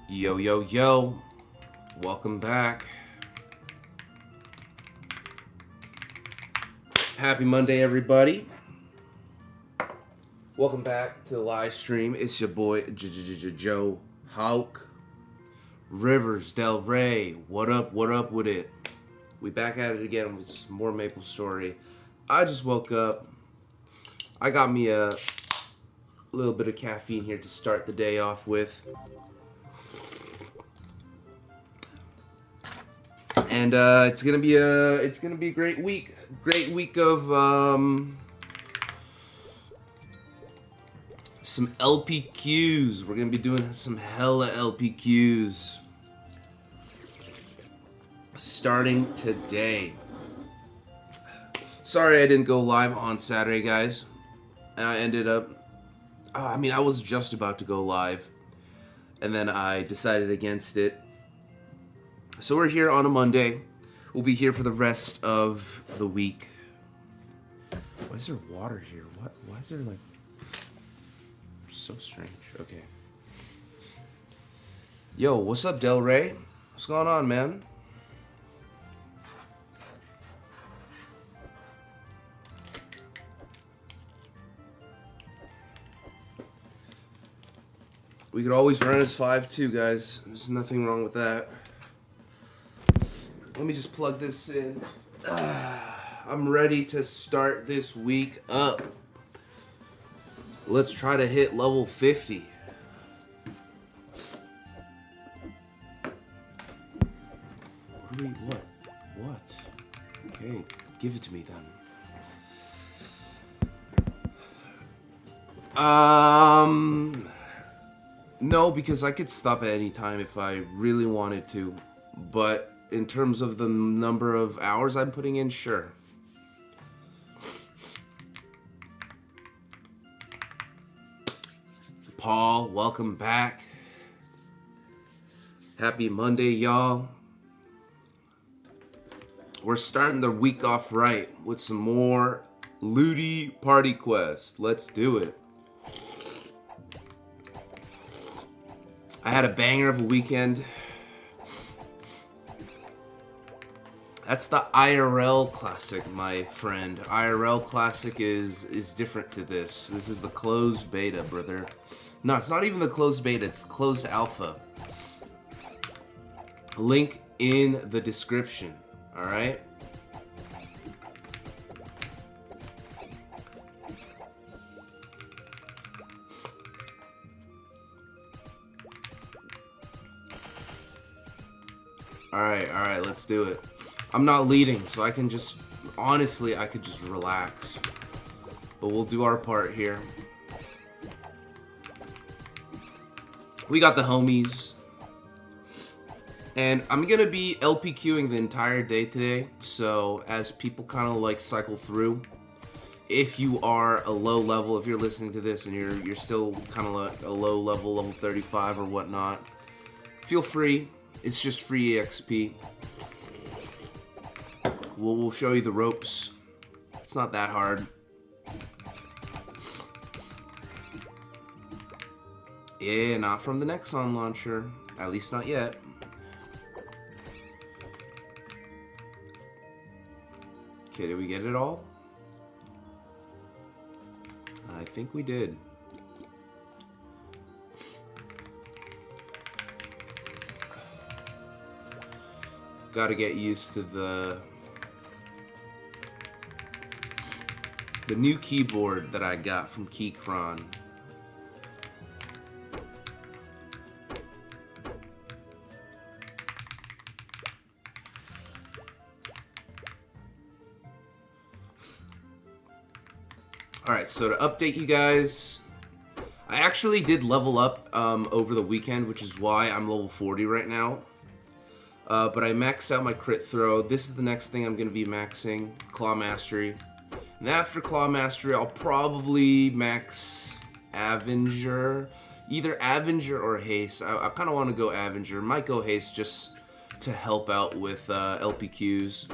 Yo, yo, yo. Welcome back. Happy Monday, everybody. Welcome back to the live stream. It's your boy, Joe Hawk. Rivers, Del Rey. What up with it? We back at it again with some more MapleStory. I just woke up. I got me a little bit of caffeine here to start the day off with. And it's gonna be a great week of some LPQs. We're gonna be doing some hella LPQs starting today. Sorry I didn't go live on Saturday, guys. I ended up, I was just about to go live, and then I decided against it. So we're here on a Monday. We'll be here for the rest of the week. Why is there water here? Why is there like... So strange. Okay. Yo, what's up, Del Rey? What's going on, man? We could always run as 5 too, guys. There's nothing wrong with that. Let me just plug this in. I'm ready to start this week up. Let's try to hit level 50. What? Okay, give it to me then. No, because I could stop at any time if I really wanted to. But in terms of the number of hours I'm putting in, sure. Paul, welcome back. Happy Monday, y'all. We're starting the week off right with some more Looty Party Quest. Let's do it. I had a banger of a weekend. That's the IRL Classic, my friend. IRL Classic is different to this. This is the closed beta, brother. No, it's not even the closed beta. It's the closed alpha. Link in the description. All right? All right, let's do it. I'm not leading, so I can just, honestly, I could just relax. But we'll do our part here. We got the homies. And I'm going to be LPQing the entire day today. So as people kind of like cycle through, if you are a low level, if you're listening to this and you're still kind of like a low level, level 35 or whatnot, feel free. It's just free EXP. We'll show you the ropes. It's not that hard. Yeah, not from the Nexon launcher. At least not yet. Okay, did we get it all? I think we did. Gotta get used to the new keyboard that I got from Keychron. Alright, so to update you guys, I actually did level up over the weekend, which is why I'm level 40 right now. But I maxed out my crit throw. This is the next thing I'm going to be maxing, Claw Mastery. And after Claw Mastery, I'll probably max Avenger. Either Avenger or Haste. I kind of want to go Avenger. Might go Haste just to help out with LPQs.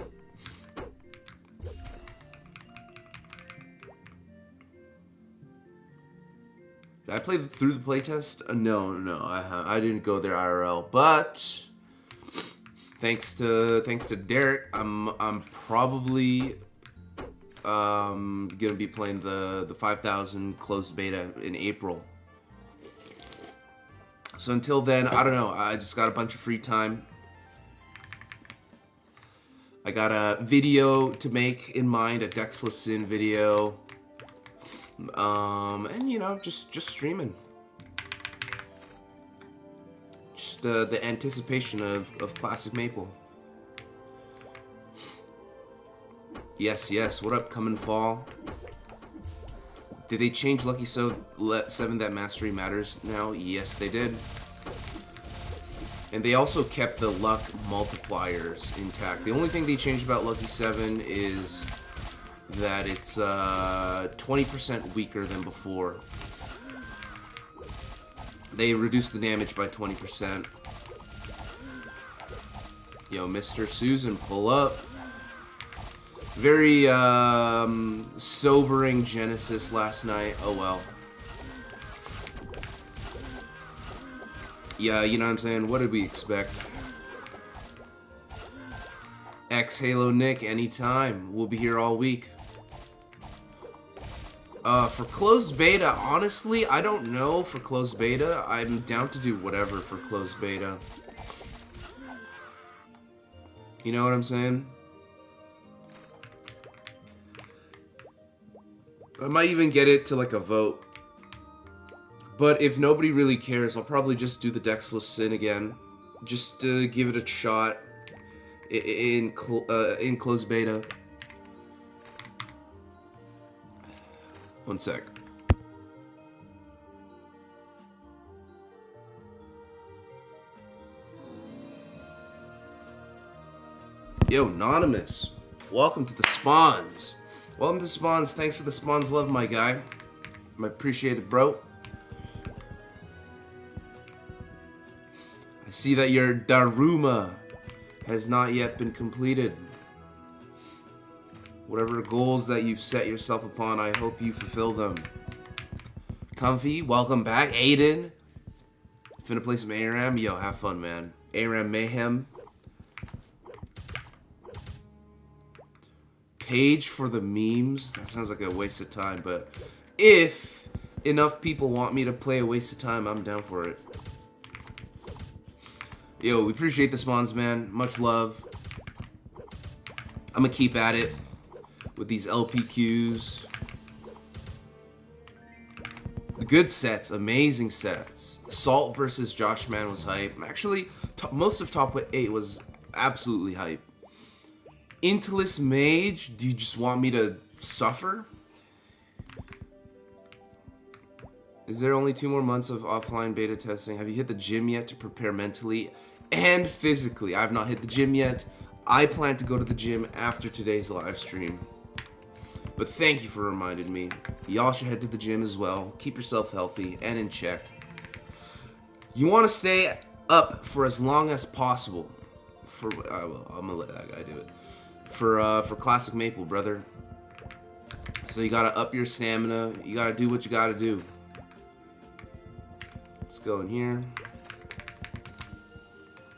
Did I play through the playtest? No, I didn't go there IRL. But thanks to Derek, I'm probably gonna be playing the 5,000 closed beta in April. So until then, I don't know. I just got a bunch of free time. I got a video to make in mind, a Dexless Sin video. And you know, just streaming. Just the anticipation of classic Maple. Yes. What up, coming fall? Did they change Lucky 7 that Mastery matters now? Yes, they did. And they also kept the luck multipliers intact. The only thing they changed about Lucky 7 is that it's 20% weaker than before. They reduced the damage by 20%. Yo, Mr. Susan, pull up. Very sobering Genesis last night. Oh well. Yeah, you know what I'm saying? What did we expect? X Halo Nick, anytime. We'll be here all week. For closed beta, honestly, I don't know for closed beta. I'm down to do whatever for closed beta. You know what I'm saying? I might even get it to like a vote. But if nobody really cares, I'll probably just do the Dexless Sin again. Just to give it a shot in closed beta. One sec. Yo, Anonymous. Welcome to the Spawns. Welcome to Spawns. Thanks for the Spawns love, my guy. I appreciate it, bro. I see that your Daruma has not yet been completed. Whatever goals that you've set yourself upon, I hope you fulfill them. Comfy, welcome back. Aiden. Finna play some ARAM? Yo, have fun, man. ARAM Mayhem. Page for the memes? That sounds like a waste of time, but if enough people want me to play a waste of time, I'm down for it. Yo, we appreciate the spawns, man. Much love. I'm gonna keep at it with these LPQs. Good sets, amazing sets. Salt versus Josh Man was hype. Actually, most of top 8 was absolutely hype. Intellis Mage, do you just want me to suffer? Is there only 2 more months of offline beta testing? Have you hit the gym yet to prepare mentally and physically? I have not hit the gym yet. I plan to go to the gym after today's live stream. But thank you for reminding me. Y'all should head to the gym as well. Keep yourself healthy and in check. You want to stay up for as long as possible. I'm gonna let that guy do it. For classic Maple, brother. So you gotta up your stamina. You gotta do what you gotta do. Let's go in here.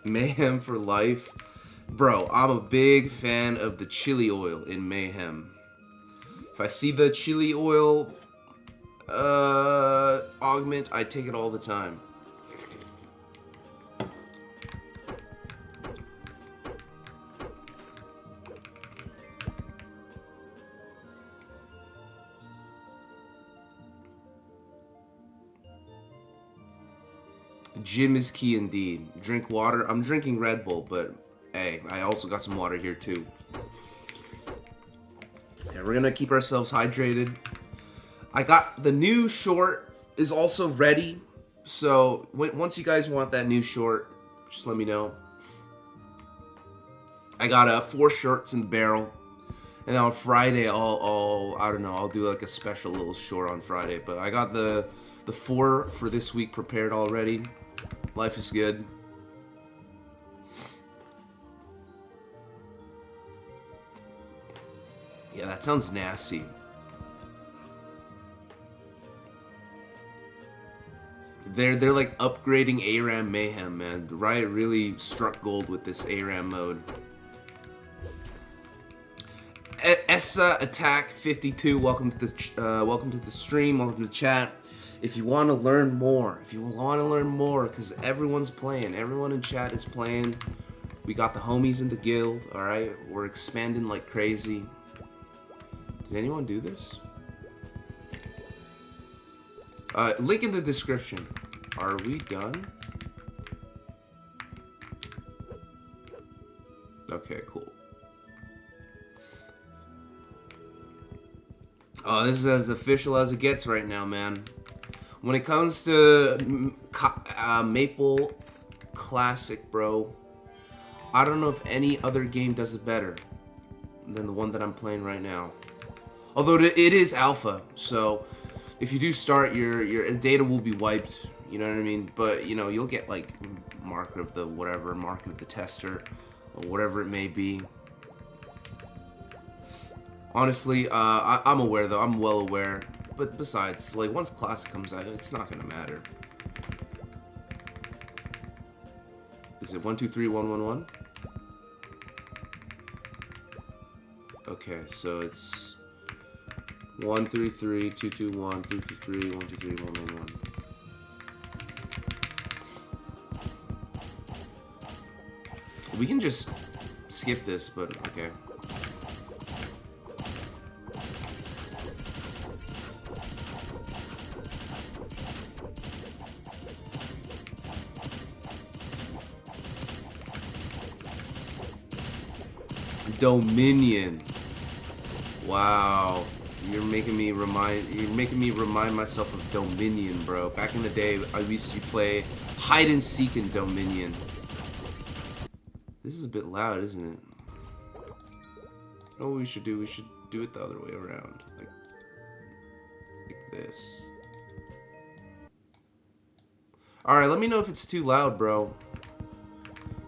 Mayhem for life. Bro, I'm a big fan of the chili oil in Mayhem. If I see the chili oil augment, I take it all the time. Gym is key indeed. Drink water. I'm drinking Red Bull, but hey, I also got some water here too. Yeah, we're gonna keep ourselves hydrated. I got the new short is also ready, so once you guys want that new short, just let me know. I got 4 shorts in the barrel, and on Friday I don't know, I'll do like a special little short on Friday. But I got the 4 for this week prepared already. Life is good. Yeah, that sounds nasty. They're like upgrading ARAM Mayhem, man. Riot really struck gold with this ARAM mode. Essa Attack 52, welcome to the stream, welcome to the chat. If you want to learn more, because everyone's playing, everyone in chat is playing. We got the homies in the guild, all right. We're expanding like crazy. Did anyone do this? Link in the description. Are we done? Okay, cool. Oh, this is as official as it gets right now, man. When it comes to Maple Classic, bro, I don't know if any other game does it better than the one that I'm playing right now. Although it is alpha, so if you do start, your data will be wiped. You know what I mean? But you know, you'll get like mark of the whatever, mark of the tester, or whatever it may be. Honestly, I'm aware though. I'm well aware. But besides, like once Classic comes out, it's not gonna matter. Is it 1 2 3 1 1 1? Okay, so it's 1 3 3 2 2 1 3 3 3 1 2 3 1 1 1. We can just skip this, but okay. Dominion. Wow. You're making me remind myself of Dominion, bro. Back in the day, I used to play hide and seek in Dominion. This is a bit loud, isn't it? You know what we should do? We should do it the other way around. Like this. Alright, let me know if it's too loud, bro.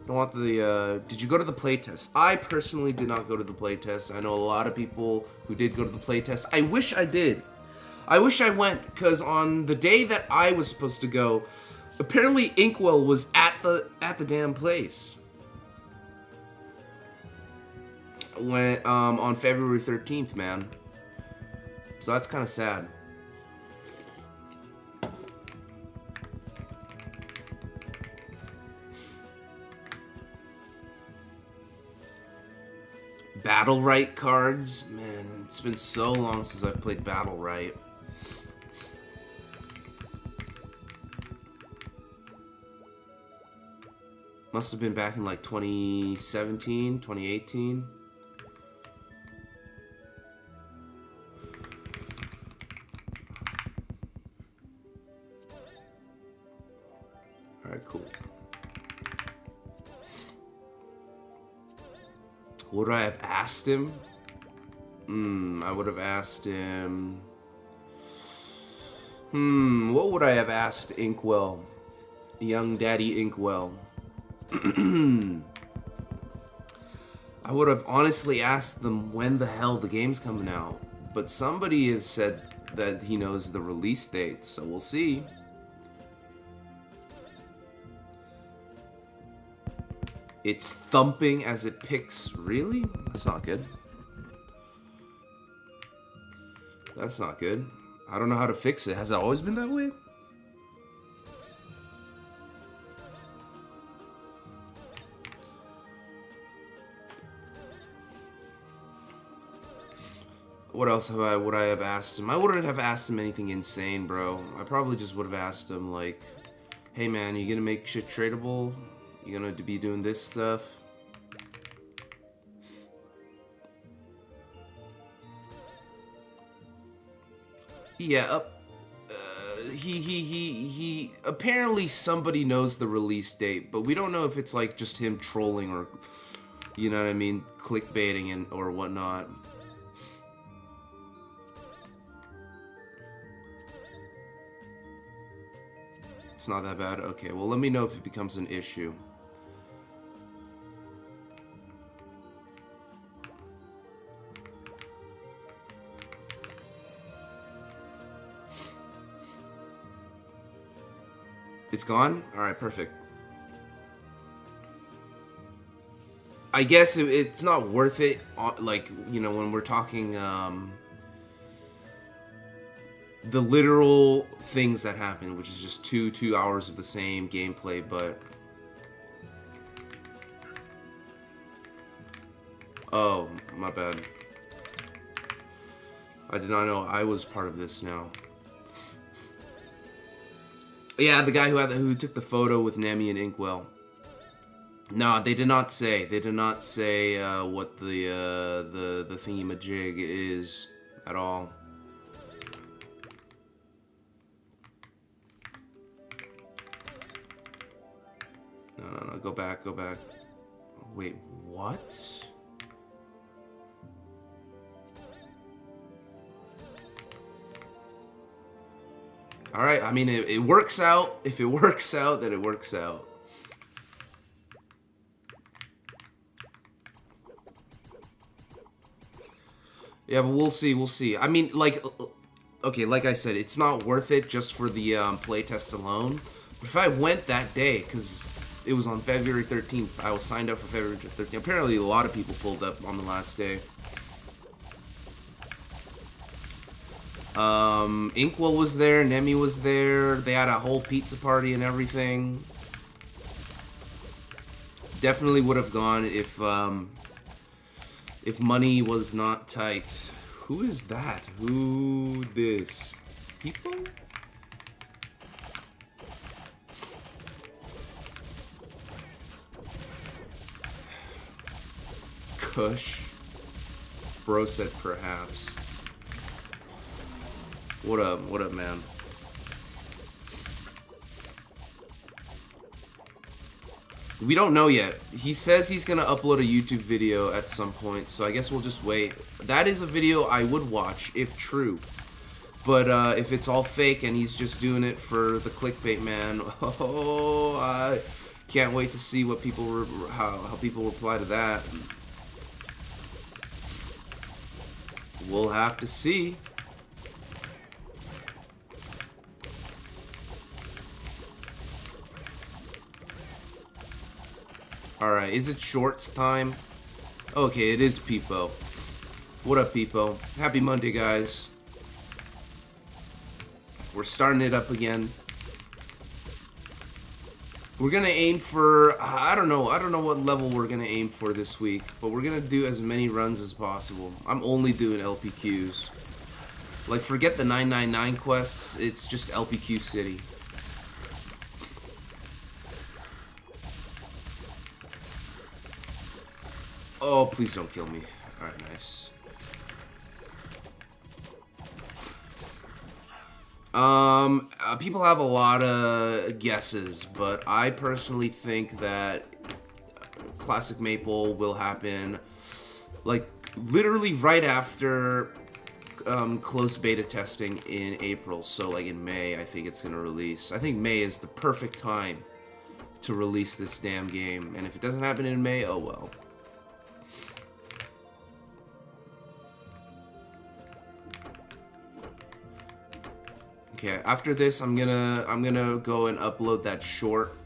I want the, did you go to the playtest? I personally did not go to the playtest. I know a lot of people who did go to the playtest. I wish I did. I wish I went, because on the day that I was supposed to go, apparently Inkwell was at the damn place. When, on February 13th, man. So that's kind of sad. Battle Right cards? Man, it's been so long since I've played Battle Right. Must have been back in like 2017, 2018. Alright, cool. Would I have asked him? I would have asked him... what would I have asked Inkwell? Young Daddy Inkwell. I would have honestly asked them when the hell the game's coming out. But somebody has said that he knows the release date, so we'll see. It's thumping as it picks. Really? That's not good. That's not good. I don't know how to fix it. Has it always been that way? What else would I have asked him? I wouldn't have asked him anything insane, bro. I probably just would have asked him like, hey man, you gonna make shit tradable? You gonna be doing this stuff? Yeah, he apparently somebody knows the release date, but we don't know if it's like just him trolling or, you know what I mean, clickbaiting and or whatnot. It's not that bad. Okay, well let me know if it becomes an issue. It's gone? Alright, perfect. I guess it's not worth it, like, you know, when we're talking, the literal things that happen, which is just two hours of the same gameplay, but... Oh, my bad. I did not know I was part of this now. Yeah, the guy who took the photo with Nami and Inkwell. No, they did not say. They did not say what the thingy-majig is at all. No, go back. Wait, what? Alright, I mean, it works out. If it works out, then it works out. Yeah, but we'll see. I mean, like, okay, like I said, it's not worth it just for the playtest alone. But if I went that day, because it was on February 13th, I was signed up for February 13th. Apparently, a lot of people pulled up on the last day. Inkwell was there, Nemi was there. They had a whole pizza party and everything. Definitely would have gone if money was not tight. Who is that? Who this? People? Kush. Bro said perhaps. What up, man? We don't know yet. He says he's gonna upload a YouTube video at some point, so I guess we'll just wait. That is a video I would watch, if true. But if it's all fake and he's just doing it for the clickbait, man, oh, I can't wait to see what people how people reply to that. We'll have to see. Alright, is it shorts time? Okay, it is Peepo. What up, Peepo? Happy Monday, guys. We're starting it up again. We're gonna aim for, I don't know what level we're gonna aim for this week, but we're gonna do as many runs as possible. I'm only doing LPQs. Like, forget the 999 quests, it's just LPQ City. Oh, please don't kill me. Alright, nice. People have a lot of guesses, but I personally think that Classic Maple will happen, like, literally right after closed beta testing in April. So, like, in May, I think it's gonna release. I think May is the perfect time to release this damn game, and if it doesn't happen in May, oh well. Okay, after this, I'm gonna go and upload that short.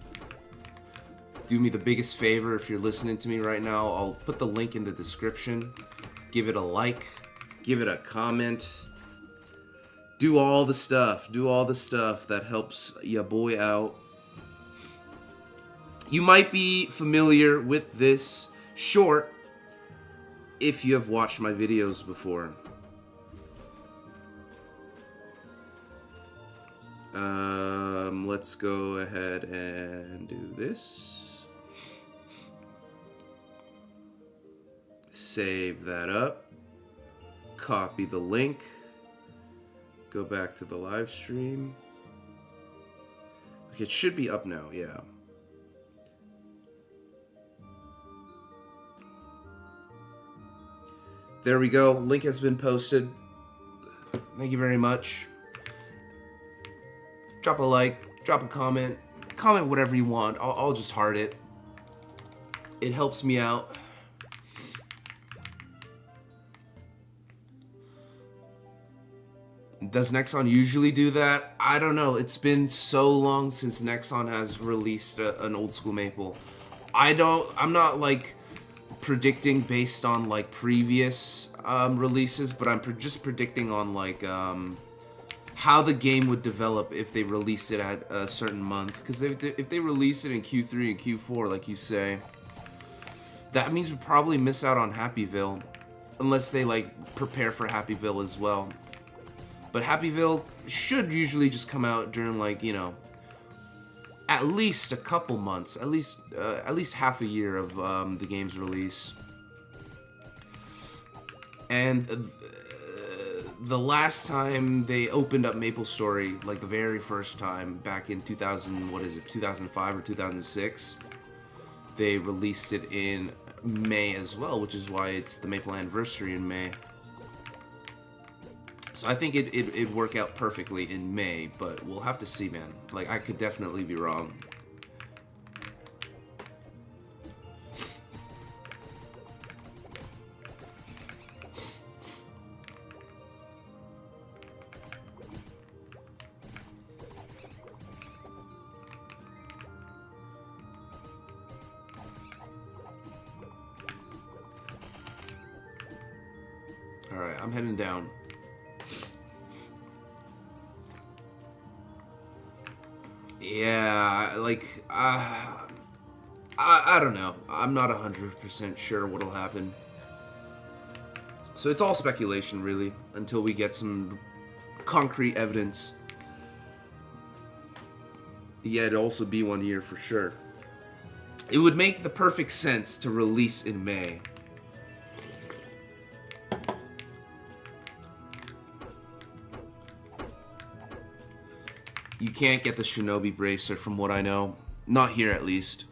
Do me the biggest favor if you're listening to me right now. I'll put the link in the description. Give it a like. Give it a comment. Do all the stuff. Do all the stuff that helps ya boy out. You might be familiar with this short if you have watched my videos before. Let's go ahead and do this. Save that up. Copy the link. Go back to the live stream. Okay, it should be up now, yeah. There we go. Link has been posted. Thank you very much. Drop a like, drop a comment, comment whatever you want. I'll just heart it. It helps me out. Does Nexon usually do that? I don't know. It's been so long since Nexon has released an old school Maple. I'm not like predicting based on like previous releases, but I'm just predicting on like how the game would develop if they released it at a certain month. Because if they release it in Q3 and Q4, like you say, that means we'll probably miss out on Happyville, unless they like prepare for Happyville as well. But Happyville should usually just come out during like, you know, at least a couple months, at least half a year of the game's release. And the last time they opened up MapleStory, like the very first time, back in 2005 or 2006, they released it in May as well, which is why it's the Maple anniversary in May. So I think it'd work out perfectly in May, but we'll have to see, man. Like, I could definitely be wrong. Alright, I'm heading down. Yeah, like, I don't know. I'm not 100% sure what'll happen. So it's all speculation, really, until we get some concrete evidence. Yeah, it'd also be 1 year for sure. It would make the perfect sense to release in May. You can't get the Shinobi bracelet from what I know. Not here, at least.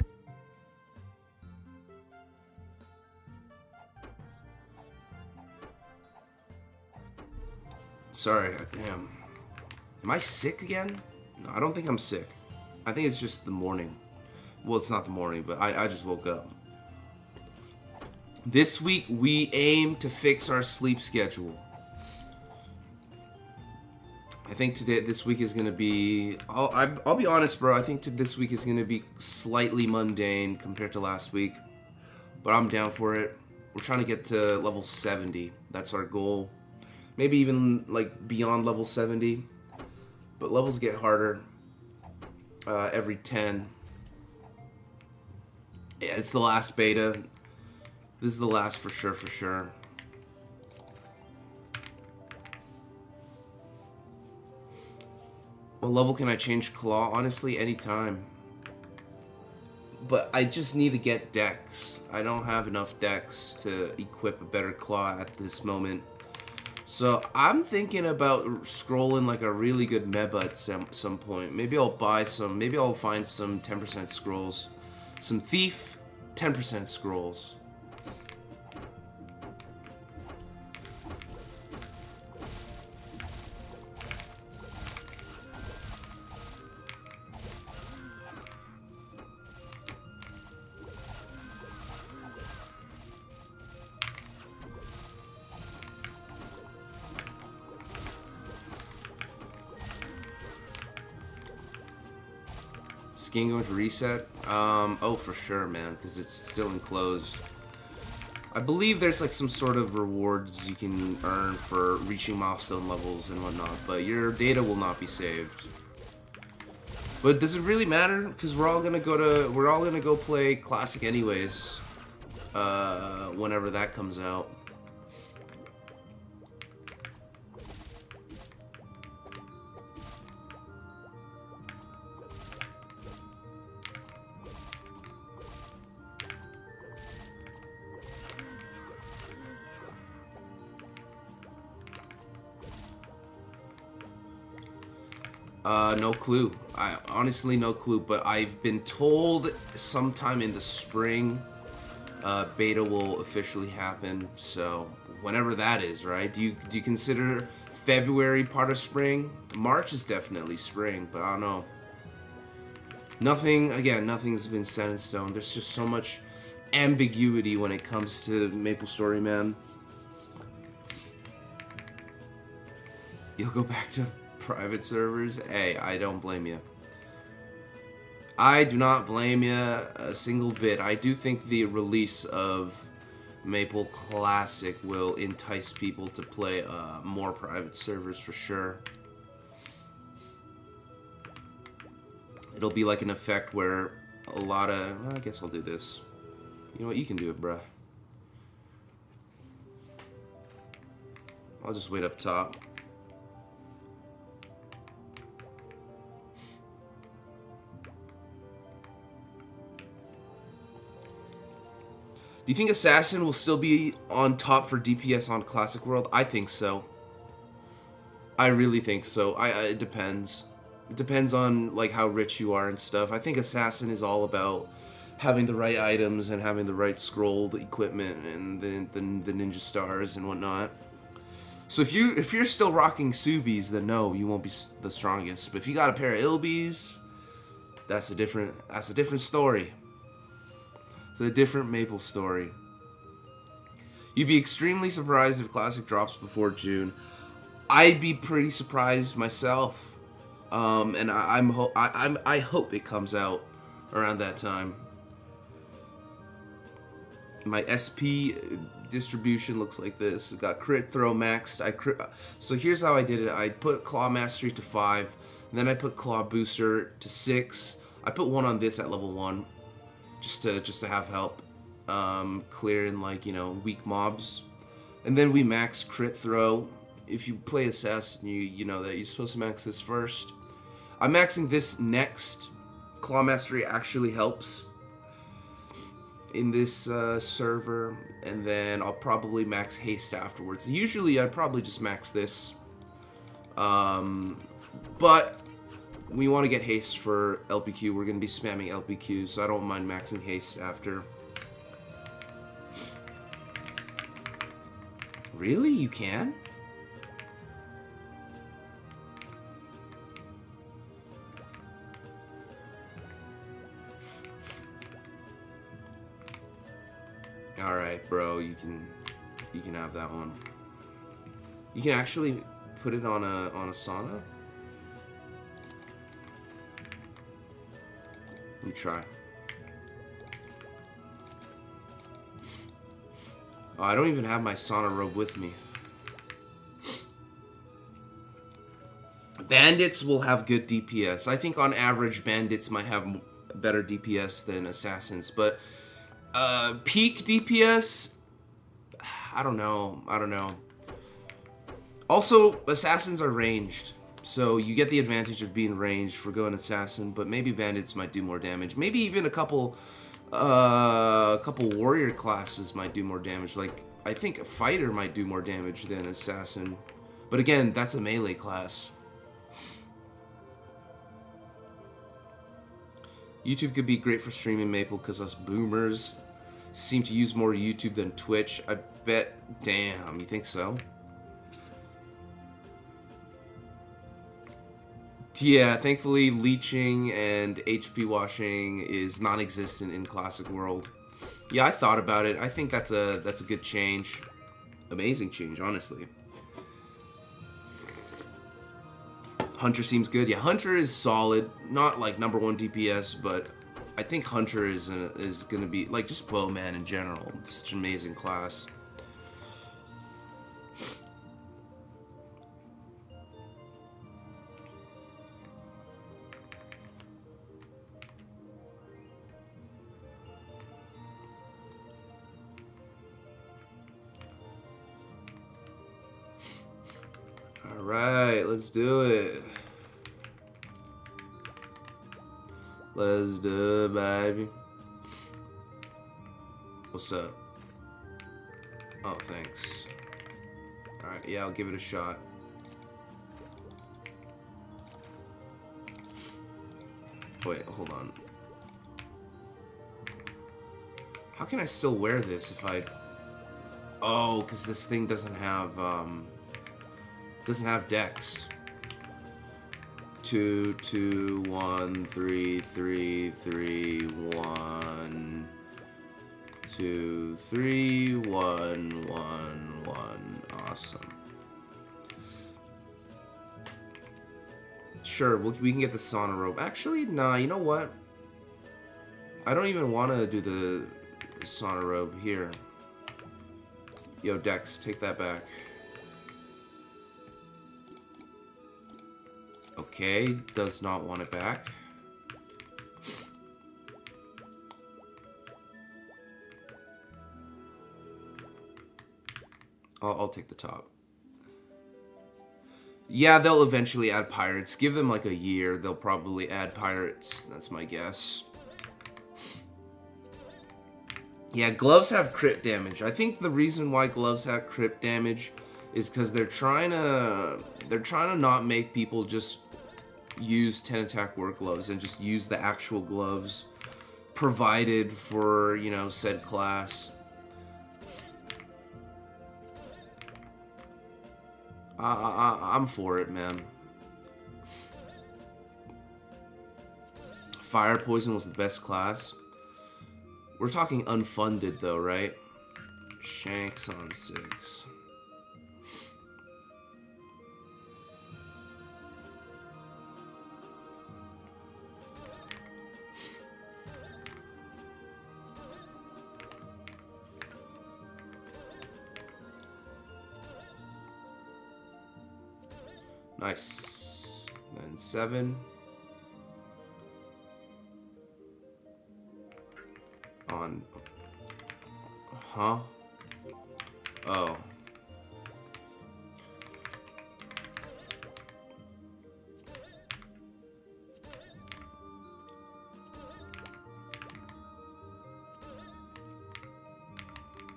Sorry, damn. Am I sick again? No, I don't think I'm sick. I think it's just the morning. Well, it's not the morning, but I just woke up. This week, we aim to fix our sleep schedule. I think this week is gonna be. I'll be honest, bro. I think this week is gonna be slightly mundane compared to last week, but I'm down for it. We're trying to get to level 70. That's our goal. Maybe even like beyond level 70. But levels get harder every 10. Yeah, it's the last beta. This is the last for sure. For sure. What level can I change Claw? Honestly, anytime. But I just need to get Dex. I don't have enough Dex to equip a better Claw at this moment. So I'm thinking about scrolling like a really good Meba at some point. Maybe I'll buy some, maybe I'll find some 10% scrolls. Some Thief, 10% scrolls. Skin going to reset? Oh, for sure, man, because it's still enclosed. I believe there's like some sort of rewards you can earn for reaching milestone levels and whatnot, but your data will not be saved. But does it really matter? Because we're all gonna go play Classic anyways. Whenever that comes out. No clue. I honestly no clue, but I've been told sometime in the spring beta will officially happen. So whenever that is, right? Do you consider February part of spring? March is definitely spring, but I don't know. Nothing's been set in stone. There's just so much ambiguity when it comes to MapleStory, man. You'll go back to private servers. Hey, I don't blame you. I do not blame you a single bit. I do think the release of Maple Classic will entice people to play more private servers for sure. It'll be like an effect where a lot of... Well, I guess I'll do this. You know what? You can do it, bruh. I'll just wait up top. Do you think Assassin will still be on top for DPS on Classic World? I think so. I really think so. It depends. It depends on like how rich you are and stuff. I think Assassin is all about having the right items and having the right scrolled equipment and the ninja stars and whatnot. So if you're still rocking Subies, then no, you won't be the strongest. But if you got a pair of Ilbies, that's a different story. The different Maple story. You'd be extremely surprised if Classic drops before June. I'd be pretty surprised myself, and I hope it comes out around that time. My SP distribution looks like this. It got crit throw maxed. So here's how I did it. I put Claw Mastery to 5, and then I put Claw Booster to 6. I put one on this at level 1. Just to have help clearing like, you know, weak mobs. And then we max crit throw. If you play Assassin, you know that you're supposed to max this first. I'm maxing this next. Claw Mastery actually helps in this server, and then I'll probably max haste afterwards. Usually I'd probably just max this, but we want to get haste for LPQ. We're going to be spamming LPQ, so I don't mind maxing haste after. Really? You can? Alright, bro, you can have that one. You can actually put it on a sauna? Let me try. Oh, I don't even have my sauna robe with me. Bandits will have good DPS. I think on average, bandits might have better DPS than assassins, but peak DPS, I don't know. Also, assassins are ranged, so you get the advantage of being ranged for going assassin, but maybe bandits might do more damage. Maybe even a couple warrior classes might do more damage. Like, I think a fighter might do more damage than assassin. But again, that's a melee class. YouTube could be great for streaming Maple because us boomers seem to use more YouTube than Twitch. I bet. Damn, you think so? Yeah, thankfully leeching and HP washing is non-existent in Classic World. Yeah, I thought about it. I think that's a good change. Amazing change, honestly. Hunter seems good. Yeah, Hunter is solid. Not like #1 DPS, but I think Hunter is gonna be like just Bowman in general. It's such an amazing class. Alright, let's do it. Let's do it, baby. What's up? Oh, thanks. Alright, yeah, I'll give it a shot. Wait, hold on. How can I still wear this if I... Oh, because this thing doesn't have decks. 2, 2, 1, 3, 3, 3, 1, 2, 3, 1, 1, 1. Awesome. Sure, we can get the sauna robe. Actually, nah, you know what? I don't even want to do the sauna robe here. Yo, Dex, take that back. Okay, does not want it back. I'll take the top. Yeah, they'll eventually add pirates. Give them like a year, they'll probably add pirates. That's my guess. Yeah, gloves have crit damage. I think the reason why gloves have crit damage is because they're trying to not make people just use 10 attack work gloves and just use the actual gloves provided for, you know, said class. I'm for it, man. Fire poison was the best class. We're talking unfunded though, right? Shanks on 6. Nice. Then 7. On. Huh? Oh.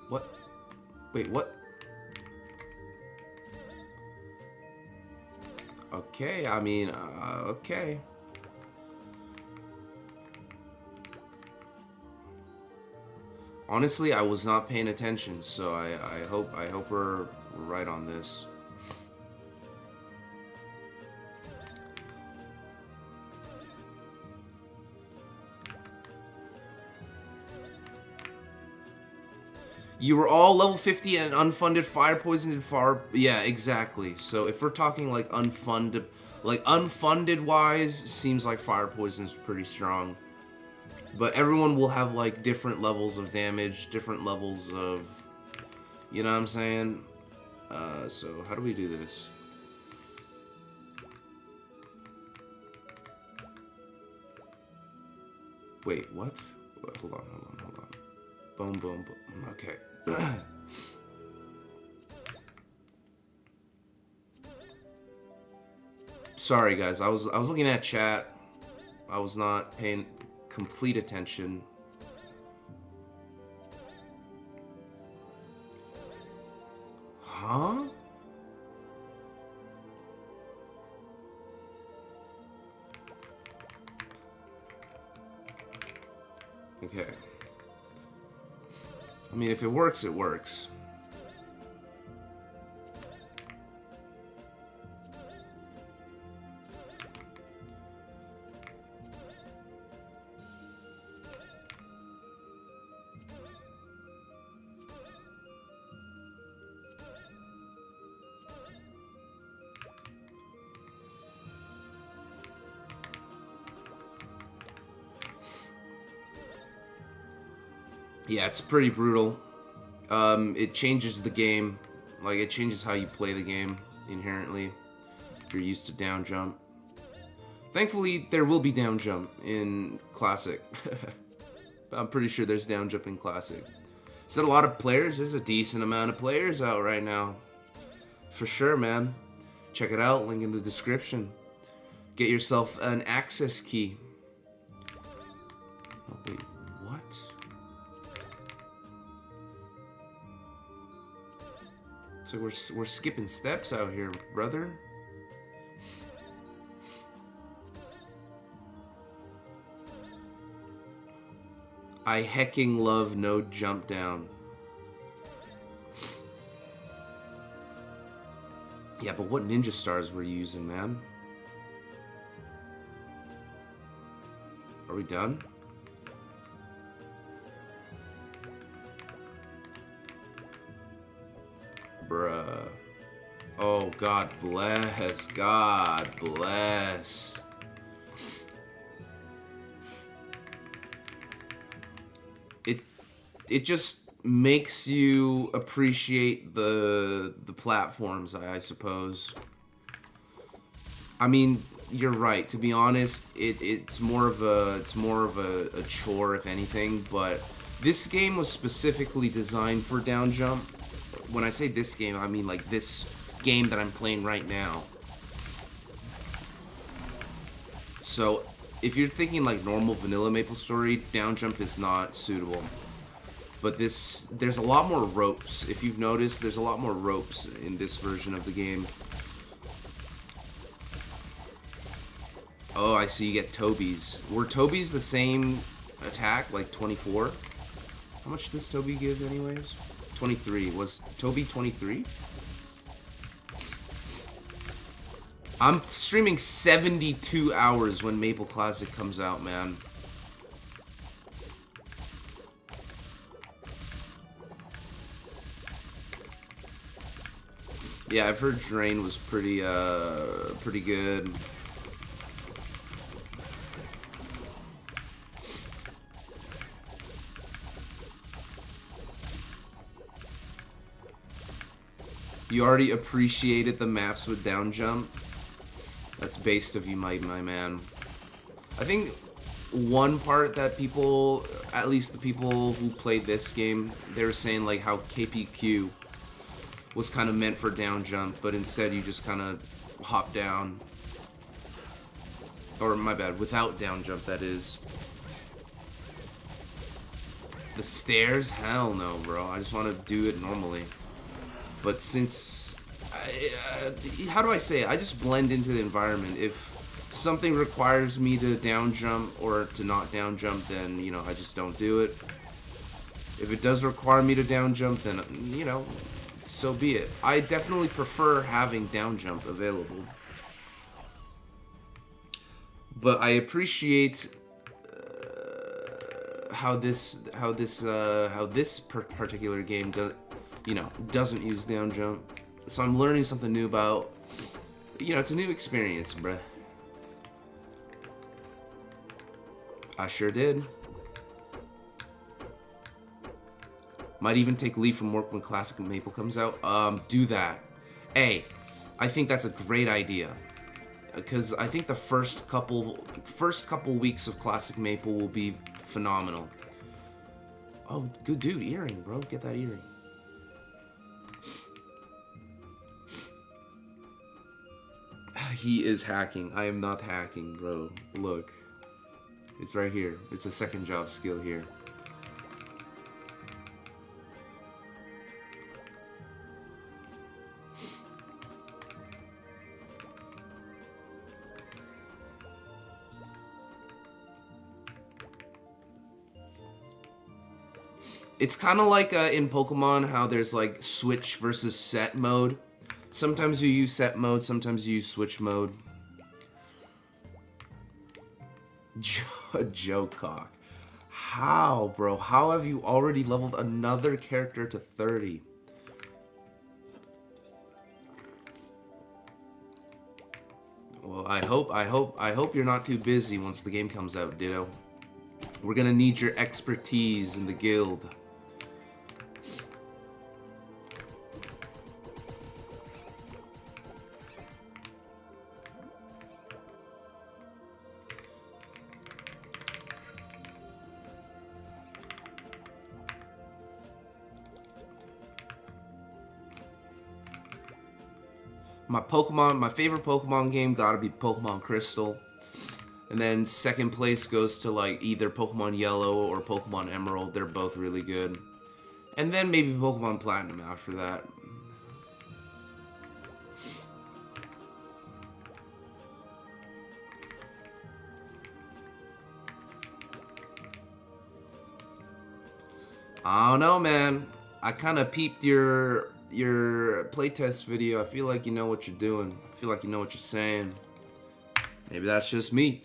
What? Wait, what? Okay, I mean, okay. Honestly, I was not paying attention, so I hope we're right on this. You were all level 50 and unfunded fire poisoned and far. Yeah, exactly. So if we're talking like unfunded wise, seems like fire poison is pretty strong. But everyone will have like different levels of damage, different levels of, you know what I'm saying? So how do we do this? Wait, what? Hold on. Boom, boom, boom. Okay. Sorry guys, I was looking at chat. I was not paying complete attention. Huh? Okay. I mean, if it works, it works. Yeah, it's pretty brutal. It changes the game. Like, it changes how you play the game, inherently, if you're used to down jump. Thankfully, there will be down jump in Classic. I'm pretty sure there's down jump in Classic. Is that a lot of players? There's a decent amount of players out right now. For sure, man. Check it out, link in the description. Get yourself an access key. Oh, wait, what? So we're skipping steps out here, brother. I hecking love no jump down. Yeah, but what ninja stars were you using, man? Are we done? Bruh. Oh, God bless. God bless. It just makes you appreciate the platforms, I suppose. I mean, you're right. To be honest, it's more of a chore if anything. But this game was specifically designed for down jump. When I say this game, I mean like this game that I'm playing right now. So if you're thinking like normal vanilla MapleStory, down jump is not suitable. But there's a lot more ropes. If you've noticed, there's a lot more ropes in this version of the game. Oh, I see you get Toby's. Were Toby's the same attack, like 24? How much does Toby give anyways? 23. Was Toby 23? I'm streaming 72 hours when Maple Classic comes out, man. Yeah, I've heard Drain was pretty good. You already appreciated the maps with down jump. That's based of you, my man. I think one part that people, at least the people who played this game, they were saying like how KPQ was kind of meant for down jump, but instead you just kind of hop down. Or my bad, without down jump, that is. The stairs? Hell no, bro. I just want to do it normally. But since, how do I say it? I just blend into the environment. If something requires me to down jump or to not down jump, then, you know, I just don't do it. If it does require me to down jump, then, you know, so be it. I definitely prefer having down jump available. But I appreciate how this particular game does, you know, doesn't use down jump. So I'm learning something new about, you know, it's a new experience, bruh. I sure did. Might even take leave from work when Classic Maple comes out. Do that. Hey, I think that's a great idea. Because I think the first couple weeks of Classic Maple will be phenomenal. Oh, good dude, earring, bro. Get that earring. He is hacking. I am not hacking, bro. Look. It's right here. It's a second job skill here. It's kind of like in Pokemon how there's like switch versus set mode. Sometimes you use set mode, sometimes you use switch mode. Joe Cock. How, bro? How have you already leveled another character to 30? Well, I hope you're not too busy once the game comes out, Ditto. We're gonna need your expertise in the guild. My favorite Pokemon game gotta be Pokemon Crystal. And then second place goes to like either Pokemon Yellow or Pokemon Emerald. They're both really good. And then maybe Pokemon Platinum after that. I don't know, man. I kind of peeped your playtest video. I feel like you know what you're doing. I feel like you know what you're saying. Maybe that's just me.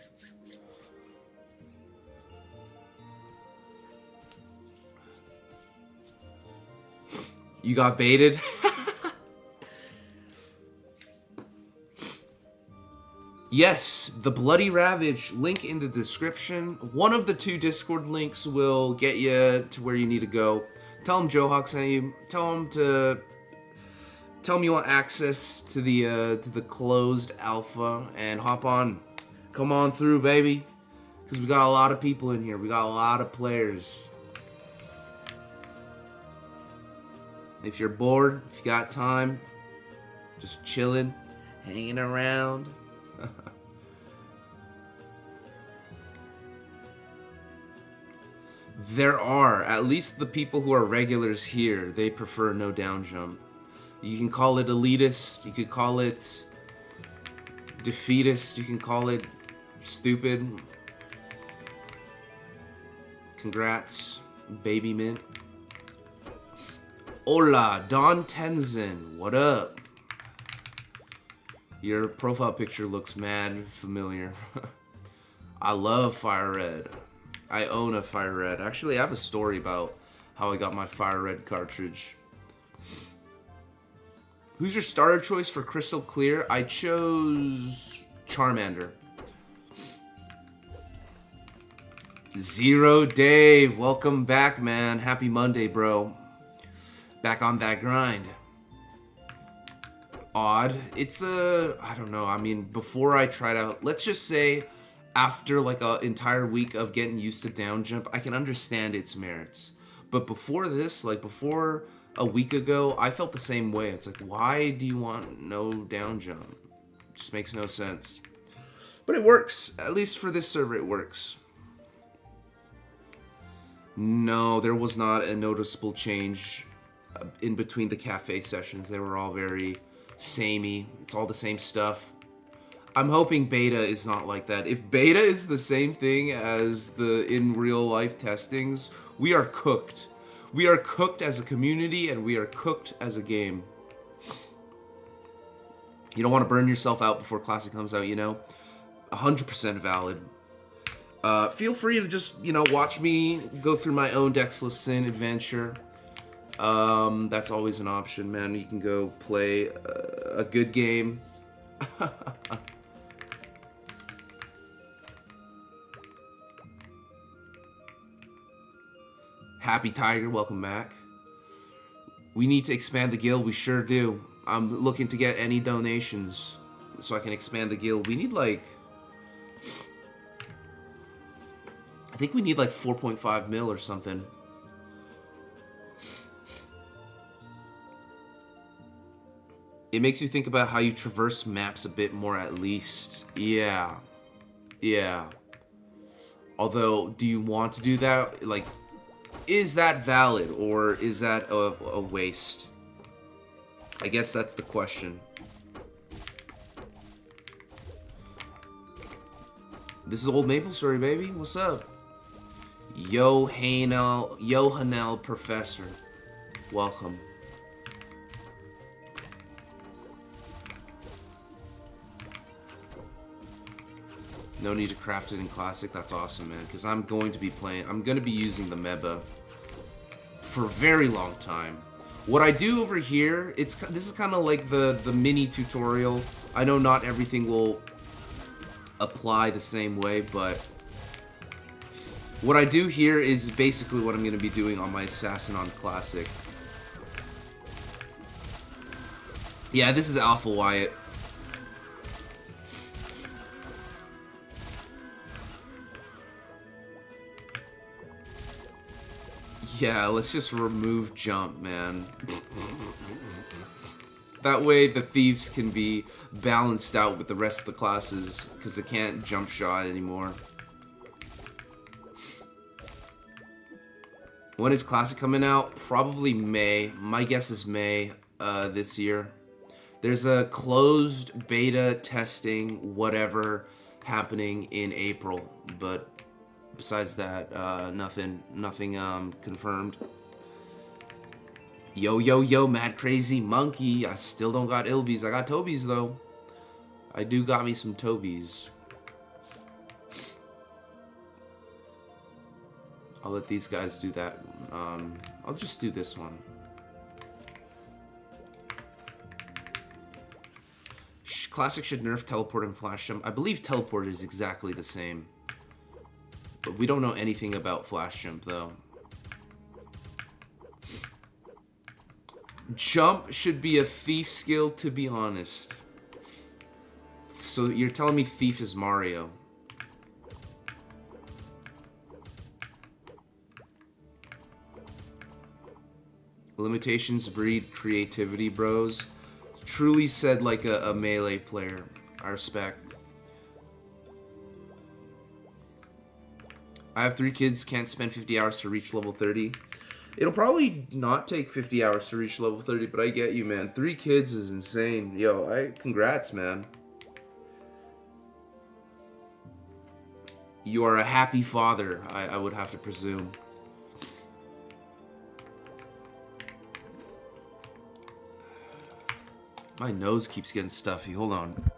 You got baited? Yes, the Bloody Ravage, link in the description. One of the 2 Discord links will get you to where you need to go. Tell them Joe Hawk sent you. Tell them you want access to the closed alpha and hop on. Come on through, baby. Because we got a lot of people in here. We got a lot of players. If you're bored, if you got time, just chilling, hanging around. There are, at least the people who are regulars here, they prefer no down jump. You can call it elitist, you could call it defeatist, you can call it stupid. Congrats, baby mint. Hola, Don Tenzin, what up? Your profile picture looks mad familiar. I love Fire Red. I own a Fire Red. Actually, I have a story about how I got my Fire Red cartridge. Who's your starter choice for Crystal Clear? I chose Charmander. Zero Dave, welcome back, man. Happy Monday, bro. Back on that grind. Odd. It's I don't know. I mean, before I tried out, let's just say after like an entire week of getting used to down jump, I can understand its merits. But before this, like before a week ago, I felt the same way. It's like, why do you want no down jump? It just makes no sense. But it works. At least for this server, it works. No, there was not a noticeable change in between the cafe sessions. They were all very samey. It's all the same stuff. I'm hoping beta is not like that. If beta is the same thing as the in real life testings, we are cooked. We are cooked as a community and we are cooked as a game. You don't want to burn yourself out before Classic comes out, you know? 100% valid. Feel free to just, you know, watch me go through my own Dexless Sin adventure. That's always an option, man. You can go play a good game. Happy Tiger, welcome back. We need to expand the guild, we sure do. I'm looking to get any donations so I can expand the guild. We need like, I think we need like 4.5 mil or something. It makes you think about how you traverse maps a bit more at least. Yeah. Yeah. Although, do you want to do that? Like, is that valid or is that a waste? I guess that's the question. This is old MapleStory, baby. What's up? Yohanel Professor. Welcome. No need to craft it in Classic. That's awesome, man. Because I'm going to be using the Meba for a very long time. What I do over here, this is kind of like the mini tutorial. I know not everything will apply the same way, but what I do here is basically what I'm going to be doing on my Assassin on Classic. Yeah, this is Alpha Wyatt. Yeah, let's just remove jump, man. That way the thieves can be balanced out with the rest of the classes, because they can't jump shot anymore. When is Classic coming out? Probably May. My guess is May this year. There's a closed beta testing, whatever, happening in April, but besides that, nothing confirmed. Yo, Mad Crazy Monkey. I still don't got Ilbies. I got Tobies, though. I do got me some Tobies. I'll let these guys do that. I'll just do this one. Classic should nerf teleport and flash jump. I believe teleport is exactly the same. But we don't know anything about flash jump, though. Jump should be a thief skill, to be honest. So you're telling me thief is Mario. Limitations breed creativity, bros. Truly said like a melee player. I respect. I have 3 kids, can't spend 50 hours to reach level 30. It'll probably not take 50 hours to reach level 30, but I get you, man. 3 kids is insane. Yo, congrats, man. You are a happy father, I would have to presume. My nose keeps getting stuffy. Hold on.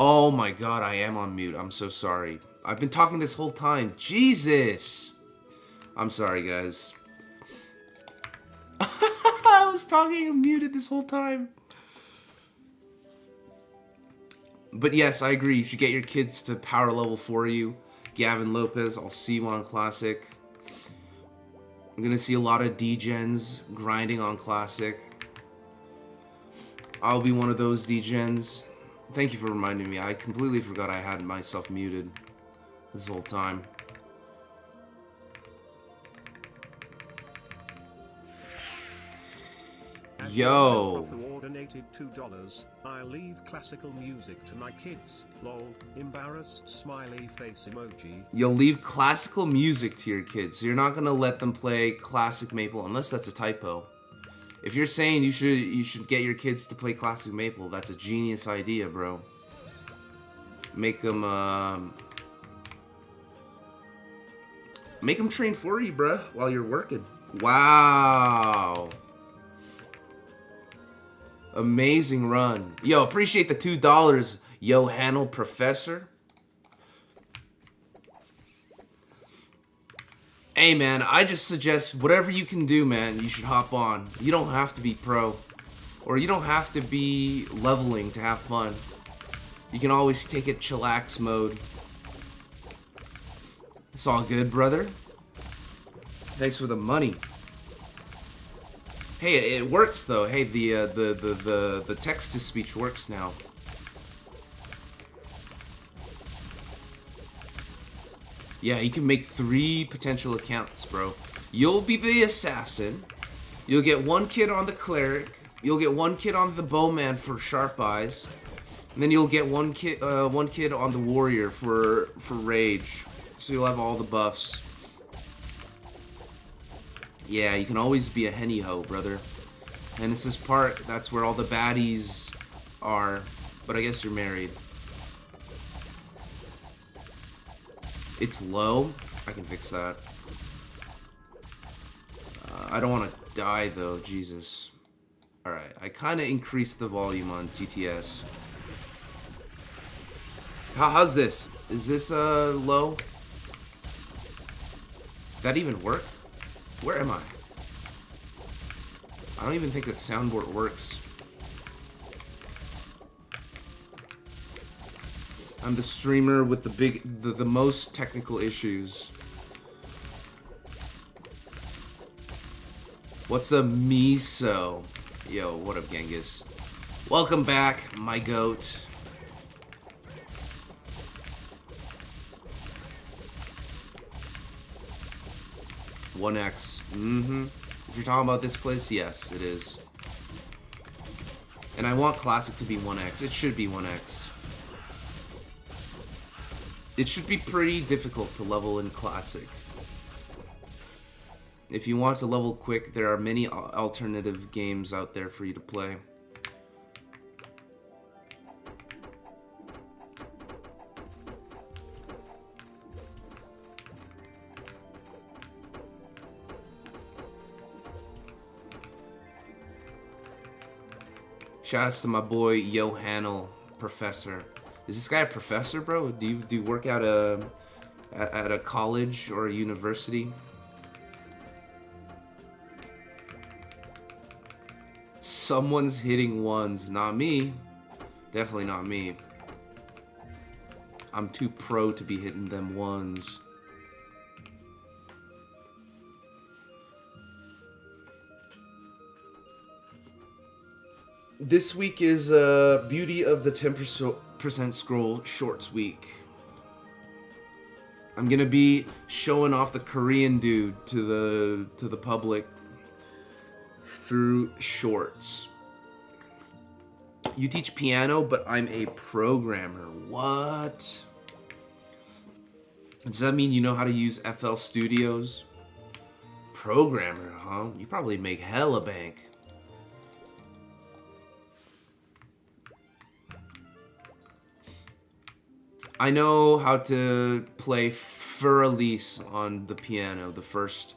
Oh my god, I am on mute. I'm so sorry. I've been talking this whole time. Jesus! I'm sorry, guys. I was talking and muted this whole time. But yes, I agree. You should get your kids to power level for you. Gavin Lopez, I'll see you on Classic. I'm gonna see a lot of degens grinding on Classic. I'll be one of those degens. Thank you for reminding me. I completely forgot I had myself muted this whole time. Yo. Donated $2. I leave classical music to my kids. Lol. Embarrassed smiley face emoji. You'll leave classical music to your kids, so you're not gonna let them play classic Maple unless that's a typo. If you're saying you should get your kids to play classic Maple, that's a genius idea, bro. Make them train for you, bruh, while you're working. Wow. Amazing run. Yo, appreciate the $2, Johanel Professor. Hey, man, I just suggest whatever you can do, man, you should hop on. You don't have to be pro. Or you don't have to be leveling to have fun. You can always take it chillax mode. It's all good, brother. Thanks for the money. Hey, it works though. Hey, the text to speech works now. Yeah, you can make 3 potential accounts, bro. You'll be the assassin. You'll get 1 kid on the cleric. You'll get 1 kid on the bowman for sharp eyes. And then you'll get one kid on the warrior for rage. So you'll have all the buffs. Yeah, you can always be a henny ho, brother. And this is part, that's where all the baddies are. But I guess you're married. It's low. I can fix that. I don't want to die though, Jesus. Alright, I kind of increased the volume on TTS. How's this? Is this low? Did that even work? Where am I? I don't even think the soundboard works. I'm the streamer with the most technical issues. What's a miso? Yo, what up, Genghis? Welcome back, my goat. One X. Mm-hmm. If you're talking about this place, yes, it is. And I want Classic to be 1X. It should be 1X. It should be pretty difficult to level in Classic. If you want to level quick, there are many alternative games out there for you to play. Shoutouts to my boy Yohanel, professor. Is this guy a professor, bro? Do you work at a college or a university? Someone's hitting ones, not me. Definitely not me. I'm too pro to be hitting them ones. This week is Beauty of the 10% Scroll Shorts week. I'm gonna be showing off the Korean dude to the public through shorts. You teach piano, but I'm a programmer. What? Does that mean you know how to use FL Studios? Programmer, huh? You probably make hella bank. I know how to play Fur Elise on the piano, the first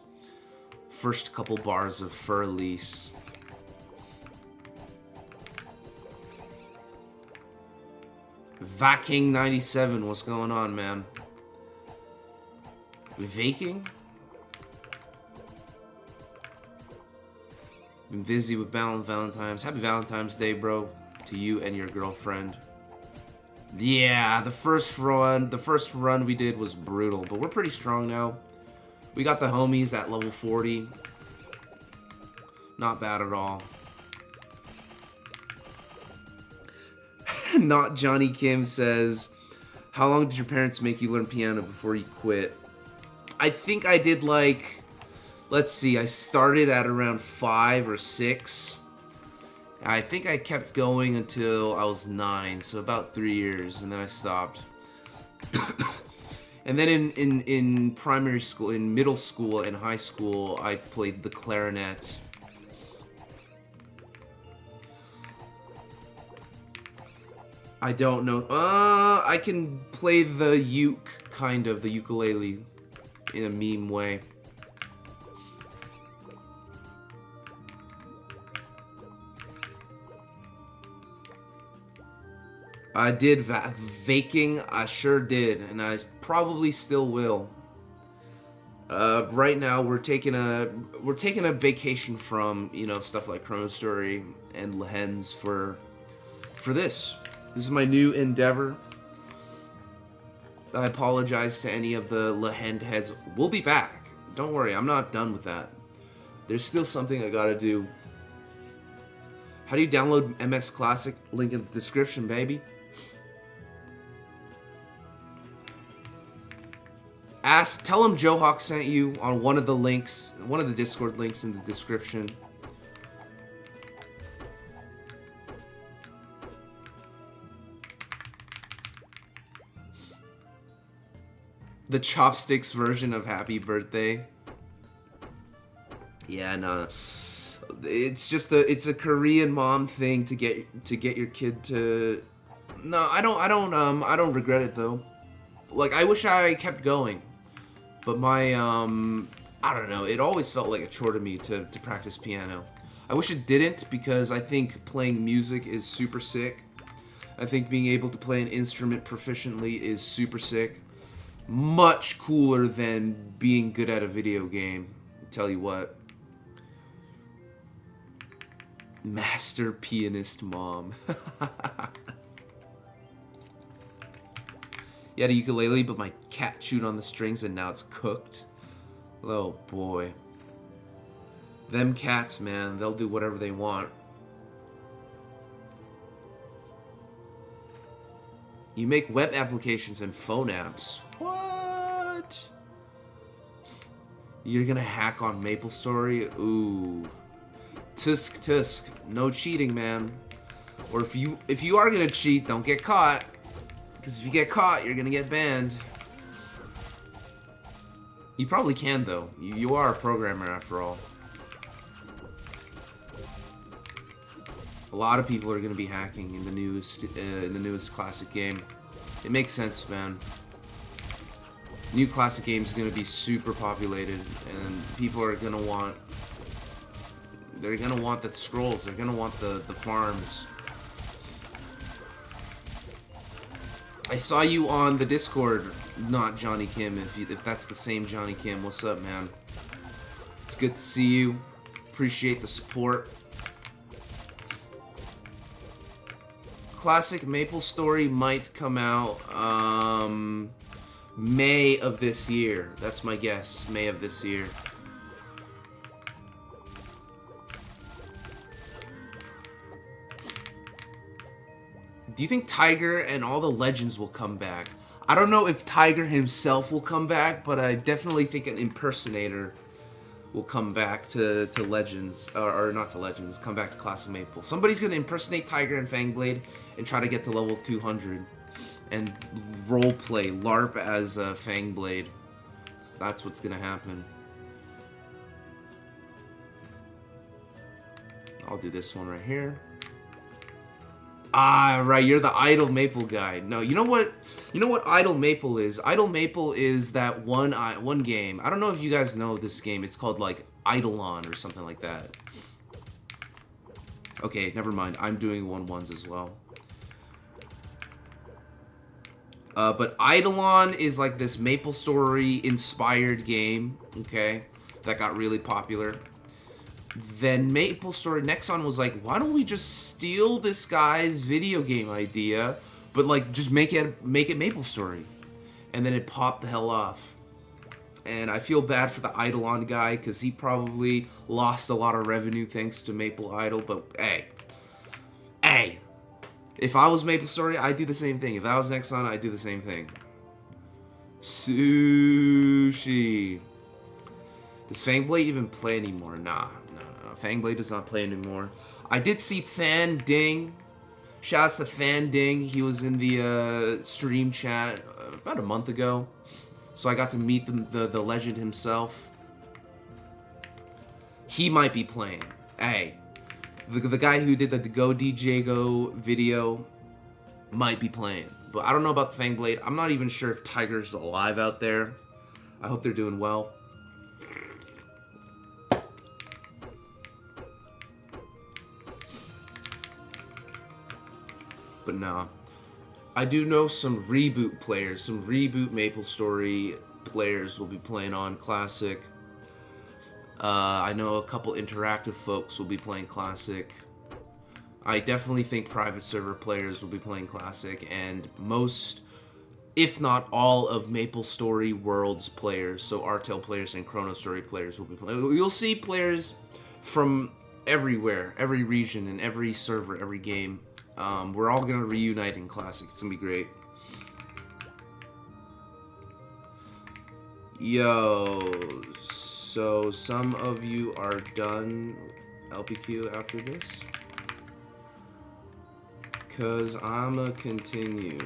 couple bars of Fur Elise. Vaking 97, what's going on, man? Vaking? Been busy with Valentine's. Happy Valentine's Day, bro, to you and your girlfriend. Yeah, the first run we did was brutal, but we're pretty strong now. We got the homies at level 40. Not bad at all. Not Johnny Kim says, how long did your parents make you learn piano before you quit? I think I did like, let's see, I started at around 5 or 6. I think I kept going until I was 9, so about 3 years, and then I stopped. And then in primary school, in middle school and high school, I played the clarinet. I don't know. I can play the uke, kind of, the ukulele, in a meme way. I did vaking, I sure did, and I probably still will. Right now we're taking a vacation from, you know, stuff like MapleStory and Lehens for this. This is my new endeavor. I apologize to any of the Lehend heads. We'll be back. Don't worry, I'm not done with that. There's still something I gotta do. How do you download MS Classic? Link in the description, baby. Tell him Joe Hawk sent you on one of the links, one of the Discord links in the description. The chopsticks version of Happy Birthday. Yeah, no. It's just it's a Korean mom thing to get your kid to. No, I don't regret it though. Like, I wish I kept going, but my I don't know. It always felt like a chore to me to practice piano. I wish it didn't, because I think playing music is super sick. I think being able to play an instrument proficiently is super sick. Much cooler than being good at a video game. I'll tell you what. Master pianist mom. You had a ukulele, but my cat chewed on the strings and now it's cooked. Oh boy. Them cats, man, they'll do whatever they want. You make web applications and phone apps. What? You're gonna hack on MapleStory? Ooh. Tisk tisk. No cheating, man. Or if you are gonna cheat, don't get caught. Because if you get caught, you're gonna get banned. You probably can, though. You are a programmer, after all. A lot of people are gonna be hacking in the newest classic game. It makes sense, man. New classic game is gonna be super populated, and people are gonna want. They're gonna want the scrolls. They're gonna want the farms. I saw you on the Discord, not Johnny Kim. If that's the same Johnny Kim, what's up, man? It's good to see you. Appreciate the support. Classic MapleStory might come out May of this year. That's my guess. May of this year. Do you think Tiger and all the legends will come back? I don't know if Tiger himself will come back, but I definitely think an impersonator will come back to Legends, or not to Legends, come back to Classic Maple. Somebody's going to impersonate Tiger and Fangblade and try to get to level 200 and roleplay LARP as Fangblade. So that's what's going to happen. I'll do this one right here. Ah, right, you're the Idle Maple guy. No, you know what Idle Maple is? Idle Maple is that one game. I don't know if you guys know this game. It's called, like, Eidolon or something like that. Okay, never mind. I'm doing 1-1s as well. But Eidolon is, like, this MapleStory-inspired game, okay, that got really popular. Then MapleStory, Nexon was like, why don't we just steal this guy's video game idea, but like just make it MapleStory, and then it popped the hell off. And I feel bad for the Eidolon guy because he probably lost a lot of revenue thanks to Maple Idol. But hey, if I was MapleStory, I'd do the same thing. If I was Nexon, I'd do the same thing. Sushi. Does Fangblade even play anymore? Nah. Fangblade does not play anymore. I did see Fan Ding. Shouts to Fan Ding. He was in the stream chat about a month ago. So I got to meet the legend himself. He might be playing. Hey, the guy who did the Go DJ Go video might be playing. But I don't know about Fangblade. I'm not even sure if Tiger's alive out there. I hope they're doing well. But nah, I do know some reboot players, some reboot MapleStory players will be playing on Classic. I know a couple interactive folks will be playing Classic. I definitely think private server players will be playing Classic, and most, if not all, of MapleStory Worlds players, so Artel players and Chrono Story players will be playing. You'll see players from everywhere, every region, and every server, every game. We're all gonna reunite in Classic. It's gonna be great. Yo, so some of you are done LPQ after this? Cause I'ma continue.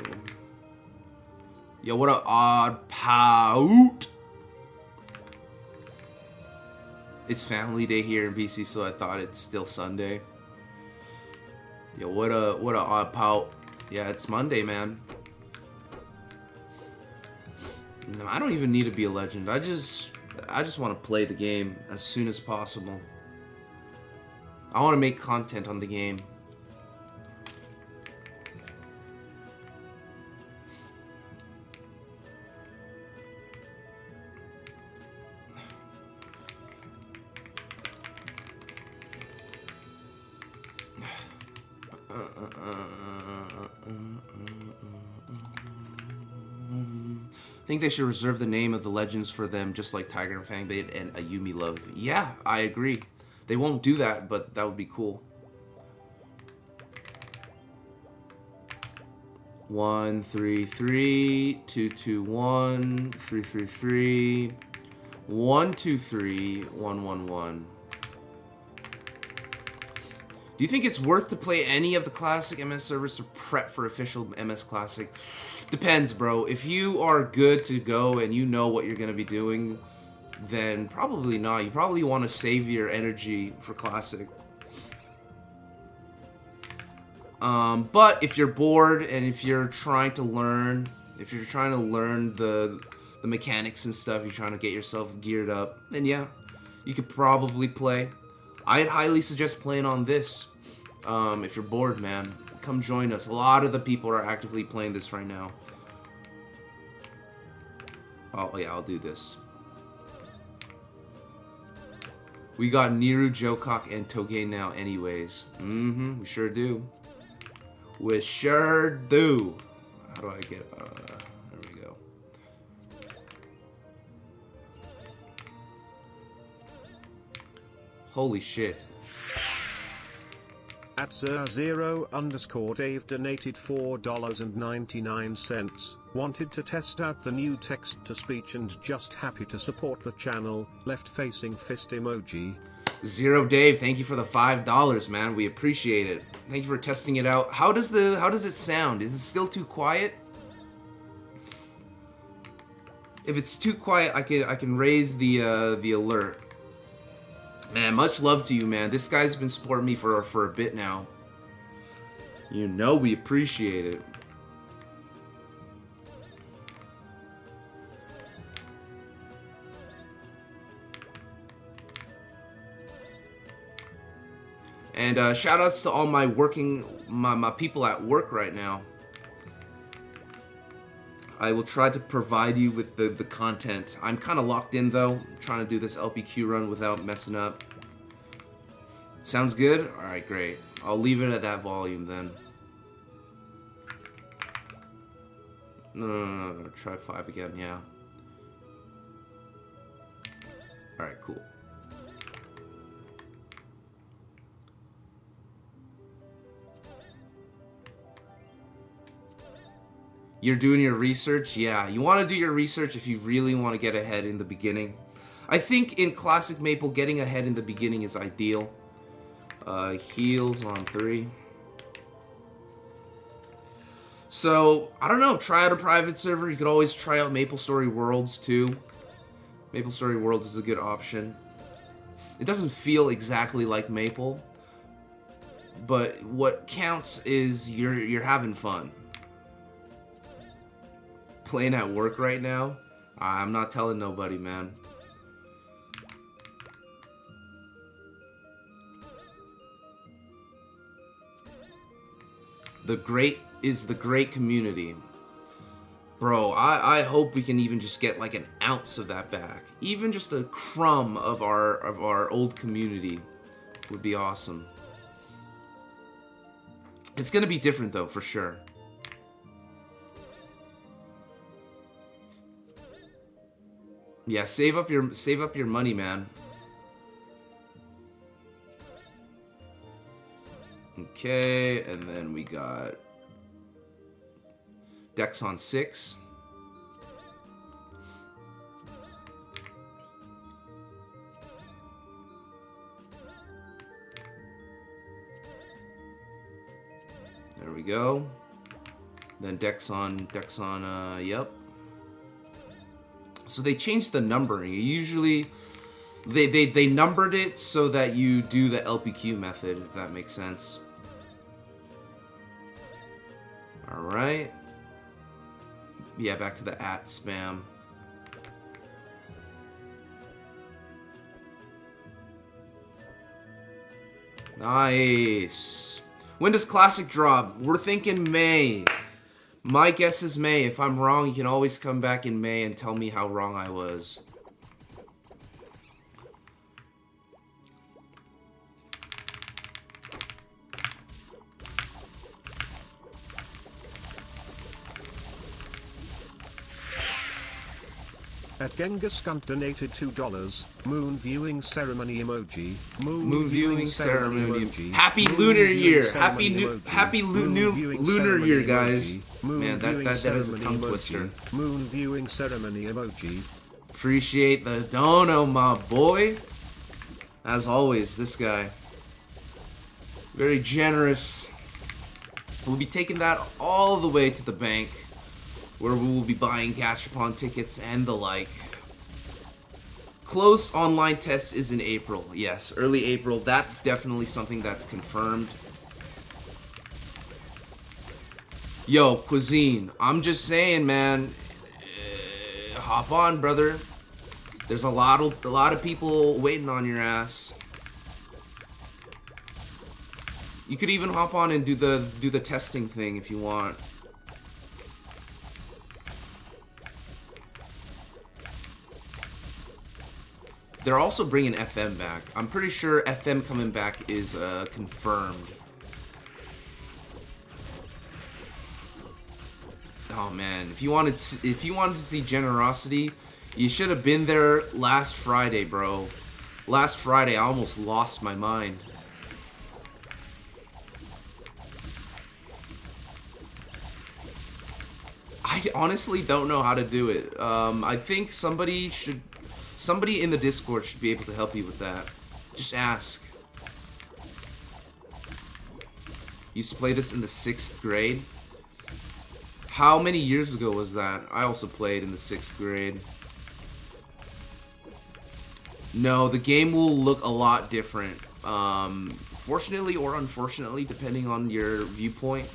Yo, what a odd pout. It's family day here in BC, so I thought it's still Sunday. Yo, what a odd pout. Yeah, it's Monday, man. No, I don't even need to be a legend. I just want to play the game as soon as possible. I want to make content on the game. I think they should reserve the name of the legends for them, just like Tiger and Fangbait and Ayumi Love. Yeah, I agree. They won't do that, but that would be cool. 1 3 3 2 2 1 3 3 3 1 2 3 1 1 1. Do you think it's worth to play any of the classic MS servers to prep for official MS Classic? Depends, bro. If you are good to go and you know what you're going to be doing, then probably not. You probably want to save your energy for Classic. But if you're bored and if you're trying to learn, the mechanics and stuff, you're trying to get yourself geared up, then yeah, you could probably play. I'd highly suggest playing on this. If you're bored, man, come join us. A lot of the people are actively playing this right now. Oh yeah, I'll do this. We got Niru, Jokok, and Toge now anyways. We sure do. We sure do. How do I get, there we go. Holy shit. At Zer0_Dave donated $4.99. Wanted to test out the new text-to-speech and just happy to support the channel. Left-facing fist emoji. Zero Dave, thank you for the $5, man. We appreciate it. Thank you for testing it out. How does it sound? Is it still too quiet? If it's too quiet, I can raise the alert. Man, much love to you, man. This guy's been supporting me for a bit now. You know we appreciate it. And shout outs to all my people at work right now. I will try to provide you with the content. I'm kind of locked in though. I'm trying to do this LPQ run without messing up. Sounds good? Alright, great. I'll leave it at that volume then. No. Try 5 again, yeah. Alright, cool. You're doing your research? Yeah, you want to do your research if you really want to get ahead in the beginning. I think in Classic Maple, getting ahead in the beginning is ideal. Heals on 3. So, I don't know, try out a private server. You could always try out MapleStory Worlds too. MapleStory Worlds is a good option. It doesn't feel exactly like Maple, but what counts is you're having fun. Playing at work right now? I'm not telling nobody, man. The great community. Bro, I hope we can even just get like an ounce of that back. Even just a crumb of our old community would be awesome. It's gonna be different though, for sure. Yeah, save up your money, man. Okay, and then we got Dex on 6. There we go. Then Dex on, yep. So they changed the numbering. Usually, they numbered it so that you do the LPQ method, if that makes sense. All right. Yeah, back to the @spam. Nice. When does Classic drop? We're thinking May. My guess is May. If I'm wrong, you can always come back in May and tell me how wrong I was. At Genghis Cunt donated $2. Moon viewing ceremony emoji. Moon viewing ceremony emoji. Happy Lunar Year. Happy Lunar Year, guys. Man, that is a tongue twister. Moon viewing ceremony emoji. Appreciate the dono, my boy. As always, this guy. Very generous. We'll be taking that all the way to the bank, where we will be buying Gachapon tickets and the like. Closed online test is in April. Yes, early April. That's definitely something that's confirmed. Yo, Cuisine, I'm just saying, man. Hop on, brother. There's a lot of people waiting on your ass. You could even hop on and do the testing thing if you want. They're also bringing FM back. I'm pretty sure FM coming back is confirmed. Oh man, if you wanted to see generosity, you should have been there last Friday, bro. Last Friday, I almost lost my mind. I honestly don't know how to do it. I think somebody in the Discord should be able to help you with that. Just ask. Used to play this in the 6th grade. How many years ago was that? I also played in the 6th grade. No, the game will look a lot different. Fortunately or unfortunately, depending on your viewpoint.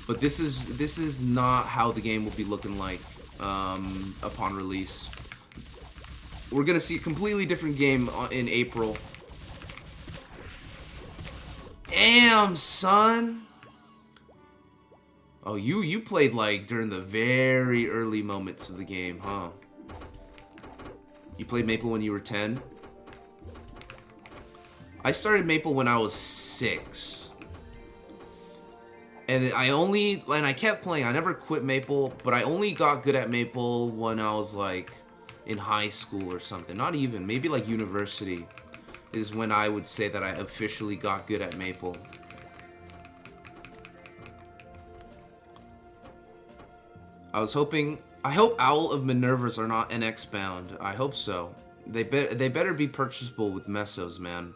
But this is not how the game will be looking like upon release. We're gonna see a completely different game in April. Damn, son. Oh, you played like during the very early moments of the game, huh? You played Maple when you were 10? I started Maple when I was 6. And I kept playing. I never quit Maple, but I only got good at Maple when I was like in high school or something. Not even, maybe like university is when I would say that I officially got good at Maple. I hope Owl of Minervas are not NX bound. I hope so. They better be purchasable with Mesos, man.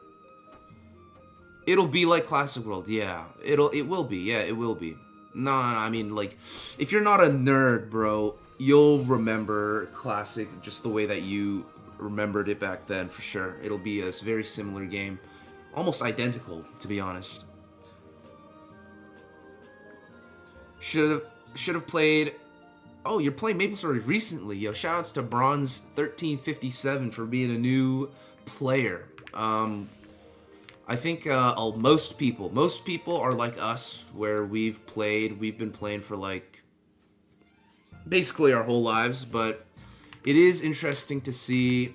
It'll be like Classic World, yeah. It will be, yeah, it will be. No, I mean, like, if you're not a nerd, bro, you'll remember Classic just the way that you remembered it back then, for sure. It'll be a very similar game. Almost identical, to be honest. Should have played... Oh, you're playing MapleStory recently. Yo, shoutouts to Bronze1357 for being a new player. I think most people are like us, where we've been playing for like basically our whole lives, but it is interesting to see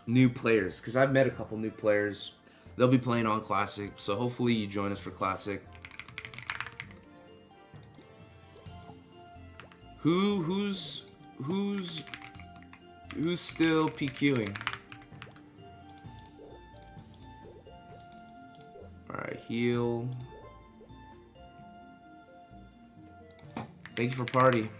new players, because I've met a couple new players. They'll be playing on Classic, so hopefully you join us for Classic. Who's still PQing? Alright, heal. Thank you for party.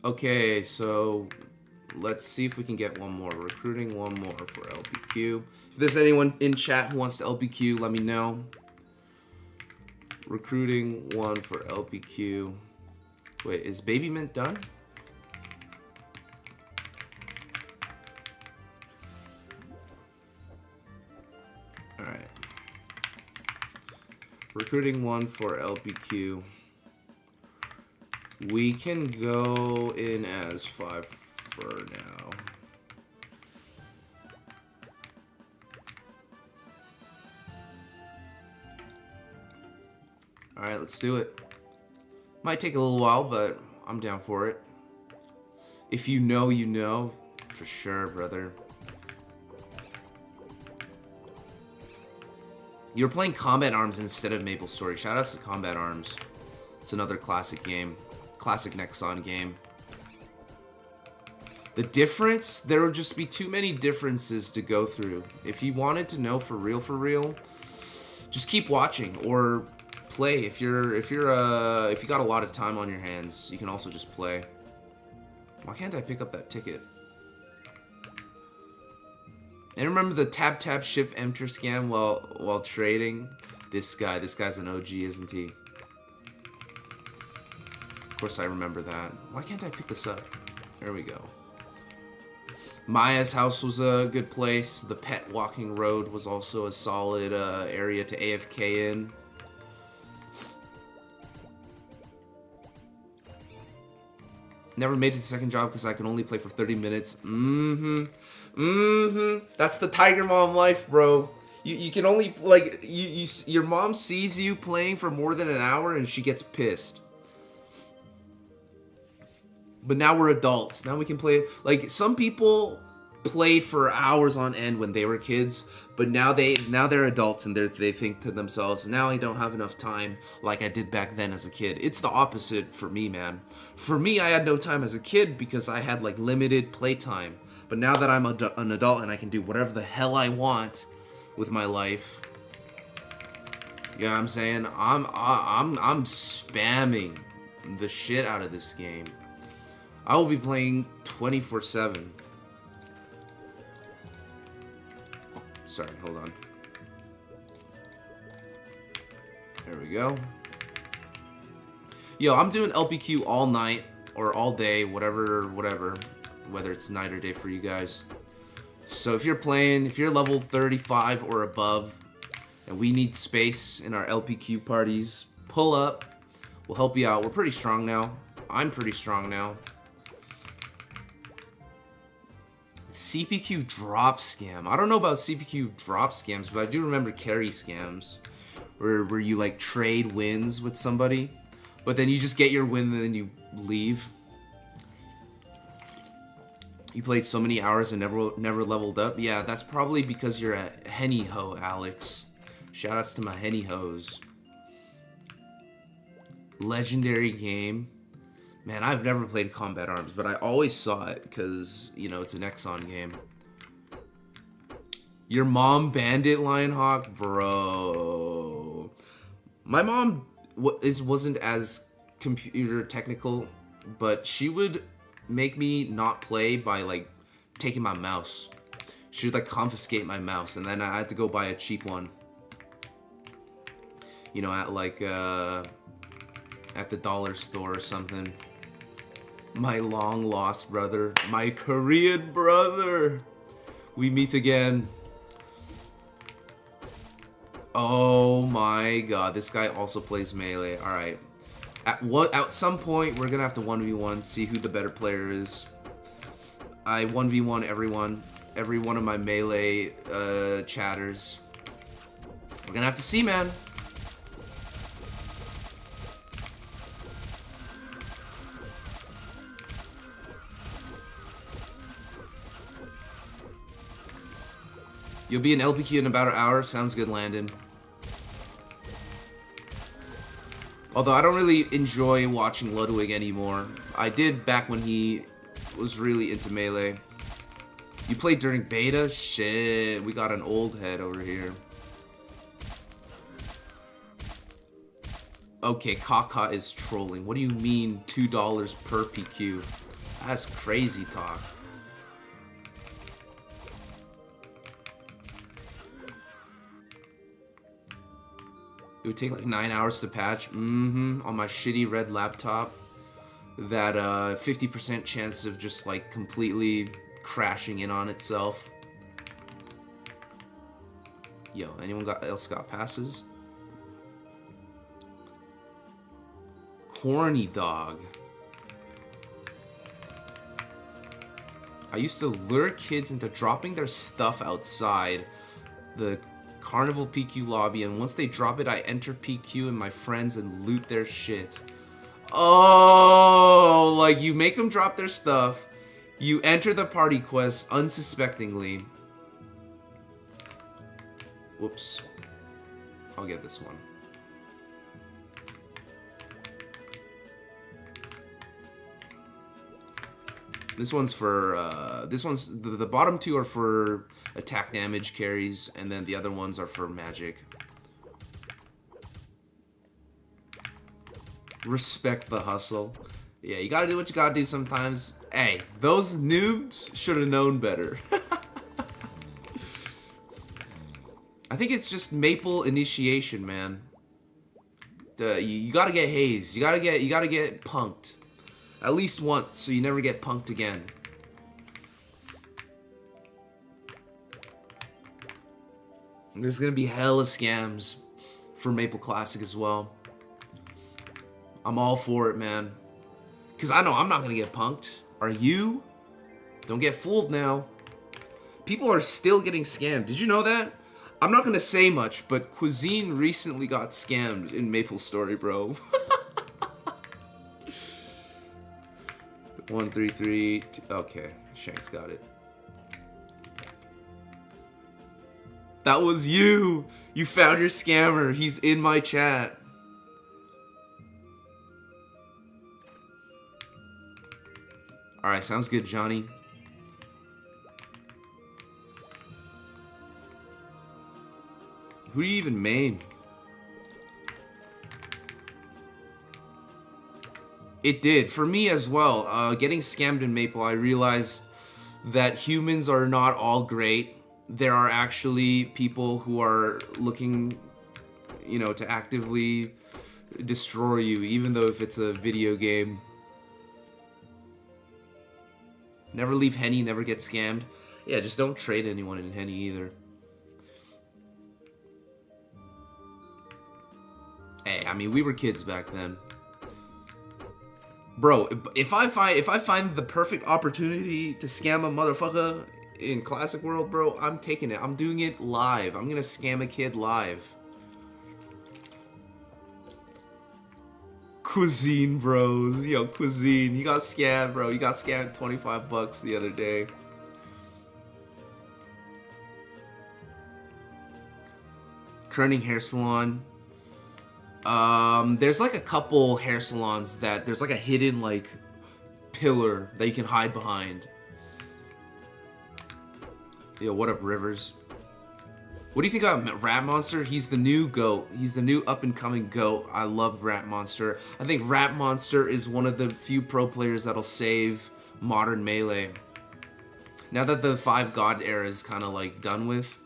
Okay, so let's see if we can get one more. Recruiting one more for LPQ. If there's anyone in chat who wants to LPQ, let me know. Recruiting 1 for LPQ. Wait, is Baby Mint done? Alright. Recruiting 1 for LPQ. We can go in as 5 for now. Alright, let's do it. Might take a little while, but I'm down for it. If you know, you know. For sure, brother. You're playing Combat Arms instead of MapleStory. Shout outs to Combat Arms. It's another classic game. Classic Nexon game. The difference, there would just be too many differences to go through. If you wanted to know for real, just keep watching or play. If you got a lot of time on your hands, you can also just play. Why can't I pick up that ticket? And remember the tap shift enter scam while trading? This guy's an OG, isn't he? Of course I remember that. Why can't I pick this up? There we go. Maya's house was a good place. The pet walking road was also a solid area to AFK in. Never made it to second job because I can only play for 30 minutes. That's the Tiger Mom life, bro. You can only, like, your mom sees you playing for more than an hour and she gets pissed. But now we're adults. Now we can play. Like, some people played for hours on end when they were kids, but now they're adults and they think to themselves, now I don't have enough time like I did back then as a kid. It's the opposite for me, man. For me, I had no time as a kid because I had like limited playtime. But now that I'm an adult and I can do whatever the hell I want with my life, you know what I'm saying? I'm spamming the shit out of this game. I will be playing 24/7. Sorry, hold on. There we go. Yo, I'm doing LPQ all night or all day, whatever, whether it's night or day for you guys. So if you're level 35 or above, and we need space in our LPQ parties, pull up. We'll help you out. We're pretty strong now. I'm pretty strong now. CPQ drop scam. I don't know about CPQ drop scams, but I do remember carry scams. Where you like trade wins with somebody, but then you just get your win and then you leave. You played so many hours and never leveled up. Yeah, that's probably because you're a henny ho, Alex. Shoutouts to my henny hoes. Legendary game. Man, I've never played Combat Arms, but I always saw it because, you know, it's an Exxon game. Your mom Bandit Lionhawk? Bro. My mom wasn't as computer technical, but she would make me not play by, like, taking my mouse. She would, like, confiscate my mouse, and then I had to go buy a cheap one. You know, at, like, at the dollar store or something. My long-lost brother. My Korean brother. We meet again. Oh my god. This guy also plays Melee. Alright. At some point, we're gonna have to 1v1. See who the better player is. I 1v1 everyone. Every one of my Melee chatters. We're gonna have to see, man. You'll be in LPQ in about an hour. Sounds good, Landon. Although I don't really enjoy watching Ludwig anymore. I did back when he was really into Melee. You played during beta? Shit, we got an old head over here. Okay, Kaka is trolling. What do you mean $2 per PQ? That's crazy talk. It would take like 9 hours to patch. On my shitty red laptop. That 50% chance of just like completely crashing in on itself. Yo, anyone else got passes? Corny dog. I used to lure kids into dropping their stuff outside the Carnival PQ lobby, and once they drop it, I enter PQ and my friends and loot their shit. Oh, like you make them drop their stuff, you enter the party quest unsuspectingly. Whoops. I'll get this one. This one's for, the bottom two are for attack damage carries, and then the other ones are for magic. Respect the hustle. Yeah, you gotta do what you gotta do sometimes. Hey, those noobs should have known better. I think it's just Maple initiation, man. You gotta get hazed. You gotta get punked. At least once, so you never get punked again. And there's gonna be hella scams for Maple Classic as well. I'm all for it, man. Because I know I'm not gonna get punked. Are you? Don't get fooled now. People are still getting scammed. Did you know that? I'm not gonna say much, but Cuisine recently got scammed in MapleStory, bro. 133. Okay, Shanks got it. That was you. You found your scammer. He's in my chat. All right, sounds good, Johnny. Who do you even main? It did. For me as well. Getting scammed in Maple, I realized that humans are not all great. There are actually people who are looking, you know, to actively destroy you, even though if it's a video game. Never leave Henny, never get scammed. Yeah, just don't trade anyone in Henny either. Hey, I mean, we were kids back then. Bro, if I find the perfect opportunity to scam a motherfucker in Classic World, bro, I'm taking it. I'm doing it live. I'm gonna scam a kid live. Cuisine bros. Yo, Cuisine. You got scammed, bro. You got scammed 25 bucks the other day. Kerning Hair Salon. There's like a couple hair salons that there's like a hidden like pillar that you can hide behind. Yo, what up, Rivers? What do you think about Rat Monster? He's the new GOAT. He's the new up-and-coming GOAT. I love Rat Monster. I think Rat Monster is one of the few pro players that'll save modern Melee. Now that the 5 God era is kind of like done with,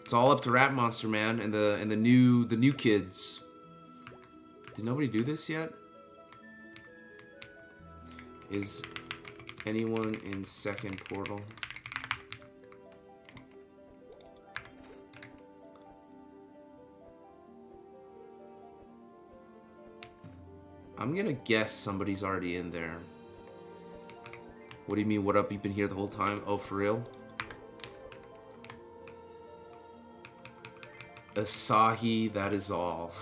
it's all up to Rat Monster, man, and the new kids. Did nobody do this yet? Is anyone in second portal? I'm gonna guess somebody's already in there. What do you mean, what up? You've been here the whole time? Oh, for real? Asahi, that is all.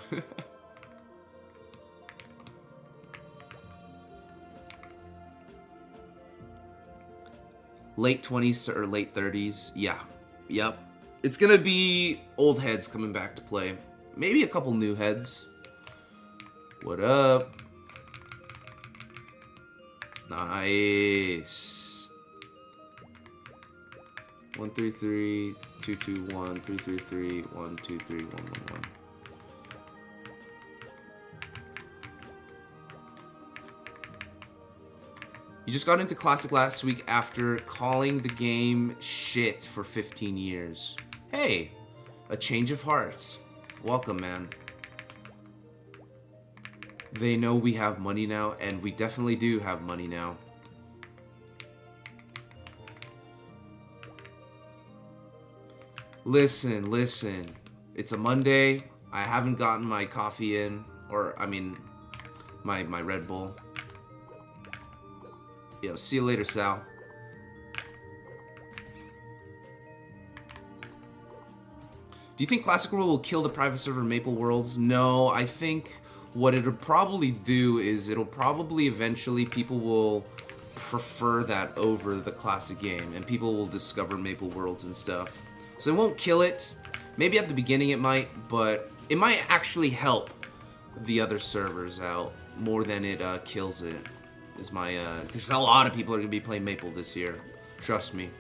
Late 20s to or late 30s. Yeah. Yep. It's gonna be old heads coming back to play. Maybe a couple new heads. What up? Nice. 133 221 333 123 111. You just got into Classic last week after calling the game shit for 15 years. Hey, a change of heart. Welcome, man. They know we have money now, and we definitely do have money now. Listen, listen. It's a Monday. I haven't gotten my coffee in, or I mean, my Red Bull. Yo, see you later, Sal. Do you think Classic World will kill the private server Maple Worlds? No, I think what it'll probably do is it'll probably eventually people will prefer that over the classic game, and people will discover Maple Worlds and stuff. So it won't kill it. Maybe at the beginning it might, but it might actually help the other servers out more than it kills it. Is my there's a lot of people are gonna be playing Maple this year. Trust me.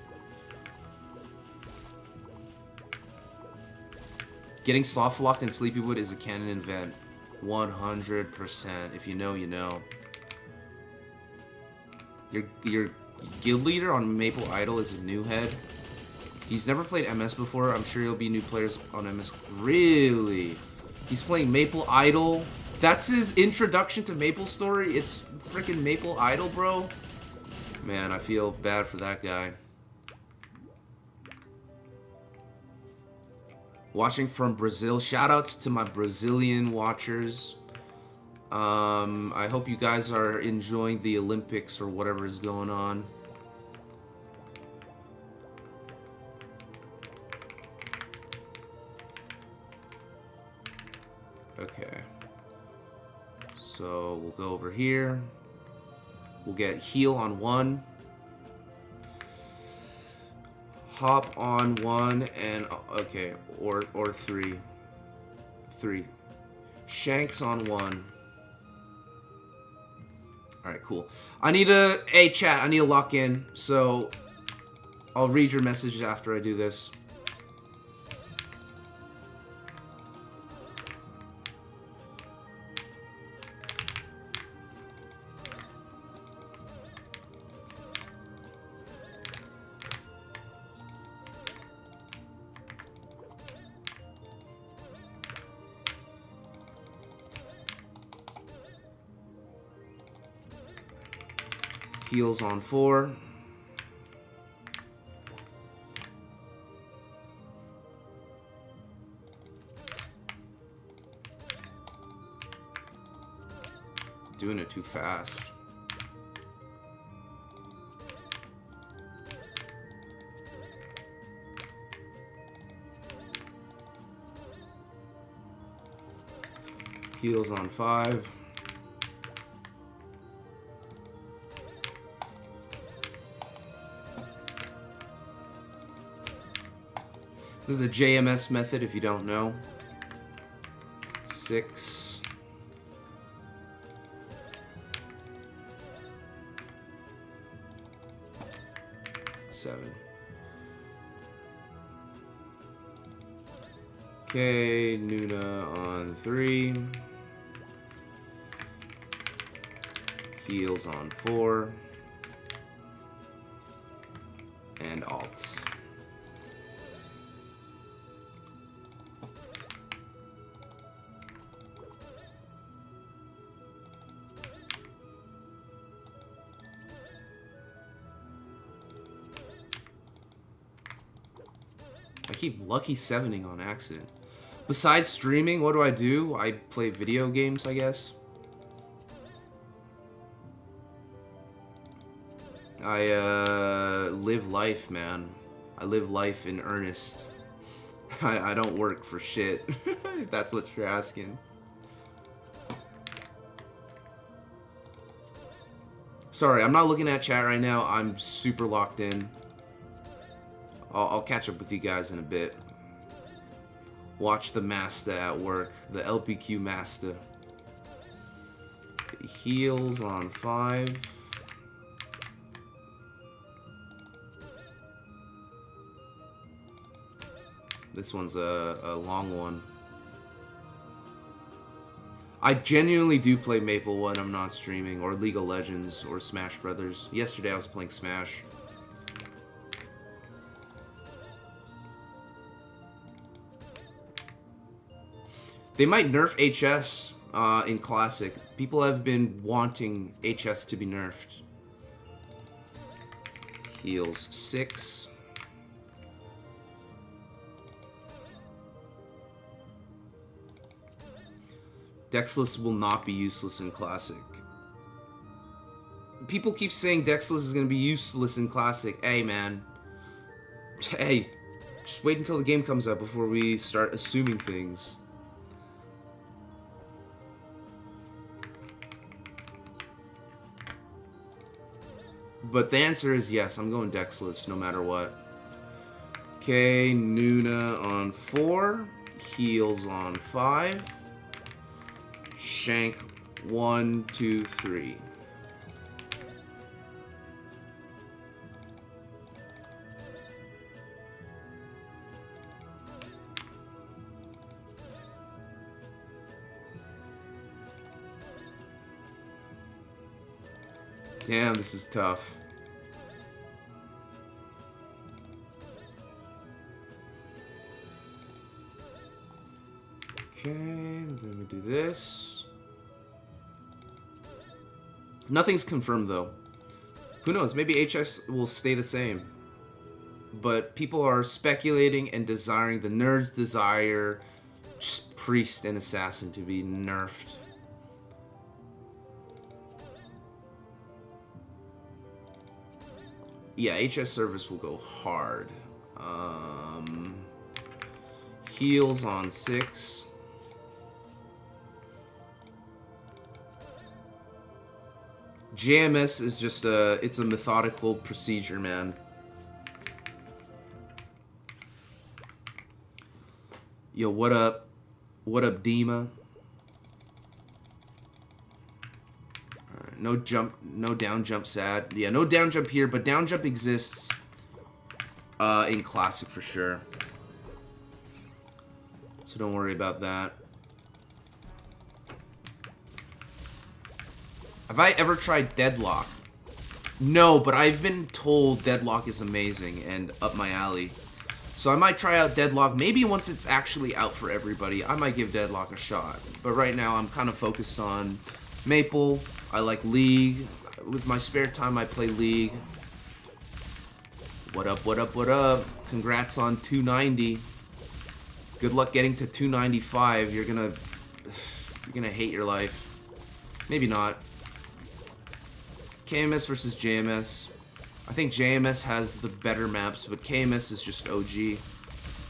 Getting soft locked in Sleepywood is a canon event. 100%. If you know, you know. Your guild leader on Maple Idol is a new head. He's never played MS before. I'm sure he'll be new players on MS. Really? He's playing Maple Idol? That's his introduction to MapleStory? It's freaking Maple Idol, bro? Man, I feel bad for that guy. Watching from Brazil. Shoutouts to my Brazilian watchers. I hope you guys are enjoying the Olympics or whatever is going on. Okay. So we'll go over here. We'll get heal on 1. Hop on 1 and okay, or 3. 3. Shanks on 1. Alright, cool. Hey chat, I need to lock in, so I'll read your messages after I do this. Heals on 4. Doing it too fast. Heals on 5. This is the JMS method if you don't know. 6. 7. Okay, Nuna on 3. Heals on 4. And alt. I keep lucky 7ing on accident. Besides streaming, what do? I play video games, I guess. I live life, man. I live life in earnest. I don't work for shit, if that's what you're asking. Sorry, I'm not looking at chat right now. I'm super locked in. I'll catch up with you guys in a bit. Watch the Master at work. The LPQ Master. Heals on 5. This one's a long one. I genuinely do play Maple when I'm not streaming, or League of Legends, or Smash Brothers. Yesterday I was playing Smash. They might nerf HS in Classic. People have been wanting HS to be nerfed. Heals 6. Dexless will not be useless in Classic. People keep saying Dexless is going to be useless in Classic. Hey, man. Hey, just wait until the game comes out before we start assuming things. But the answer is yes, I'm going Dexless no matter what. Okay, Nuna on 4. Heals on 5. Shank 1, 2, 3. Damn, this is tough. Okay, let me do this. Nothing's confirmed though. Who knows? Maybe HS will stay the same. But people are speculating and desiring, the nerds desire Priest and Assassin to be nerfed. Yeah, HS service will go hard. Heals on 6. JMS is just it's a methodical procedure, man. Yo, what up? What up, Dima? Alright, no jump, no down jump, sad. Yeah, no down jump here, but down jump exists in Classic for sure. So don't worry about that. Have I ever tried Deadlock? No, but I've been told Deadlock is amazing and up my alley. So I might try out Deadlock. Maybe once it's actually out for everybody, I might give Deadlock a shot. But right now, I'm kind of focused on Maple. I like League. With my spare time, I play League. What up, what up, what up? Congrats on 290. Good luck getting to 295. You're gonna hate your life. Maybe not. KMS versus JMS. I think JMS has the better maps, but KMS is just OG.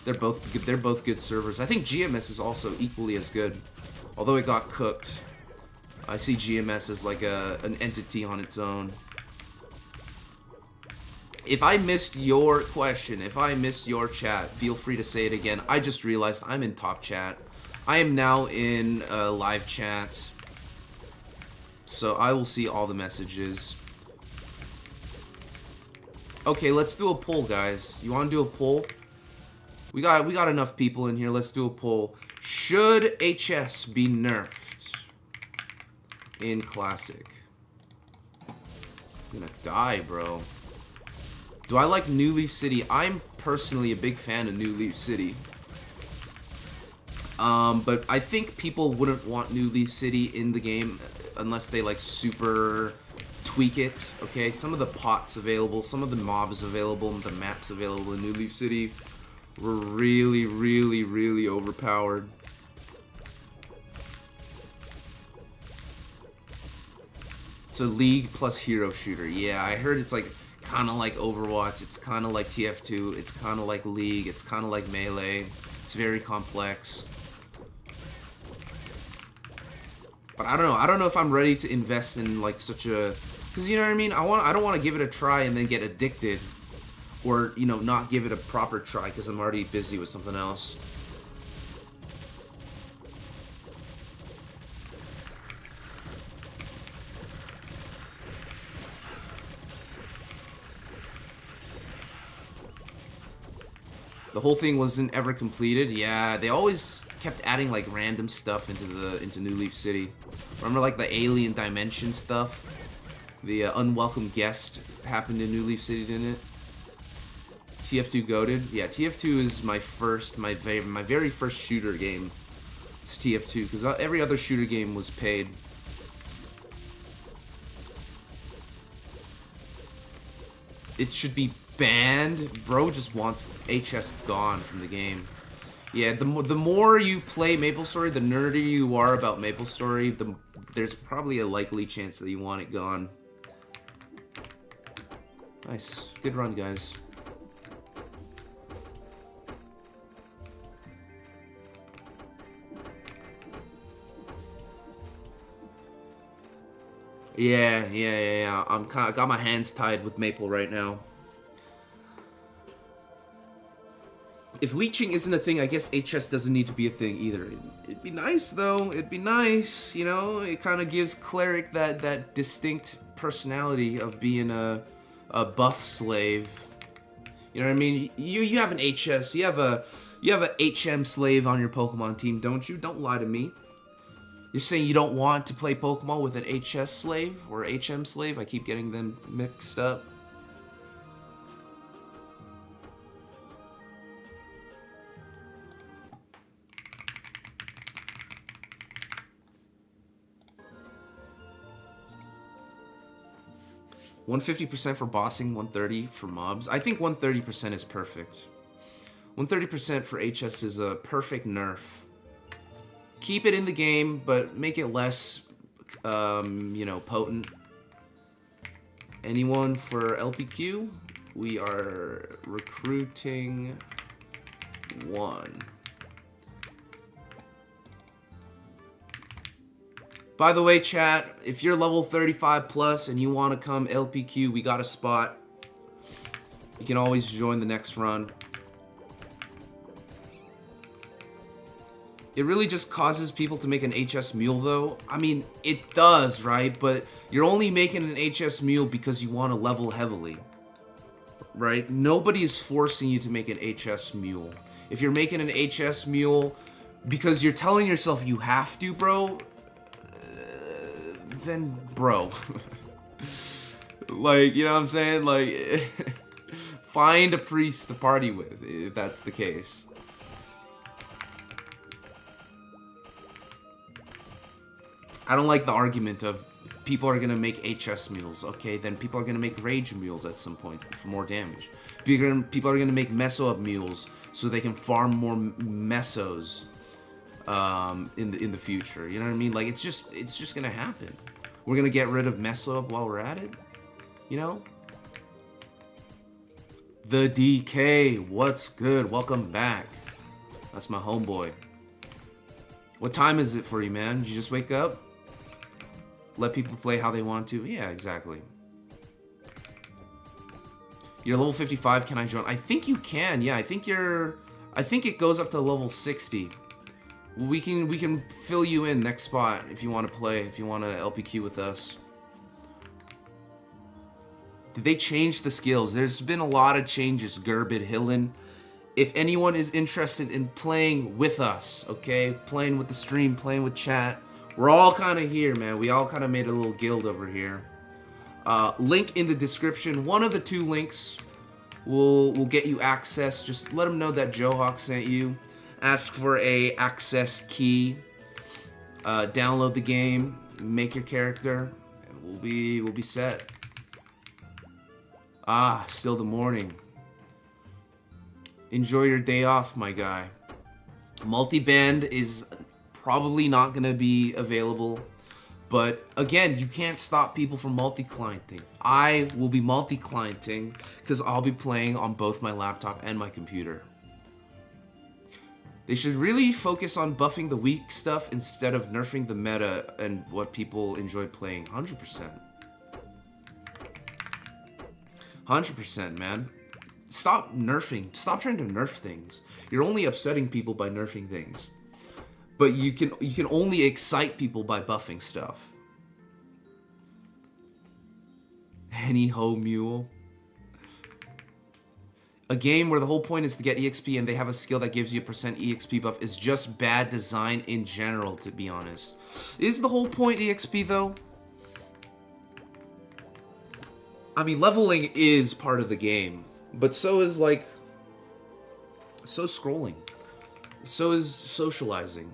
They're both good servers. I think GMS is also equally as good, although it got cooked. I see GMS as like an entity on its own. If I missed your question, if I missed your chat, feel free to say it again. I just realized I'm in top chat. I am now in live chat, so I will see all the messages. Okay, let's do a poll, guys. You want to do a poll? We got enough people in here. Let's do a poll. Should HS be nerfed in Classic? I'm gonna die, bro. Do I like New Leaf City? I'm personally a big fan of New Leaf City. But I think people wouldn't want New Leaf City in the game unless they like super tweak it, okay? Some of the pots available, some of the mobs available, and the maps available in New Leaf City were really, really, really overpowered. So League plus Hero Shooter. Yeah, I heard it's like kind of like Overwatch, it's kind of like TF2, it's kind of like League, it's kind of like Melee. It's very complex. But I don't know. I don't know if I'm ready to invest in like such a, because you know what I mean. I don't want to give it a try and then get addicted, or you know not give it a proper try because I'm already busy with something else. The whole thing wasn't ever completed. Yeah, they always kept adding like random stuff into New Leaf City. Remember like the alien dimension stuff? The unwelcome guest happened in New Leaf City, didn't it? TF2 goated. Yeah, TF2 is my very first shooter game. It's TF2, because every other shooter game was paid. It should be banned. Bro just wants HS gone from the game. Yeah, the more you play MapleStory, the nerdier you are about MapleStory, there's probably a likely chance that you want it gone. Nice. Good run, guys. Yeah. I got my hands tied with Maple right now. If leeching isn't a thing, I guess HS doesn't need to be a thing either. It'd be nice, though. It'd be nice, you know? It kind of gives Cleric that distinct personality of being a buff slave. You know what I mean? You have an HS, you have a HM slave on your Pokemon team, don't you? Don't lie to me. You're saying you don't want to play Pokemon with an HS slave or HM slave? I keep getting them mixed up. $150% for bossing, 130 for mobs. I think 130% is perfect. 130% for HS is a perfect nerf. Keep it in the game, but make it less, you know, potent. Anyone for LPQ? We are recruiting 1. By the way, chat, if you're level 35 plus and you want to come LPQ, we got a spot. You can always join the next run. It really just causes people to make an HS mule, though. I mean, it does, right? But you're only making an HS mule because you want to level heavily, right? Nobody is forcing you to make an HS mule. If you're making an HS mule because you're telling yourself you have to, bro, then bro. Like, you know what I'm saying? Like, find a priest to party with if that's the case. I don't like the argument of people are gonna make HS mules. Okay, then people are gonna make rage mules at some point for more damage. People are gonna make meso up mules so they can farm more mesos in the future. You know what I mean? Like, it's just gonna happen. We're gonna get rid of meso up while we're at it. You know? The DK, what's good? Welcome back. That's my homeboy. What time is it for you, man? Did you just wake up? Let people play how they want to? Yeah, exactly. You're level 55, can I join? I think you can, yeah. I think it goes up to level 60. We can fill you in next spot if you want to play, if you want to LPQ with us. Did they change the skills? There's been a lot of changes, Gerbid, Hillen. If anyone is interested in playing with us, okay? Playing with the stream, playing with chat. We're all kind of here, man. We all kind of made a little guild over here. Link in the description. One of the 2 links will get you access. Just let them know that Johawk sent you. Ask for a access key. Download the game. Make your character. And we'll be set. Ah, still the morning. Enjoy your day off, my guy. Multi-band is probably not going to be available. But again, you can't stop people from multi-clienting. I will be multi-clienting because I'll be playing on both my laptop and my computer. They should really focus on buffing the weak stuff instead of nerfing the meta and what people enjoy playing. 100%. 100%, man. Stop nerfing. Stop trying to nerf things. You're only upsetting people by nerfing things. But you can only excite people by buffing stuff. Any ho mule. A game where the whole point is to get EXP and they have a skill that gives you a % EXP buff is just bad design in general, to be honest. Is the whole point EXP, though? I mean, leveling is part of the game. But so is, like... So scrolling. So is socializing.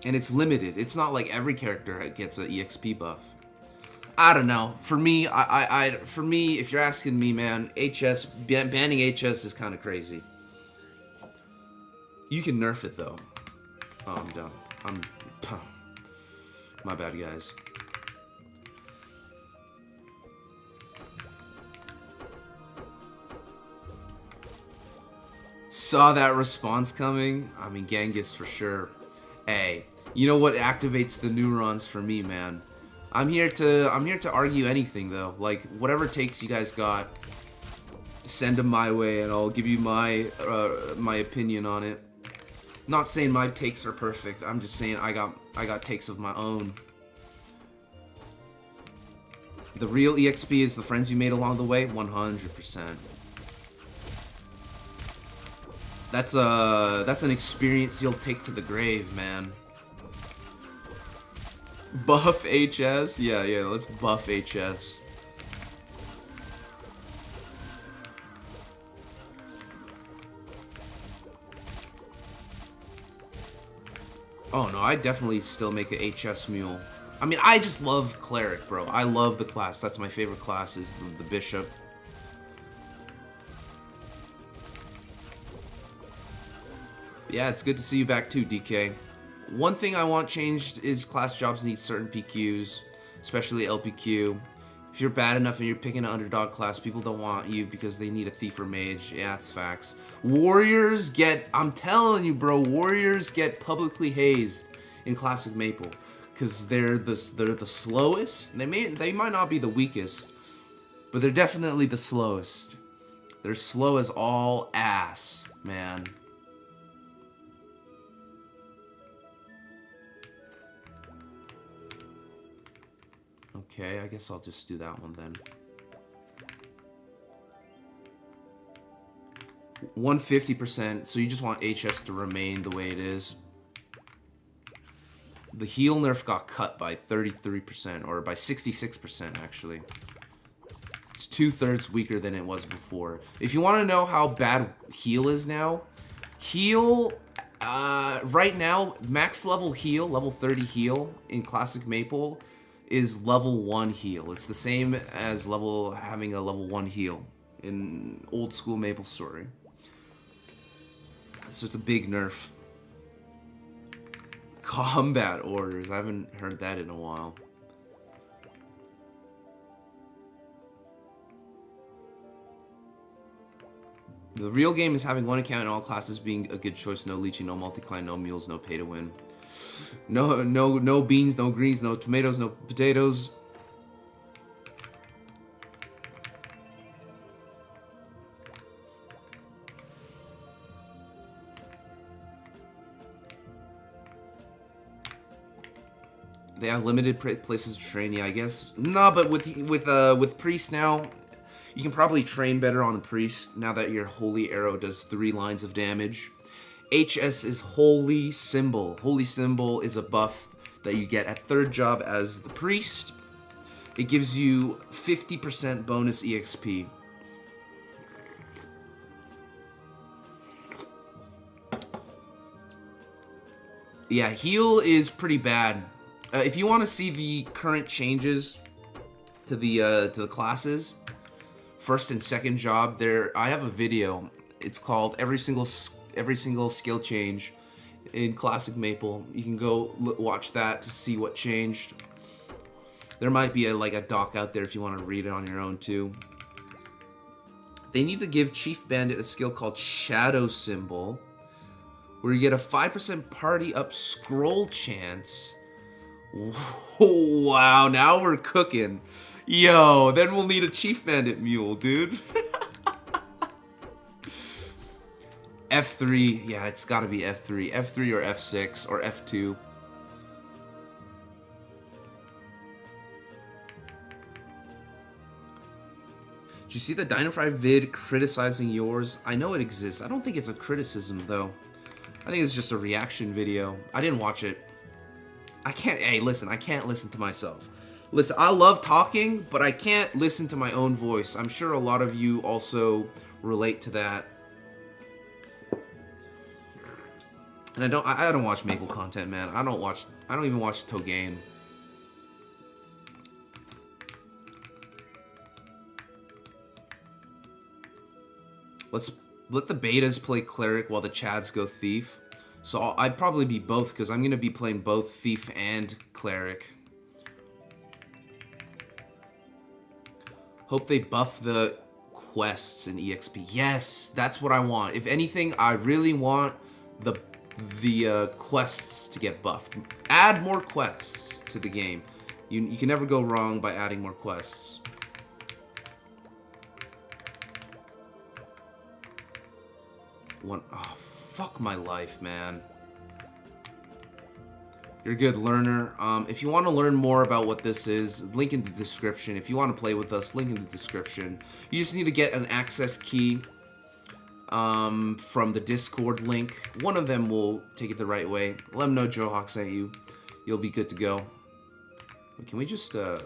And it's limited. It's not like every character gets an EXP buff. I don't know. For me, for me, if you're asking me, man, banning HS is kind of crazy. You can nerf it though. Oh, I'm done. My bad, guys. Saw that response coming. I mean, Genghis for sure. Hey, you know what activates the neurons for me, man? I'm here to argue anything though. Like whatever takes you guys got, send them my way, and I'll give you my opinion on it. Not saying my takes are perfect. I'm just saying I got takes of my own. The real EXP is the friends you made along the way. 100%. That's an experience you'll take to the grave, man. Buff HS? Yeah, let's buff HS. Oh no, I definitely still make an HS mule. I mean, I just love cleric, bro. I love the class. That's my favorite class, is the bishop. Yeah, it's good to see you back too, DK. One thing I want changed is class jobs need certain PQs, especially LPQ. If you're bad enough and you're picking an underdog class, people don't want you because they need a thief or mage. Yeah, it's facts. Warriors get, I'm telling you, bro, warriors get publicly hazed in Classic Maple because they're the slowest. They might not be the weakest, but they're definitely the slowest. They're slow as all ass, man. Okay, I guess I'll just do that one then. 150%, so you just want HS to remain the way it is. The heal nerf got cut by 33%, or by 66% actually. It's 2/3 weaker than it was before. If you want to know how bad heal is now, heal, right now, max level heal, level 30 heal in Classic Maple is level 1 heal. It's the same as having a level 1 heal in old school MapleStory. So it's a big nerf. Combat orders. I haven't heard that in a while. The real game is having one account in all classes being a good choice. No leeching, no multi-client, no mules, no pay to win. No beans, no greens, no tomatoes, no potatoes. They have limited places to train. Yeah, I guess. Nah, but with priest now, you can probably train better on a priest now that your holy arrow does 3 lines of damage. HS is Holy Symbol. Holy Symbol is a buff that you get at 3rd job as the priest. It gives you 50% bonus EXP. Yeah, heal is pretty bad. If you want to see the current changes to the classes, 1st and 2nd job, I have a video. It's called every single skill change in Classic Maple. You can go watch that to see what changed. There might be a doc out there if you want to read it on your own too. They need to give Chief Bandit a skill called Shadow Symbol, where you get a 5% party up scroll chance. Wow, now we're cooking. Yo, then we'll need a Chief Bandit mule, dude. F3, yeah, it's gotta be F3. F3 or F6 or F2. Did you see the Dinofry vid criticizing yours? I know it exists. I don't think it's a criticism, though. I think it's just a reaction video. I didn't watch it. Hey, listen, I can't listen to myself. Listen, I love talking, but I can't listen to my own voice. I'm sure a lot of you also relate to that. And I don't watch Maple content, man. I don't even watch Togain. Let's let the betas play Cleric while the Chads go Thief. So I'd probably be both, because I'm going to be playing both Thief and Cleric. Hope they buff the quests in EXP. Yes, that's what I want. If anything, I really want the quests to get buffed. Add more quests to the game. You can never go wrong by adding more quests. Oh, fuck my life, man. You're good, learner. If you want to learn more about what this is, link in the description. If you want to play with us, link in the description. You just need to get an access key from the Discord link. One of them will take it the right way. Let them know Joe Hawk sent you. You'll be good to go. Can we just, No,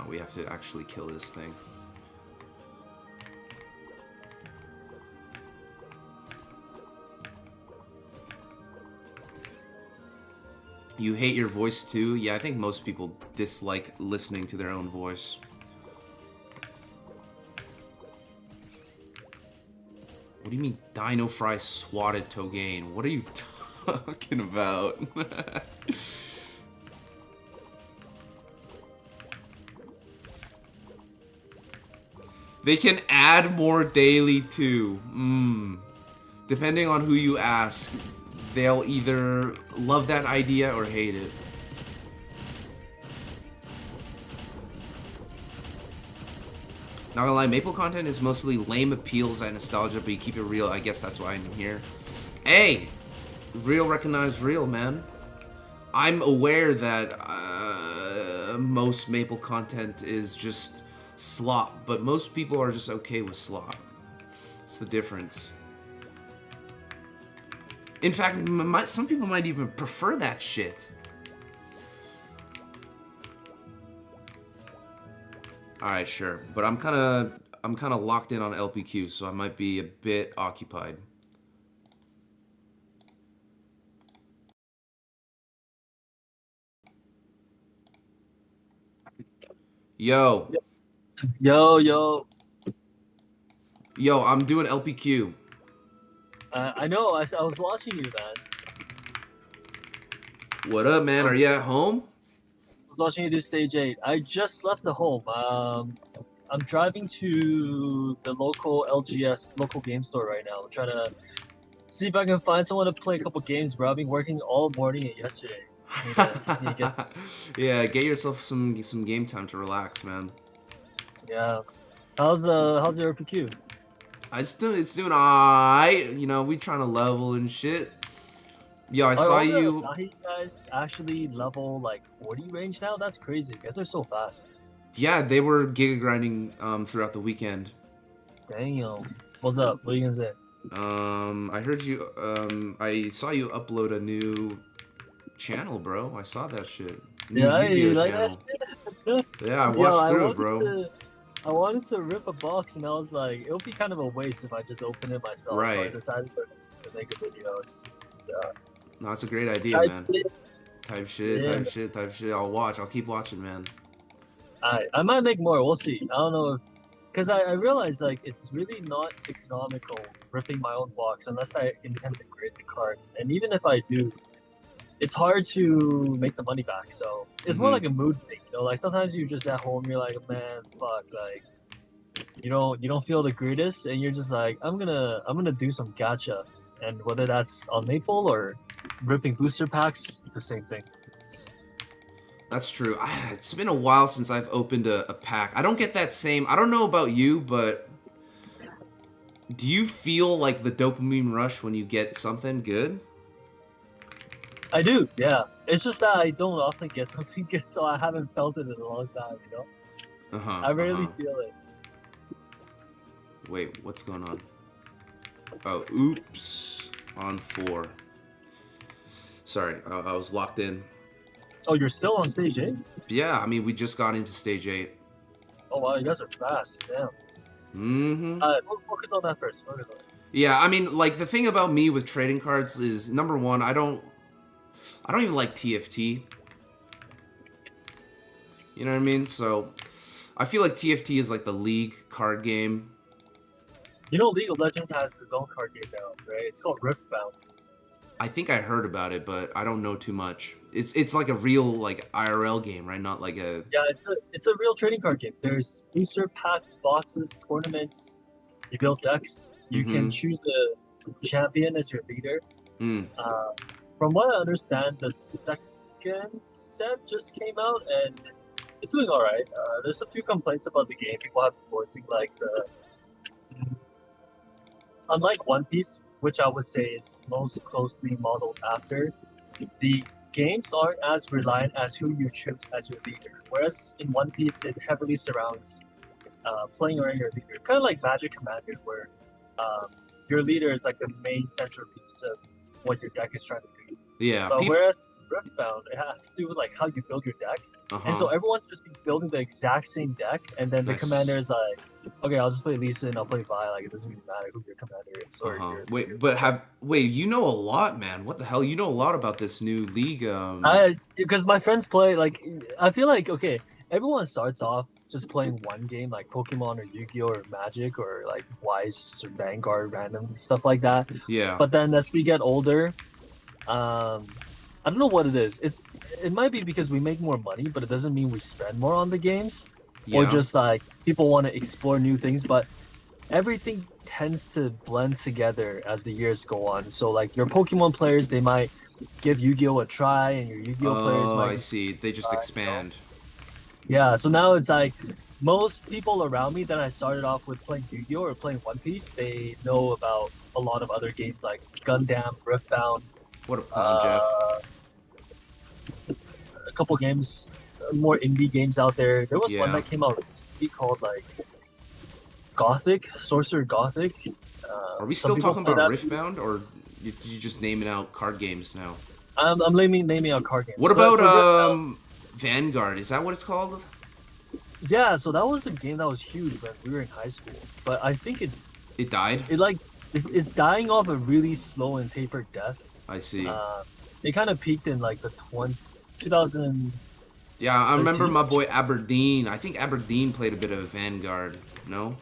we have to actually kill this thing. You hate your voice too? Yeah, I think most people dislike listening to their own voice. What do you mean Dino Fry swatted Togain? What are you talking about? They can add more daily too. Depending on who you ask. They'll either love that idea or hate it. Not gonna lie, Maple content is mostly lame appeals and nostalgia, but you keep it real. I guess that's why I'm here. Hey! Real recognize real, man. I'm aware that most Maple content is just slop, but most people are just okay with slop. It's the difference. In fact, some people might even prefer that shit. Alright, sure. But I'm kinda locked in on LPQ, so I might be a bit occupied. Yo. Yo. Yo, I'm doing LPQ. I know, I was watching you, man. What up, man? Are you at home? I was watching you do stage 8. I just left the home. I'm driving to the local LGS, local game store right now. I'm trying to see if I can find someone to play a couple games, bro. I've been working all morning and yesterday. Yeah, get yourself some game time to relax, man. Yeah. How's your RPQ? It's doing alright. You know, we trying to level and shit. Yo, I saw you. Are you guys actually level like 40 range now? That's crazy. You guys are so fast. Yeah, they were giga grinding throughout the weekend. Damn. What's up? What are you gonna say? I heard you. I saw you upload a new channel, bro. I saw that shit. Yeah, you like that shit? Yeah, I watched through it, bro. I wanted to rip a box, and I was like, it would be kind of a waste if I just opened it myself. Right. So I decided to make a video. No, it's a great idea, man. Type shit. I'll watch. I'll keep watching, man. I might make more. We'll see. I don't know if, because I realize like it's really not economical ripping my own box unless I intend to grade the cards, and even if I do, it's hard to make the money back. So it's more like a mood thing, you know. Like sometimes you're just at home, you're like, man, fuck, like you don't feel the greatest, and you're just like, I'm gonna do some gacha, and whether that's on Maple or ripping booster packs, the same thing. That's true. It's been a while since I've opened a pack. I don't get that same. I don't know about you, but do you feel like the dopamine rush when you get something good? I do, yeah. It's just that I don't often get something good, so I haven't felt it in a long time, you know? I rarely feel it. Wait, what's going on? Oh, oops. On 4. Sorry, I was locked in. Oh, you're still on stage 8? Yeah, I mean, we just got into stage 8. Oh, wow, you guys are fast, damn. Mm-hmm. Focus on that first, focus on it. Yeah, I mean, like the thing about me with trading cards is number one, I don't even like TFT. You know what I mean? So I feel like TFT is like the League card game. You know, League of Legends has its own card game now, right? It's called Riftbound. I think I heard about it, but I don't know too much. It's like a real like IRL game, right? Not like a Yeah, it's a real trading card game. There's booster packs, boxes, tournaments. You build decks. You can choose a champion as your leader. Mm. From what I understand, the second set just came out and it's doing all right. There's a few complaints about the game. People have been voicing like unlike One Piece, which I would say is most closely modeled after, the games aren't as reliant as who you choose as your leader. Whereas in One Piece, it heavily surrounds playing around your leader, kind of like Magic Commander, where your leader is like the main centerpiece of what your deck is trying to do. Yeah. But whereas Riftbound, it has to do with like how you build your deck, and so everyone's just building the exact same deck, and then the commander is like, okay, I'll just play Lisa and I'll play Vi. Like it doesn't really matter who your commander is. Or Wait, you know a lot, man. What the hell? You know a lot about this new league. Because my friends play like, I feel like okay, everyone starts off just playing one game like Pokemon or Yu-Gi-Oh or Magic or like Wise or Vanguard, random stuff like that. Yeah. But then as we get older, I don't know what it is. It might be because we make more money, but it doesn't mean we spend more on the games, or just like people want to explore new things. But everything tends to blend together as the years go on. So like your Pokemon players, they might give Yu-Gi-Oh a try, and your Yu-Gi-Oh players might. I see. They just expand. Yeah. So now it's like most people around me that I started off with playing Yu-Gi-Oh or playing One Piece, they know about a lot of other games like Gundam, Riftbound. What a clown, Jeff. A couple games, more indie games out there. There was one that came out recently called like Gothic, Sorcerer Gothic. Are we still talking about Riftbound, or you just naming out card games now? I'm naming out card games. What about Vanguard? Is that what it's called? Yeah, so that was a game that was huge when we were in high school, but I think it died. It like is dying off a really slow and tapered death. I see. It kind of peaked in like the 2000. Yeah, I remember my boy Aberdeen. I think Aberdeen played a bit of Vanguard. No.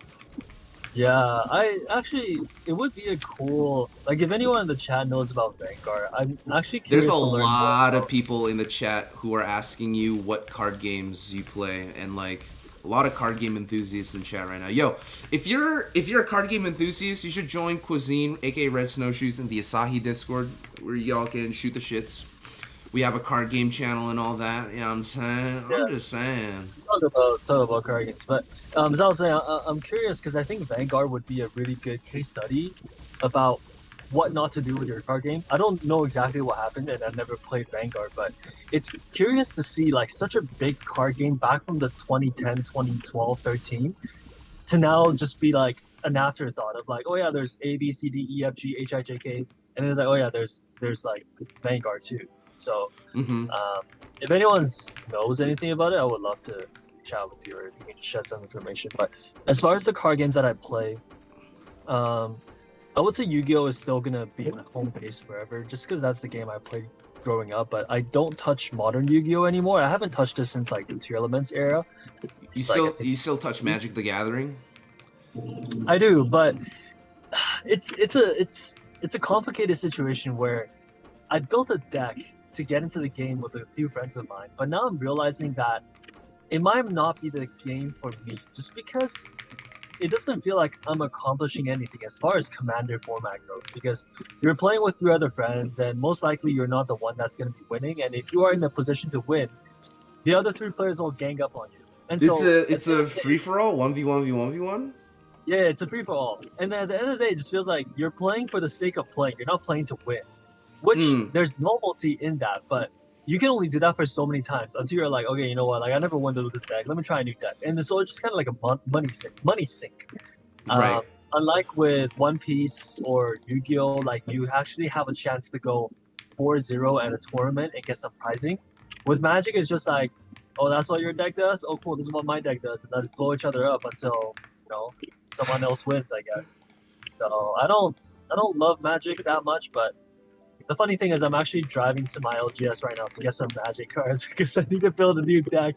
Yeah, it would be a cool, like if anyone in the chat knows about Vanguard, I'm actually curious. There's a lot of people in the chat who are asking you what card games you play, and like a lot of card game enthusiasts in chat right now. Yo, if you're a card game enthusiast, you should join Cuisine, aka Red Snowshoes, in the Asahi Discord, where y'all can shoot the shits. We have a card game channel and all that. You know what I'm saying? Yeah. I'm just saying. Talk about card games, but as I was saying, I'm curious because I think Vanguard would be a really good case study about what not to do with your card game. I don't know exactly what happened, and I've never played Vanguard, but it's curious to see like such a big card game back from the 2010, 2012, 13 to now just be like an afterthought of like, oh yeah, there's A, B, C, D, E, F, G, H, I, J, K, and then it's like, oh yeah, there's like Vanguard too. So, if anyone knows anything about it, I would love to chat with you, or if you can share some information. But as far as the card games that I play, I would say Yu-Gi-Oh is still gonna be my home base forever, just because that's the game I played growing up. But I don't touch modern Yu-Gi-Oh anymore. I haven't touched it since like the Tier Elements era. You still touch Magic the Gathering? I do, but it's a complicated situation where I built a deck to get into the game with a few friends of mine, but now I'm realizing that it might not be the game for me, just because it doesn't feel like I'm accomplishing anything as far as Commander format goes, because you're playing with 3 other friends, and most likely you're not the one that's going to be winning, and if you are in a position to win, the other 3 players will gang up on you. And it's a free-for-all, 1v1v1v1? Yeah, it's a free-for-all. And at the end of the day, it just feels like you're playing for the sake of playing. You're not playing to win. Which there's novelty in that, but you can only do that for so many times until you're like, okay, you know what? Like I never won with this deck. Let me try a new deck, and so it's just kind of like a money sink. Right. Unlike with One Piece or Yu-Gi-Oh, like you actually have a chance to go 4-0 at a tournament and get some prizing. With Magic, it's just like, oh, that's what your deck does. Oh, cool. This is what my deck does. And let's blow each other up until someone else wins, I guess. So I don't love Magic that much, but the funny thing is I'm actually driving to my LGS right now to get some Magic cards because I need to build a new deck.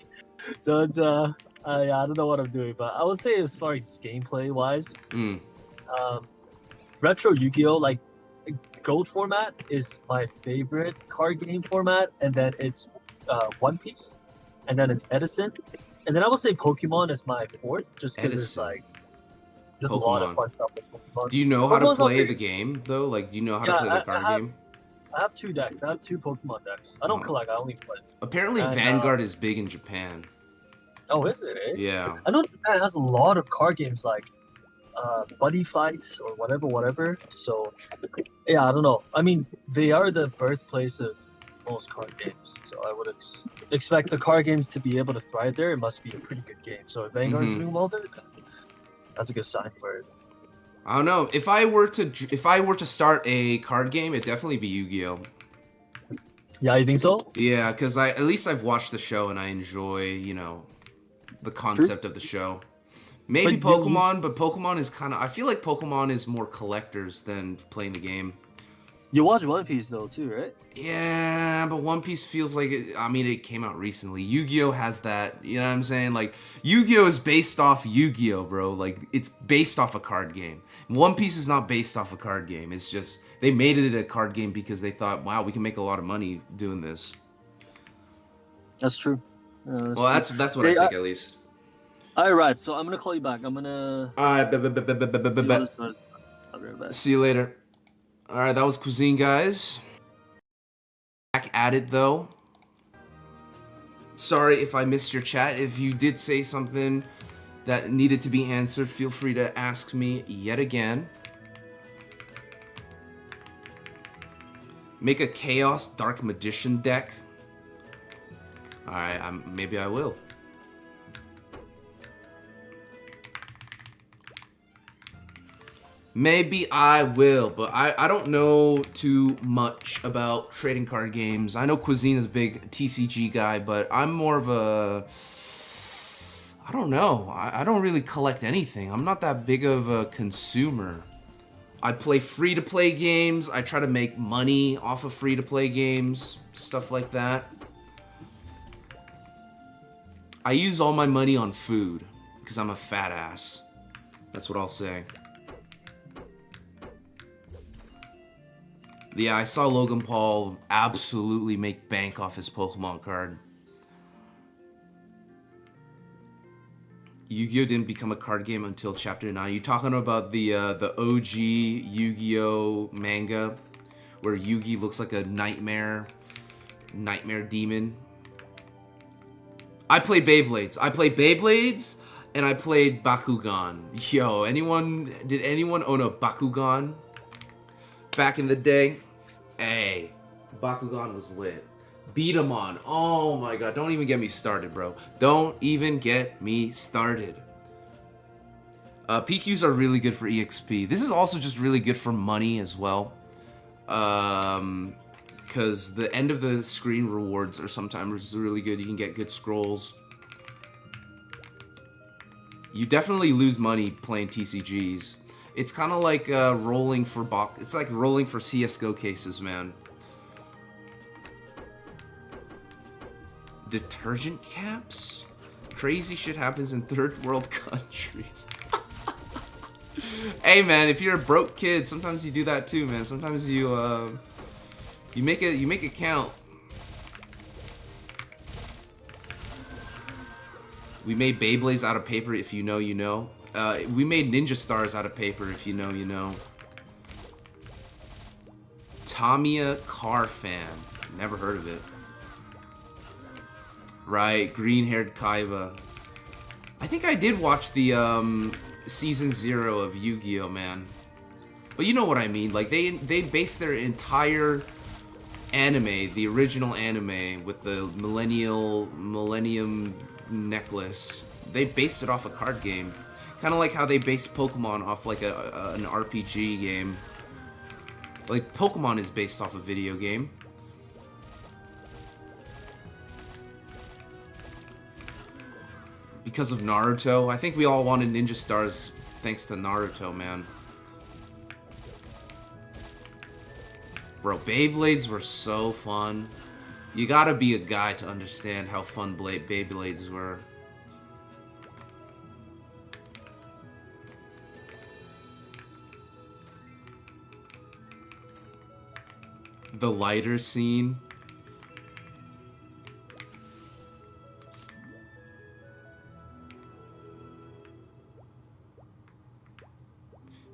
So it's yeah, I don't know what I'm doing, but I would say as far as gameplay wise, Mm. retro Yu-Gi-Oh, like Gold format is my favorite card game format, and then it's One Piece, and then it's Edison, and then I would say Pokemon is my fourth, just because it's Edison. like there's a lot of Pokemon. fun stuff with Pokemon. Do you know how to Pokemon's not play big. the game though? Like, do you know how to Yeah, play the card game? I have two decks. I have two Pokemon decks. I don't Oh. collect. I only play. Apparently, And, Vanguard is big in Japan. Oh, is it? Eh? Yeah. I know Japan has a lot of card games like Buddy Fights or whatever. So yeah, I don't know. I mean, they are the birthplace of most card games. So I would expect the card games to be able to thrive there. It must be a pretty good game. So if Vanguard's Mhm. doing well there, then that's a good sign for it. I don't know. If I were to start a card game, it'd definitely be Yu-Gi-Oh. Yeah, you think so? Yeah, because at least I've watched the show and I enjoy, the concept of the show. Maybe But Pokemon, but Pokemon is kind of. I feel like Pokemon is more collectors than playing the game. You watch One Piece though too, right? Yeah, but One Piece feels like it came out recently. Yu-Gi-Oh has that, you know what I'm saying? Like, Yu-Gi-Oh is based off Yu-Gi-Oh, bro. Like, it's based off a card game. One Piece is not based off a card game. It's just they made it a card game because they thought, wow, we can make a lot of money doing this. That's true. Well, that's what I think at least. All right, so I'm gonna call you back. I'm gonna. All right, I'll be right back. see you later. All right, that was Cuisine, guys. Back at it though. Sorry if I missed your chat. If you did say something that needed to be answered, feel free to ask me yet again. Make a Chaos Dark Magician deck. Alright, maybe I will. Maybe I will, but I don't know too much about trading card games. I know Cuisine is a big TCG guy, but I'm more of a... I don't know. I don't really collect anything. I'm not that big of a consumer. I play free-to-play games. I try to make money off of free-to-play games. Stuff like that. I use all my money on food because I'm a fat ass. That's what I'll say. Yeah, I saw Logan Paul absolutely make bank off his Pokemon card. Yu-Gi-Oh didn't become a card game until Chapter 9. You talking about the OG Yu-Gi-Oh manga where Yugi looks like a nightmare demon? I play Beyblades. And I played Bakugan. Yo, did anyone own a Bakugan back in the day? Hey, Bakugan was lit. Beat 'em on. Oh my god, don't even get me started, bro. Don't even get me started. PQs are really good for EXP. This is also just really good for money as well. Because the end of the screen rewards are sometimes really good. You can get good scrolls. You definitely lose money playing TCGs. It's kind of like rolling for It's like rolling for CS:GO cases, man. Detergent caps? Crazy shit happens in third world countries. Hey man, if you're a broke kid, sometimes you do that too, man. Sometimes you make it count. We made Beyblades out of paper, if you know, you know. We made Ninja Stars out of paper, if you know, you know. Tamiya car fan. Never heard of it. Right, green-haired Kaiba. I think I did watch the season 0 of Yu-Gi-Oh, man. But you know what I mean. Like they based their entire anime, the original anime with the Millennium necklace. They based it off a card game. Kind of like how they based Pokemon off like an RPG game. Like Pokemon is based off a video game. Because of Naruto. I think we all wanted Ninja Stars thanks to Naruto, man. Bro, Beyblades were so fun. You gotta be a guy to understand how fun Beyblades were. The lighter scene.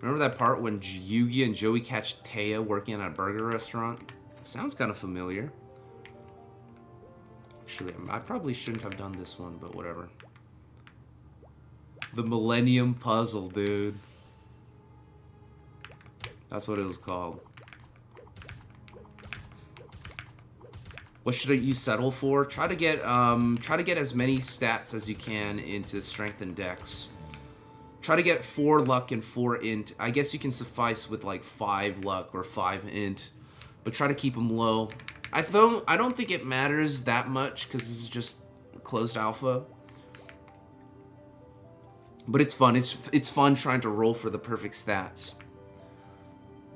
Remember that part when Yugi and Joey catch Taya working at a burger restaurant? Sounds kind of familiar. Actually, I probably shouldn't have done this one, but whatever. The Millennium Puzzle, dude. That's what it was called. What should you settle for? Try to get as many stats as you can into Strength and Dex. Try to get 4 luck and 4 int. I guess you can suffice with like 5 luck or 5 int, but try to keep them low. I don't think it matters that much because this is just closed alpha. But it's fun. It's fun trying to roll for the perfect stats.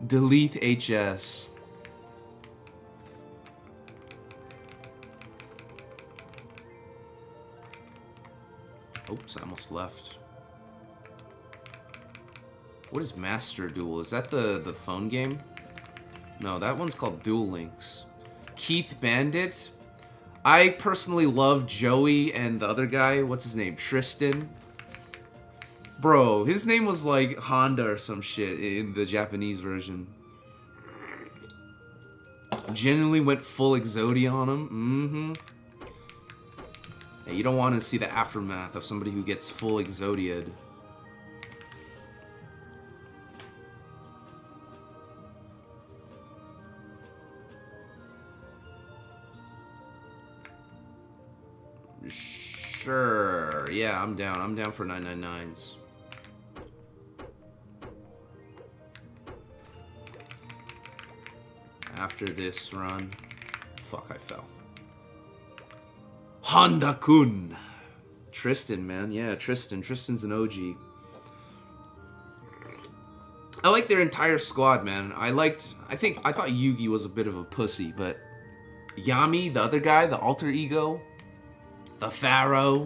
Delete HS. Oops, I almost left. What is Master Duel? Is that the phone game? No, that one's called Duel Links. Keith Bandit. I personally love Joey and the other guy. What's his name? Tristan. Bro, his name was like Honda or some shit in the Japanese version. Genuinely went full Exodia on him. Hey, you don't want to see the aftermath of somebody who gets full Exodia'd. Sure. Yeah, I'm down. I'm down for 999s. After this run. Fuck, I fell. Honda-kun. Tristan, man. Yeah, Tristan. Tristan's an OG. I like their entire squad, man. I thought Yugi was a bit of a pussy, but Yami, the other guy, the alter ego, the Pharaoh,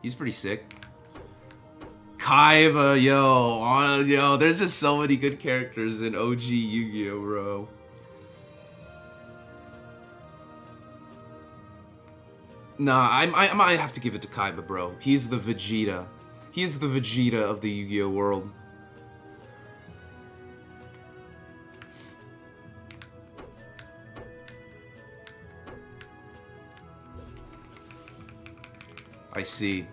he's pretty sick. Kaiba, yo, there's just so many good characters in OG Yu-Gi-Oh, bro. Nah, I might have to give it to Kaiba, bro. He's the Vegeta. He is the Vegeta of the Yu-Gi-Oh world. I see.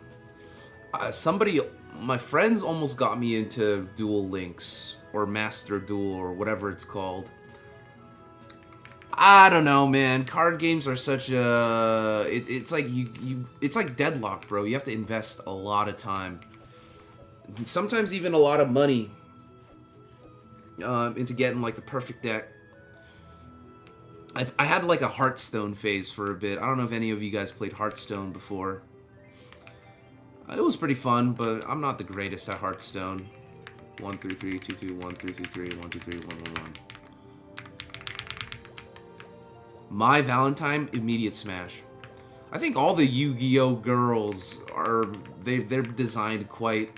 My friends almost got me into Duel Links, or Master Duel, or whatever it's called. I don't know, man. Card games are such a... It's like it's like Deadlock, bro. You have to invest a lot of time. Sometimes even a lot of money into getting, like, the perfect deck. I had, like, a Hearthstone phase for a bit. I don't know if any of you guys played Hearthstone before. It was pretty fun, but I'm not the greatest at Hearthstone. 1 3 3 2 2 1 3 3 3 1 2 3 1 1 1. My Valentine, immediate smash. I think all the Yu-Gi-Oh girls are they're designed quite.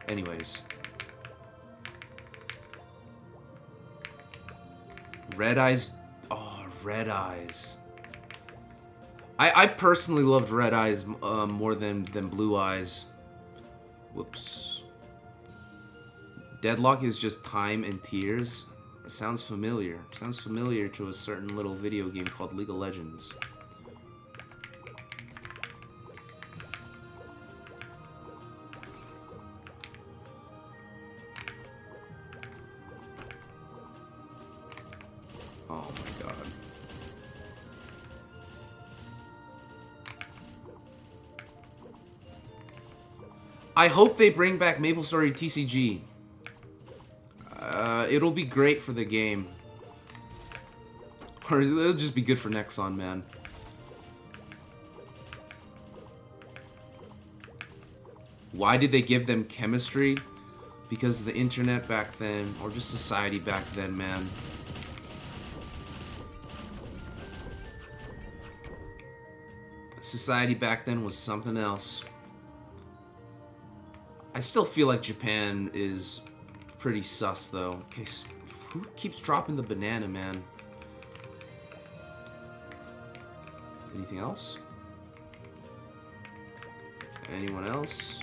Anyways. Red Eyes. Oh, Red Eyes. I personally loved Red Eyes more than Blue Eyes. Whoops. Deadlock is just time and tears. It sounds familiar. Sounds familiar to a certain little video game called League of Legends. Oh my god. I hope they bring back MapleStory TCG. It'll be great for the game. Or it'll just be good for Nexon, man. Why did they give them chemistry? Because the internet back then, or just society back then, man. Society back then was something else. I still feel like Japan is pretty sus, though. Okay, who keeps dropping the banana, man? Anything else? Anyone else?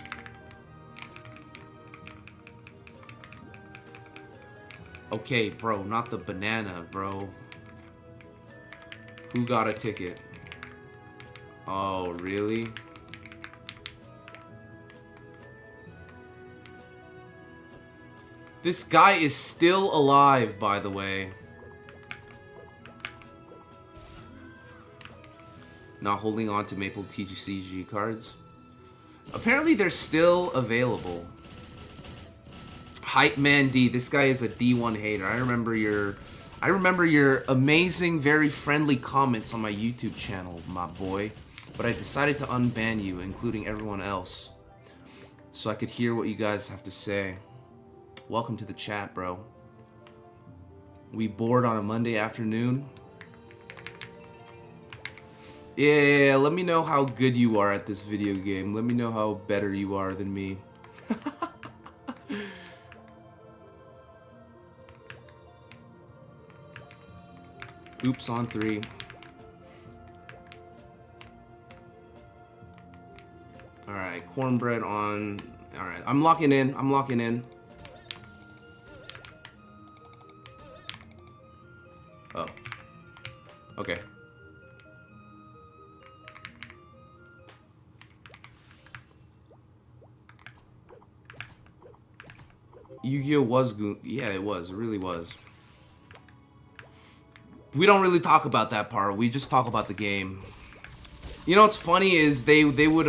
Okay, bro, not the banana, bro. Who got a ticket? Oh, really? This guy is still alive, by the way. Not holding on to Maple TCG cards. Apparently they're still available. Hype Man D, this guy is a D1 hater. I remember your amazing, very friendly comments on my YouTube channel, my boy. But I decided to unban you, including everyone else, so I could hear what you guys have to say. Welcome to the chat, bro. We bored on a Monday afternoon? Yeah, let me know how good you are at this video game. Let me know how better you are than me. Oops on 3. Alright, cornbread on... Alright, I'm locking in. I'm locking in. Oh. Okay. Yu-Gi-Oh! Was good. Yeah, it was. It really was. We don't really talk about that part. We just talk about the game. You know what's funny is they would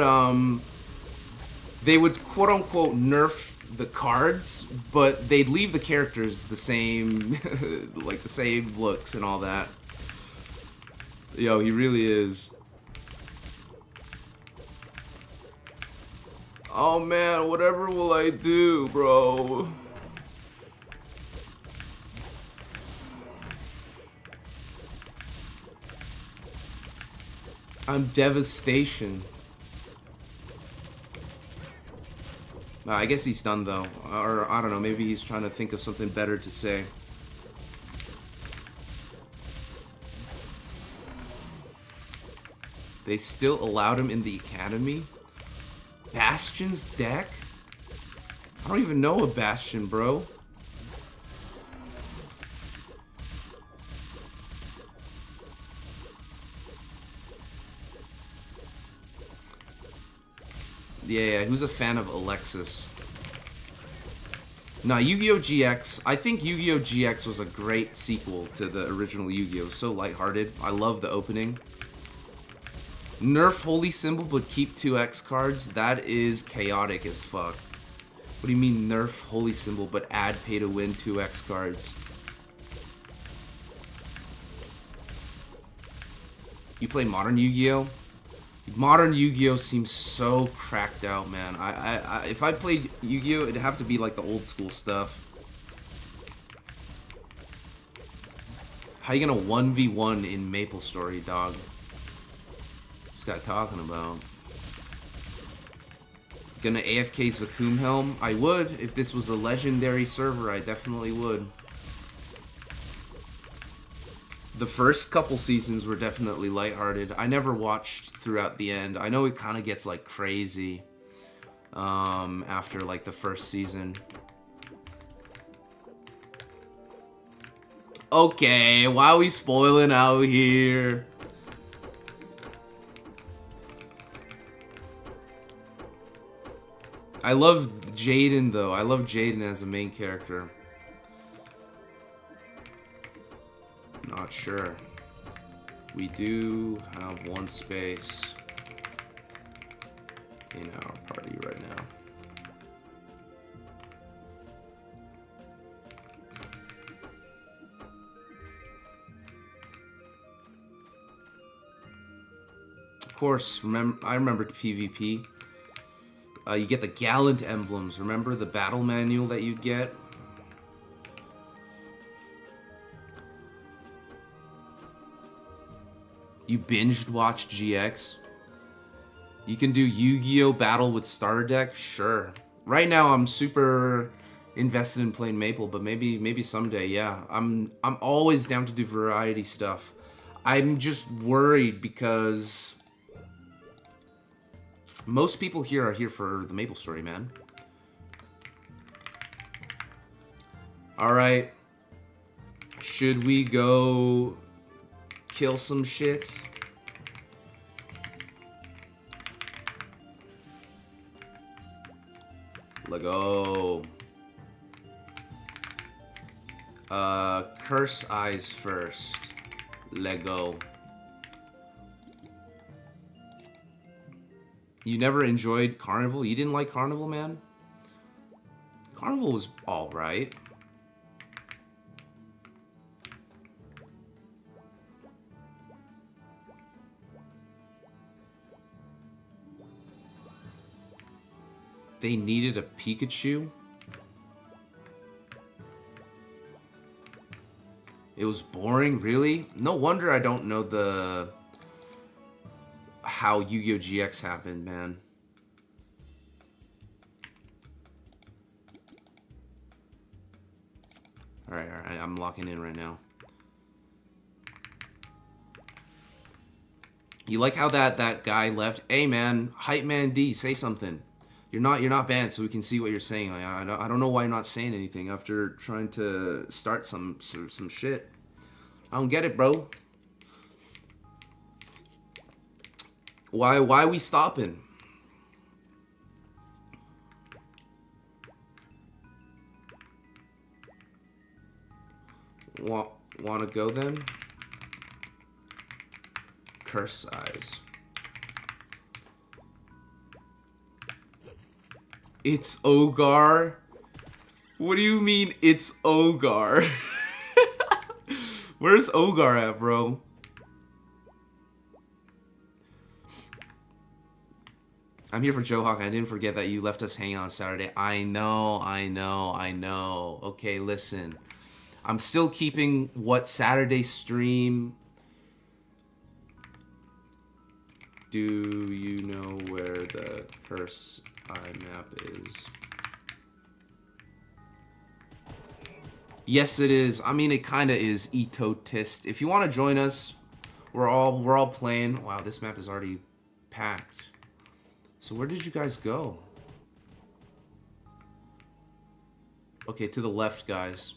quote unquote nerf the cards, but they'd leave the characters the same, like the same looks and all that. Yo, he really is. Oh man, whatever will I do, bro? I'm devastation. I guess he's done though, or I don't know, maybe he's trying to think of something better to say. They still allowed him in the academy? Bastion's deck? I don't even know a Bastion, bro. Yeah, who's a fan of Alexis? Nah, Yu-Gi-Oh! GX. I think Yu-Gi-Oh! GX was a great sequel to the original Yu-Gi-Oh! So lighthearted. I love the opening. Nerf Holy Symbol but keep 2X cards? That is chaotic as fuck. What do you mean nerf Holy Symbol but add pay to win 2X cards? You play modern Yu-Gi-Oh? Modern Yu-Gi-Oh seems so cracked out, man. If I played Yu-Gi-Oh, it'd have to be like the old school stuff. How you gonna 1v1 in MapleStory, dog? What's this guy talking about? Gonna AFK Zakum Helm? I would. If this was a legendary server, I definitely would. The first couple seasons were definitely lighthearted. I never watched throughout the end. I know it kind of gets like crazy after like the first season. Okay, why are we spoiling out here? I love Jaden though. I love Jaden as a main character. Not sure. We do have one space in our party right now. Of course, I remember PvP. You get the Gallant emblems. Remember the battle manual that you'd get? You binged watched GX? You can do Yu-Gi-Oh! Battle with starter deck? Sure. Right now I'm super invested in playing Maple, but maybe someday, yeah. I'm always down to do variety stuff. I'm just worried because most people here are here for the MapleStory, man. Alright. Should we go kill some shit? Lego. Curse eyes first. Lego. You never enjoyed Carnival? You didn't like Carnival, man? Carnival was alright. They needed a Pikachu? It was boring, really? No wonder I don't know how Yu-Gi-Oh! GX happened, man. Alright, I'm locking in right now. You like how that guy left? Hey man, Hype Man D, say something. You're not banned, so we can see what you're saying. Like, I don't know why you're not saying anything after trying to start some shit. I don't get it, bro. Why we stopping? Wanna go then? Curse eyes. It's Ogar? What do you mean it's Ogar? Where's Ogar at, bro? I'm here for Joe Hawk. I didn't forget that you left us hanging on Saturday. I know. Okay, listen. I'm still keeping what Saturday stream. Do you know where the curse eye map is? Yes, it is. I mean, it kind of is Etotist. If you want to join us, we're all playing. Wow, this map is already packed. So where did you guys go? Okay, to the left, guys.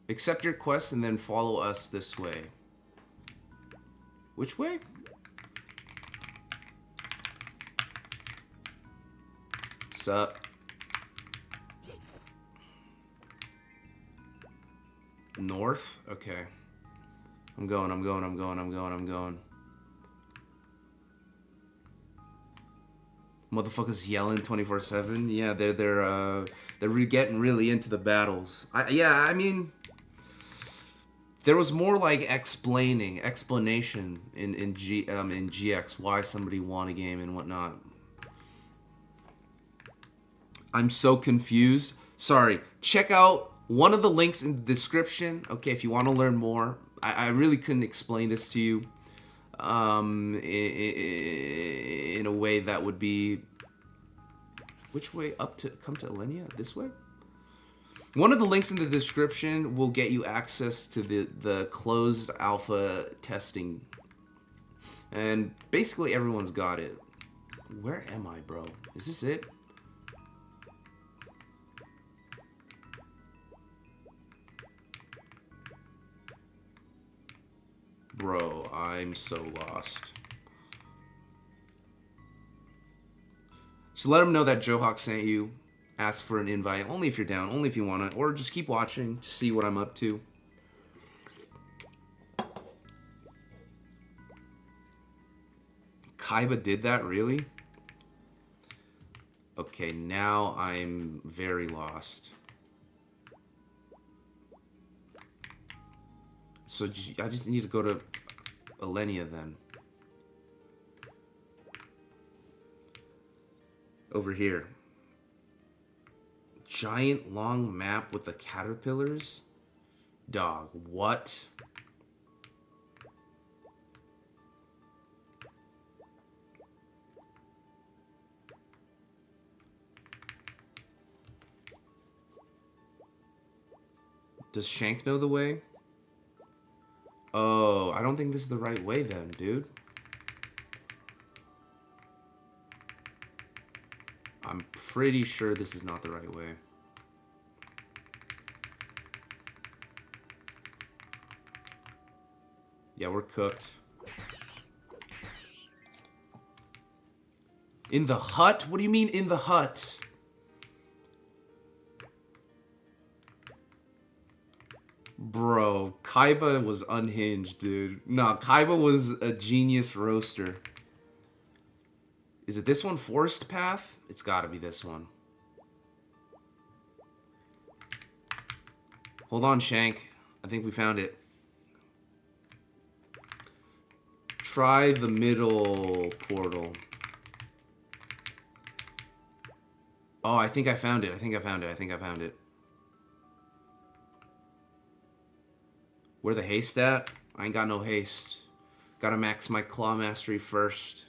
Accept your quest and then follow us this way. Which way? Sup? North? Okay. I'm going. Motherfuckers yelling 24/7. Yeah, they're getting really into the battles. I mean, there was more like explanation in GX why somebody won a game and whatnot. I'm so confused. Sorry. Check out one of the links in the description. Okay, if you want to learn more. I really couldn't explain this to you in a way that would be... Which way up to come to Alenia? This way? One of the links in the description will get you access to the closed alpha testing. And basically everyone's got it. Where am I, bro? Is this it? Bro, I'm so lost. So let them know that Joe Hawk sent you. Ask for an invite. Only if you're down. Only if you want to. Or just keep watching to see what I'm up to. Kaiba did that? Really? Okay, now I'm very lost. So I just need to go to Alenia then. Over here. Giant long map with the caterpillars? Dog, what? Does Shank know the way? Oh, I don't think this is the right way then, dude. I'm pretty sure this is not the right way. Yeah, we're cooked. In the hut? What do you mean in the hut? Bro, Kaiba was unhinged, dude. Nah, Kaiba was a genius roaster. Is it this one, Forest Path? It's gotta be this one. Hold on, Shank. I think we found it. Try the middle portal. Oh, I think I found it. I think I found it. I think I found it. Where the haste at? I ain't got no haste. Gotta max my claw mastery first.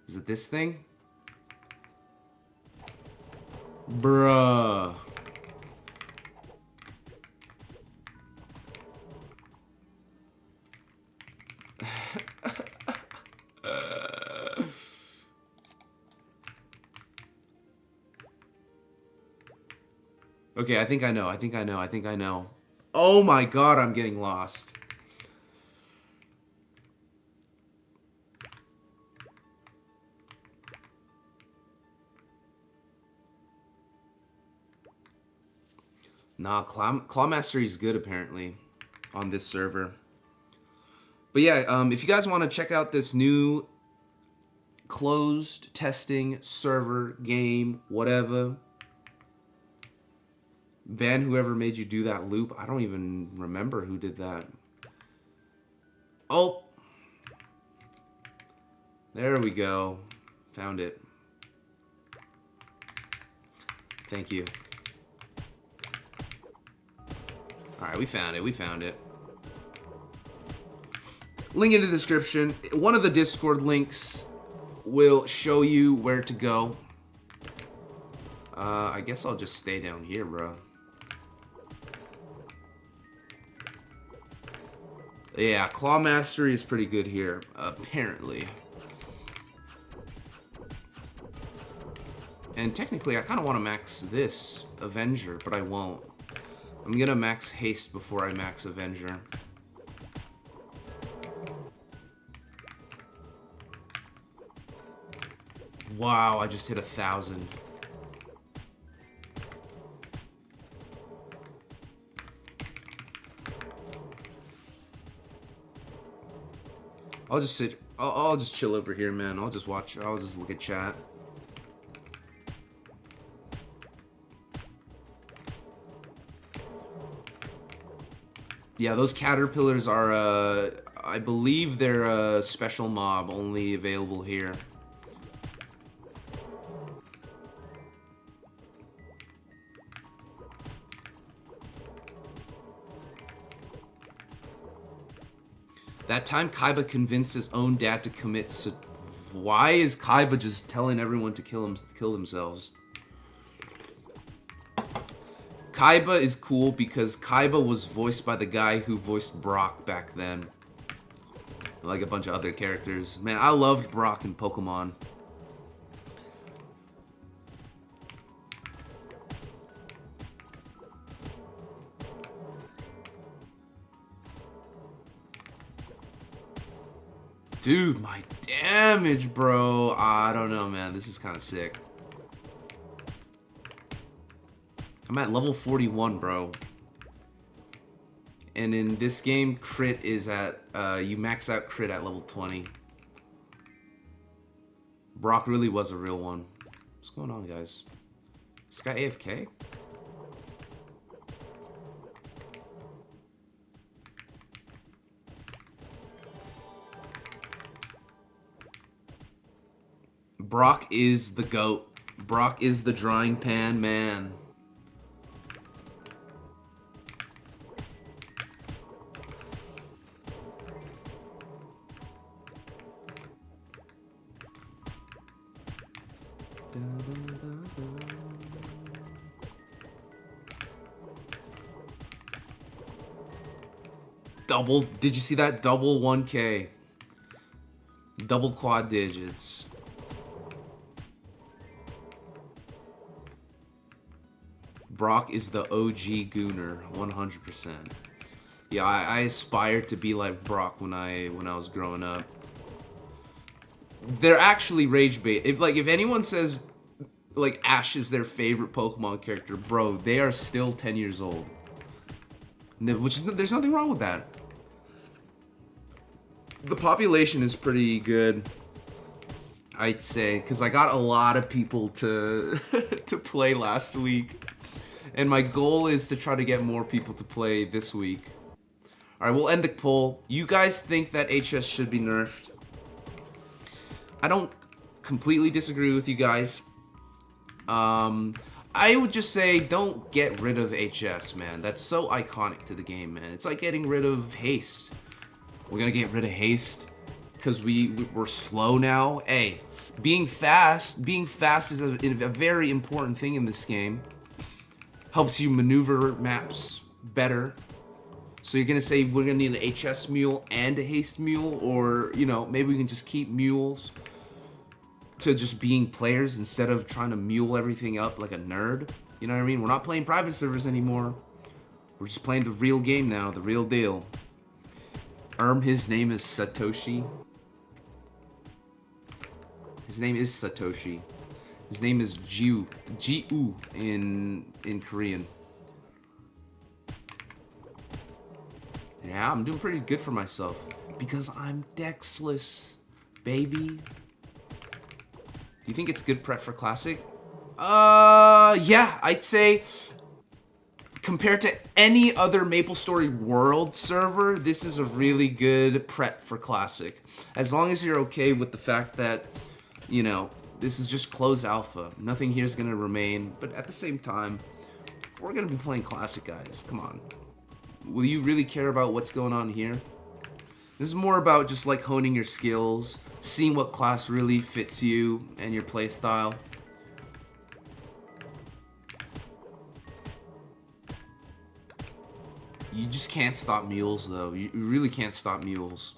Is it this thing? Bruh. Okay, I think I know. I think I know. I think I know. Oh my god, I'm getting lost. Nah, Claw Mastery is good apparently on this server. But yeah, if you guys want to check out this new closed testing server game, whatever, ban whoever made you do that loop. I don't even remember who did that. Oh, there we go. Found it. Thank you. Alright, we found it. We found it. Link in the description. One of the Discord links will show you where to go. I guess I'll just stay down here, bro. Yeah, Claw Mastery is pretty good here, apparently. And technically, I kind of want to max this Avenger, but I won't. I'm gonna max Haste before I max Avenger. Wow, I just hit 1,000. I'll just sit. I'll just chill over here, man. I'll just watch. I'll just look at chat. Yeah, those caterpillars are. I believe they're a special mob, only available here. That time Kaiba convinced his own dad to commit. Why is Kaiba just telling everyone to kill themselves? Kaiba is cool because Kaiba was voiced by the guy who voiced Brock back then. Like a bunch of other characters. Man, I loved Brock in Pokemon. Dude, my damage, bro. I don't know, man. This is kind of sick. I'm at level 41, bro. And in this game, crit is at, you max out crit at level 20. Brock really was a real one. What's going on, guys? This guy AFK? Brock is the GOAT. Brock is the drying pan man. Double, did you see that? Double 1K. Double quad digits. Brock is the OG Gooner, 100%. Yeah, I aspired to be like Brock when I was growing up. They're actually rage bait. If anyone says like Ash is their favorite Pokemon character, bro, they are still 10 years old. Which is, there's nothing wrong with that. The population is pretty good, I'd say, because I got a lot of people to to play last week, and my goal is to try to get more people to play this week. All right, we'll end the poll. You guys think that HS should be nerfed? I don't completely disagree with you guys. I would just say don't get rid of HS, man. That's so iconic to the game, man. It's like getting rid of haste. We're gonna get rid of haste because we're slow now. Hey, being fast is a very important thing in this game. Helps you maneuver maps better. So you're gonna say we're gonna need an HS mule and a haste mule, or you know, maybe we can just keep mules to just being players instead of trying to mule everything up like a nerd. You know what I mean? We're not playing private servers anymore. We're just playing the real game now, the real deal. His name is Satoshi. His name is Satoshi. His name is Jiu in Korean. Yeah, I'm doing pretty good for myself because I'm Dexless, baby. Do you think it's good prep for Classic? Yeah, I'd say compared to any other MapleStory World server, this is a really good prep for Classic. As long as you're okay with the fact that, you know, this is just closed alpha. Nothing here is going to remain. But at the same time, we're going to be playing Classic, guys. Come on. Will you really care about what's going on here? This is more about just like honing your skills, seeing what class really fits you and your playstyle. You just can't stop mules, though. You really can't stop mules.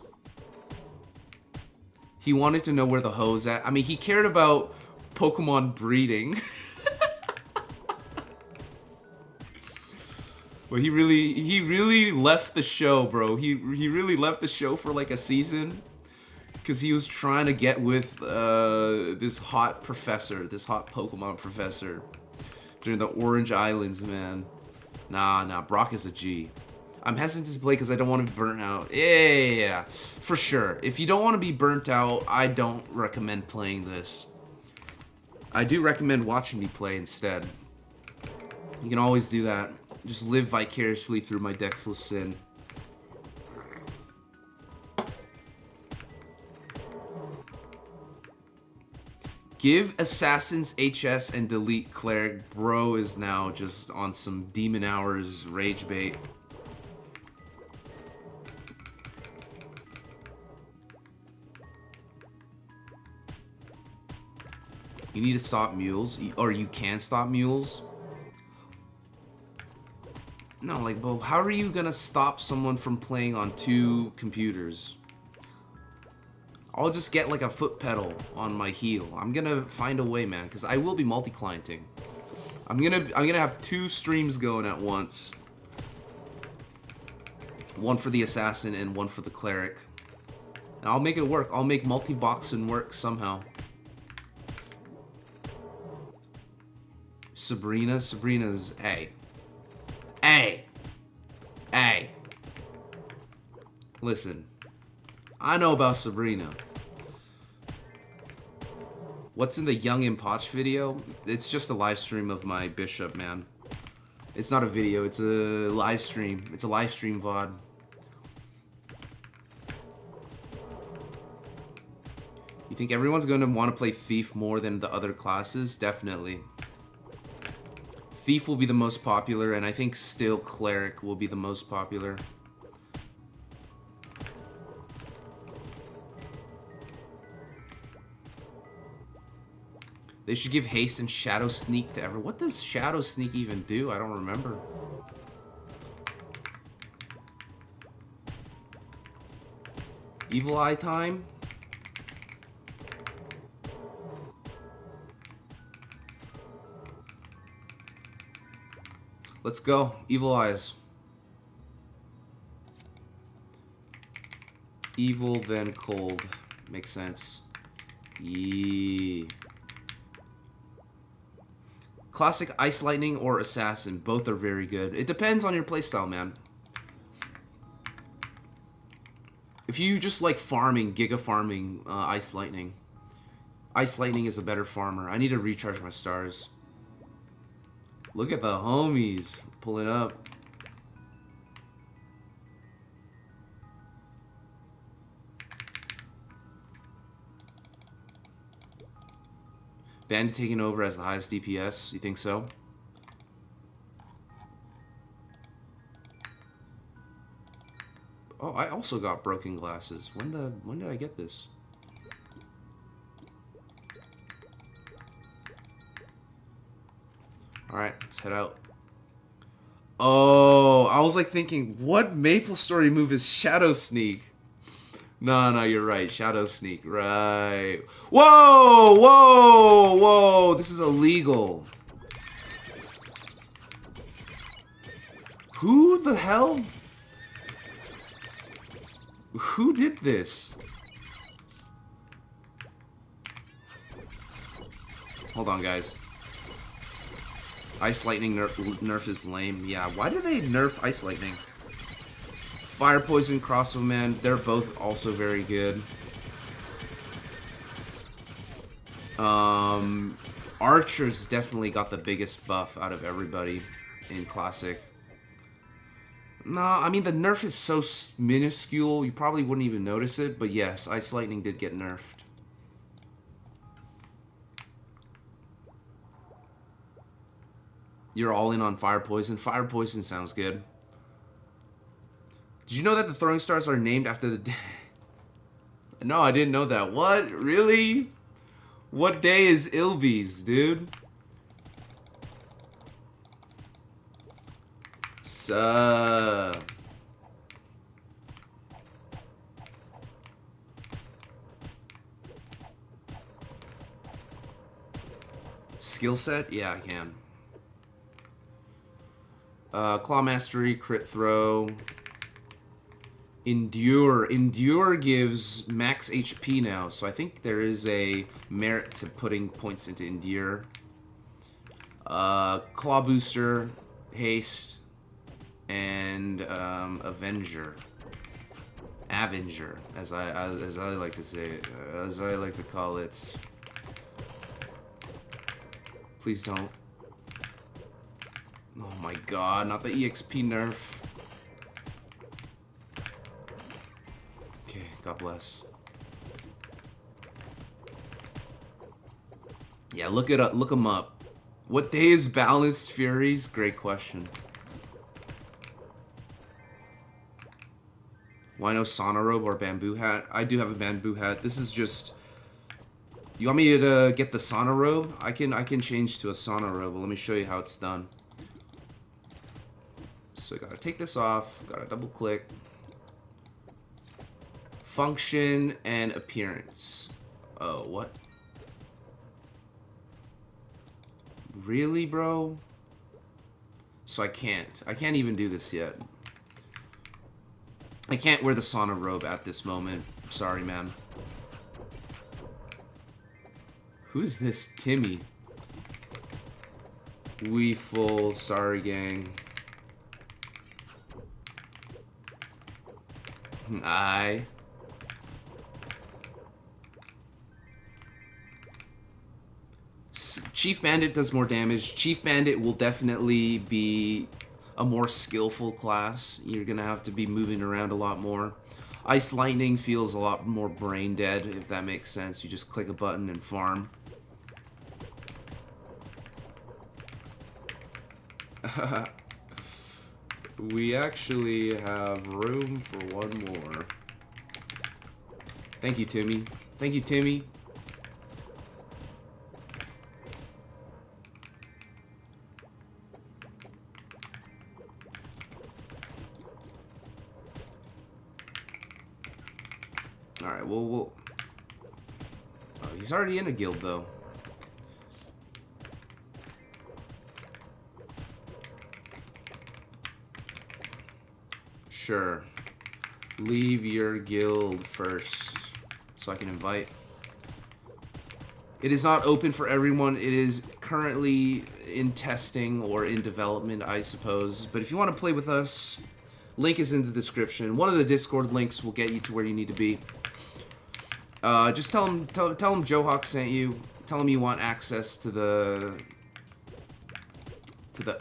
He wanted to know where the hoe's at. I mean, he cared about Pokemon breeding. But he really left the show, bro. He really left the show for like a season. Because he was trying to get with this hot professor, this hot Pokemon professor. During the Orange Islands, man. Nah, Brock is a G. I'm hesitant to play because I don't want to be burnt out. Yeah, for sure. If you don't want to be burnt out, I don't recommend playing this. I do recommend watching me play instead. You can always do that. Just live vicariously through my Dexless sin. Give Assassins HS and delete Cleric. Bro is now just on some Demon Hours rage bait. You need to stop mules, or you can stop mules. No, like, but how are you gonna stop someone from playing on 2 computers? I'll just get like a foot pedal on my heel. I'm gonna find a way, man, because I will be multi-clienting. I'm gonna have 2 streams going at once. One for the assassin and one for the cleric. And I'll make it work. I'll make multi-boxing work somehow. Sabrina's A. Listen, I know about Sabrina. What's in the Young and Potch video? It's just a live stream of my bishop, man. It's not a video, it's a live stream. It's a live stream VOD. You think everyone's going to want to play Thief more than the other classes? Definitely. Thief will be the most popular, and I think still Cleric will be the most popular. They should give Haste and Shadow Sneak to everyone. What does Shadow Sneak even do? I don't remember. Evil Eye time. Let's go. Evil Eyes. Evil, then cold. Makes sense. Yee. Classic Ice Lightning or Assassin. Both are very good. It depends on your playstyle, man. If you just like farming, Giga farming, Ice Lightning. Ice Lightning is a better farmer. I need to recharge my stars. Look at the homies pulling up. Bandit taking over as the highest DPS. You think so? Oh, I also got broken glasses. When did I get this? Alright, let's head out. Oh, I was like thinking, what MapleStory move is Shadow Sneak? No, you're right. Shadow Sneak, right. Whoa, whoa, whoa. This is illegal. Who the hell? Who did this? Hold on, guys. Ice Lightning nerf is lame. Yeah, why do they nerf Ice Lightning? Fire Poison, Crossbow Man, they're both also very good. Archer's definitely got the biggest buff out of everybody in Classic. No, I mean, the nerf is so minuscule, you probably wouldn't even notice it, but yes, Ice Lightning did get nerfed. You're all in on Fire Poison? Fire Poison sounds good. Did you know that the throwing stars are named after the day? No, I didn't know that. What? Really? What day is Ilby's, dude? Skill set? Yeah, I can. Claw Mastery, Crit Throw. Endure. Endure gives max HP now, so I think there is a merit to putting points into Endure. Claw Booster, Haste, and Avenger. Avenger, as I like to say it, as I like to call it. Please don't. Oh my god, not the EXP nerf. Okay, God bless. Yeah, look it up. Look them up. What day is Balanced Furies? Great question. Why no sauna robe or bamboo hat? I do have a bamboo hat. This is just. You want me to get the sauna robe? I can change to a sauna robe. But let me show you how it's done. So gotta take this off. Gotta double click. Function and appearance. Oh, what? Really, bro? So I can't even do this yet. I can't wear the sauna robe at this moment. Sorry, man. Who's this Timmy? We full, sorry gang. Aye. Chief Bandit does more damage. Chief Bandit will definitely be a more skillful class. You're gonna have to be moving around a lot more. Ice Lightning feels a lot more brain dead, if that makes sense. You just click a button and farm. We actually have room for one more. Thank you, Timmy. Thank you, Timmy. Alright, well, oh, he's already in a guild, though. Sure. Leave your guild first, so I can invite. It is not open for everyone. It is currently in testing or in development, I suppose. But if you want to play with us, link is in the description. One of the Discord links will get you to where you need to be. Just tell him Joe Hawk sent you. Tell him you want access to the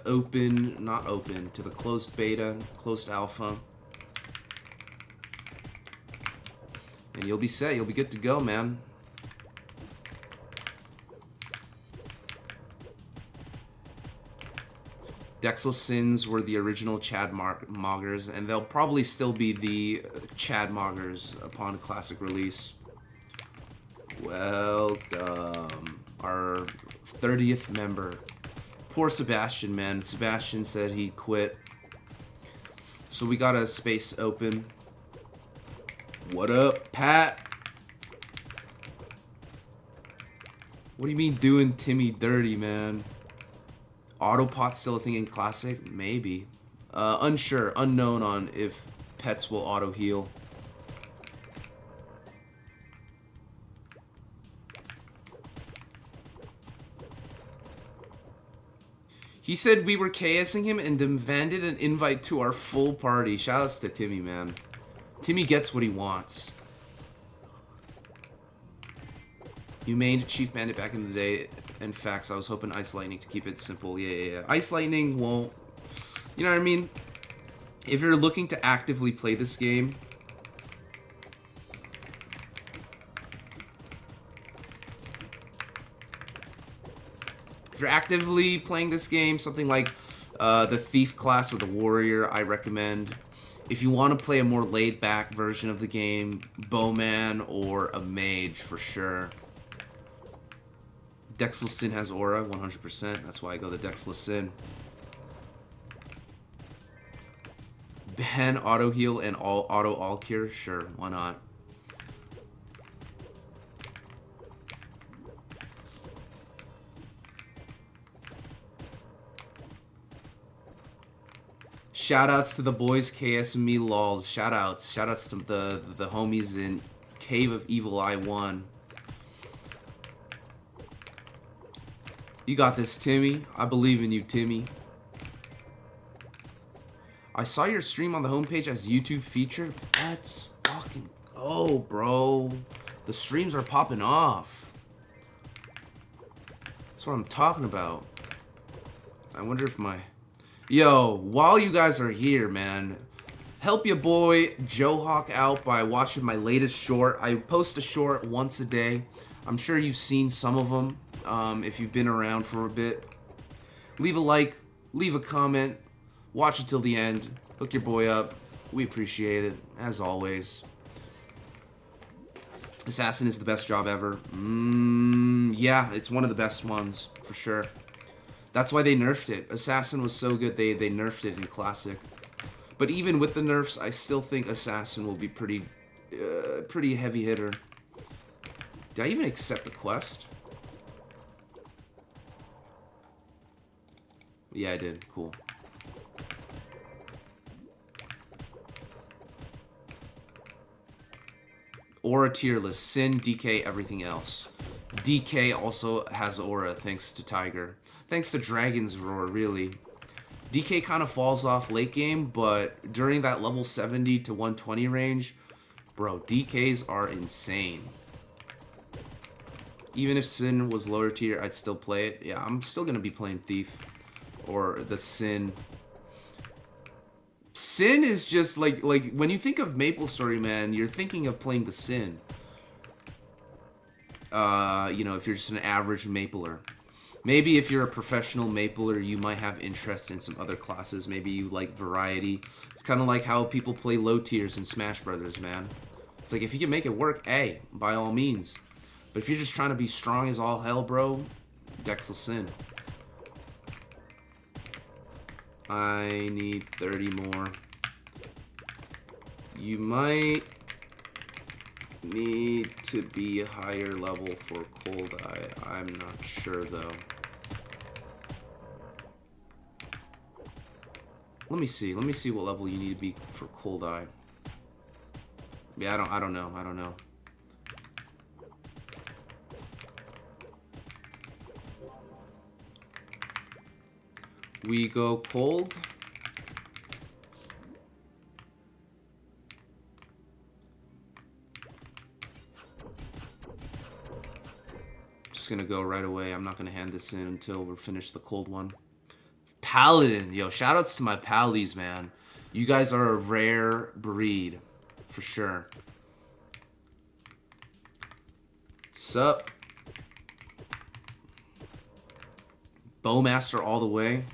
open, not open, to the closed beta, closed alpha. And you'll be set. You'll be good to go, man. Dexless Sins were the original Chad Moggers, and they'll probably still be the Chad Moggers upon classic release. Welcome. Our 30th member. Poor Sebastian, man. Sebastian said he quit. So we got a space open. What up, Pat? What do you mean doing Timmy dirty, man? Autopot's still a thing in Classic? Maybe. Unsure. Unknown on if pets will auto-heal. He said we were KSing him and demanded an invite to our full party. Shoutouts to Timmy, man. Timmy gets what he wants. You made Chief Bandit back in the day. In fact, I was hoping Ice Lightning to keep it simple. Yeah. Ice Lightning won't... You know what I mean? If you're looking to actively play this game... If you're actively playing this game, something like the Thief class or the Warrior, I recommend. If you want to play a more laid-back version of the game, Bowman or a Mage for sure. Dexless Sin has aura, 100%. That's why I go the Dexless Sin. Ban auto heal and auto all cure? Sure, why not? Shoutouts to the boys KS and me lols. Shoutouts to the homies in Cave of Evil I 1. You got this, Timmy. I believe in you, Timmy. I saw your stream on the homepage as YouTube featured. Let's fucking go, bro. The streams are popping off. That's what I'm talking about. I wonder if my... Yo, while you guys are here, man, help your boy Joe Hawk out by watching my latest short. I post a short once a day. I'm sure you've seen some of them. If you've been around for a bit, leave a like, leave a comment, watch it till the end, hook your boy up. We appreciate it, as always. Assassin is the best job ever. Yeah, it's one of the best ones, for sure. That's why they nerfed it. Assassin was so good, they nerfed it in Classic. But even with the nerfs, I still think Assassin will be pretty heavy hitter. Did I even accept the quest? Yeah, I did. Cool. Aura tier list. Sin, DK, everything else. DK also has aura thanks to Tiger. Thanks to Dragon's Roar, really. DK kind of falls off late game, but during that level 70 to 120 range, bro, DKs are insane. Even if Sin was lower tier, I'd still play it. Yeah, I'm still going to be playing Thief. Or the Sin. Sin is just like when you think of MapleStory, man, you're thinking of playing the Sin. You know, if you're just an average Mapler. Maybe if you're a professional Mapler, you might have interest in some other classes. Maybe you like variety. It's kind of like how people play low tiers in Smash Brothers, man. It's like, if you can make it work, hey, by all means. But if you're just trying to be strong as all hell, bro, Dexless Sin. I need 30 more. You might need to be higher level for Cold Eye. I'm not sure though. Let me see. Let me see what level you need to be for Cold Eye. Yeah, I don't know. I don't know. We go cold. Just gonna go right away. I'm not gonna hand this in until we're finished the cold one. Paladin, yo, shoutouts to my pallies, man. You guys are a rare breed, for sure. Sup? Bowmaster all the way.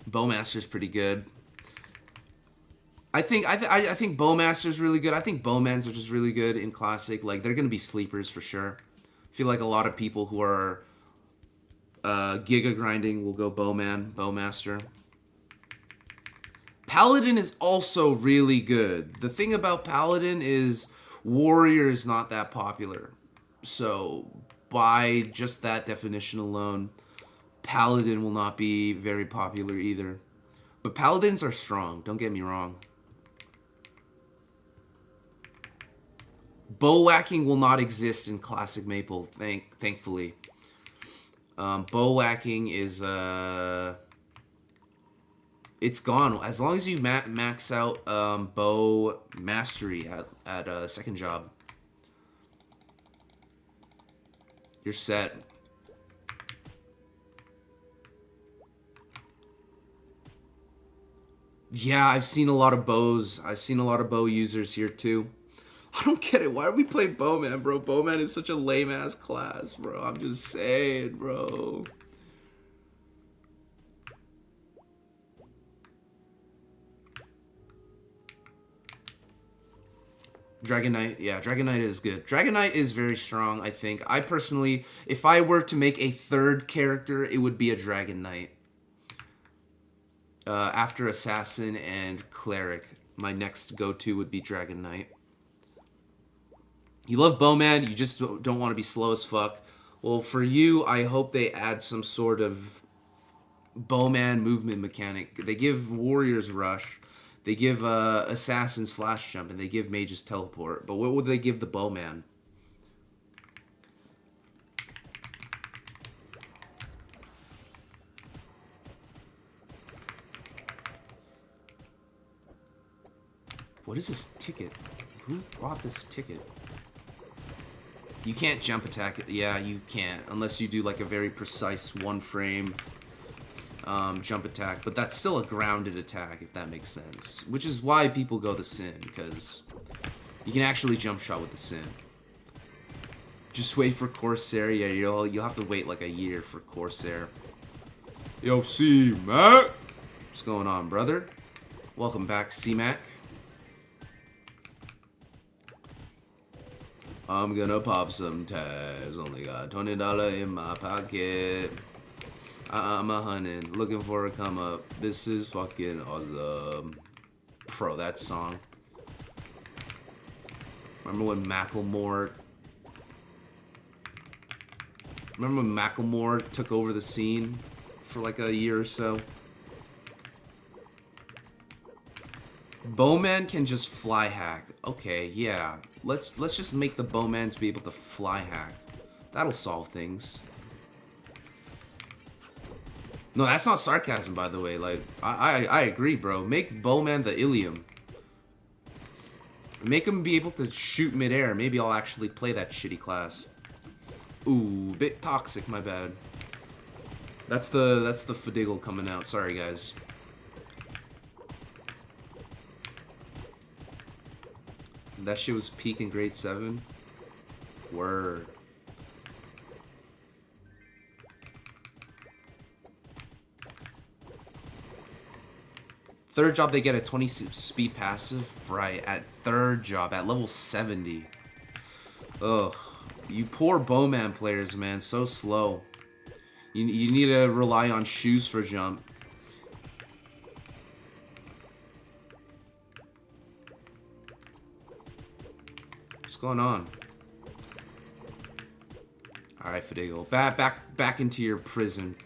Bowmaster's pretty good. I think Bowmaster's really good. I think Bowmans are just really good in Classic. Like, they're gonna be sleepers for sure. I feel like a lot of people who are Giga grinding will go Bowman, Bowmaster. Paladin is also really good. The thing about Paladin is Warrior is not that popular. So by just that definition alone, Paladin will not be very popular either. But Paladins are strong, don't get me wrong. Bow whacking will not exist in Classic Maple, thankfully. Bow whacking is it's gone. As long as you max out bow mastery at second job, you're set. Yeah, I've seen a lot of bows. I've seen a lot of bow users here too. I don't get it. Why are we playing Bowman, bro? Bowman is such a lame-ass class, bro. I'm just saying, bro. Dragon Knight, yeah, Dragon Knight is good. Dragon Knight is very strong, I think. I personally, if I were to make a third character, it would be a Dragon Knight. After Assassin and Cleric, my next go-to would be Dragon Knight. You love Bowman, you just don't want to be slow as fuck. Well, for you, I hope they add some sort of Bowman movement mechanic. They give Warriors Rush, they give Assassins Flash Jump, and they give Mages Teleport. But what would they give the Bowman? What is this ticket? Who bought this ticket? You can't jump attack it. Yeah, you can't. Unless you do like a very precise one frame jump attack. But that's still a grounded attack, if that makes sense. Which is why people go the Sin, because you can actually jump shot with the Sin. Just wait for Corsair. Yeah, you'll have to wait like a year for Corsair. Yo, C-Mac! What's going on, brother? Welcome back, C-Mac. I'm gonna pop some tags. Only got $20 in my pocket. I'm a hunting, looking for a come up. This is fucking awesome. Bro, that song. Remember when Macklemore took over the scene for like a year or so? Bowman can just fly hack. Okay, yeah. Let's just make the Bowmans be able to fly hack. That'll solve things. No, that's not sarcasm, by the way. Like, I agree, bro. Make Bowman the Ilium. Make him be able to shoot midair. Maybe I'll actually play that shitty class. Ooh, bit toxic, my bad. That's the Fadigal coming out. Sorry, guys. That shit was peak in grade 7. Word. Third job, they get a 20 speed passive. Right, at third job, at level 70. Ugh. You poor Bowman players, man. So slow. You need to rely on shoes for jump. going on? Alright, Fadigal. Back into your prison.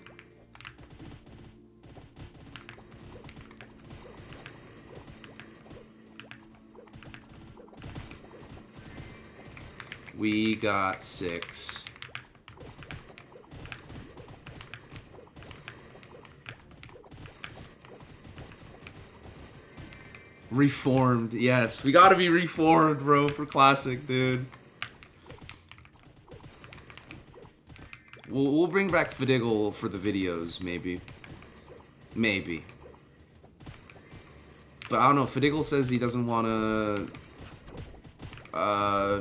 We got 6. Reformed, yes. We gotta be reformed, bro, for Classic, dude. We'll bring back Fadigal for the videos, maybe. Maybe. But I don't know, Fadigal says he doesn't want to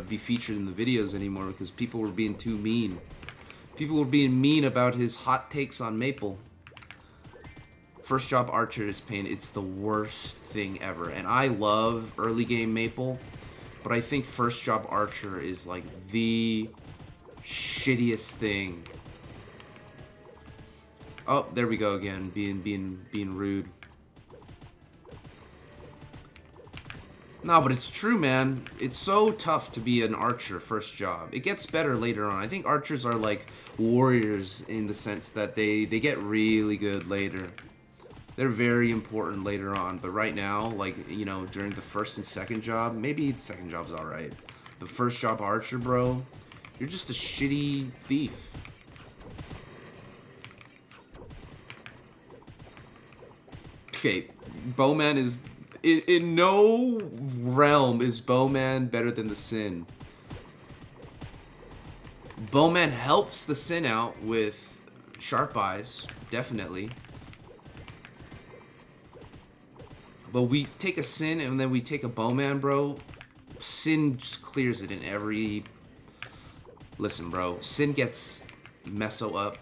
be featured in the videos anymore because people were being too mean. People were being mean about his hot takes on Maple. First job Archer is pain. It's the worst thing ever. And I love early game Maple, but I think first job Archer is like the shittiest thing. Oh, there we go again, being rude. No, but it's true, man. It's so tough to be an archer first job. It gets better later on. I think archers are like warriors in the sense that they get really good later. They're very important later on, but right now, like, you know, during the first and second job, maybe the second job's alright. The first job archer, bro, you're just a shitty thief. Okay, Bowman is... In no realm is Bowman better than the Sin. Bowman helps the Sin out with sharp eyes, definitely. But we take a Sin and then we take a Bowman, bro. Sin just clears it in every... Listen, bro. Sin gets Meso up.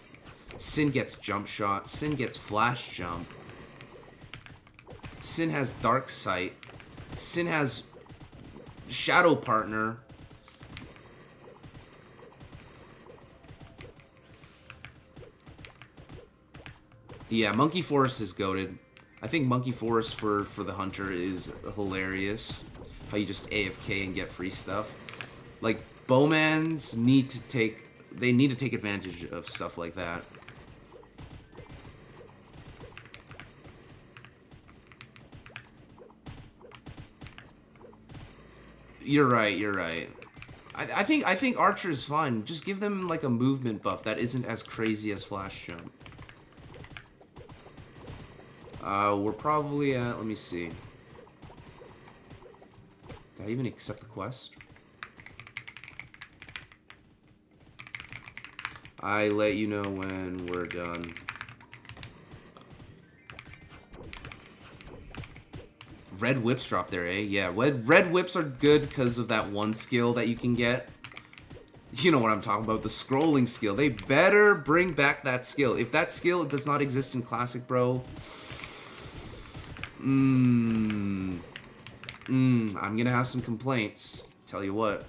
Sin gets jump shot. Sin gets flash jump. Sin has dark sight. Sin has shadow partner. Yeah, Monkey Forest is goated. I think Monkey Forest for the Hunter is hilarious. How you just AFK and get free stuff. Like, Bowmans need to take... They need to take advantage of stuff like that. You're right, you're right. I think Archer is fine. Just give them, like, a movement buff that isn't as crazy as Flash Jump. We're probably at... Let me see. Did I even accept the quest? I let you know when we're done. Red whips drop there, eh? Yeah, red whips are good because of that one skill that you can get. You know what I'm talking about, the scrolling skill. They better bring back that skill. If that skill does not exist in Classic, bro... I'm gonna have some complaints. Tell you what.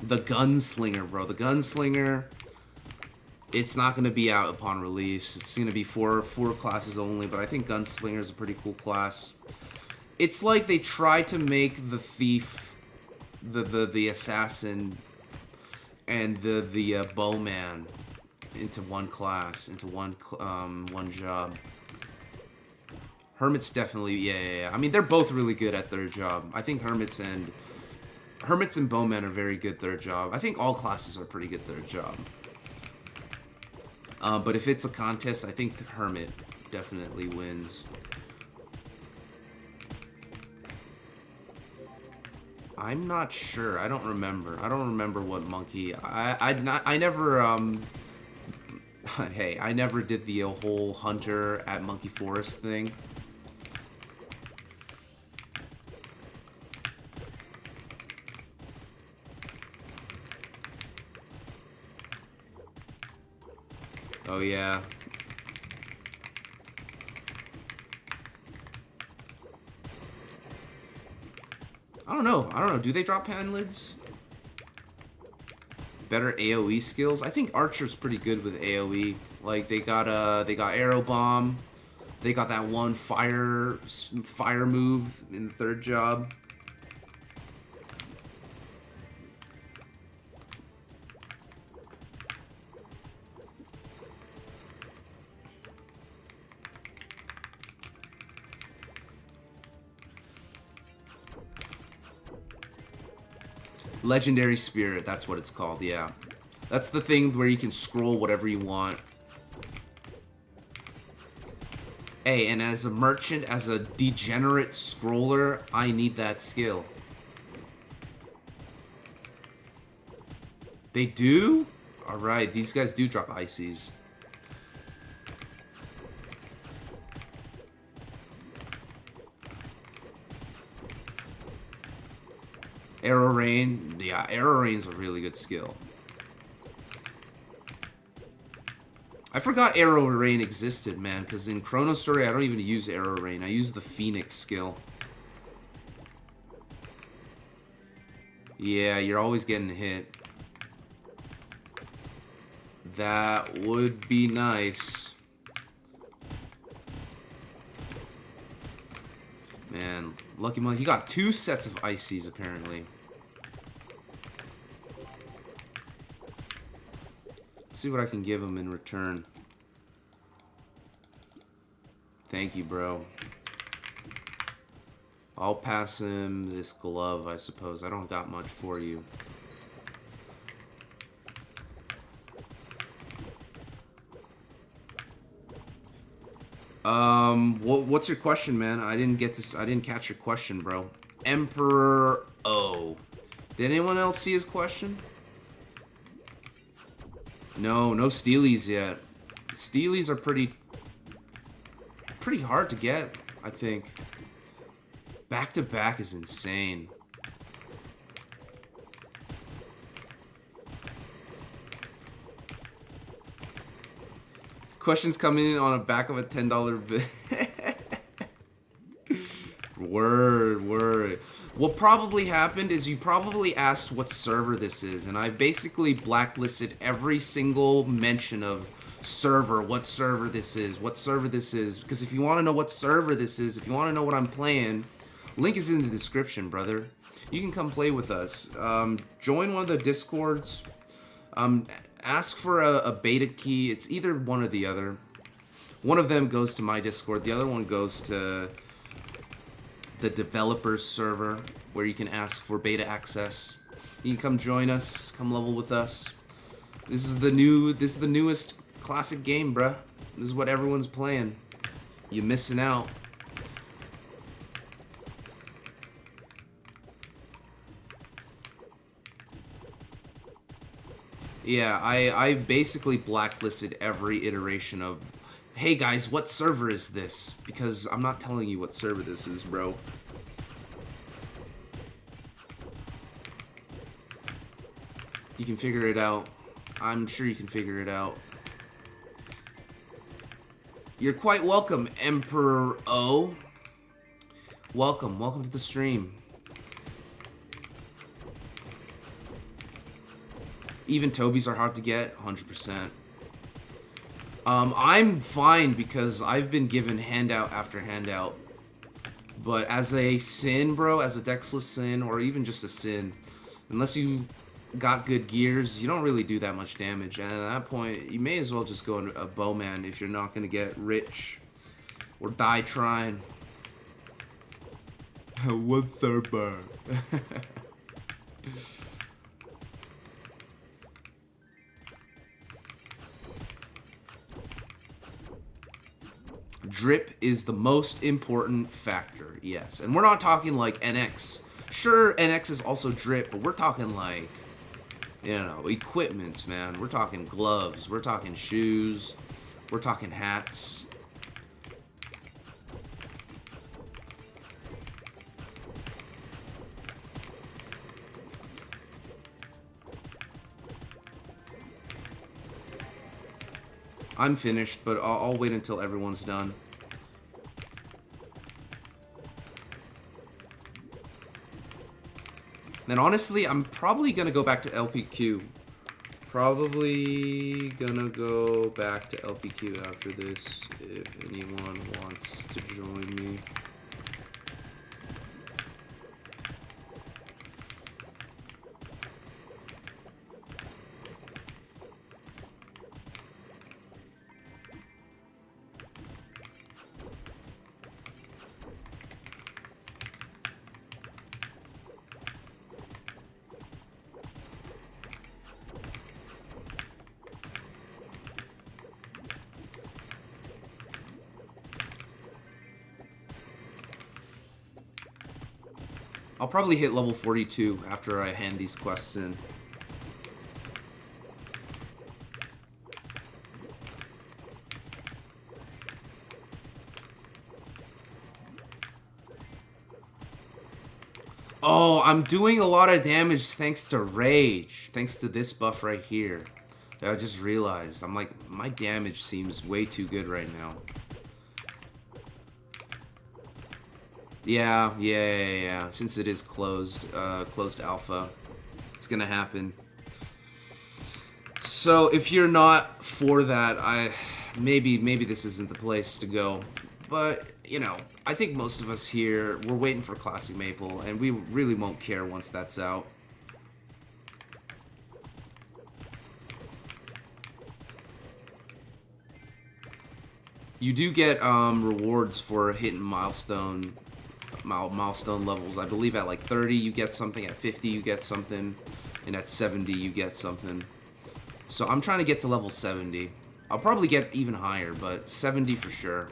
The Gunslinger, bro. The Gunslinger, it's not going to be out upon release. It's going to be for classes only, but I think Gunslinger is a pretty cool class. It's like they try to make the Thief, the Assassin, and the Bowman into one class, into one job. Hermit's definitely, yeah. I mean, they're both really good at their job. I think Hermits and Bowmen are very good third job. I think all classes are pretty good third job. But if it's a contest, I think the Hermit definitely wins. I'm not sure. I don't remember. I don't remember what monkey. I never hey, I never did the whole Hunter at Monkey Forest thing. Oh, yeah. I don't know. Do they drop pan lids? Better AoE skills. I think Archer's pretty good with AoE. Like they got arrow bomb. They got that one fire move in the third job. Legendary Spirit, that's what it's called, yeah. That's the thing where you can scroll whatever you want. Hey, and as a merchant, as a degenerate scroller, I need that skill. They do? Alright, these guys do drop ices. Arrow Rain, yeah, Arrow Rain's a really good skill. I forgot Arrow Rain existed, man, because in MapleStory I don't even use Arrow Rain. I use the Phoenix skill. Yeah, you're always getting hit. That would be nice. Man, Lucky Monk, he got 2 sets of ices apparently. Let's see what I can give him in return. Thank you, bro. I'll pass him this glove, I suppose. I don't got much for you. What's your question, man? I didn't get this. I didn't catch your question, bro. Emperor O. Did anyone else see his question? No Steelies yet. Steelies are pretty hard to get, I think. Back to back is insane. Questions coming in on the back of a $10 bill. Word. What probably happened is you probably asked what server this is, and I basically blacklisted every single mention of server, what server this is, because if you want to know what server this is, if you want to know what I'm playing, link is in the description, brother. You can come play with us. Join one of the Discords. Ask for a beta key. It's either one or the other. One of them goes to my Discord. The other one goes to the developers server, where you can ask for beta access. You can come join us. Come level with us. This is the newest classic game, bruh. This is what everyone's playing. You're missing out. Yeah, I basically blacklisted every iteration of, hey guys, what server is this? Because I'm not telling you what server this is, bro. You can figure it out. I'm sure you can figure it out. You're quite welcome, Emperor O. Welcome to the stream. Even Tobies are hard to get, 100%. I'm fine because I've been given handout after handout. But as a sin, bro, as a Dexless sin, or even just a sin, unless you got good gears, you don't really do that much damage. And at that point, you may as well just go a bowman if you're not going to get rich. Or die trying. What server? Drip is the most important factor, yes. And we're not talking like NX. Sure, NX is also drip, but we're talking like, you know, equipment, man. We're talking gloves. We're talking shoes. We're talking hats. I'm finished, but I'll wait until everyone's done. And honestly, I'm probably going to go back to LPQ. Probably gonna go back to LPQ after this if anyone wants to join me. I'll probably hit level 42 after I hand these quests in. Oh, I'm doing a lot of damage thanks to Rage. Thanks to this buff right here. I just realized. I'm like, my damage seems way too good right now. Yeah. Since it is closed alpha, it's gonna happen. So if you're not for that, maybe this isn't the place to go. But you know, I think most of us here, we're waiting for Classic Maple, and we really won't care once that's out. You do get rewards for hitting milestone levels. I believe at like 30 you get something, at 50 you get something, and at 70 you get something. So I'm trying to get to level 70. I'll probably get even higher, but 70 for sure.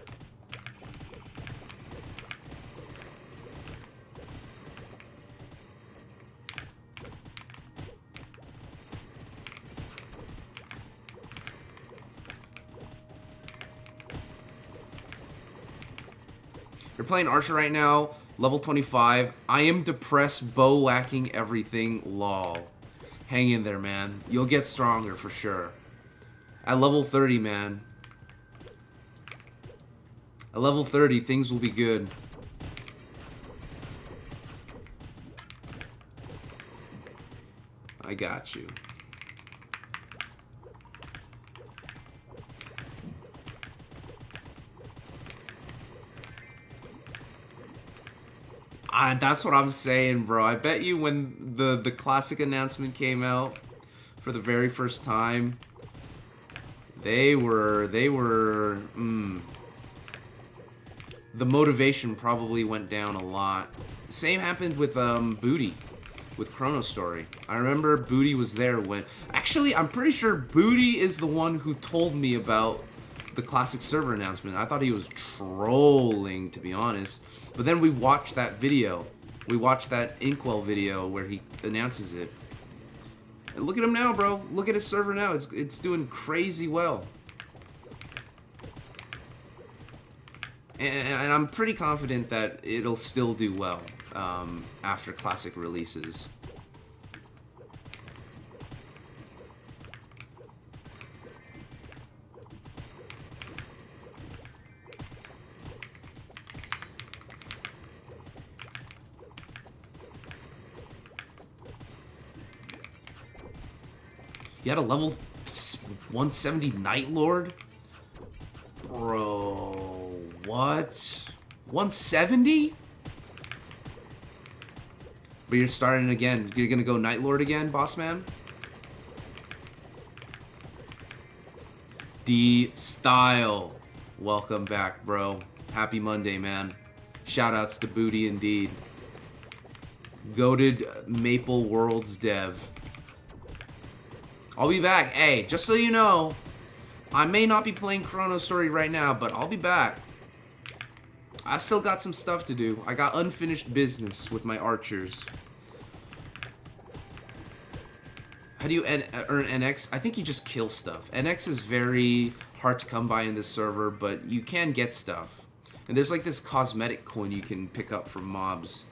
You're playing Archer right now, level 25. I am depressed, bow whacking everything, lol. Hang in there, man. You'll get stronger for sure. At level 30, man. At level 30, things will be good. I got you. That's what I'm saying, bro. I bet you when the classic announcement came out for the very first time, the motivation probably went down a lot. Same happened with Booty, with MapleStory. I remember Booty was there when... Actually, I'm pretty sure Booty is the one who told me about the classic server announcement. I thought he was trolling, to be honest. But then we watched that video. We watched that Inkwell video where he announces it. And look at him now, bro. Look at his server now. It's doing crazy well. And I'm pretty confident that it'll still do well after classic releases. You had a level 170 Night Lord? Bro, what? 170? But you're starting again. You're gonna go Night Lord again, boss man? D-Style. Welcome back, bro. Happy Monday, man. Shoutouts to Booty indeed. Goated Maple Worlds dev. I'll be back. Hey, just so you know, I may not be playing MapleStory right now, but I'll be back. I still got some stuff to do. I got unfinished business with my archers. How do you earn NX? I think you just kill stuff. NX is very hard to come by in this server, but you can get stuff. And there's like this cosmetic coin you can pick up from mobs,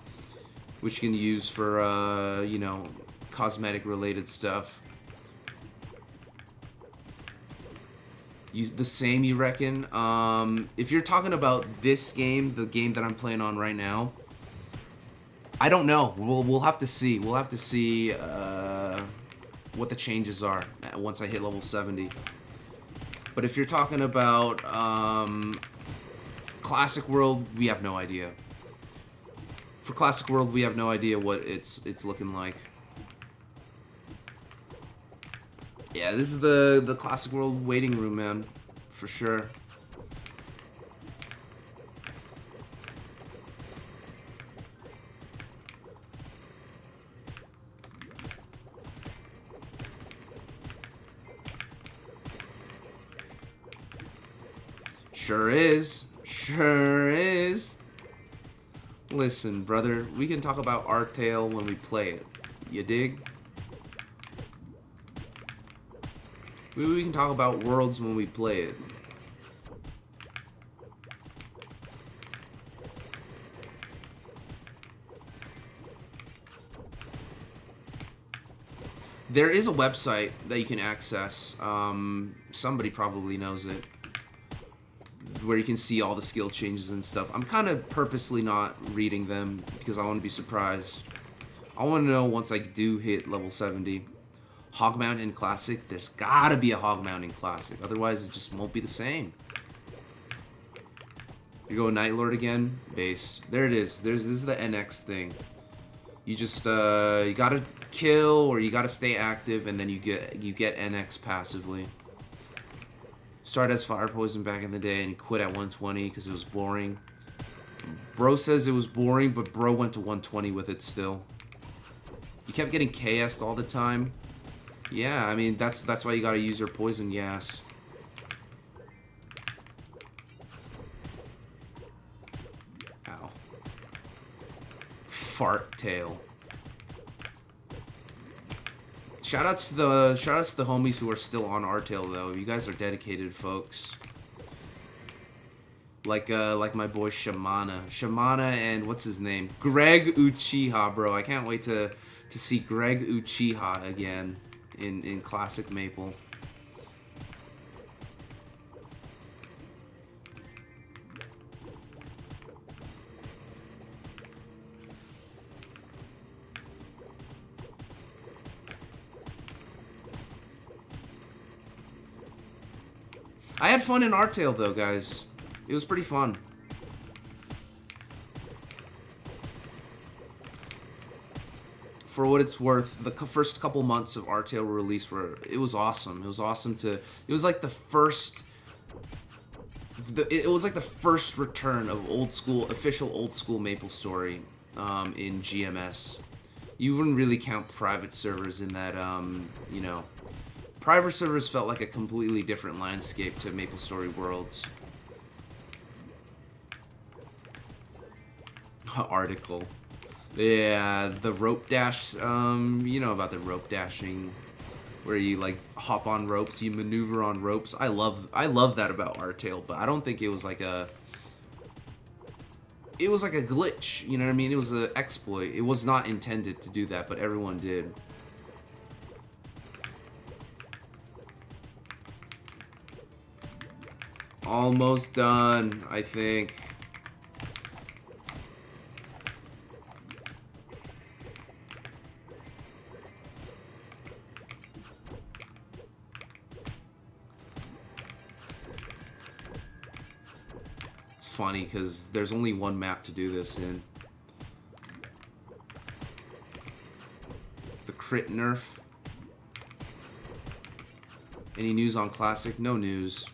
which you can use for, you know, cosmetic related stuff. The same, you reckon? If you're talking about this game, the game that I'm playing on right now, I don't know. We'll have to see. We'll have to see. what the changes are once I hit level 70. But if you're talking about Classic World, we have no idea. For Classic World, we have no idea what it's looking like. Yeah, this is the Classic World waiting room, man, for sure. Sure is. Sure is. Listen, brother, we can talk about Artale when we play it. You dig? We can talk about Worlds when we play it. There is a website that you can access. Somebody probably knows it. Where you can see all the skill changes and stuff. I'm kind of purposely not reading them because I want to be surprised. I want to know once I do hit level 70. Hog Mountain Classic, there's gotta be a Hog Mountain Classic. Otherwise, it just won't be the same. You go Night Lord again, base. There it is. This is the NX thing. You just you gotta kill or you gotta stay active, and then you get NX passively. Started as Fire Poison back in the day, and he quit at 120 because it was boring. Bro says it was boring, but bro went to 120 with it still. You kept getting KS'd all the time. Yeah, I mean that's why you gotta use your poison gas. Ow. Fart tail. Shoutouts to the homies who are still on Artale though. You guys are dedicated folks. Like my boy Shamana and what's his name? Greg Uchiha, bro. I can't wait to see Greg Uchiha again in Classic Maple. I had fun in Artale though, guys. It was pretty fun. For what it's worth, the first couple months of Artale release it was awesome. It was awesome it was like the first return of official old school MapleStory in GMS. You wouldn't really count private servers in that, you know. Private servers felt like a completely different landscape to MapleStory Worlds. Article. Yeah, the rope dash, you know about the rope dashing, where you like hop on ropes, you maneuver on ropes. I love that about Artale, but I don't think it was like a glitch, you know what I mean? It was an exploit. It was not intended to do that, but everyone did. Almost done, I think. It's funny because there's only one map to do this in. The crit nerf. Any news on Classic? No news.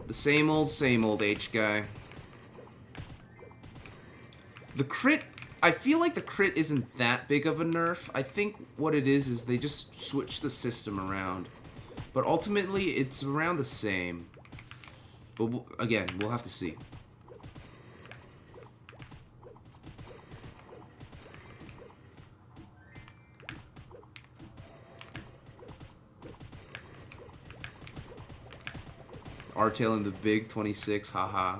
The same old H guy. The crit, I feel like the crit isn't that big of a nerf. I think what it is they just switch the system around. But ultimately, it's around the same. But again, we'll have to see. Artale in the big 26, haha.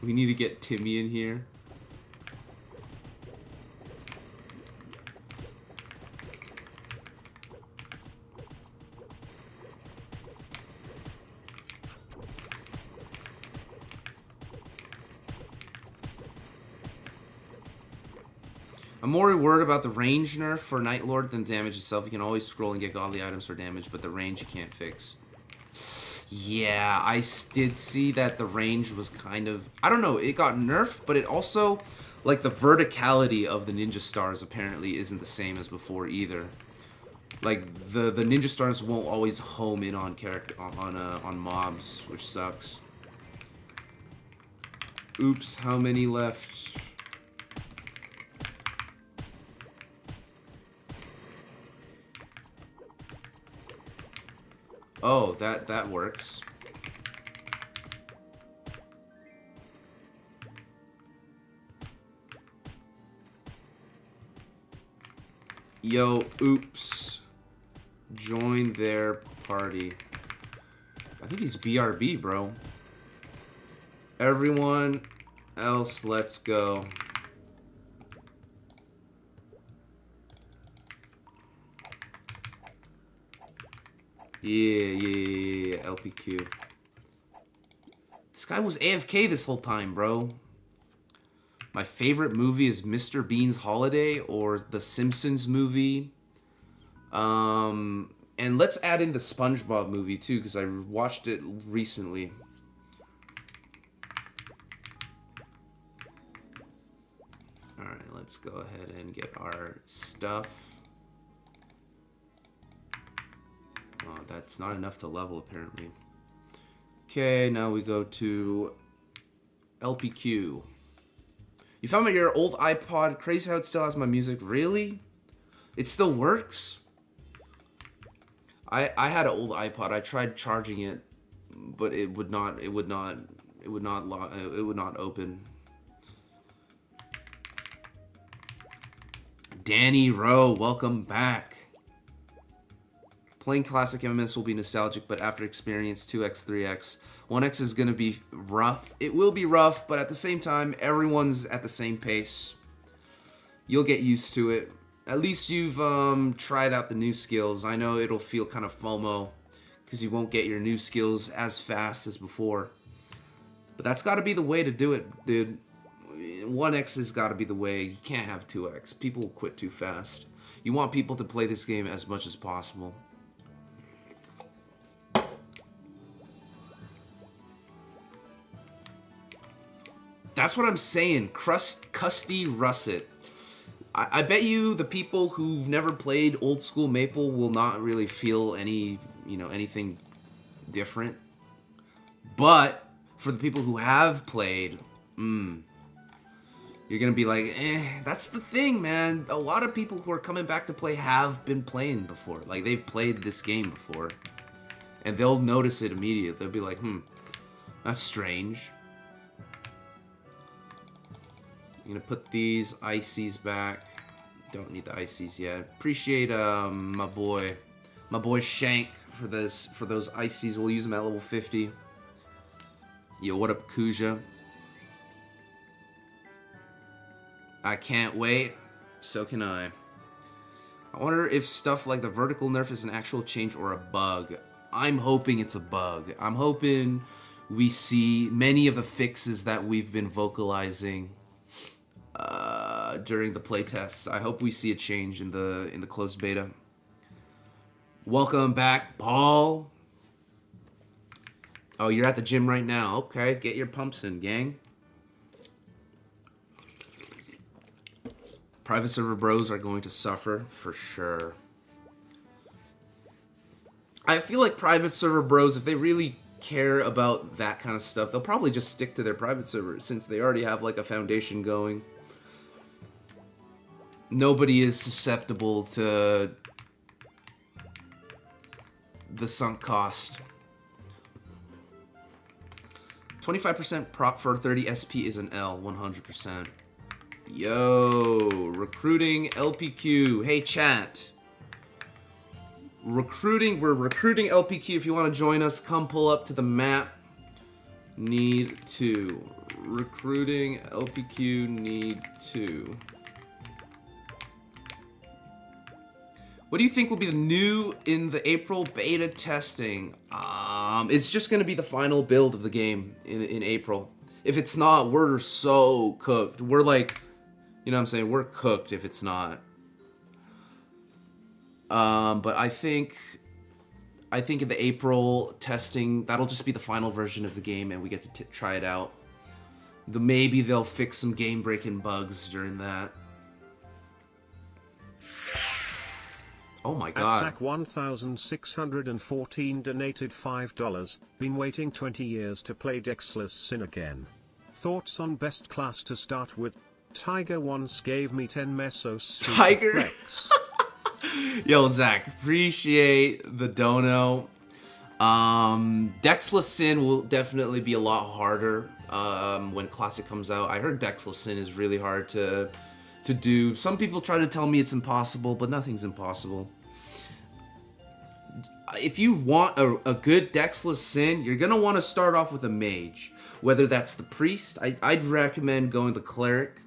We need to get Timmy in here. I'm more worried about the range nerf for Night Lord than damage itself. You can always scroll and get godly items for damage, but the range you can't fix. Yeah, I did see that the range was kind of... I don't know, it got nerfed, but it also... Like, the verticality of the ninja stars apparently isn't the same as before either. Like, the ninja stars won't always home in on on mobs, which sucks. Oops, how many left? Oh, that works. Yo, oops. Join their party. I think he's BRB, bro. Everyone else, let's go. Yeah, LPQ. This guy was AFK this whole time, bro. My favorite movie is Mr. Bean's Holiday or the Simpsons movie. And let's add in the SpongeBob movie too, because I watched it recently. Alright, let's go ahead and get our stuff. Oh, that's not enough to level apparently. Okay, now we go to LPQ. You found your old iPod. Crazy how it still has my music. Really? It still works? I had an old iPod. I tried charging it, but it would not open. Danny Rowe, welcome back. Playing classic MMS will be nostalgic, but after experience 2x, 3x, 1x is going to be rough. It will be rough, but at the same time, everyone's at the same pace. You'll get used to it. At least you've tried out the new skills. I know it'll feel kind of FOMO, because you won't get your new skills as fast as before. But that's got to be the way to do it, dude. 1x has got to be the way. You can't have 2x. People will quit too fast. You want people to play this game as much as possible. That's what I'm saying. Custy Russet. I bet you the people who've never played old school Maple will not really feel anything different. But for the people who have played, you're gonna be like, that's the thing, man. A lot of people who are coming back to play have been playing before. Like, they've played this game before. And they'll notice it immediately. They'll be like, that's strange. I'm gonna put these ices back. Don't need the ices yet. Appreciate my boy Shank for those ices. We'll use them at level 50. Yo, what up, Kuja? I can't wait. So can I. I wonder if stuff like the vertical nerf is an actual change or a bug. I'm hoping it's a bug. I'm hoping we see many of the fixes that we've been vocalizing during the playtests. I hope we see a change in the closed beta. Welcome back, Paul. Oh, you're at the gym right now. Okay, get your pumps in, gang. Private server bros are going to suffer for sure. I feel like private server bros, if they really care about that kind of stuff, they'll probably just stick to their private servers since they already have like a foundation going. Nobody is susceptible to the sunk cost. 25% prop for 30 SP is an L, 100%. Yo, recruiting LPQ. Hey, chat. We're recruiting LPQ. If you want to join us, come pull up to the map. Need to. Recruiting LPQ, need to. What do you think will be the new in the April beta testing? It's just going to be the final build of the game in April. If it's not, we're so cooked. We're like, You know what I'm saying? We're cooked if it's not. But I think in the April testing, that'll just be the final version of the game, and we get to try it out. Maybe they'll fix some game-breaking bugs during that. Oh my god. At Zach1614 donated $5. Been waiting 20 years to play Dexless Sin again. Thoughts on best class to start with? Tiger once gave me 10 mesos. Tiger? Yo, Zach, appreciate the dono. Dexless Sin will definitely be a lot harder when Classic comes out. I heard Dexless Sin is really hard to do. Some people try to tell me it's impossible, but nothing's impossible. If you want a good Dexless Sin, you're going to want to start off with a mage. Whether that's the priest, I'd recommend going the cleric.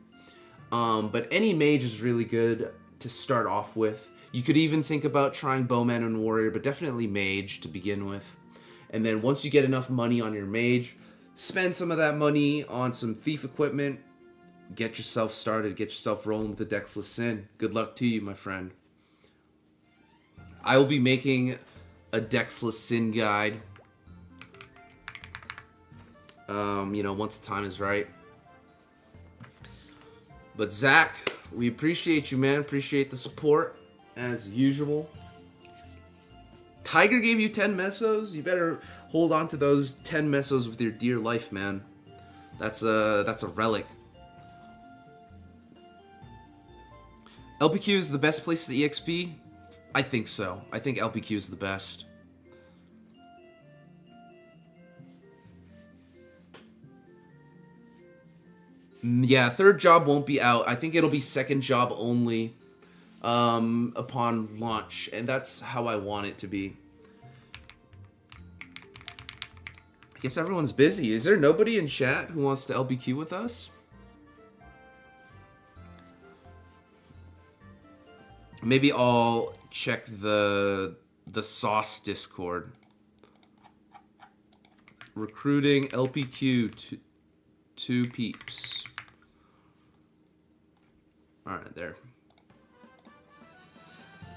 But any mage is really good to start off with. You could even think about trying bowman and warrior, but definitely mage to begin with. And then once you get enough money on your mage, spend some of that money on some thief equipment. Get yourself started, get yourself rolling with the Dexless Sin. Good luck to you, my friend. I will be making a Dexless Sin guide. Once the time is right. But Zach, we appreciate you, man. Appreciate the support, as usual. Tiger gave you 10 mesos. You better hold on to those 10 mesos with your dear life, man. That's a relic. LPQ is the best place to EXP? I think so. I think LPQ is the best. Yeah, third job won't be out. I think it'll be second job only upon launch, and that's how I want it to be. I guess everyone's busy. Is there nobody in chat who wants to LPQ with us? Maybe I'll check the Sauce Discord. Recruiting LPQ two peeps. Alright, there.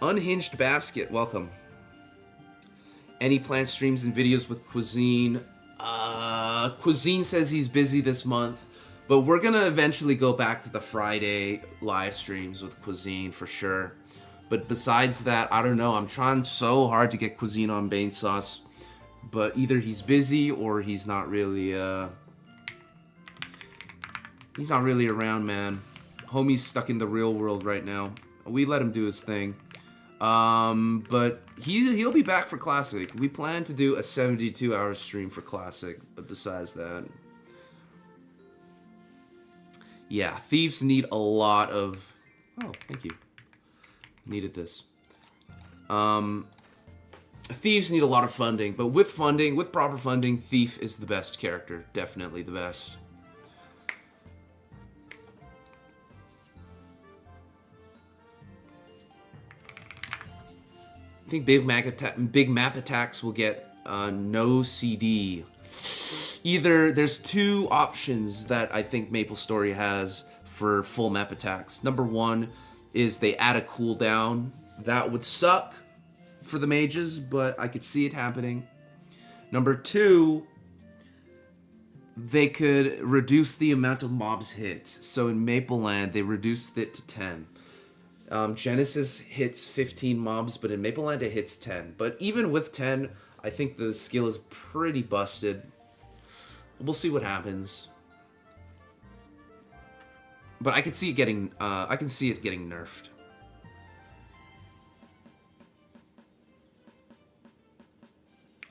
Unhinged Basket, welcome. Any planned streams and videos with Cuisine? Cuisine says he's busy this month, but we're gonna eventually go back to the Friday live streams with Cuisine for sure. But besides that, I don't know. I'm trying so hard to get Cuisine on Bane Sauce, but either he's busy or he's not really around, man. Homie's stuck in the real world right now. We let him do his thing. But he'll be back for Classic. We plan to do a 72-hour stream for Classic, but besides that, yeah, Thieves need a lot of... Oh, thank you. Needed this. Thieves need a lot of funding, but with proper funding, Thief is the best character. Definitely the best. I think big map attacks will get no CD. Either there's two options that I think MapleStory has for full map attacks. Number one is they add a cooldown. That would suck for the mages, but I could see it happening. Number two, they could reduce the amount of mobs hit. So in Mapleland, they reduced it to 10. Genesis hits 15 mobs, but in Mapleland it hits 10. But even with 10, I think the skill is pretty busted. We'll see what happens. But I can see it getting nerfed.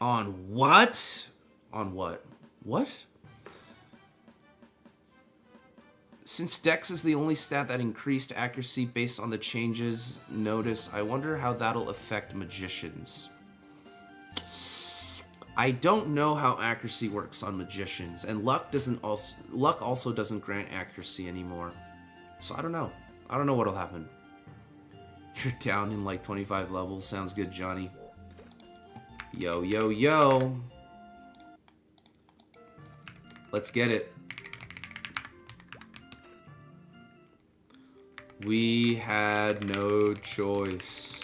On what? On what? What? Since Dex is the only stat that increased accuracy based on the changes noticed, I wonder how that'll affect magicians. I don't know how accuracy works on magicians, and luck also doesn't grant accuracy anymore. So I don't know. I don't know what'll happen. You're down in like 25 levels. Sounds good, Johnny. Yo, yo, yo. Let's get it. We had no choice.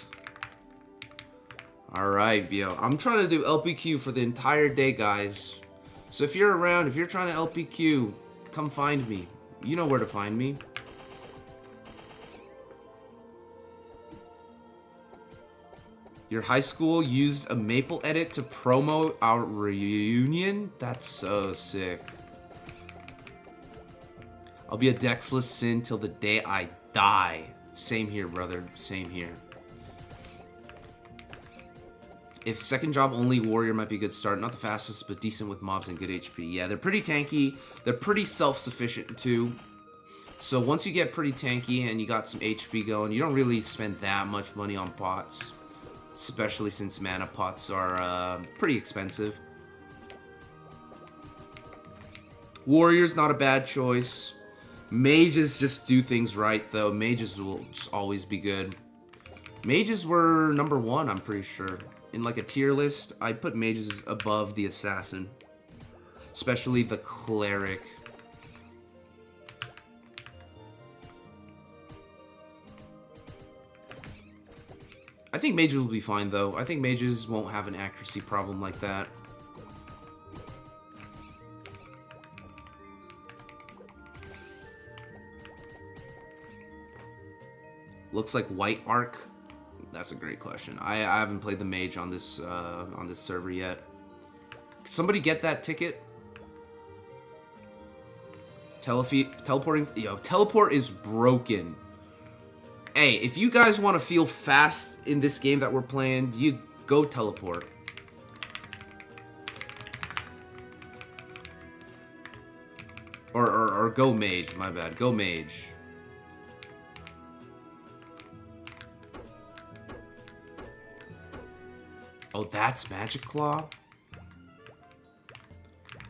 Alright, yo. I'm trying to do LPQ for the entire day, guys. So if you're around, if you're trying to LPQ, come find me. You know where to find me. Your high school used a Maple edit to promo our reunion? That's so sick. I'll be a Dexless Sin till the day I die. Same here, brother. Same here. If second job only, Warrior might be a good start. Not the fastest, but decent with mobs and good HP. Yeah, they're pretty tanky. They're pretty self-sufficient, too. So once you get pretty tanky and you got some HP going, you don't really spend that much money on pots. Especially since mana pots are pretty expensive. Warrior's not a bad choice. Mages just do things right, though. Mages will just always be good. Mages were number 1, I'm pretty sure. In like a tier list, I put mages above the assassin. Especially the cleric. I think mages will be fine, though. I think mages won't have an accuracy problem like that. Looks like white arc. That's a great question. I haven't played the mage on this server yet. Could somebody get that ticket? Teleporting. Yo, teleport is broken. Hey, if you guys want to feel fast in this game that we're playing, you go teleport. Or go mage, my bad. Go mage. Oh, that's Magic Claw?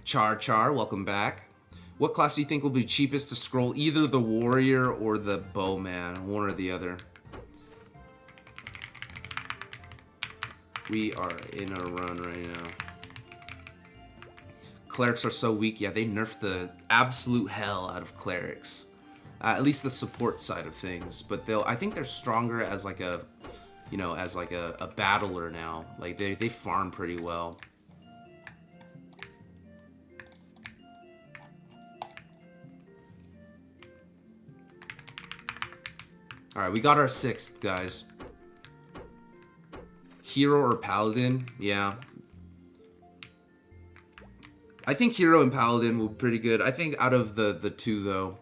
Char, welcome back. What class do you think will be cheapest to scroll? Either the warrior or the bowman. One or the other. We are in a run right now. Clerics are so weak. Yeah, they nerfed the absolute hell out of clerics. At least the support side of things. But I think they're stronger as like a, you know, as like a battler now. Like they farm pretty well. Alright, we got our 6th, guys. Hero or Paladin? Yeah. I think Hero and Paladin will be pretty good. I think out of the two, though.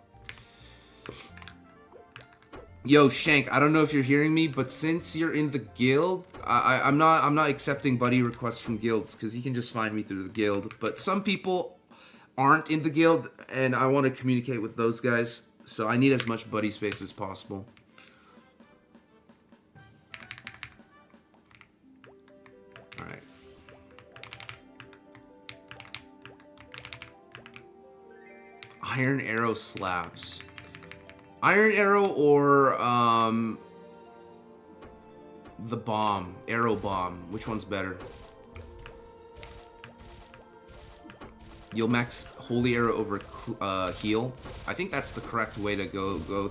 Yo, Shank, I don't know if you're hearing me, but since you're in the guild, I'm not accepting buddy requests from guilds, because you can just find me through the guild. But some people aren't in the guild, and I want to communicate with those guys. So I need as much buddy space as possible. Alright. Iron Arrow slabs. Iron Arrow or the bomb, Arrow Bomb. Which one's better? You'll max Holy Arrow over heal. I think that's the correct way to go.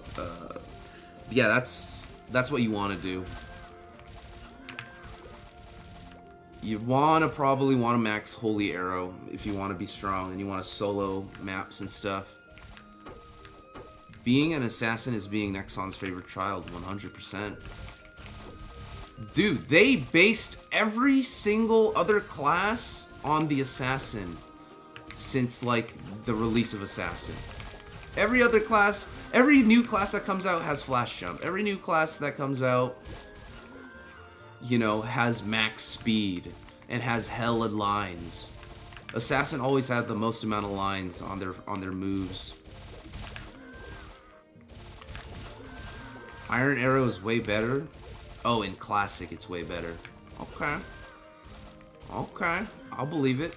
Yeah, that's what you want to do. You probably want to max Holy Arrow if you want to be strong and you want to solo maps and stuff. Being an assassin is being Nexon's favorite child, 100%. Dude, they based every single other class on the assassin since, like, the release of Assassin. Every other class, every new class that comes out has flash jump. Every new class that comes out, you know, has max speed and has hella lines. Assassin always had the most amount of lines on their moves. Iron Arrow is way better. Oh, in Classic it's way better. Okay. Okay, I'll believe it.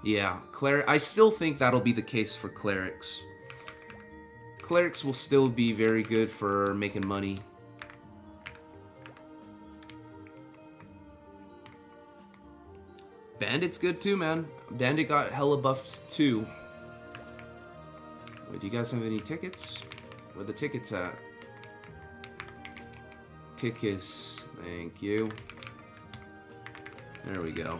Yeah, I still think that'll be the case for clerics. Clerics will still be very good for making money. Bandit's good too, man. Bandit got hella buffed too. Wait, do you guys have any tickets? Where the tickets at? Tickets. Thank you. There we go.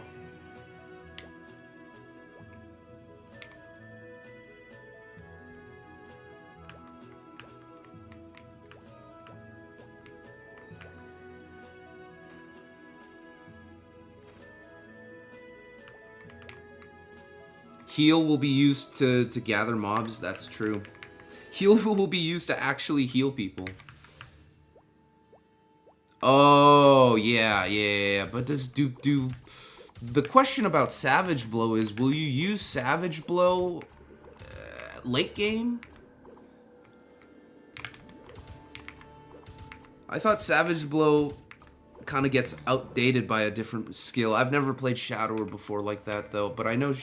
Heal will be used to gather mobs, that's true. Heal will be used to actually heal people. Oh, yeah. But do the question about Savage Blow is, will you use Savage Blow late game? I thought Savage Blow kind of gets outdated by a different skill. I've never played Shadower before like that though, but I know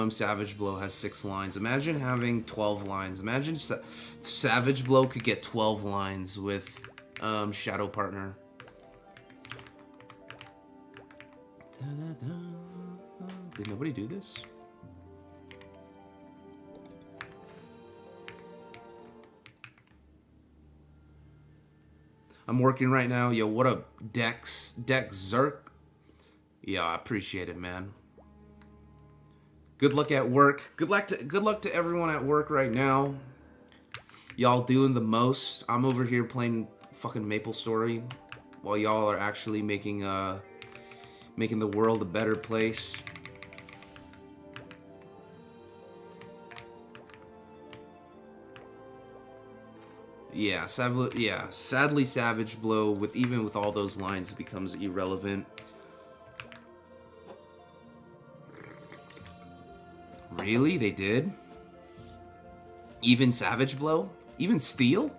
Savage Blow has 6 lines. Imagine having 12 lines. Imagine Savage Blow could get 12 lines with Shadow Partner. Did nobody do this? I'm working right now. Yo, what up, Dex Zerk? Yeah, I appreciate it, man. Good luck at work. Good luck to everyone at work right now. Y'all doing the most. I'm over here playing fucking MapleStory while y'all are actually making the world a better place. Yeah, sadly Savage Blow, even with all those lines, becomes irrelevant. Really? They did? Even Savage Blow? Even Steel?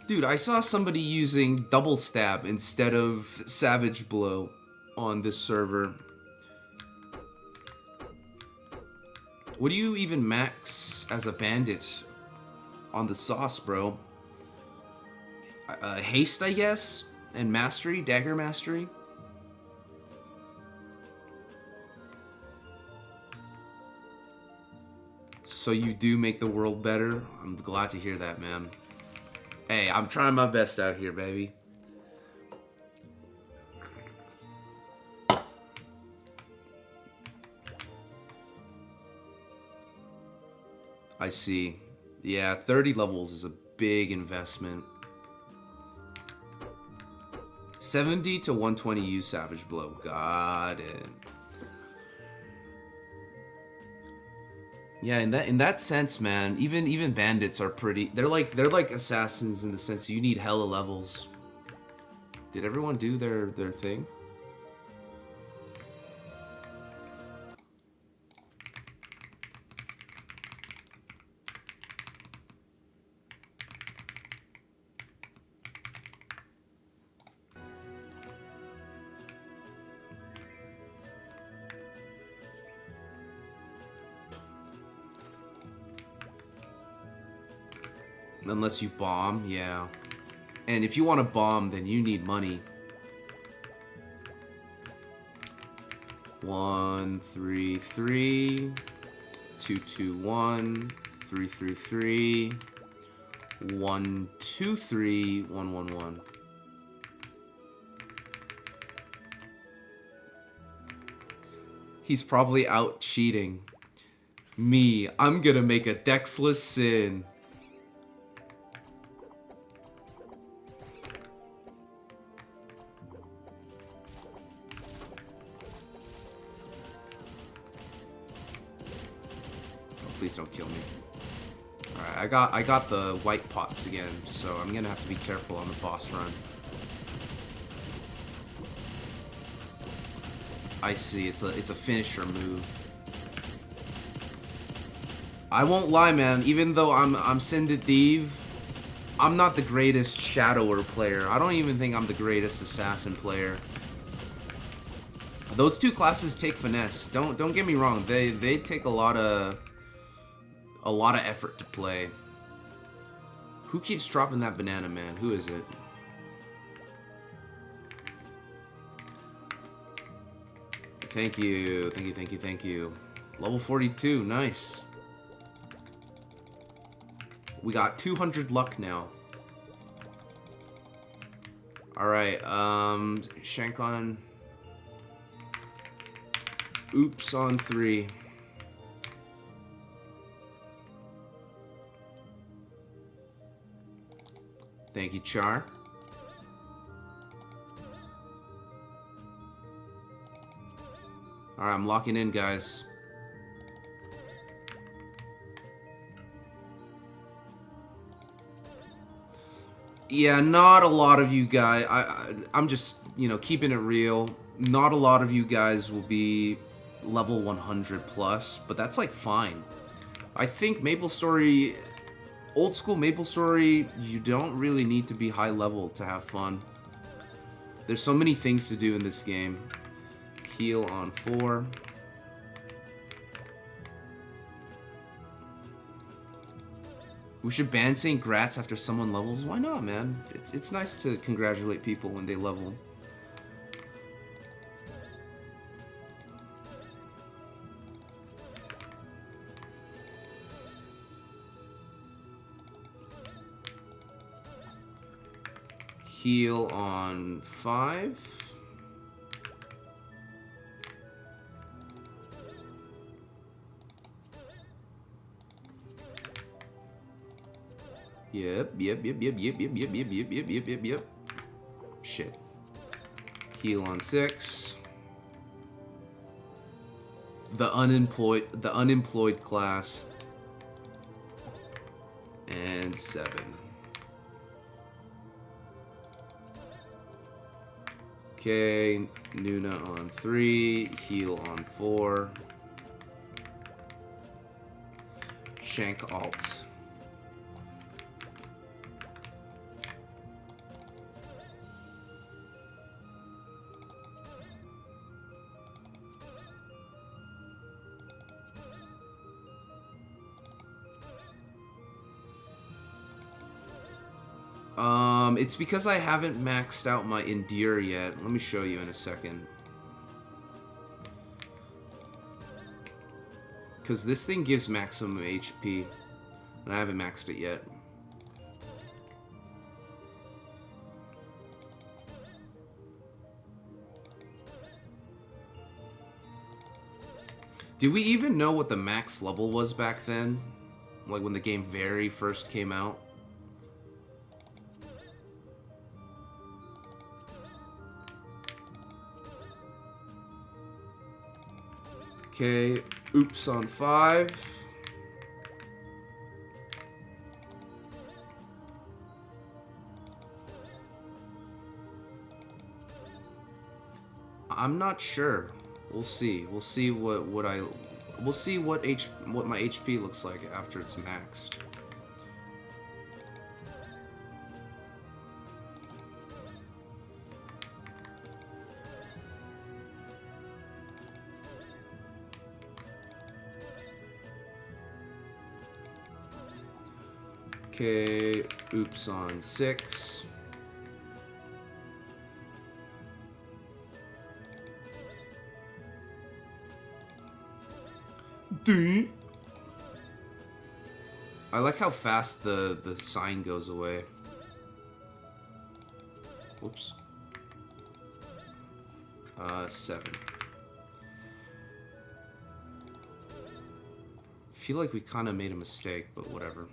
Dude, I saw somebody using Double Stab instead of Savage Blow on this server. What do you even max as a bandit on the sauce, bro? Haste, I guess? And Mastery? Dagger Mastery? So you do make the world better? I'm glad to hear that, man. Hey, I'm trying my best out here, baby. I see. Yeah, 30 levels is a big investment. 70 to 120 use Savage Blow. Got it. Yeah, in that sense, man, even bandits are pretty. They're like assassins in the sense you need hella levels. Did everyone do their thing? Unless you bomb, yeah. And if you want to bomb, then you need money. 133 221 333 123 111. He's probably out cheating. Me, I'm gonna make a Dexless Sin. Please don't kill me. Alright, I got the white pots again, so I'm gonna have to be careful on the boss run. I see, it's a finisher move. I won't lie, man, even though I'm Sinded Thief, I'm not the greatest Shadower player. I don't even think I'm the greatest Assassin player. Those two classes take finesse. Don't get me wrong, they take a lot of effort to play. Who keeps dropping that banana, man? Who is it? Thank you. Thank you, thank you, thank you. Level 42, nice. We got 200 luck now. Alright, Shank on... Oops on 3. Thank you, Char. Alright, I'm locking in, guys. Yeah, not a lot of you guys. I'm just, you know, keeping it real. Not a lot of you guys will be level 100 plus, but that's like fine. I think MapleStory, old school MapleStory, you don't really need to be high level to have fun. There's so many things to do in this game. Heal on 4. We should ban saying grats after someone levels. Why not, man? It's nice to congratulate people when they level. Heal on 5. Yep. Shit. Heal on 6. The unemployed class. And 7. Okay, Nuna on 3, heal on 4. Shank alt. It's because I haven't maxed out my Endear yet. Let me show you in a second. Because this thing gives maximum HP, and I haven't maxed it yet. Did we even know what the max level was back then? Like when the game very first came out? Okay, oops on 5. I'm not sure. We'll see. We'll see what my HP looks like after it's maxed. Okay, oops on 6. I like how fast the sign goes away. Whoops. 7. I feel like we kind of made a mistake, but whatever.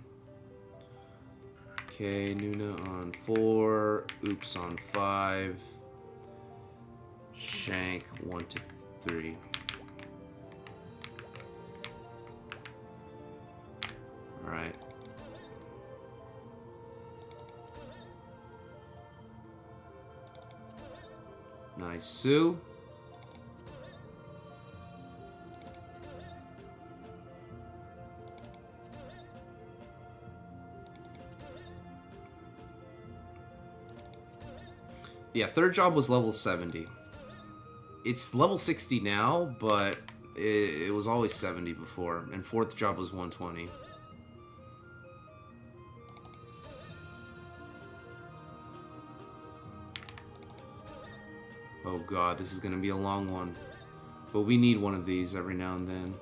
Okay, Nuna on 4, oops on 5, Shank 1 to 3. Alright. Nice, Sue. Yeah, third job was level 70. It's level 60 now, but it was always 70 before. And fourth job was 120. Oh god, this is gonna be a long one. But we need one of these every now and then,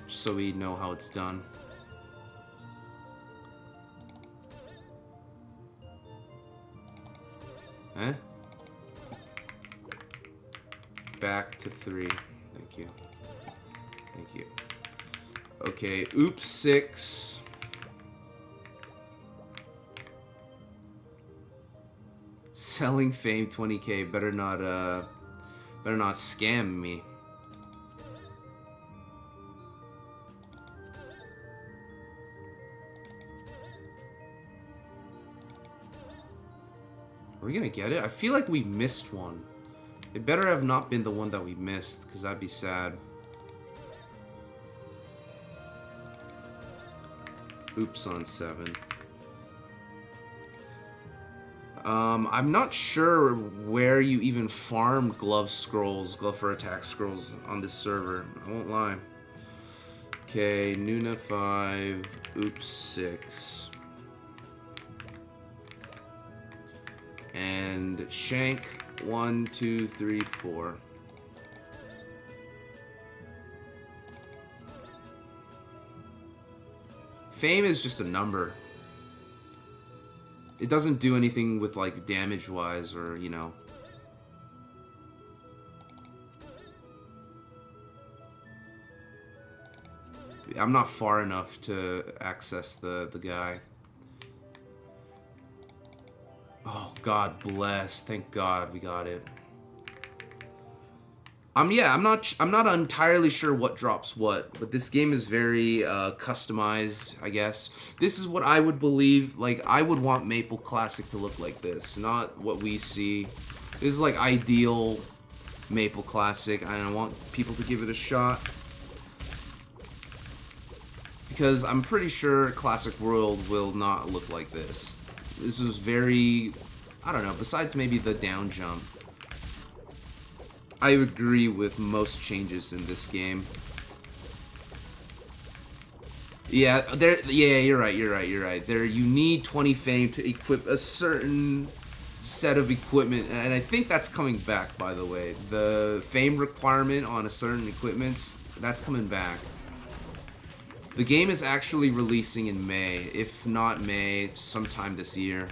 just so we know how it's done. Eh? Back to 3. Thank you. Thank you. Okay, oops, 6. Selling fame 20k. Better not scam me. Are we gonna get it? I feel like we missed one. It better have not been the one that we missed, because that'd be sad. Oops on 7. I'm not sure where you even farm glove scrolls, glove for attack scrolls on this server. I won't lie. Okay, Nuna 5, oops 6. And Shank 1, 2, 3, 4. Fame is just a number. It doesn't do anything with, like, damage-wise or, you know. I'm not far enough to access the guy. Oh, God bless. Thank God we got it. Yeah, I'm not entirely sure what drops what, but this game is very customized, I guess. This is what I would believe, like, I would want Maple Classic to look like this, not what we see. This is, like, ideal Maple Classic, and I want people to give it a shot. Because I'm pretty sure Classic World will not look like this. This is very, I don't know, besides maybe the down jump. I agree with most changes in this game. Yeah, you're right. You need 20 fame to equip a certain set of equipment, and I think that's coming back, by the way. The fame requirement on a certain equipments, that's coming back. The game is actually releasing in May, if not May, sometime this year.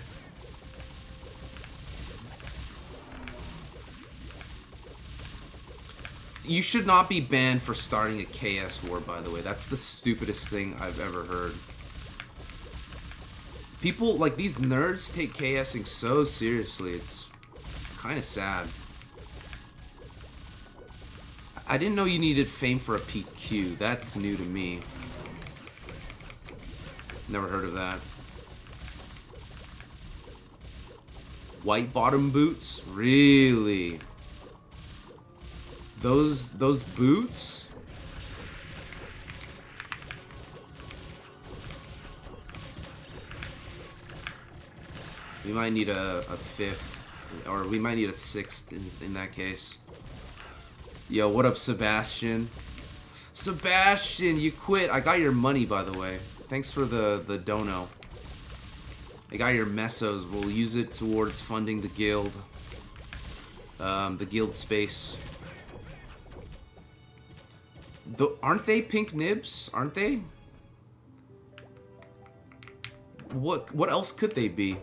You should not be banned for starting a KS war, by the way. That's the stupidest thing I've ever heard. People, like, these nerds take KSing so seriously. It's kind of sad. I didn't know you needed fame for a PQ. That's new to me. Never heard of that. White bottom boots? Really? Those boots? We might need a 5th, or we might need a 6th in that case. Yo, what up, Sebastian? Sebastian, you quit. I got your money, by the way. Thanks for the dono. I got your mesos. We'll use it towards funding the guild. The guild space. Aren't they pink nibs? Aren't they? What else could they be?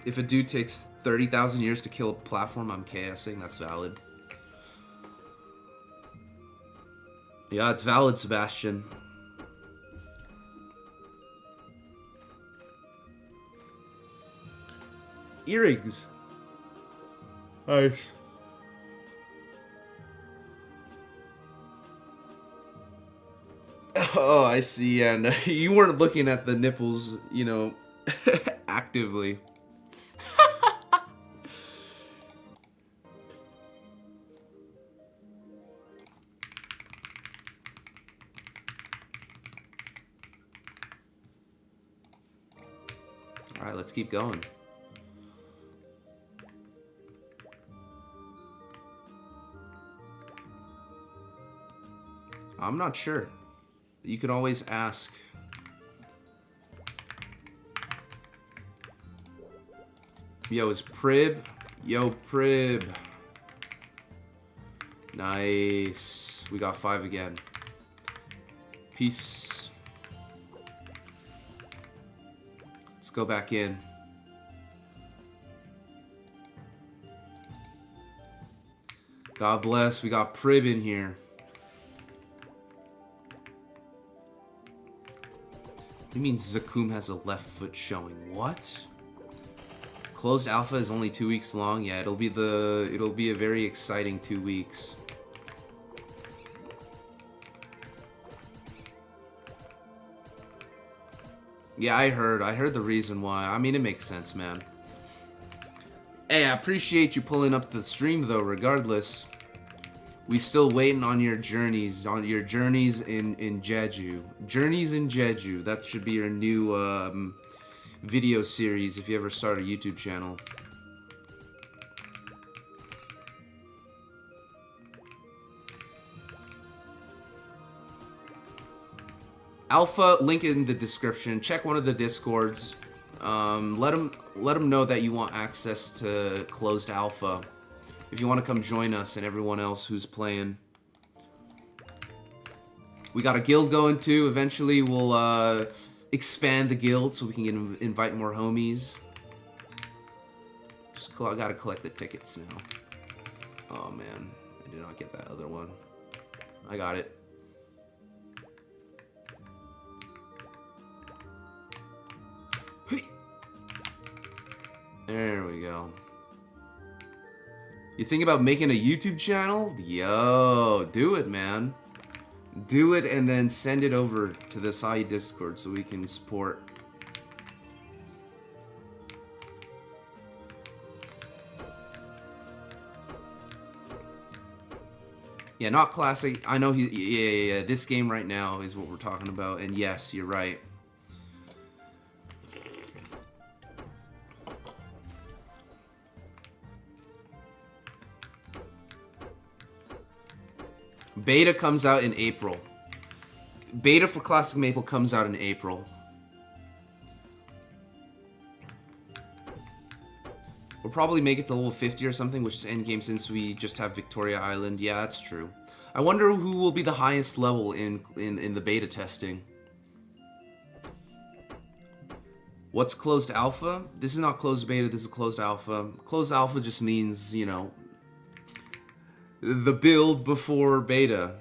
If a dude takes 30,000 years to kill a platform, I'm KSing. That's valid. Yeah, it's valid, Sebastian. Earrings. Nice. Oh, I see. And you weren't looking at the nipples, you know, actively. Alright, let's keep going. I'm not sure. You can always ask. Yo, is Prib? Yo, Prib. Nice. We got 5 again. Peace. Let's go back in. God bless. We got Prib in here. What do you mean Zakum has a left foot showing? What? Closed alpha is only 2 weeks long. Yeah, it'll be a very exciting 2 weeks. Yeah, I heard the reason why. I mean, it makes sense, man. Hey, I appreciate you pulling up the stream though, regardless. We still waiting on your journeys, in Jeju. Journeys in Jeju. That should be your new video series if you ever start a YouTube channel. Alpha, link in the description. Check one of the Discords. Let them know that you want access to closed alpha. If you want to come join us and everyone else who's playing. We got a guild going too. Eventually we'll expand the guild so we can invite more homies. I gotta collect the tickets now. Oh man, I did not get that other one. I got it. There we go. You think about making a YouTube channel? Yo, do it, man. Do it and then send it over to the Sai Discord so we can support. Yeah, not classic. I know yeah. This game right now is what we're talking about. And yes, you're right. Beta comes out in April. Beta for Classic Maple comes out in April. We'll probably make it to level 50 or something, which is endgame since we just have Victoria Island. Yeah, that's true. I wonder who will be the highest level in the beta testing. What's closed alpha? This is not closed beta, this is closed alpha. Closed alpha just means, you know, the build before beta.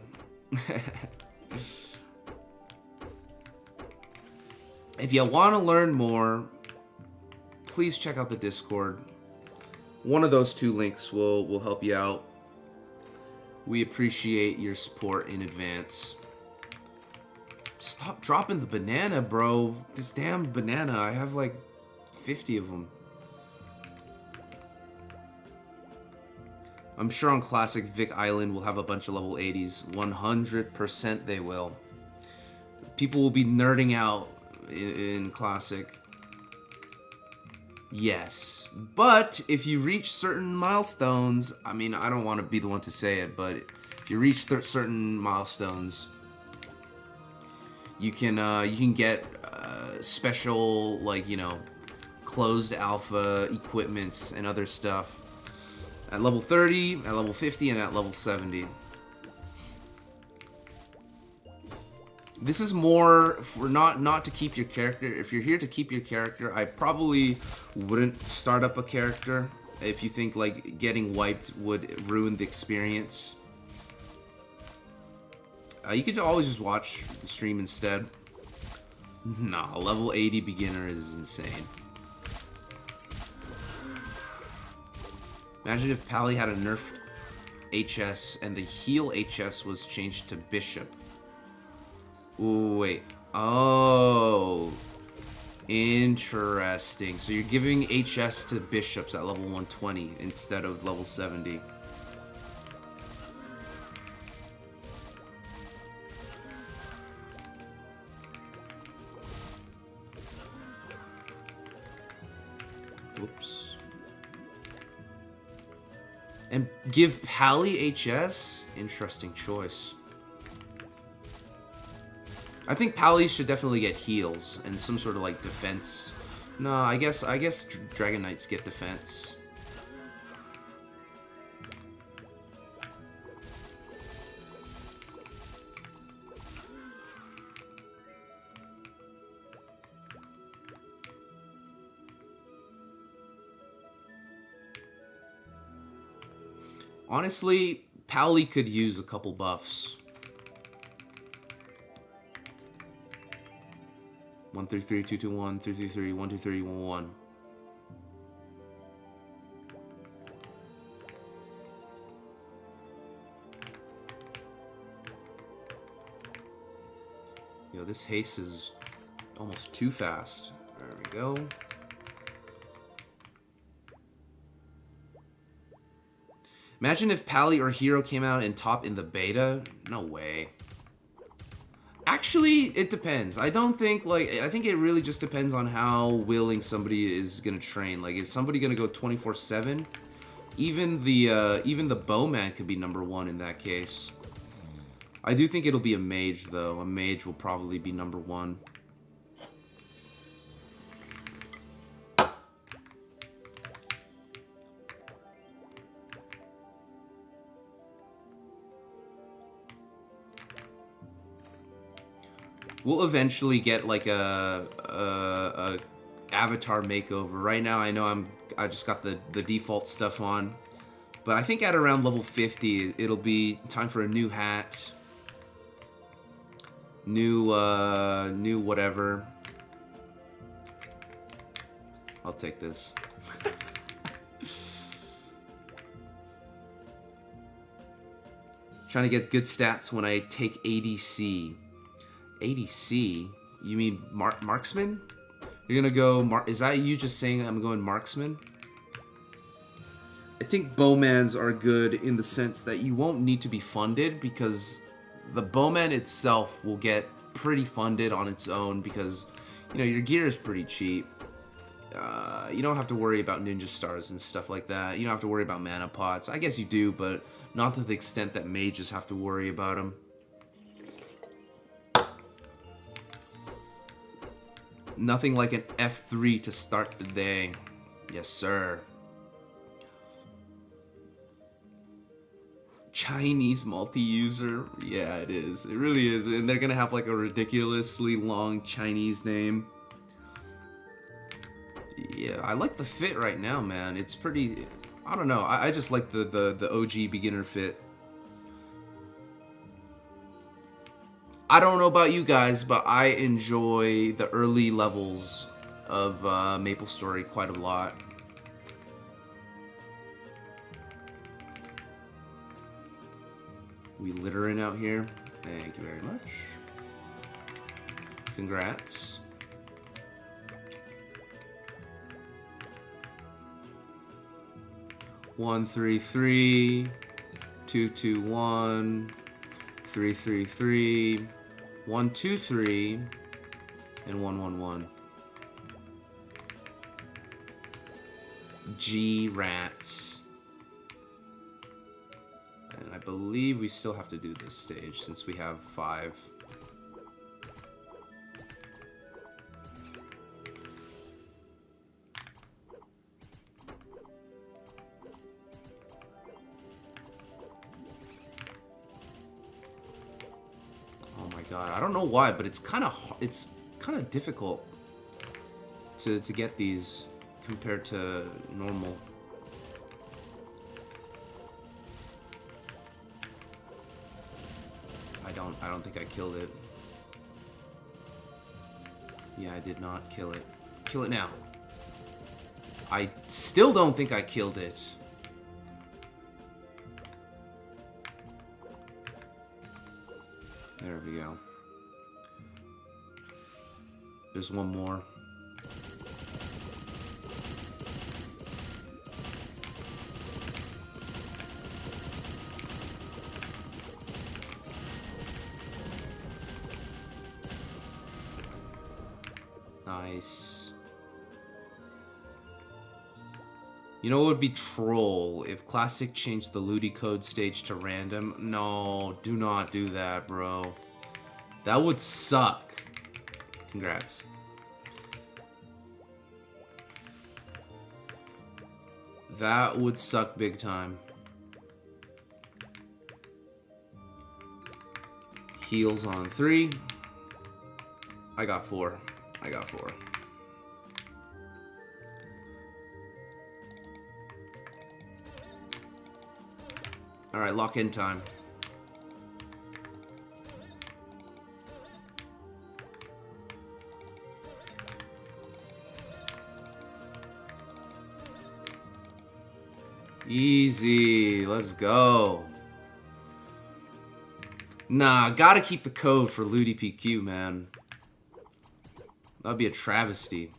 If you want to learn more, please check out the Discord. One of those 2 links will help you out. We appreciate your support in advance. Stop dropping the banana, bro. This damn banana. I have like 50 of them. I'm sure on Classic Vic Island we'll have a bunch of level 80s. 100% they will. People will be nerding out in Classic. Yes. But if you reach certain milestones, I mean, I don't want to be the one to say it, but if you reach certain milestones, you can get special, like, you know, closed alpha equipments and other stuff. At level 30, at level 50, and at level 70. This is more for not to keep your character. If you're here to keep your character, I probably wouldn't start up a character if you think like getting wiped would ruin the experience. You could always just watch the stream instead. Nah, level 80 beginner is insane. Imagine if Pally had a nerf HS and the heal HS was changed to Bishop. Ooh, wait. Oh. Interesting. So you're giving HS to Bishops at level 120 instead of level 70. Whoops. And give Pally HS? Interesting choice. I think Pallies should definitely get heals and some sort of like defense. No, I guess Dragon Knights get defense. Honestly, Pally could use a couple buffs. 133 221 333 123 11. Yo, this haste is almost too fast. There we go. Imagine if Pally or Hero came out and top in the beta. No way. Actually, it depends. I don't think, like, I think it really just depends on how willing somebody is gonna train. Like, is somebody gonna go 24/7? Even the Bowman could be #1 in that case. I do think it'll be a mage, though. A mage will probably be #1. We'll eventually get like a avatar makeover. Right now, I know I just got the default stuff on, but I think at around level 50, it'll be time for a new hat, new whatever. I'll take this. Trying to get good stats when I take ADC. ADC? You mean marksman? You're gonna go is that you just saying I'm going marksman? I think bowmans are good in the sense that you won't need to be funded because the bowman itself will get pretty funded on its own because, you know, your gear is pretty cheap. You don't have to worry about ninja stars and stuff like that. You don't have to worry about mana pots. I guess you do, but not to the extent that mages have to worry about them. Nothing like an F3 to start the day. Yes, sir. Chinese multi-user. Yeah, it is. It really is. And they're gonna have like a ridiculously long Chinese name. Yeah, I like the fit right now, man. It's pretty... I don't know. I just like the OG beginner fit. I don't know about you guys, but I enjoy the early levels of MapleStory quite a lot. We littering out here. Thank you very much. Congrats. One, 3, 3, 2, 2, 1, 3, 3, 3. 1, 2, 3, and 1, 1, 1. G rats. And I believe we still have to do this stage since we have 5. God, I don't know why, but it's kind of difficult to get these compared to normal. I don't think I killed it. Yeah, I did not kill it. Kill it now. I still don't think I killed it. There we go. There's one more. Nice. You know what would be troll if Classic changed the Ludi code stage to random? No, do not do that, bro. That would suck. Congrats. That would suck big time. Heals on 3. I got 4. I got 4. Alright, lock in time. Easy, let's go. Nah, gotta keep the code for Ludi PQ, man. That'd be a travesty.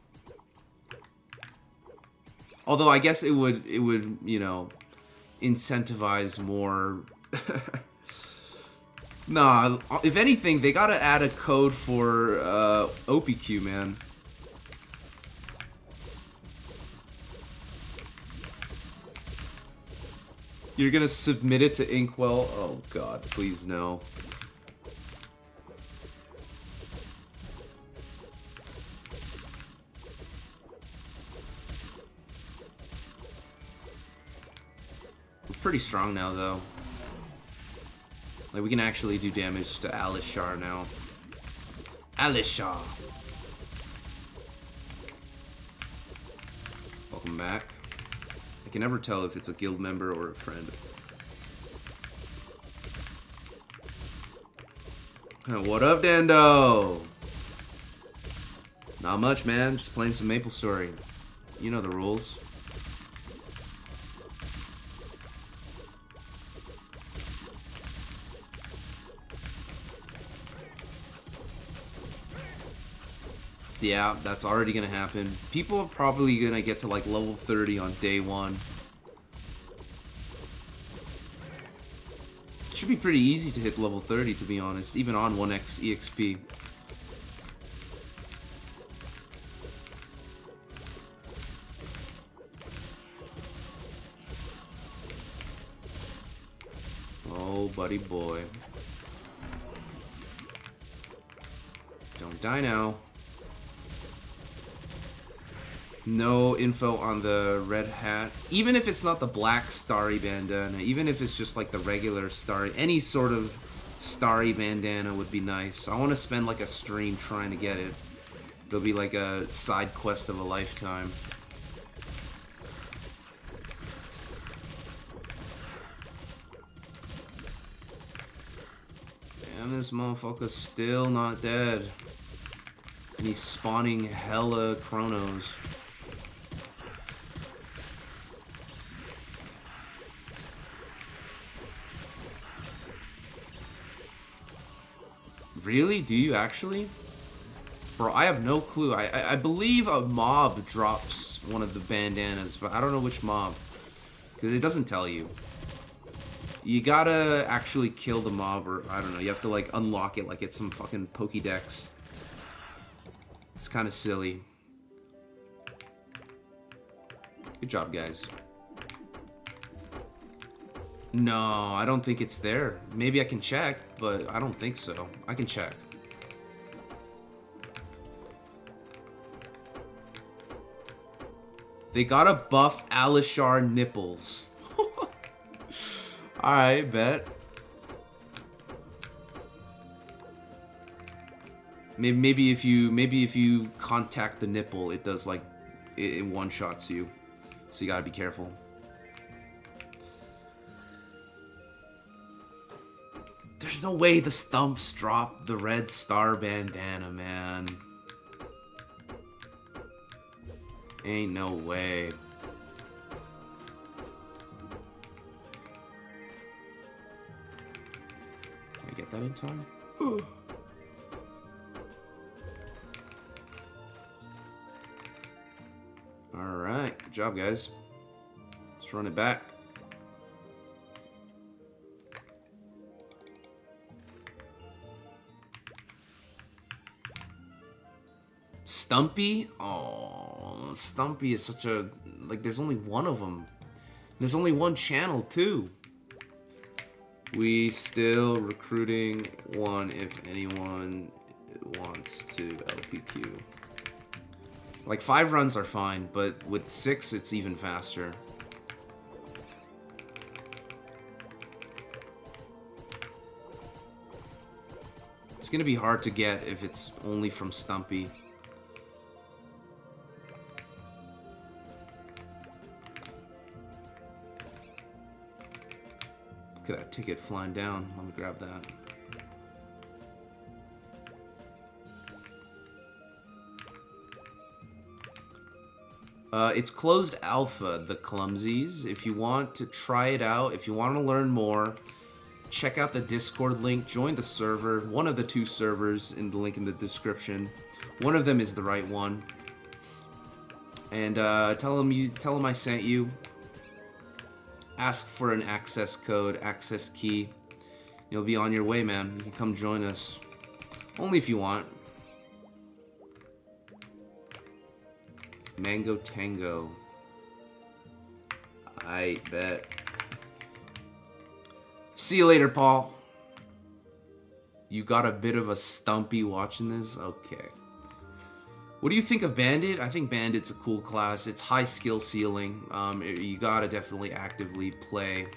Although I guess it would, you know, incentivize more. Nah, if anything, they gotta add a code for OPQ, man. You're gonna submit it to Inkwell? Oh god, please no. We're pretty strong now, though. Like, we can actually do damage to Alishar now. Alishar! Welcome back. I can never tell if it's a guild member or a friend. What up, Dando? Not much, man. Just playing some MapleStory. You know the rules. Yeah, that's already gonna happen. People are probably gonna get to like level 30 on day 1. It should be pretty easy to hit level 30, to be honest, even on 1x EXP. Oh, buddy boy. Don't die now. No info on the red hat. Even if it's not the black starry bandana, even if it's just like the regular starry, any sort of starry bandana would be nice. I want to spend like a stream trying to get it. It'll be like a side quest of a lifetime. Damn, this motherfucker's still not dead. And he's spawning hella chronos. Really? Do you actually? Bro, I have no clue. I believe a mob drops one of the bandanas, but I don't know which mob. Because it doesn't tell you. You gotta actually kill the mob, or I don't know, you have to like unlock it like it's some fucking Pokédex. It's kind of silly. Good job, guys. No, I don't think it's there. Maybe I can check, but I don't think so. I can check. They gotta buff Alishar nipples. Alright, bet. Maybe if you contact the nipple, it does like it one-shots you. So you gotta be careful. There's no way the stumps drop the red star bandana, man. Ain't no way. Can I get that in time? Alright, good job, guys. Let's run it back. Stumpy? Oh, Stumpy is such a Like, there's only one of them. There's only one channel, too. We still recruiting one if anyone wants to LPQ. Like, 5 runs are fine, but with 6, it's even faster. It's gonna be hard to get if it's only from Stumpy. Look at that ticket flying down. Let me grab that. It's closed alpha, the Clumsies. If you want to try it out, if you want to learn more, check out the Discord link, join the server, one of the 2 servers in the link in the description. One of them is the right one. And tell them I sent you. Ask for an access code, access key. You'll be on your way, man. You can come join us. Only if you want. Mango Tango. I bet. See you later, Paul. You got a bit of a Stumpy watching this? Okay. What do you think of Bandit? I think Bandit's a cool class. It's high skill ceiling. You gotta definitely actively play.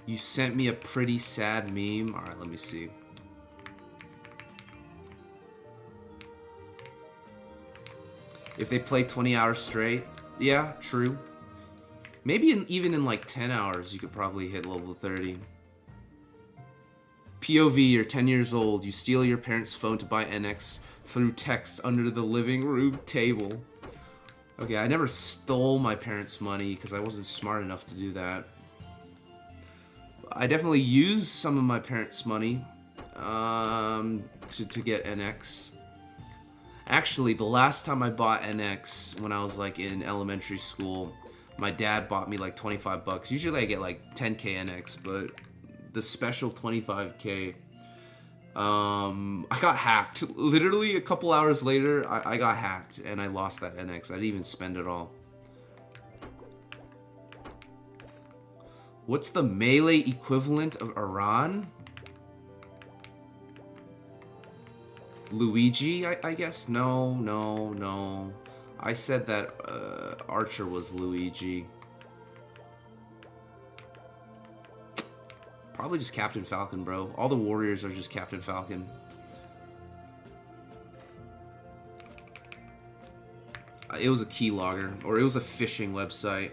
You sent me a pretty sad meme. Alright, let me see. If they play 20 hours straight, yeah, true. Maybe even in like 10 hours, you could probably hit level 30. POV, you're 10 years old. You steal your parents' phone to buy NX through text under the living room table. Okay, I never stole my parents' money because I wasn't smart enough to do that. I definitely used some of my parents' money to get NX. Actually, the last time I bought NX when I was like in elementary school, my dad bought me like 25 bucks. Usually I get like 10k NX, but the special 25k, I got hacked. Literally a couple hours later, I got hacked and I lost that NX. I didn't even spend it all. What's the melee equivalent of Iran? Luigi, I guess? No. I said that Archer was Luigi. Probably just Captain Falcon, bro. All the warriors are just Captain Falcon. It was a keylogger, or it was a phishing website.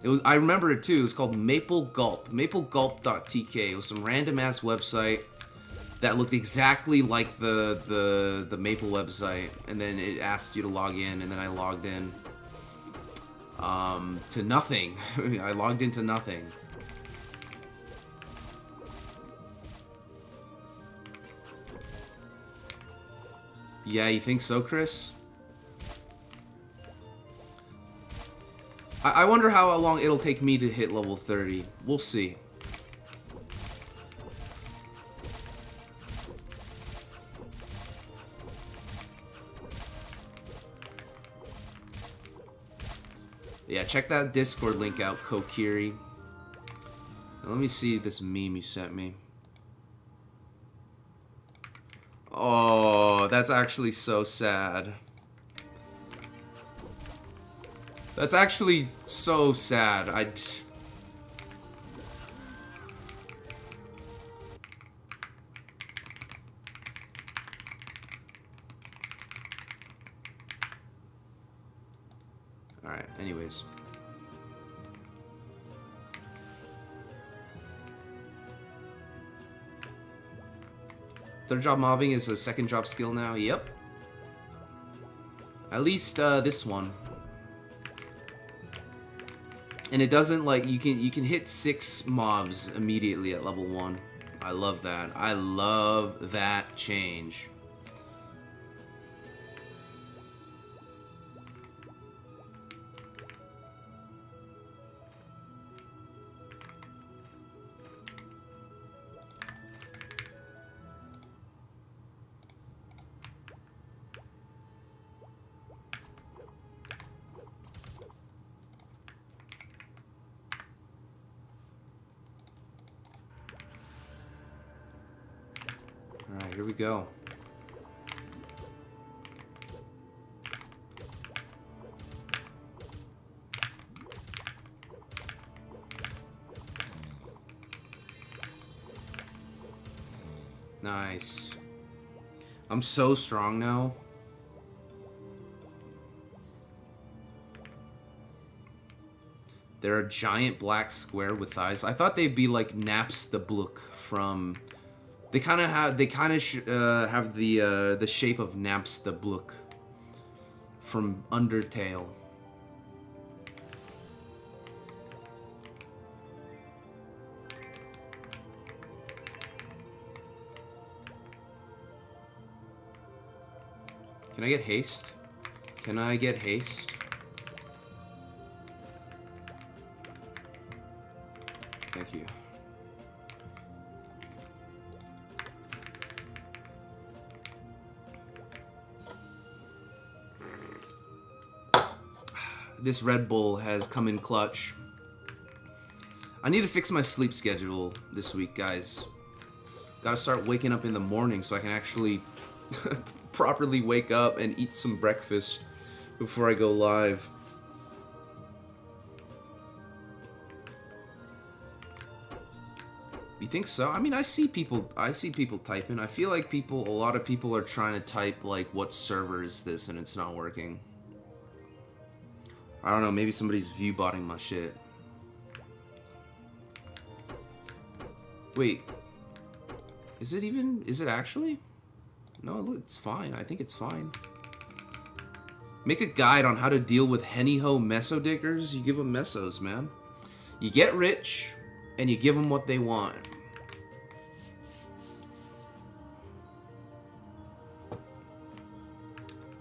It was. I remember it too. It was called Maple Gulp. MapleGulp.tk. It was some random ass website that looked exactly like the Maple website, and then it asked you to log in, and then I logged in to nothing. I logged into nothing. Yeah, you think so, Chris? I wonder how long it'll take me to hit level 30. We'll see. Yeah, check that Discord link out, Kokiri. Now, let me see this meme you sent me. Oh, that's actually so sad. That's actually so sad. Alright, anyways. Third job mobbing is a second job skill now? Yep. At least this one. And it doesn't like you can hit 6 mobs immediately at level 1. I love that. I love that change. here we go. Nice. I'm so strong now. They're a giant black square with thighs. I thought they'd be like Naps the Blook from. They kind of have the shape of Naps the Blook from Undertale. Can I get haste? Can I get haste? Thank you. This Red Bull has come in clutch. I need to fix my sleep schedule this week, guys. Gotta start waking up in the morning so I can actually properly wake up and eat some breakfast before I go live. You think so? I mean, I see people typing. I feel like a lot of people are trying to type like, what server is this, and it's not working. I don't know, maybe somebody's view-botting my shit. Wait. Is it actually? No, it's fine. I think it's fine. Make a guide on how to deal with henny-ho meso diggers. You give them mesos, man. You get rich, and you give them what they want.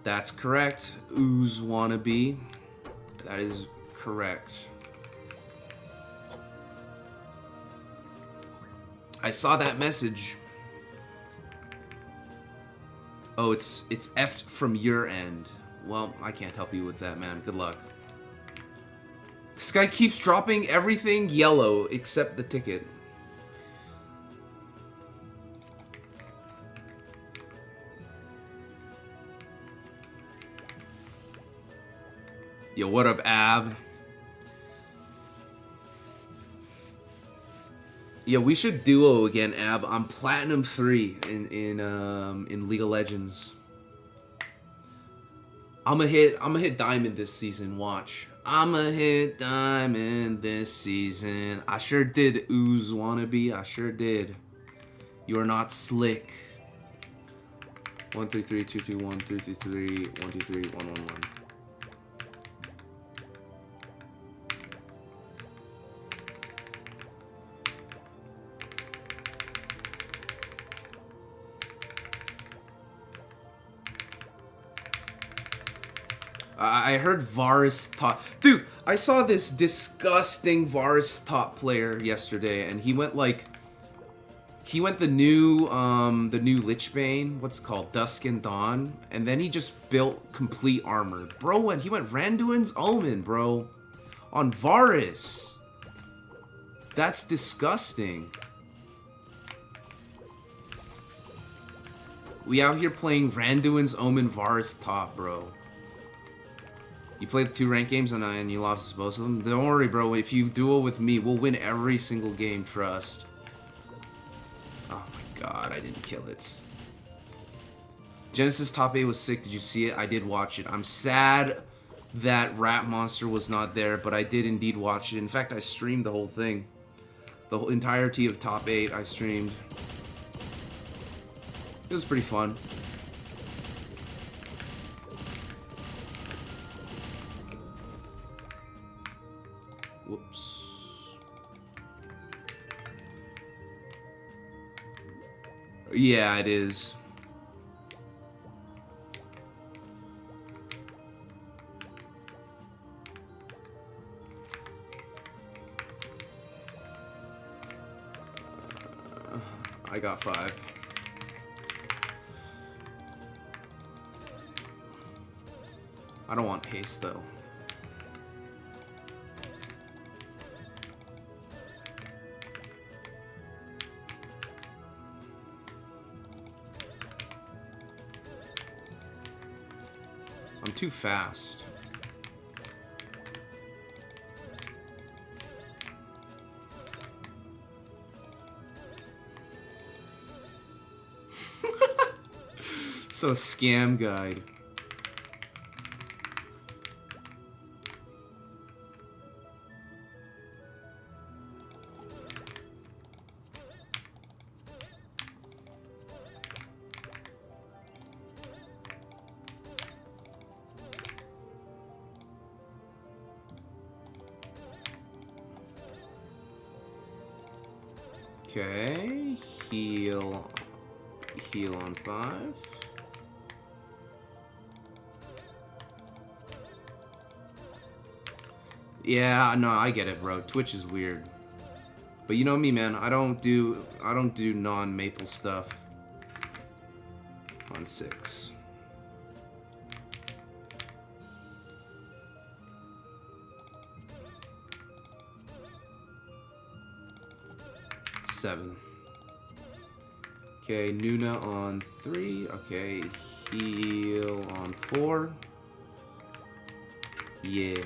That's correct, Ooze wannabe. That is correct. I saw that message. Oh, it's effed from your end. Well, I can't help you with that, man. Good luck. This guy keeps dropping everything yellow except the ticket. Yo, what up, Ab? Yeah, we should duo again, Ab. I'm Platinum 3 in League of Legends. I'ma hit Diamond this season, watch. I'ma hit Diamond this season. I sure did, Ooze wannabe. I sure did. You're not slick. 1 3 3 2 2 1 3 3 3 1 2 3 1 1 1. I heard Varus top. Dude, I saw this disgusting Varus top player yesterday, and he went the new Lichbane, what's it called, Dusk and Dawn, and then he just built complete armor, bro. And he went Randuin's Omen, bro, on Varus. That's disgusting. We out here playing Randuin's Omen Varus top, bro. You played 2 ranked games and you lost both of them? Don't worry, bro. If you duel with me, we'll win every single game, trust. Oh my god, I didn't kill it. Genesis top 8 was sick. Did you see it? I did watch it. I'm sad that Rat Monster was not there, but I did indeed watch it. In fact, I streamed the whole thing. The whole entirety of top 8 I streamed. It was pretty fun. Whoops. Yeah, it is. I got 5. I don't want haste though. I'm too fast. So scam guide. Okay, heal on 5. Yeah, no, I get it, bro. Twitch is weird. But you know me, man. I don't do non-Maple stuff on 6. Seven. Okay, Nuna on 3. Okay, heal on 4. Yeah.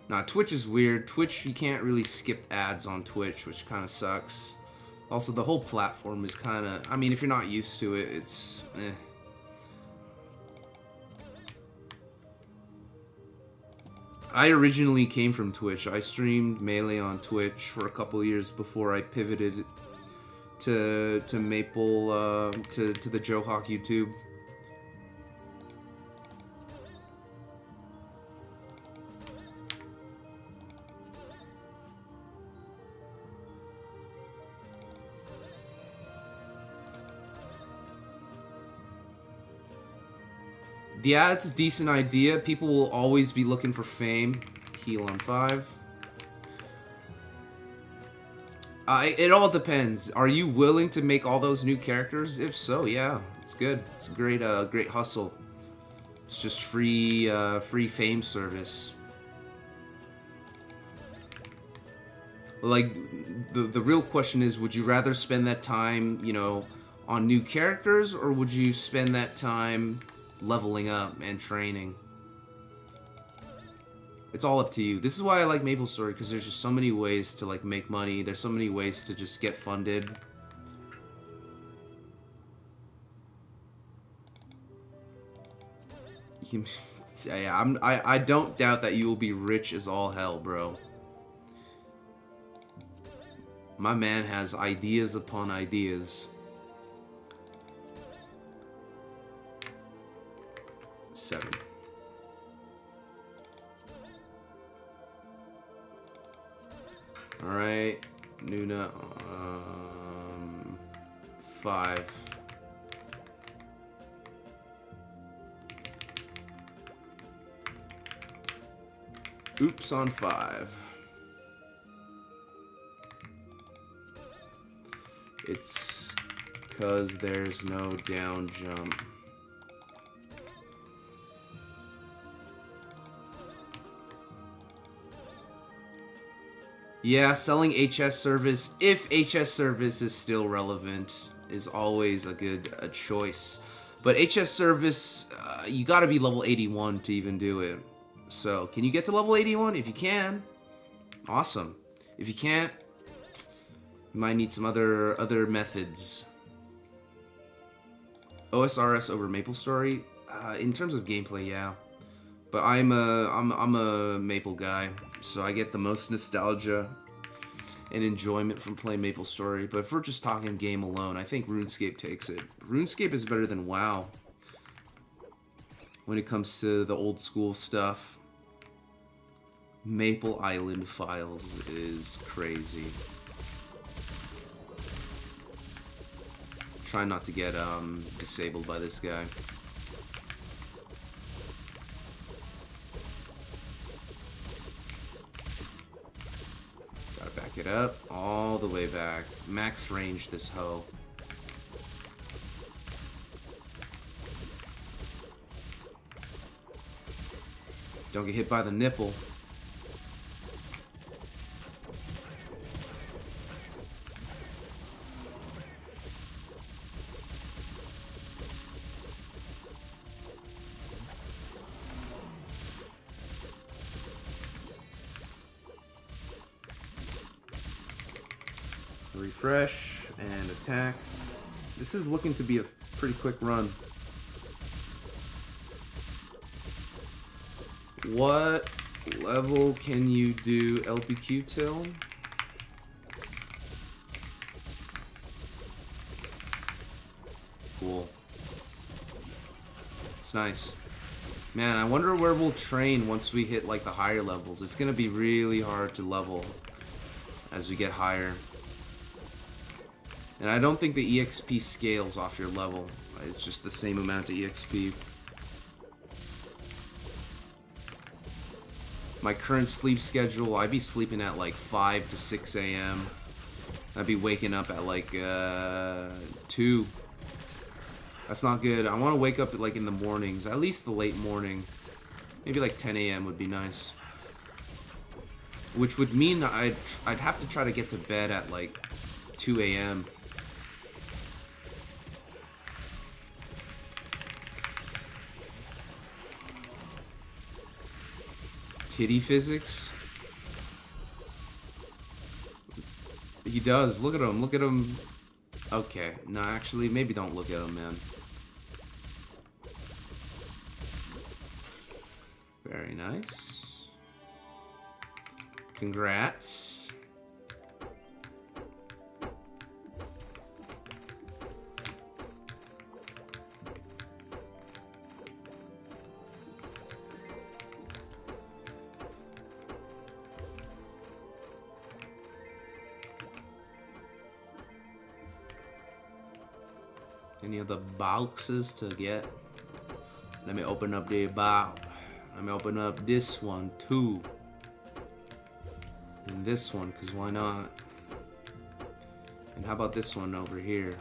Nah, Twitch is weird. Twitch, you can't really skip ads on Twitch, which kind of sucks. Also, the whole platform is kind of... I mean, if you're not used to it, it's... eh. I originally came from Twitch. I streamed Melee on Twitch for a couple years before I pivoted to Maple, to the Joe Hawk YouTube. Yeah, it's a decent idea. People will always be looking for fame. Heal on 5. It all depends. Are you willing to make all those new characters? If so, yeah, it's good. It's a great, great hustle. It's just free, free fame service. Like, the real question is, would you rather spend that time, you know, on new characters, or would you spend that time leveling up and training? It's all up to you. This is why I like MapleStory, because there's just so many ways to like make money. There's so many ways to just get funded. Yeah, I don't doubt that you will be rich as all hell, bro. My man has ideas upon ideas. 7. Alright, Nuna, 5. Oops on 5. It's 'cause there's no down jump. Yeah, selling HS service, if HS service is still relevant, is always a good choice. But HS service, you gotta be level 81 to even do it. So, can you get to level 81? If you can, awesome. If you can't, you might need some other methods. OSRS over MapleStory, in terms of gameplay, yeah. But I'm a Maple guy, so I get the most nostalgia and enjoyment from playing MapleStory. But if we're just talking game alone, I think RuneScape takes it. RuneScape is better than WoW when it comes to the old school stuff. Maple Island Files is crazy. Try not to get disabled by this guy. Gotta back it up all the way back. Max range this hoe. Don't get hit by the nipple. Refresh and attack. This is looking to be a pretty quick run. What level can you do LPQ till? Cool. It's nice. Man, I wonder where we'll train once we hit like the higher levels. It's gonna be really hard to level as we get higher. And I don't think the EXP scales off your level. It's just the same amount of EXP. My current sleep schedule, I'd be sleeping at like 5 to 6 a.m. I'd be waking up at like 2. That's not good. I want to wake up like in the mornings, at least the late morning. Maybe like 10 a.m. would be nice. Which would mean I'd have to try to get to bed at like 2 a.m. Titty physics? He does. Look at him. Look at him. Okay. No, actually, maybe don't look at him, man. Very nice. Congrats. Any of the boxes to get? Let me open up the box. Let me open up this one too. And this one, because why not? And how about this one over here?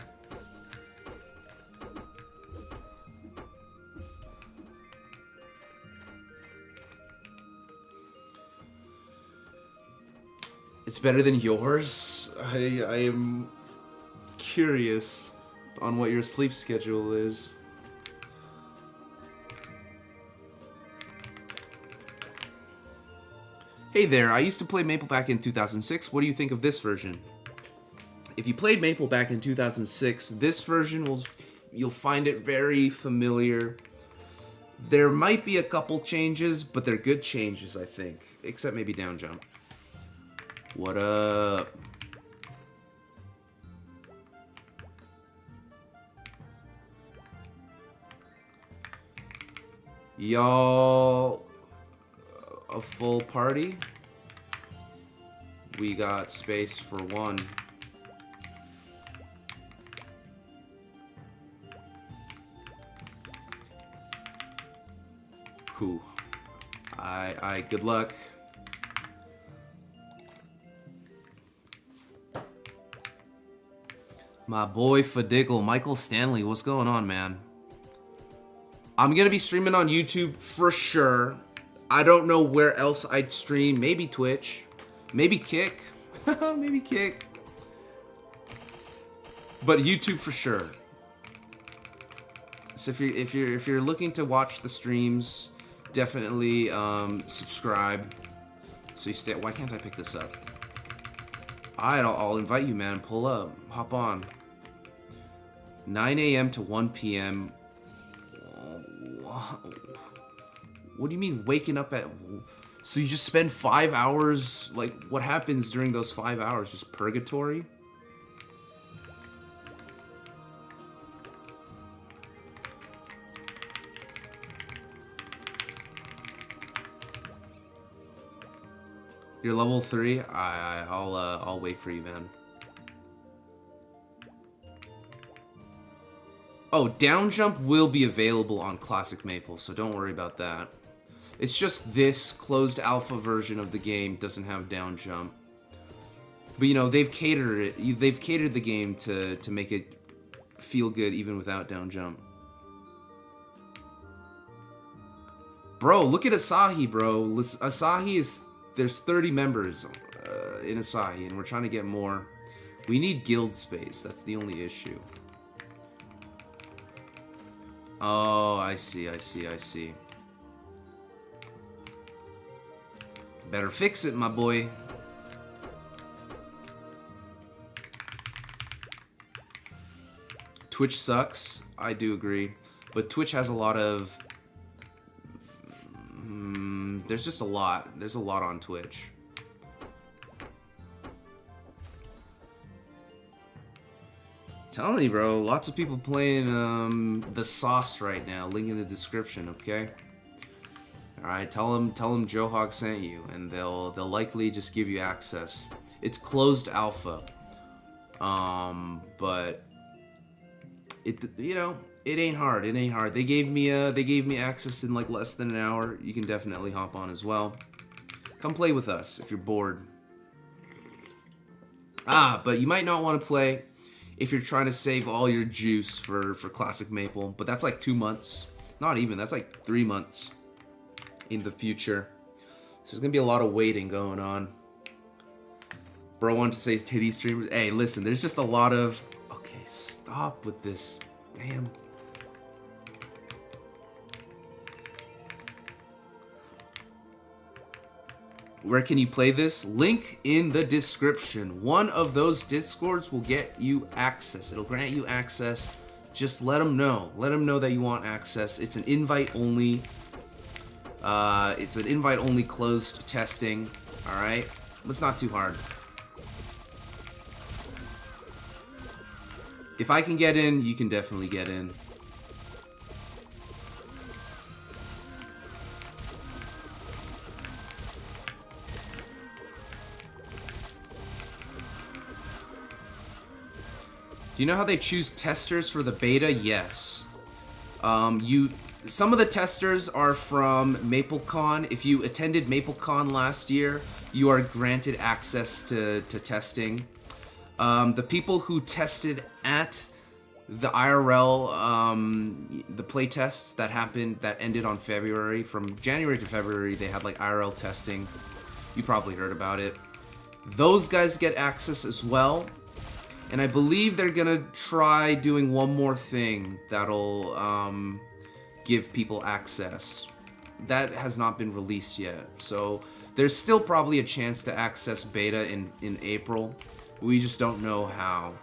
It's better than yours? I am curious on what your sleep schedule is. Hey there, I used to play Maple back in 2006. What do you think of this version? If you played Maple back in 2006, this version you'll find it very familiar. There might be a couple changes, but they're good changes, I think. Except maybe down jump. What up? Y'all, a full party? We got space for one. Cool. Good luck. My boy Fadiggle, Michael Stanley, what's going on, man? I'm gonna be streaming on YouTube for sure. I don't know where else I'd stream. Maybe Twitch. Maybe Kick. Maybe Kick. But YouTube for sure. So if you're looking to watch the streams, definitely subscribe. So you stay. Why can't I pick this up? Alright, I'll invite you, man. Pull up. Hop on. 9 a.m. to 1 p.m. What do you mean waking up at... So you just spend 5 hours? Like, what happens during those 5 hours? Just purgatory? You're level 3? I'll wait for you, man. Oh, down jump will be available on Classic Maple, so don't worry about that. It's just this closed alpha version of the game doesn't have down jump. But you know, they've catered it. They've catered the game to make it feel good even without down jump. Bro, look at Asahi, bro. Asahi is... There's 30 members in Asahi, and we're trying to get more. We need guild space. That's the only issue. Oh, I see. Better fix it, my boy. Twitch sucks. I do agree. But Twitch has a lot of... there's just a lot. There's a lot on Twitch. Telling you, bro. Lots of people playing the sauce right now. Link in the description, okay? Alright, tell them Joe Hog sent you, and they'll likely just give you access. It's closed alpha. But it ain't hard. It ain't hard. They gave me access in like less than an hour. You can definitely hop on as well. Come play with us if you're bored. But you might not want to play if you're trying to save all your juice for Classic Maple. But that's like 2 months. Not even. That's like 3 months in the future. So there's gonna be a lot of waiting going on. Bro wanted to say titty streamers. Hey, listen. There's just a lot of... Okay, stop with this. Damn. Where can you play this? Link in the description. One of those Discords will get you access. It'll grant you access. Just let them know. Let them know that you want access. It's an invite only. It's an invite only closed testing. All right, it's not too hard. If I can get in, you can definitely get in. Do you know how they choose testers for the beta? Yes. Some of the testers are from MapleCon. If you attended MapleCon last year, you are granted access to testing. The people who tested at the IRL, the playtests that ended on February, from January to February, they had like IRL testing. You probably heard about it. Those guys get access as well. And I believe they're gonna try doing one more thing that'll give people access. That has not been released yet, so there's still probably a chance to access beta in April. We just don't know how.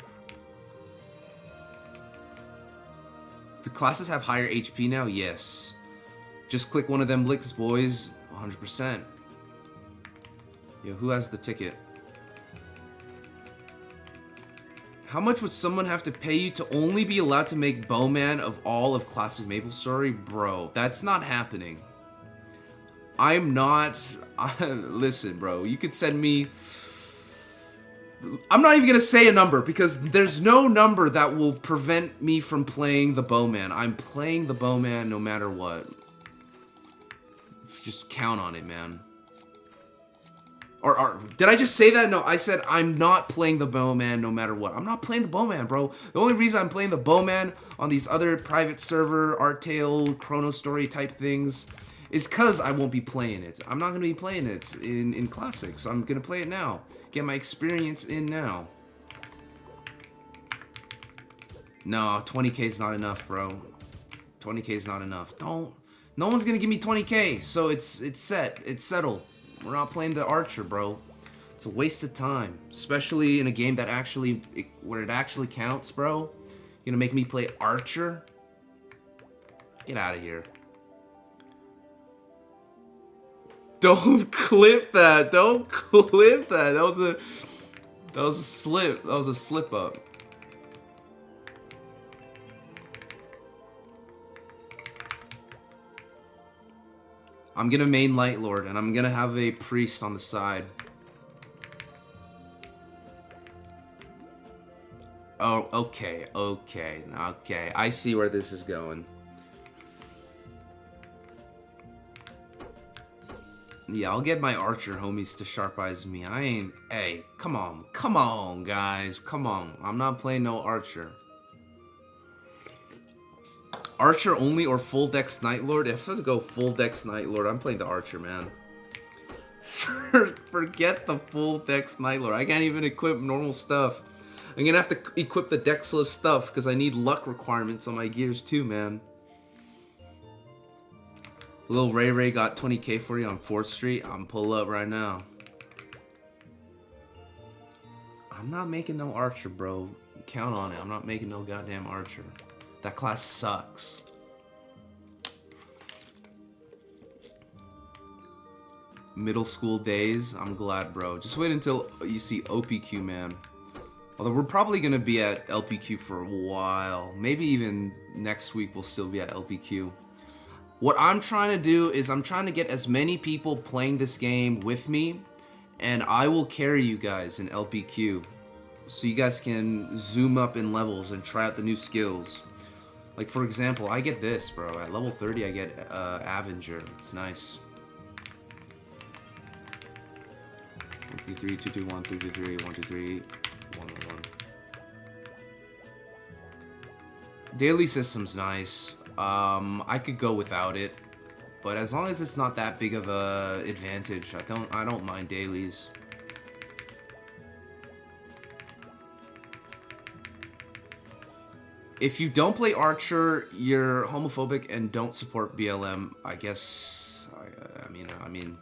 The classes have higher HP now? Yes. Just click one of them licks, boys. 100%. Yo, who has the ticket? How much would someone have to pay you to only be allowed to make Bowman of all of Classic MapleStory? Bro, that's not happening. I'm not... listen, bro, you could send me... I'm not even going to say a number, because there's no number that will prevent me from playing the Bowman. I'm playing the Bowman no matter what. Just count on it, man. Or did I just say that? No, I said I'm not playing the Bowman no matter what. I'm not playing the Bowman, bro. The only reason I'm playing the Bowman on these other private server, Artale, Chrono Story type things is because I won't be playing it. I'm not going to be playing it in Classic, so I'm going to play it now. Get my experience in now. No, 20k is not enough, bro. 20k is not enough. No one's going to give me 20k, so it's set. It's settled. We're not playing the Archer, bro. It's a waste of time. Especially in a game that where it actually counts, bro. You're gonna make me play Archer? Get out of here. Don't clip that. Don't clip that. That was a slip. That was a slip up. I'm gonna main Light Lord, and I'm gonna have a priest on the side. Oh, okay. I see where this is going. Yeah, I'll get my archer homies to sharp eyes me. I ain't... Hey, come on, guys. Come on. I'm not playing no archer. Archer only or full Dex Night Lord? If I have to go full Dex Night Lord, I'm playing the Archer, man. Forget the full Dex Night Lord. I can't even equip normal stuff. I'm gonna have to equip the Dexless stuff because I need luck requirements on my gears too, man. Lil Ray Ray got 20k for you on 4th Street. I'm pull up right now. I'm not making no Archer, bro. Count on it. I'm not making no goddamn Archer. That class sucks. Middle school days, I'm glad, bro. Just wait until you see OPQ, man. Although we're probably going to be at LPQ for a while. Maybe even next week we'll still be at LPQ. What I'm trying to do is I'm trying to get as many people playing this game with me, and I will carry you guys in LPQ. So you guys can zoom up in levels and try out the new skills. Like, for example, I get this, bro. At level 30, I get Avenger. It's nice. 1, 2, 3, 2, 2, 1, 2, 2, 3, 1, 2, 3, 1, 1, 1. Daily system's nice. I could go without it, but as long as it's not that big of a advantage, I don't mind dailies. If you don't play Archer, you're homophobic and don't support BLM. I guess. I mean,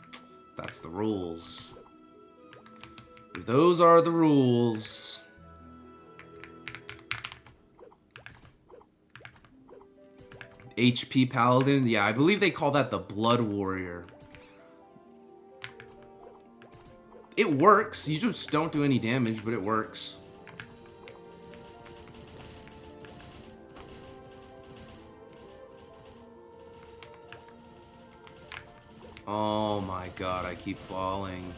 that's the rules. Those are the rules. HP Paladin, yeah, I believe they call that the Blood Warrior. It works. You just don't do any damage, but it works. Oh my god, I keep falling.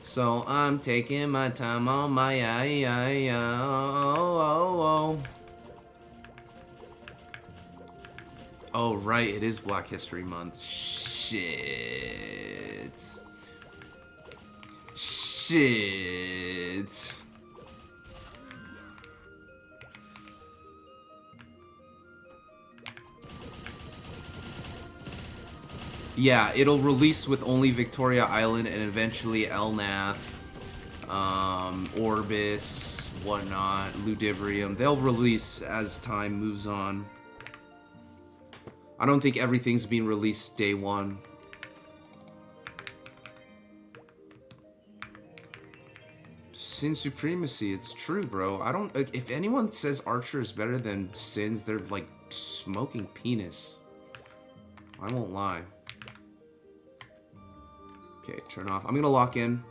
So I'm taking my time on my Oh, right, it is Black History Month. Shit. Shit. Yeah, it'll release with only Victoria Island and eventually Elnath, Orbis, whatnot, Ludibrium. They'll release as time moves on. I don't think everything's being released day one. Sin Supremacy, it's true, bro. I don't... If anyone says Archer is better than Sins, they're, like, smoking penis. I won't lie. Okay, turn off. I'm gonna lock in.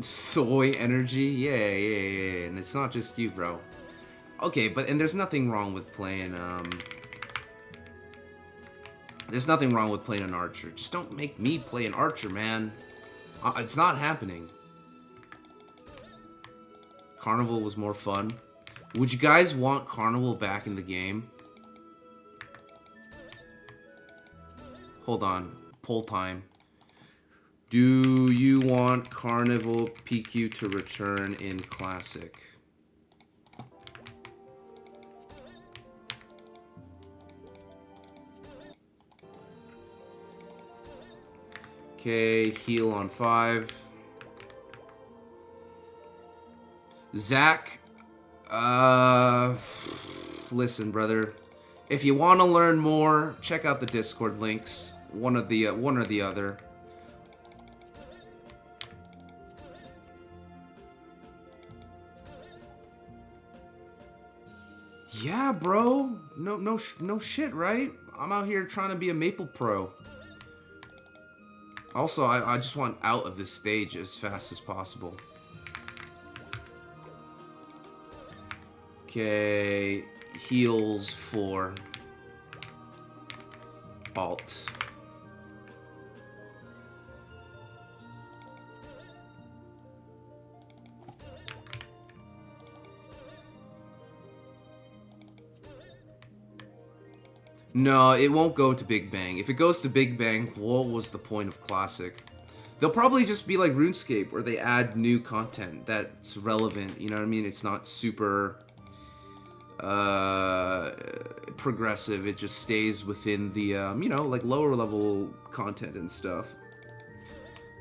Soy energy? Yeah. And it's not just you, bro. Okay, and there's nothing wrong with playing, There's nothing wrong with playing an Archer. Just don't make me play an Archer, man. It's not happening. Carnival was more fun. Would you guys want Carnival back in the game? Hold on. Poll time. Do you want Carnival PQ to return in Classic? Okay, heal on 5. Zach, listen, brother. If you want to learn more, check out the Discord links. One or the other. Yeah, bro. No shit, right? I'm out here trying to be a Maple Pro. Also, I just want out of this stage as fast as possible. Okay, heals 4. Alt. No, it won't go to Big Bang. If it goes to Big Bang, what was the point of Classic? They'll probably just be like RuneScape, where they add new content that's relevant, you know what I mean? It's not super progressive. It just stays within the, you know, like lower level content and stuff.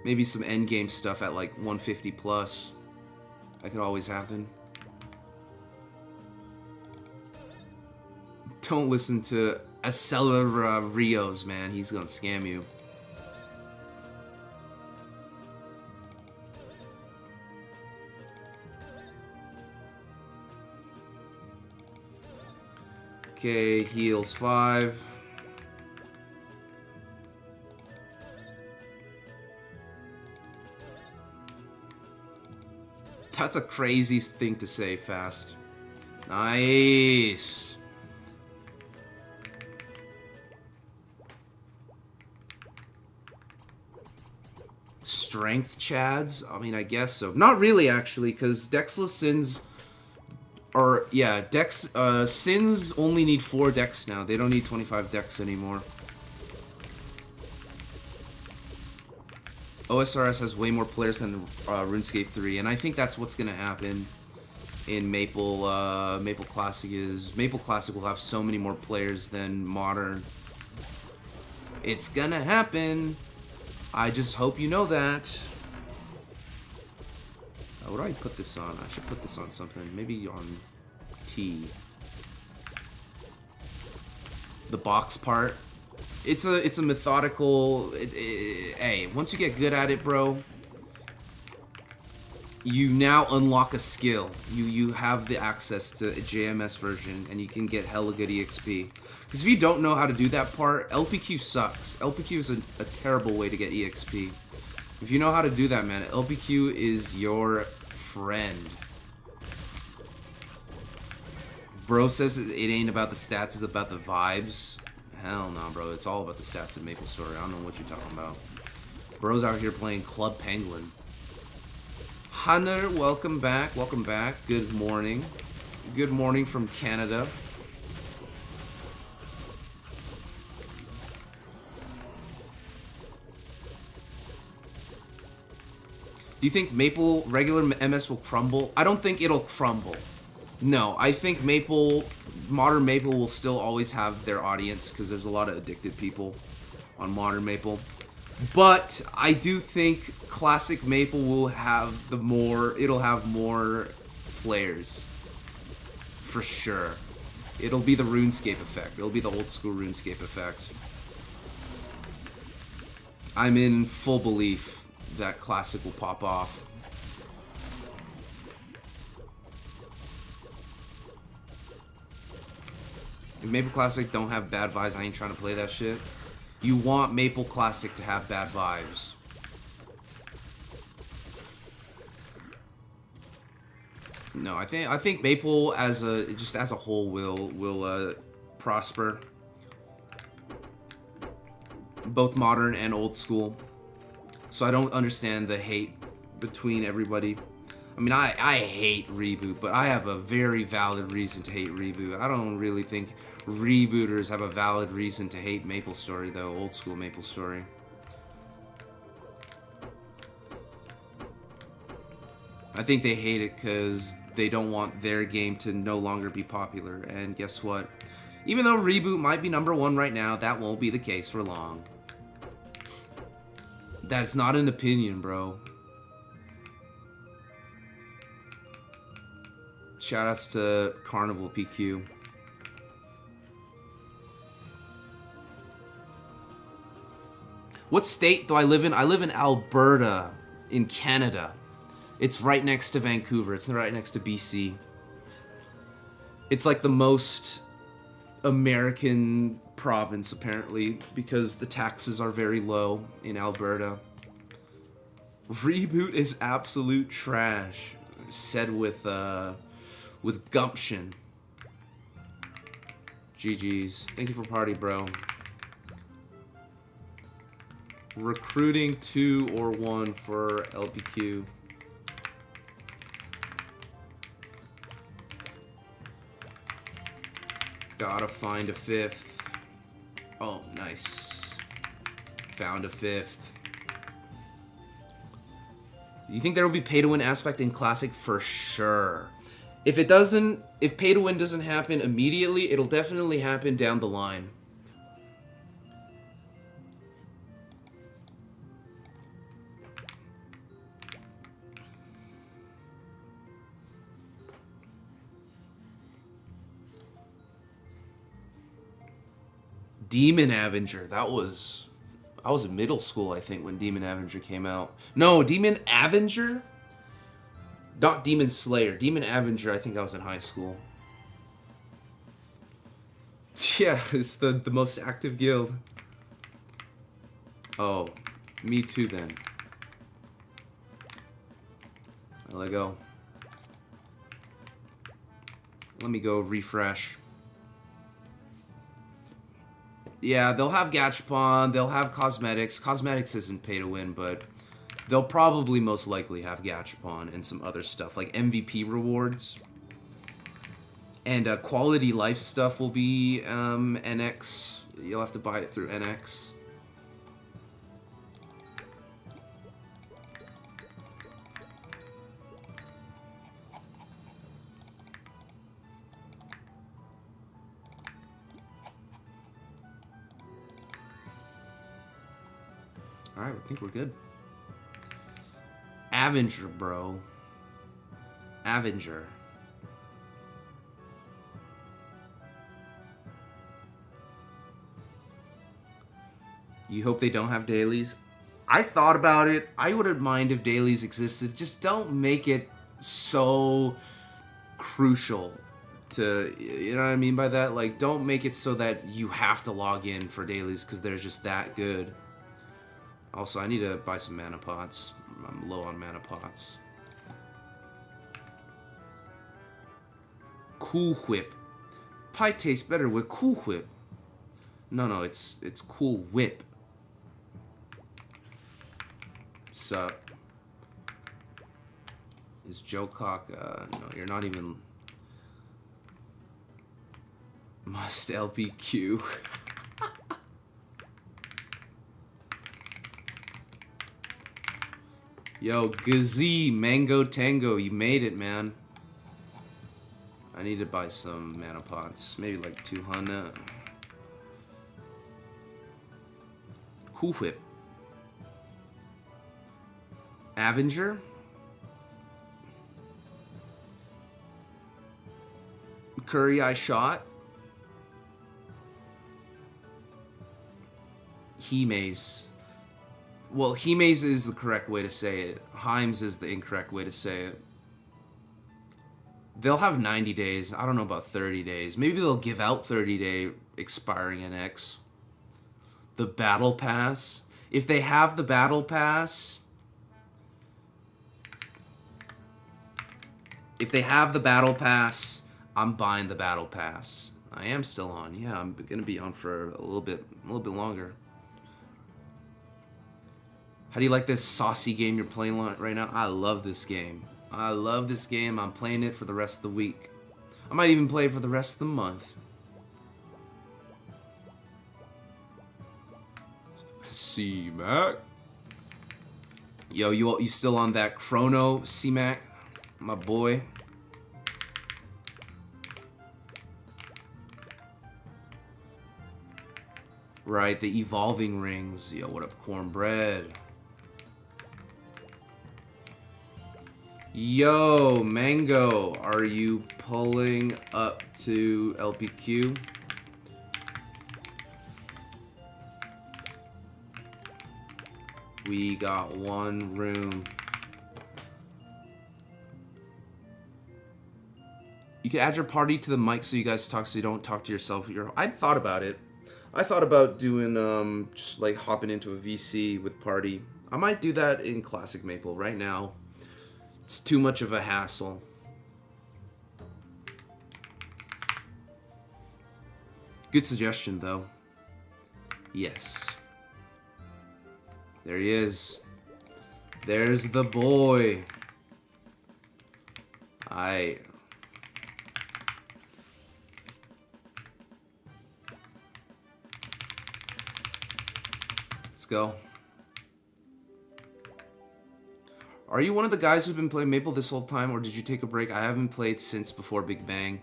Maybe some endgame stuff at like 150 plus. That could always happen. Don't listen to Accelera Rios, man. He's gonna scam you. Okay, heals 5. That's a crazy thing to say fast. Nice. Strength chads? I mean, I guess so. Not really, actually, because Dexless Sins are, yeah, Sins only need 4 Dex now. They don't need 25 Dex anymore. OSRS has way more players than RuneScape 3, and I think that's what's gonna happen in Maple Classic. Maple Classic will have so many more players than Modern. It's gonna happen. I just hope you know that. What do I put this on? I should put this on something. Maybe on T. The box part. It's a methodical. Hey, once you get good at it, bro, you now unlock a skill. You have the access to a JMS version, and you can get hella good EXP. Because if you don't know how to do that part, LPQ sucks. LPQ is a terrible way to get EXP. If you know how to do that, man, LPQ is your friend. Bro says it ain't about the stats, it's about the vibes. Hell no, bro. It's all about the stats in MapleStory. I don't know what you're talking about. Bro's out here playing Club Penguin. Hunter, welcome back. Welcome back. Good morning. Good morning from Canada. Do you think Maple regular MS will crumble? I don't think it'll crumble. No, I think Modern Maple will still always have their audience because there's a lot of addicted people on Modern Maple. But I do think Classic Maple will have it'll have more players. For sure. It'll be the RuneScape effect. It'll be the old school RuneScape effect. I'm in full belief that Classic will pop off. If Maple Classic don't have bad vibes, I ain't trying to play that shit. You want Maple Classic to have bad vibes. No, I think Maple as a whole will prosper. Both modern and old school. So I don't understand the hate between everybody. I mean, I hate Reboot, but I have a very valid reason to hate Reboot. I don't really think Rebooters have a valid reason to hate MapleStory, though. Old school MapleStory. I think they hate it because they don't want their game to no longer be popular. And guess what? Even though Reboot might be #1 right now, that won't be the case for long. That's not an opinion, bro. Shoutouts to Carnival PQ. What state do I live in? I live in Alberta, in Canada. It's right next to Vancouver. It's right next to BC. It's like the most American province, apparently, because the taxes are very low in Alberta. Reboot is absolute trash. Said with gumption. GG's. Thank you for party, bro. Recruiting 2 or 1 for LPQ. Gotta find a 5th. Oh, nice. Found a 5th. You think there will be pay-to-win aspect in Classic? For sure. If pay-to-win doesn't happen immediately, it'll definitely happen down the line. Demon Avenger. That was... I was in middle school, I think, when Demon Avenger came out. No, Demon Avenger? Not Demon Slayer. Demon Avenger, I think I was in high school. Yeah, it's the most active guild. Oh, me too then. Let go. Let me go refresh. Yeah, they'll have Gachapon, they'll have Cosmetics. Cosmetics isn't pay to win, but they'll probably most likely have Gachapon and some other stuff, like MVP rewards. And quality life stuff will be NX. You'll have to buy it through NX. Alright, I think we're good. Avenger, bro. Avenger. You hope they don't have dailies? I thought about it. I wouldn't mind if dailies existed. Just don't make it so crucial to, you know what I mean by that? Like, don't make it so that you have to log in for dailies because they're just that good. Also, I need to buy some mana pots. I'm low on mana pots. Cool Whip. Pie tastes better with Cool Whip. No, it's Cool Whip. Sup? Is Joe Cock? No, you're not even. Must LPQ. Yo, Gazee, Mango Tango, you made it, man. I need to buy some mana pots. Maybe like 200. Cool Whip. Avenger. Curry Eye Shot. Himes. Well, Himes is the correct way to say it. Himes is the incorrect way to say it. They'll have 90 days. I don't know about 30 days. Maybe they'll give out 30-day expiring NX. The Battle Pass. If they have the Battle Pass... If they have the Battle Pass, I'm buying the Battle Pass. I am still on. Yeah, I'm going to be on for a little bit longer. How do you like this saucy game you're playing right now? I love this game. I love this game. I'm playing it for the rest of the week. I might even play it for the rest of the month. C-Mac. Yo, you still on that Chrono, C-Mac? My boy. Right, the evolving rings. Yo, what up, Cornbread? Yo, Mango, are you pulling up to LPQ? We got one room. You can add your party to the mic so you guys talk, so you don't talk to yourself. I thought about it. I thought about doing just like hopping into a VC with party. I might do that in Classic Maple. Right now, it's too much of a hassle. Good suggestion, though. Yes. There he is. There's the boy. Let's go. Are you one of the guys who've been playing Maple this whole time, or did you take a break? I haven't played since before Big Bang.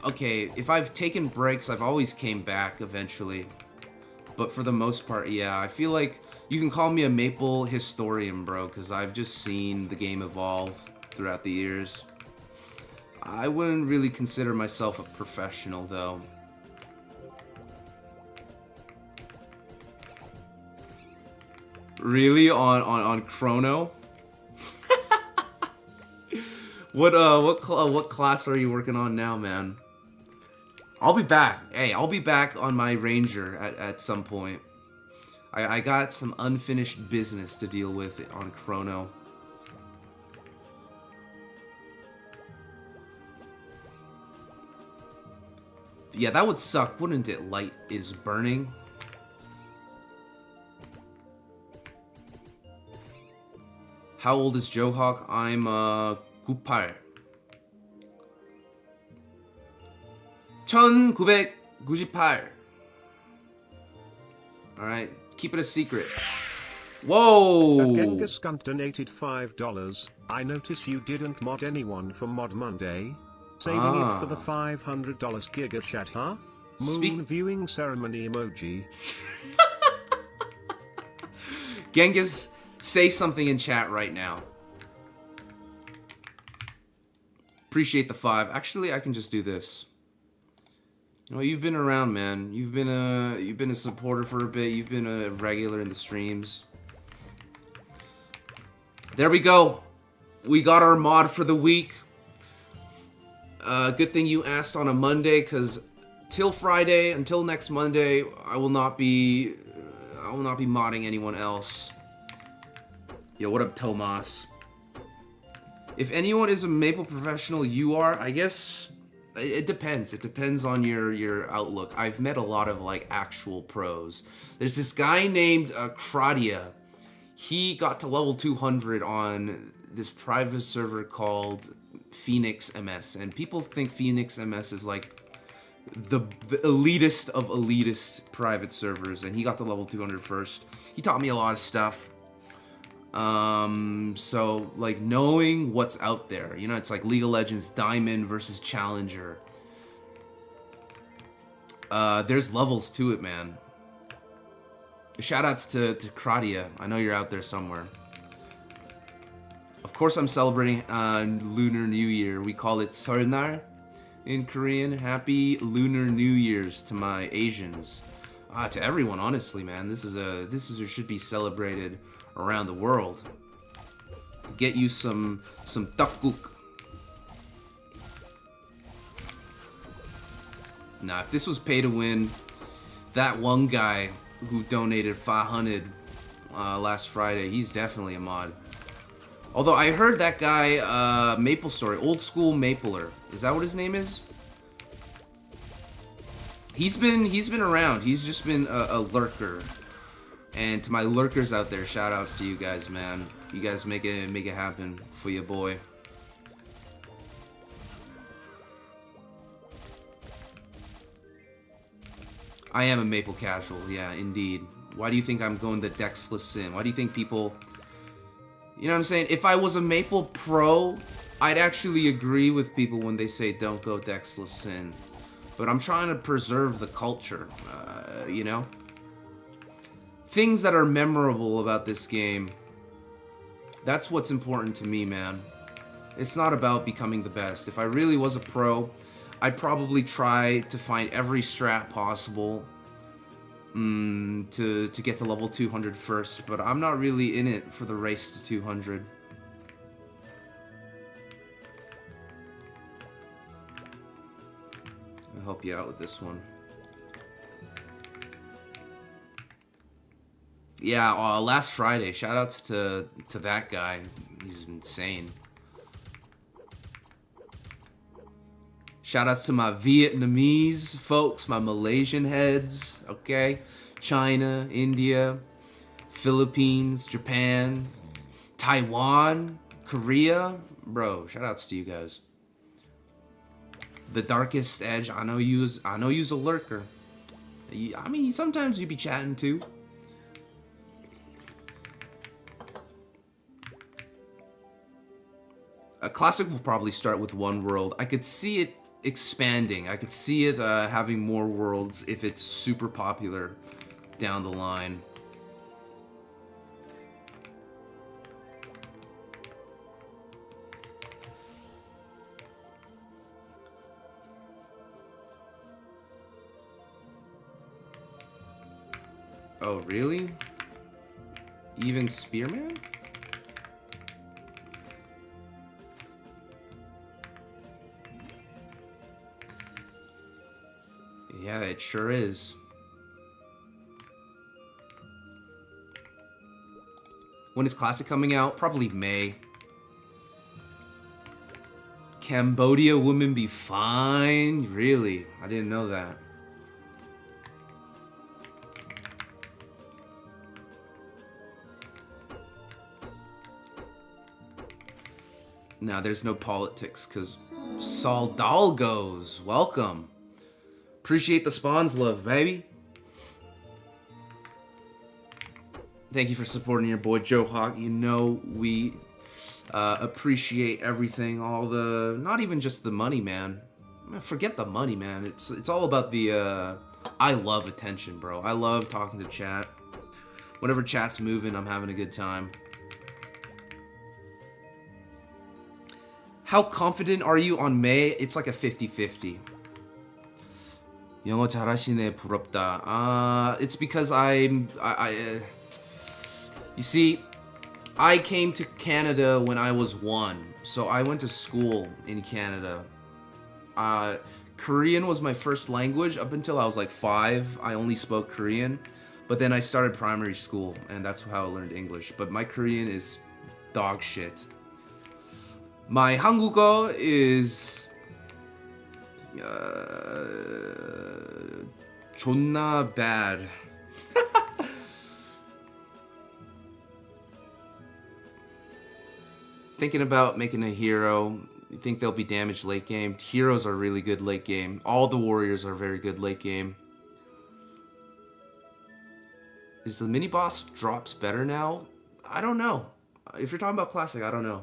Okay, if I've taken breaks, I've always came back eventually. But for the most part, yeah, I feel like you can call me a Maple historian, bro, because I've just seen the game evolve throughout the years. I wouldn't really consider myself a professional, though. Really? On Chrono? What class are you working on now, man? I'll be back. Hey, I'll be back on my Ranger at some point. I got some unfinished business to deal with on Chrono. Yeah, that would suck, wouldn't it? Light is burning. How old is Johawk? I'm 98. 1998. Alright, keep it a secret. Whoa! Genghis Khan donated $5. I notice you didn't mod anyone for Mod Monday. Saving it for the $500 Giga Chat, huh? Moon viewing ceremony emoji. Genghis, say something in chat right now. Appreciate the 5. Actually, I can just do this. You know, you've been around, man. You've been a supporter for a bit. You've been a regular in the streams. There we go. We got our mod for the week. Good thing you asked on a Monday, because till Friday, until next Monday, I will not be modding anyone else. Yo, what up, Tomas? If anyone is a Maple professional, you are. I guess it depends. It depends on your outlook. I've met a lot of like actual pros. There's this guy named Kradia. He got to level 200 on this private server called Phoenix MS, and people think Phoenix MS is like the elitist of elitist private servers, and he got to level 200 first. He taught me a lot of stuff. So like knowing what's out there, you know, it's like League of Legends Diamond versus Challenger. There's levels to it, man. Shoutouts to Kradia. I know you're out there somewhere. Of course I'm celebrating Lunar New Year. We call it Seolnar in Korean. Happy Lunar New Year's to my Asians. To everyone, honestly, man. This should be celebrated around the world. Get you some tteokguk. Nah, if this was pay to win, that one guy who donated 500 last Friday, he's definitely a mod. Although I heard that guy, MapleStory, old school Mapler. Is that what his name is? He's been around. He's just been a lurker. And to my lurkers out there, shout outs to you guys, man. You guys make it happen for your boy. I am a Maple casual, yeah, indeed. Why do you think I'm going the Dexless Sin? Why do you think people... You know what I'm saying? If I was a Maple pro, I'd actually agree with people when they say don't go Dexless Sin. But I'm trying to preserve the culture, you know? Things that are memorable about this game. That's what's important to me, man. It's not about becoming the best. If I really was a pro, I'd probably try to find every strat possible to get to level 200 first, but I'm not really in it for the race to 200. I'll help you out with this one. Yeah, last Friday. Shoutouts to that guy. He's insane. Shoutouts to my Vietnamese folks, my Malaysian heads, okay? China, India, Philippines, Japan, Taiwan, Korea. Bro, shoutouts to you guys. The Darkest Edge, I know you's a lurker. I mean, sometimes you be chatting too. A classic will probably start with one world. I could see it expanding. I could see it having more worlds if it's super popular down the line. Oh, really? Even Spearman? Yeah, it sure is. When is Classic coming out? Probably May. Cambodia women be fine? Really? I didn't know that. Nah, there's no politics, because Saldalgos, welcome. Appreciate the spawns love, baby. Thank you for supporting your boy Joe Hawk. You know we appreciate everything, all the, not even just the money, man. Forget the money, man. It's all about the I love attention, bro. I love talking to chat. Whenever chat's moving, I'm having a good time. How confident are you on May? It's like a 50-50. 영어 잘하시네, 부럽다. It's because you see, I came to Canada when I was 1, so I went to school in Canada. Korean was my first language up until I was like 5. I only spoke Korean, but then I started primary school, and that's how I learned English. But my Korean is dog shit. My 한국어 is 존나 bad. Thinking about making a hero. You think they'll be damaged late game? Heroes are really good late game. All the warriors are very good late game. Is the mini boss drops better now? I don't know. If you're talking about classic, I don't know.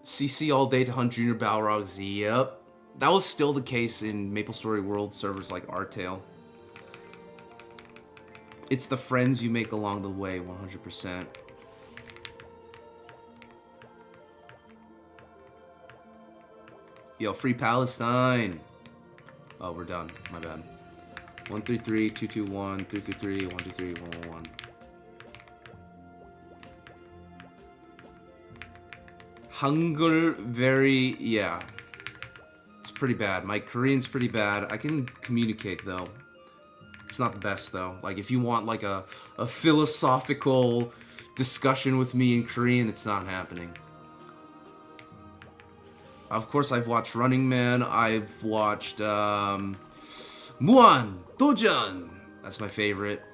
CC all day to hunt junior Balrogs. Yep. That was still the case in MapleStory World servers like Artale. It's the friends you make along the way, 100%. Yo, free Palestine. Oh, we're done. My bad. 133, 221, 333, 123, 111. Hangul, very, yeah. It's pretty bad. My Korean's pretty bad. I can communicate, though. It's not the best, though. Like, if you want, like, a philosophical discussion with me in Korean, it's not happening. Of course, I've watched Running Man. I've watched, Muan Dojan. That's my favorite.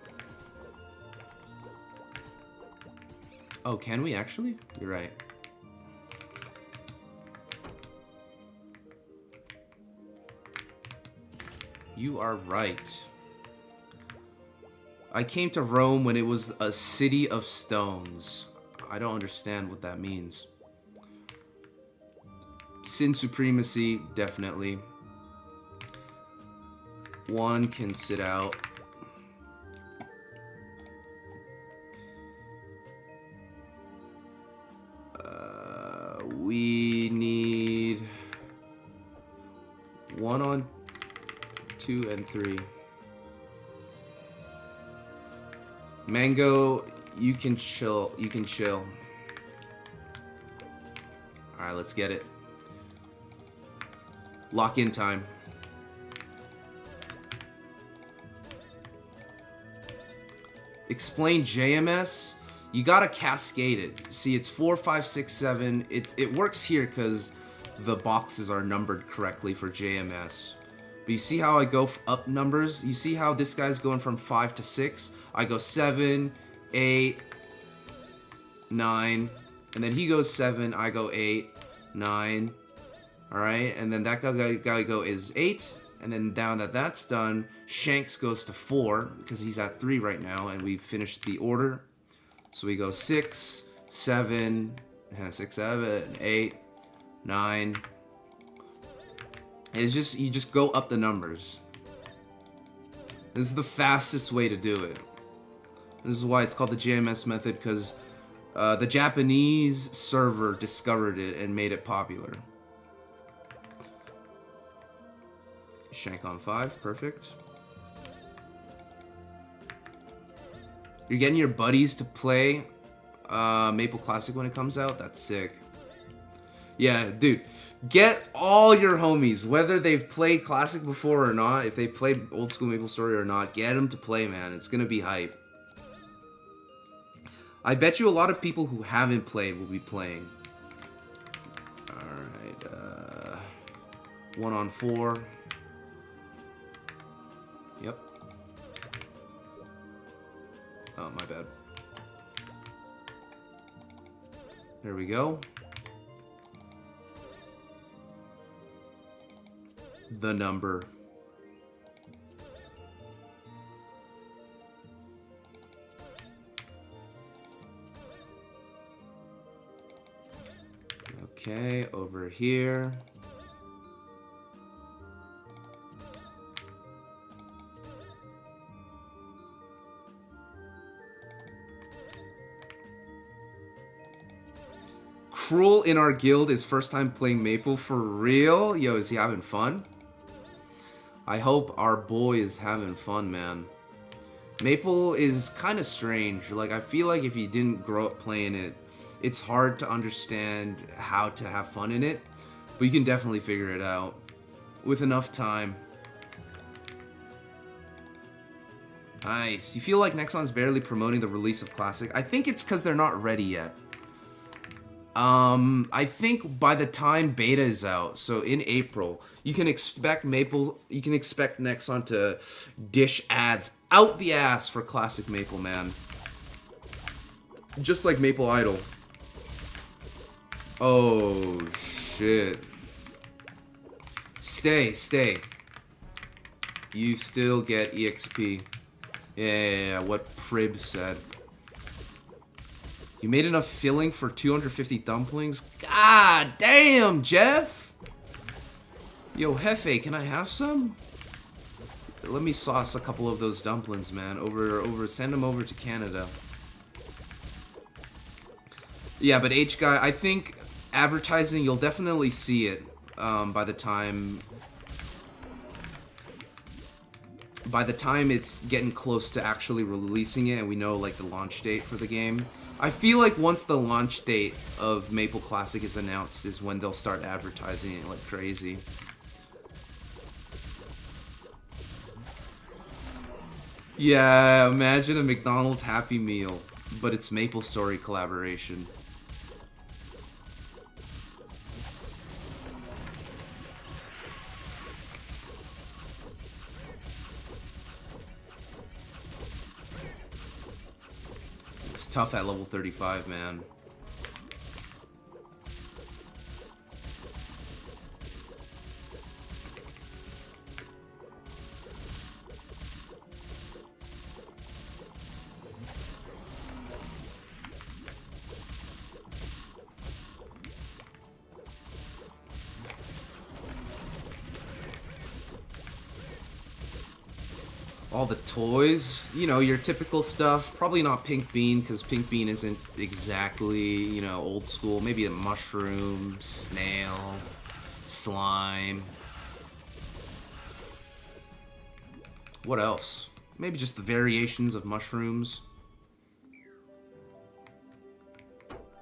Oh, can we actually? You're right. You are right. I came to Rome when it was a city of stones. I don't understand what that means. Sin supremacy, definitely. One can sit out. We need 1 on 2 and 3. Mango, you can chill. You can chill. Alright, let's get it. Lock in time. explain JMS, you gotta cascade it. See, it's 4, 5, 6, 7. It works here because the boxes are numbered correctly for JMS. But you see how I go up numbers? You see how this guy's going from 5 to 6? I go 7, 8, 9, and then he goes 7, I go 8, 9. Alright, and then that guy go is 8, and then down that's done, Shanks goes to 4, because he's at 3 right now, and we've finished the order. So we go 6, 7, 6, 7, 8, 9. And it's just, you just go up the numbers. This is the fastest way to do it. This is why it's called the JMS method, because the Japanese server discovered it and made it popular. Shank on 5, perfect. You're getting your buddies to play Maple Classic when it comes out? That's sick. Yeah, dude. Get all your homies, whether they've played Classic before or not, if they played old school MapleStory or not, get them to play, man. It's gonna be hype. I bet you a lot of people who haven't played will be playing. Alright, 1 on 4. Yep. Oh, my bad. There we go. The number. Okay, over here. Cruel in our guild is first time playing Maple for real. Yo, is he having fun? I hope our boy is having fun, man. Maple is kind of strange. Like, I feel like if you didn't grow up playing it, it's hard to understand how to have fun in it. But you can definitely figure it out with enough time. Nice. You feel like Nexon's barely promoting the release of Classic? I think it's because they're not ready yet. I think by the time beta is out, so in April, you can expect Nexon to dish ads out the ass for Classic Maple, man. Just like Maple Idol. Oh, shit. Stay. You still get EXP. Yeah, what Prib said. You made enough filling for 250 dumplings? God damn, Jeff! Yo, Hefe, can I have some? Let me sauce a couple of those dumplings, man. Send them over to Canada. Yeah, but H-Guy, I think advertising, you'll definitely see it by the time it's getting close to actually releasing it and we know, like, the launch date for the game. I feel like once the launch date of Maple Classic is announced is when they'll start advertising it like crazy. Yeah, imagine a McDonald's Happy Meal, but it's MapleStory collaboration. It's tough at level 35, man. All the toys, you know, your typical stuff. Probably not Pink Bean, because Pink Bean isn't exactly, you know, old school. Maybe a mushroom, snail, slime. What else? Maybe just the variations of mushrooms.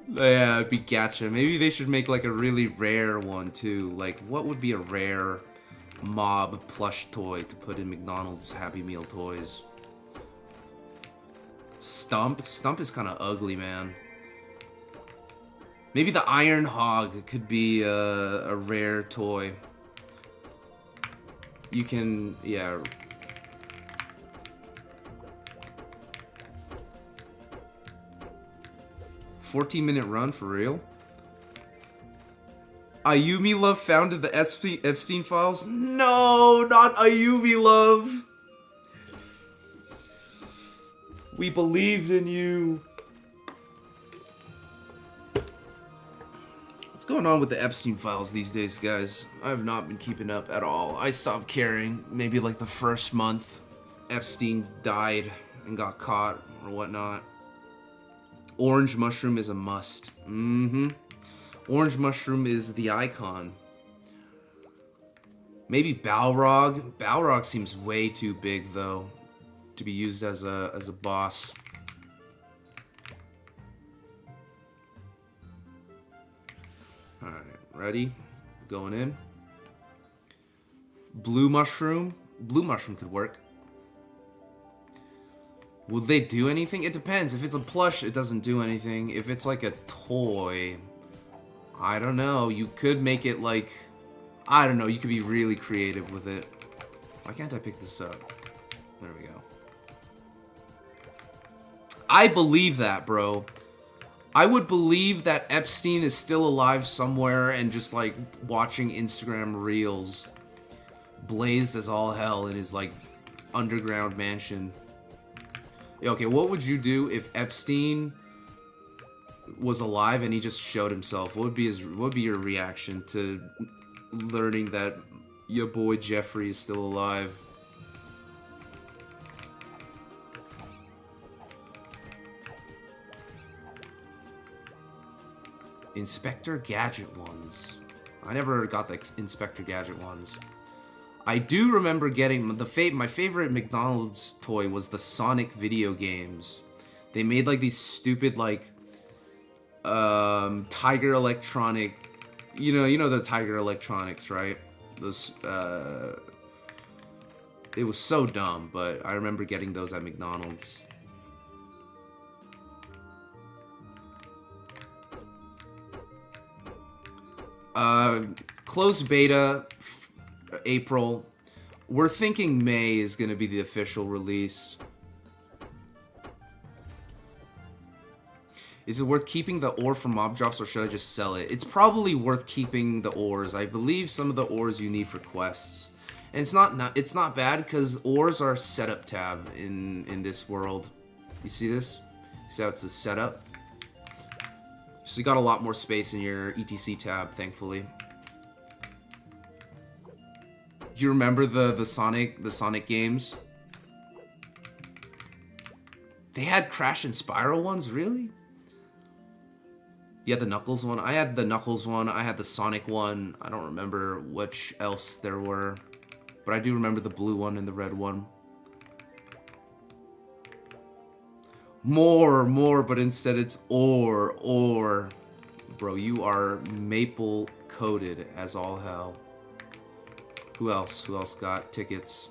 Yeah, it'd be gacha. Maybe they should make like a really rare one too. Like, what would be a rare mob plush toy to put in McDonald's Happy Meal toys? Stump? Stump is kind of ugly, man. Maybe the Iron Hog could be a rare toy. You can, yeah. "14-minute run, for real?" Ayumi Love founded the Epstein files? No, not Ayumi Love. We believed in you. What's going on with the Epstein files these days, guys? I have not been keeping up at all. I stopped caring maybe like the first month Epstein died and got caught or whatnot. Orange mushroom is a must. Orange mushroom is the icon. Maybe Balrog. Balrog seems way too big though to be used as a boss. Alright, ready? Going in. Blue mushroom. Blue mushroom could work. Will they do anything? It depends. If it's a plush, it doesn't do anything. If it's like a toy, I don't know. You could make it like, I don't know. You could be really creative with it. Why can't I pick this up? There we go. I believe that, bro. I would believe that Epstein is still alive somewhere and just like watching Instagram reels blazed as all hell in his like underground mansion. Okay, what would you do if Epstein was alive and he just showed himself? What would be your reaction to learning that your boy Jeffrey is still alive? Inspector Gadget ones. I never got the Inspector Gadget ones. I do remember getting my favorite McDonald's toy was the Sonic video games. They made like these stupid like Tiger Electronic, you know the Tiger Electronics, right? Those it was so dumb, but I remember getting those at McDonald's. Closed beta, April. We're thinking May is going to be the official release. Is it worth keeping the ore from mob drops, or should I just sell it? It's probably worth keeping the ores. I believe some of the ores you need for quests. And it's not bad because ores are a setup tab in this world. You see this? See how it's a setup? So you got a lot more space in your ETC tab, thankfully. You remember the Sonic games? They had Crash and Spyro ones, really? You had the Knuckles one? I had the Knuckles one, I had the Sonic one. I don't remember which else there were. But I do remember the blue one and the red one. More, but instead it's ore. Bro, you are maple coated as all hell. Who else? Who else got tickets?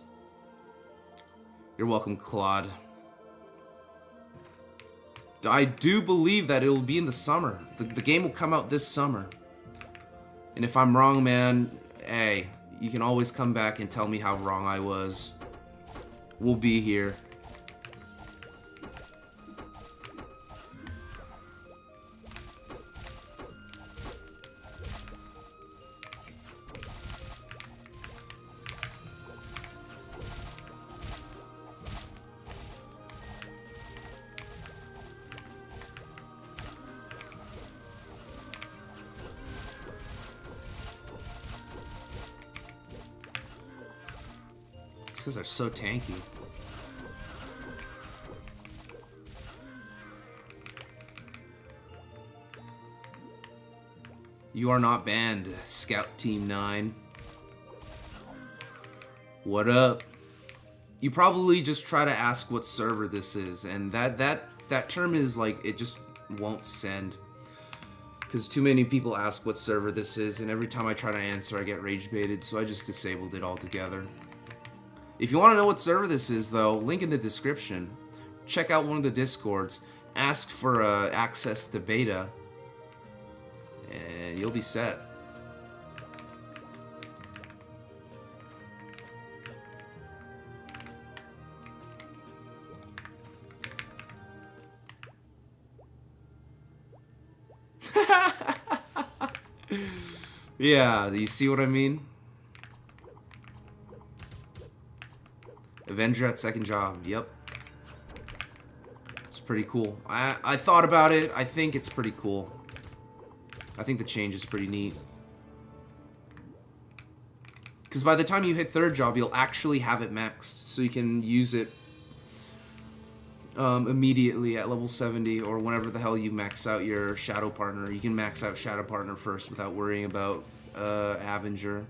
You're welcome, Claude. I do believe that it'll be in the summer. The game will come out this summer. And if I'm wrong, man, hey, you can always come back and tell me how wrong I was. We'll be here. These guys are so tanky. You are not banned, Scout Team 9. What up? You probably just try to ask what server this is, and that term is like, it just won't send. Because too many people ask what server this is, and every time I try to answer, I get rage baited, so I just disabled it altogether. If you want to know what server this is, though, link in the description. check out one of the Discords, ask for access to beta, and you'll be set. Yeah, you see what I mean? Avenger at second job, yep. It's pretty cool. I thought about it. I think it's pretty cool. I think the change is pretty neat. Because by the time you hit third job, you'll actually have it maxed. So you can use it immediately at level 70 or whenever the hell you max out your Shadow Partner. You can max out Shadow Partner first without worrying about Avenger.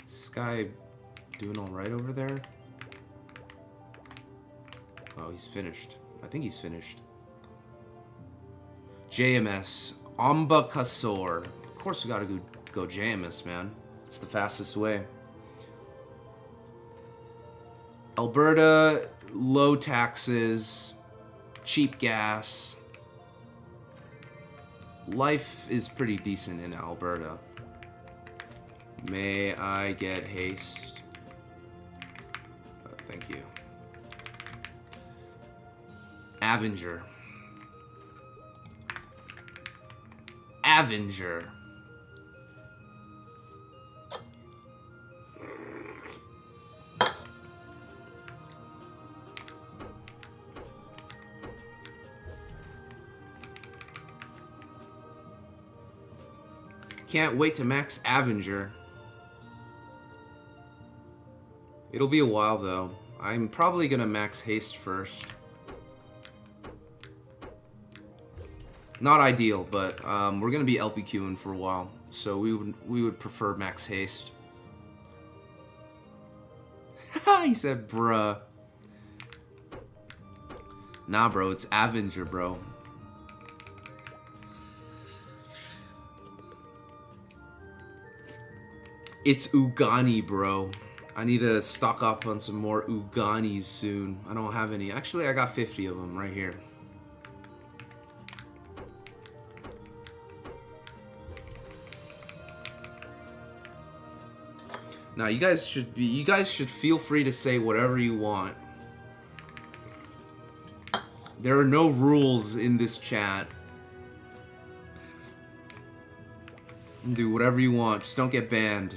Is this guy doing alright over there? Oh, he's finished. I think he's finished. JMS. Ombakasor. Of course we gotta go JMS, man. It's the fastest way. Alberta, low taxes, cheap gas. Life is pretty decent in Alberta. May I get haste? Thank you. Avenger. Avenger. Can't wait to max Avenger. It'll be a while though. I'm probably gonna max haste first. Not ideal, but we're gonna be LPQing for a while, so we would prefer max haste. He said, "Bruh." Nah, bro, it's Avenger, bro. It's Ugani, bro. I need to stock up on some more Uganis soon. I don't have any. Actually, I got 50 of them right here. Now, you guys should feel free to say whatever you want. There are no rules in this chat. Do whatever you want. Just don't get banned.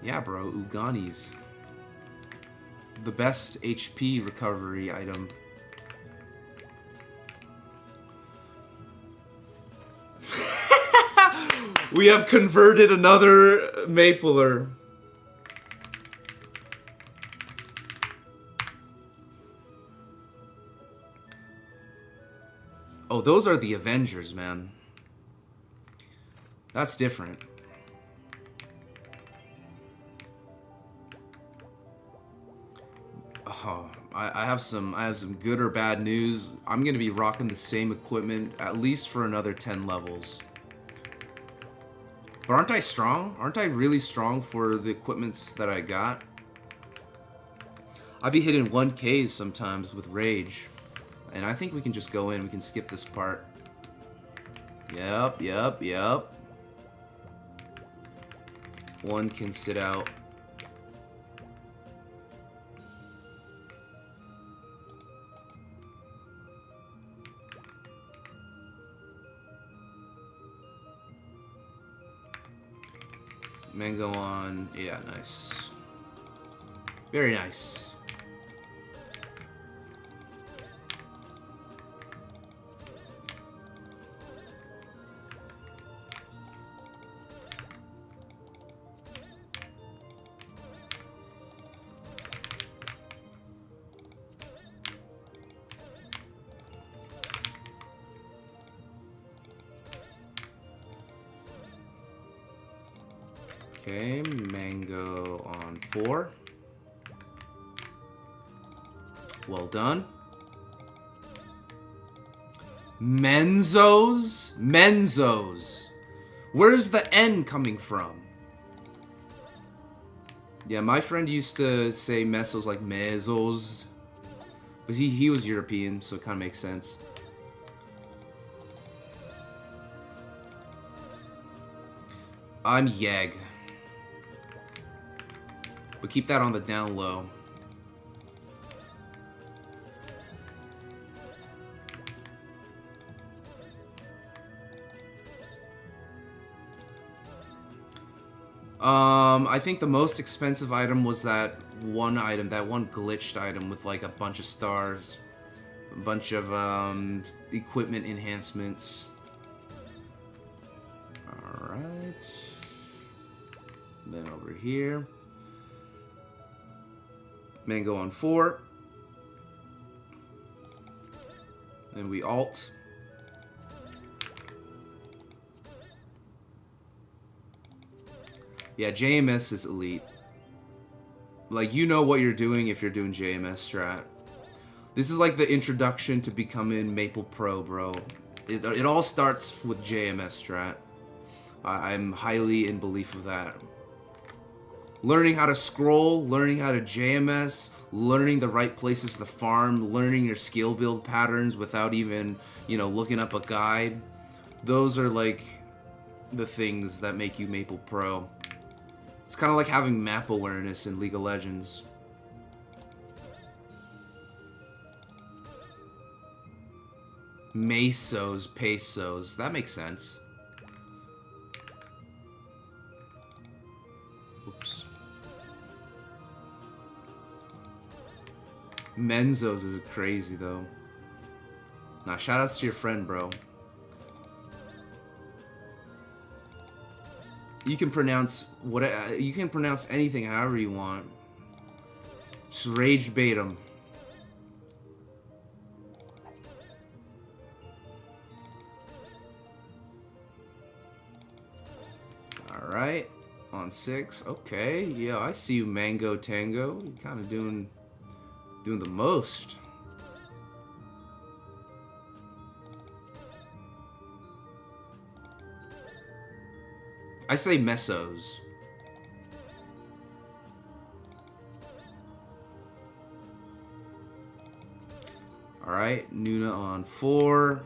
Yeah, bro, Uganis. The best HP recovery item. We have converted another Mapler. Oh, those are the Avengers, man. That's different. Oh, I have some good or bad news. I'm gonna be rocking the same equipment at least for another 10 levels. But aren't I strong? Aren't I really strong for the equipments that I got? I be hitting 1Ks sometimes with Rage. And I think we can just go in. We can skip this part. Yep. One can sit out. Mango on. Yeah, nice. Very nice. Okay, mango on 4. Well done. Menzos? Menzos. Where's the N coming from? Yeah, my friend used to say mesos like mezos. But he was European, so it kind of makes sense. I'm Yeg. But keep that on the down low. I think the most expensive item was that one item, that one glitched item with like a bunch of stars, a bunch of equipment enhancements. Alright. Then over here. Mango on 4. Then we alt. Yeah, JMS is elite. Like, you know what you're doing if you're doing JMS strat. This is like the introduction to becoming Maple Pro, bro. It all starts with JMS strat. I'm highly in belief of that. Learning how to scroll, learning how to JMS, learning the right places to farm, learning your skill build patterns without even, you know, looking up a guide. Those are like the things that make you Maple Pro. It's kind of like having map awareness in League of Legends. Mesos, pesos. That makes sense. Oops. Menzos is crazy, though. Nah, shoutouts to your friend, bro. You can pronounce you can pronounce anything however you want. Just rage bait 'em. All right, on 6. Okay, yeah, I see you, Mango Tango. You're kind of doing the most. I say mesos. Alright, Nuna on 4.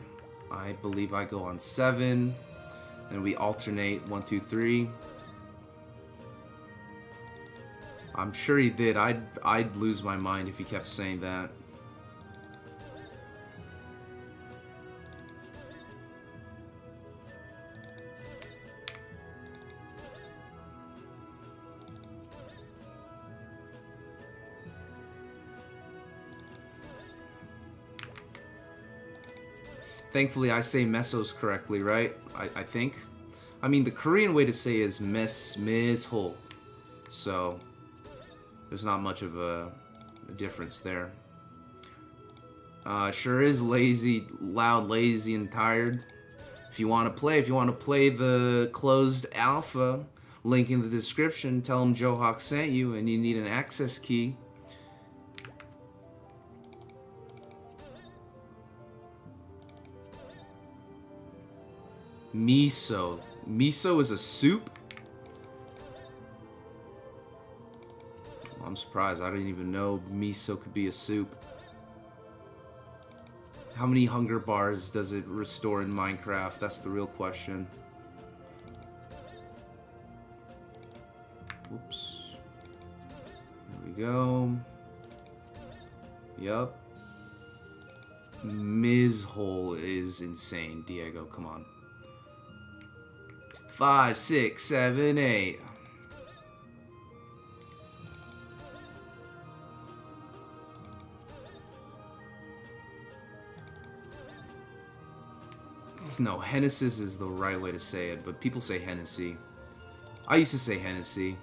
I believe I go on 7. And we alternate 1, 2, 3. I'm sure he did. I'd lose my mind if he kept saying that. Thankfully, I say mesos correctly, right? I think. I mean, the Korean way to say is mishol. So, there's not much of a difference there. Sure is lazy, loud, lazy, and tired. If you want to play the closed alpha, link in the description, tell them Joe Hawk sent you and you need an access key. Miso. Miso is a soup? I'm surprised. I didn't even know miso could be a soup. How many hunger bars does it restore in Minecraft? That's the real question. Oops. There we go. Yup. Mizhole is insane. Diego, come on. 5, 6, 7, 8. No, Hennessy's is the right way to say it, but people say Hennessy. I used to say Hennessy.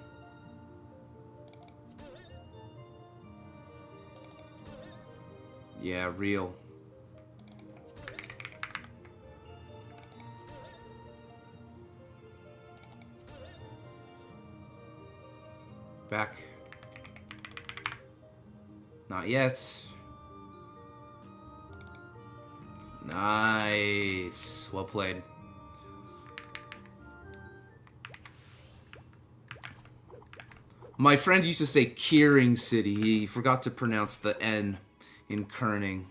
Yeah, real. Back. Not yet. Nice. Well played. My friend used to say Keering City. He forgot to pronounce the N in Kerning.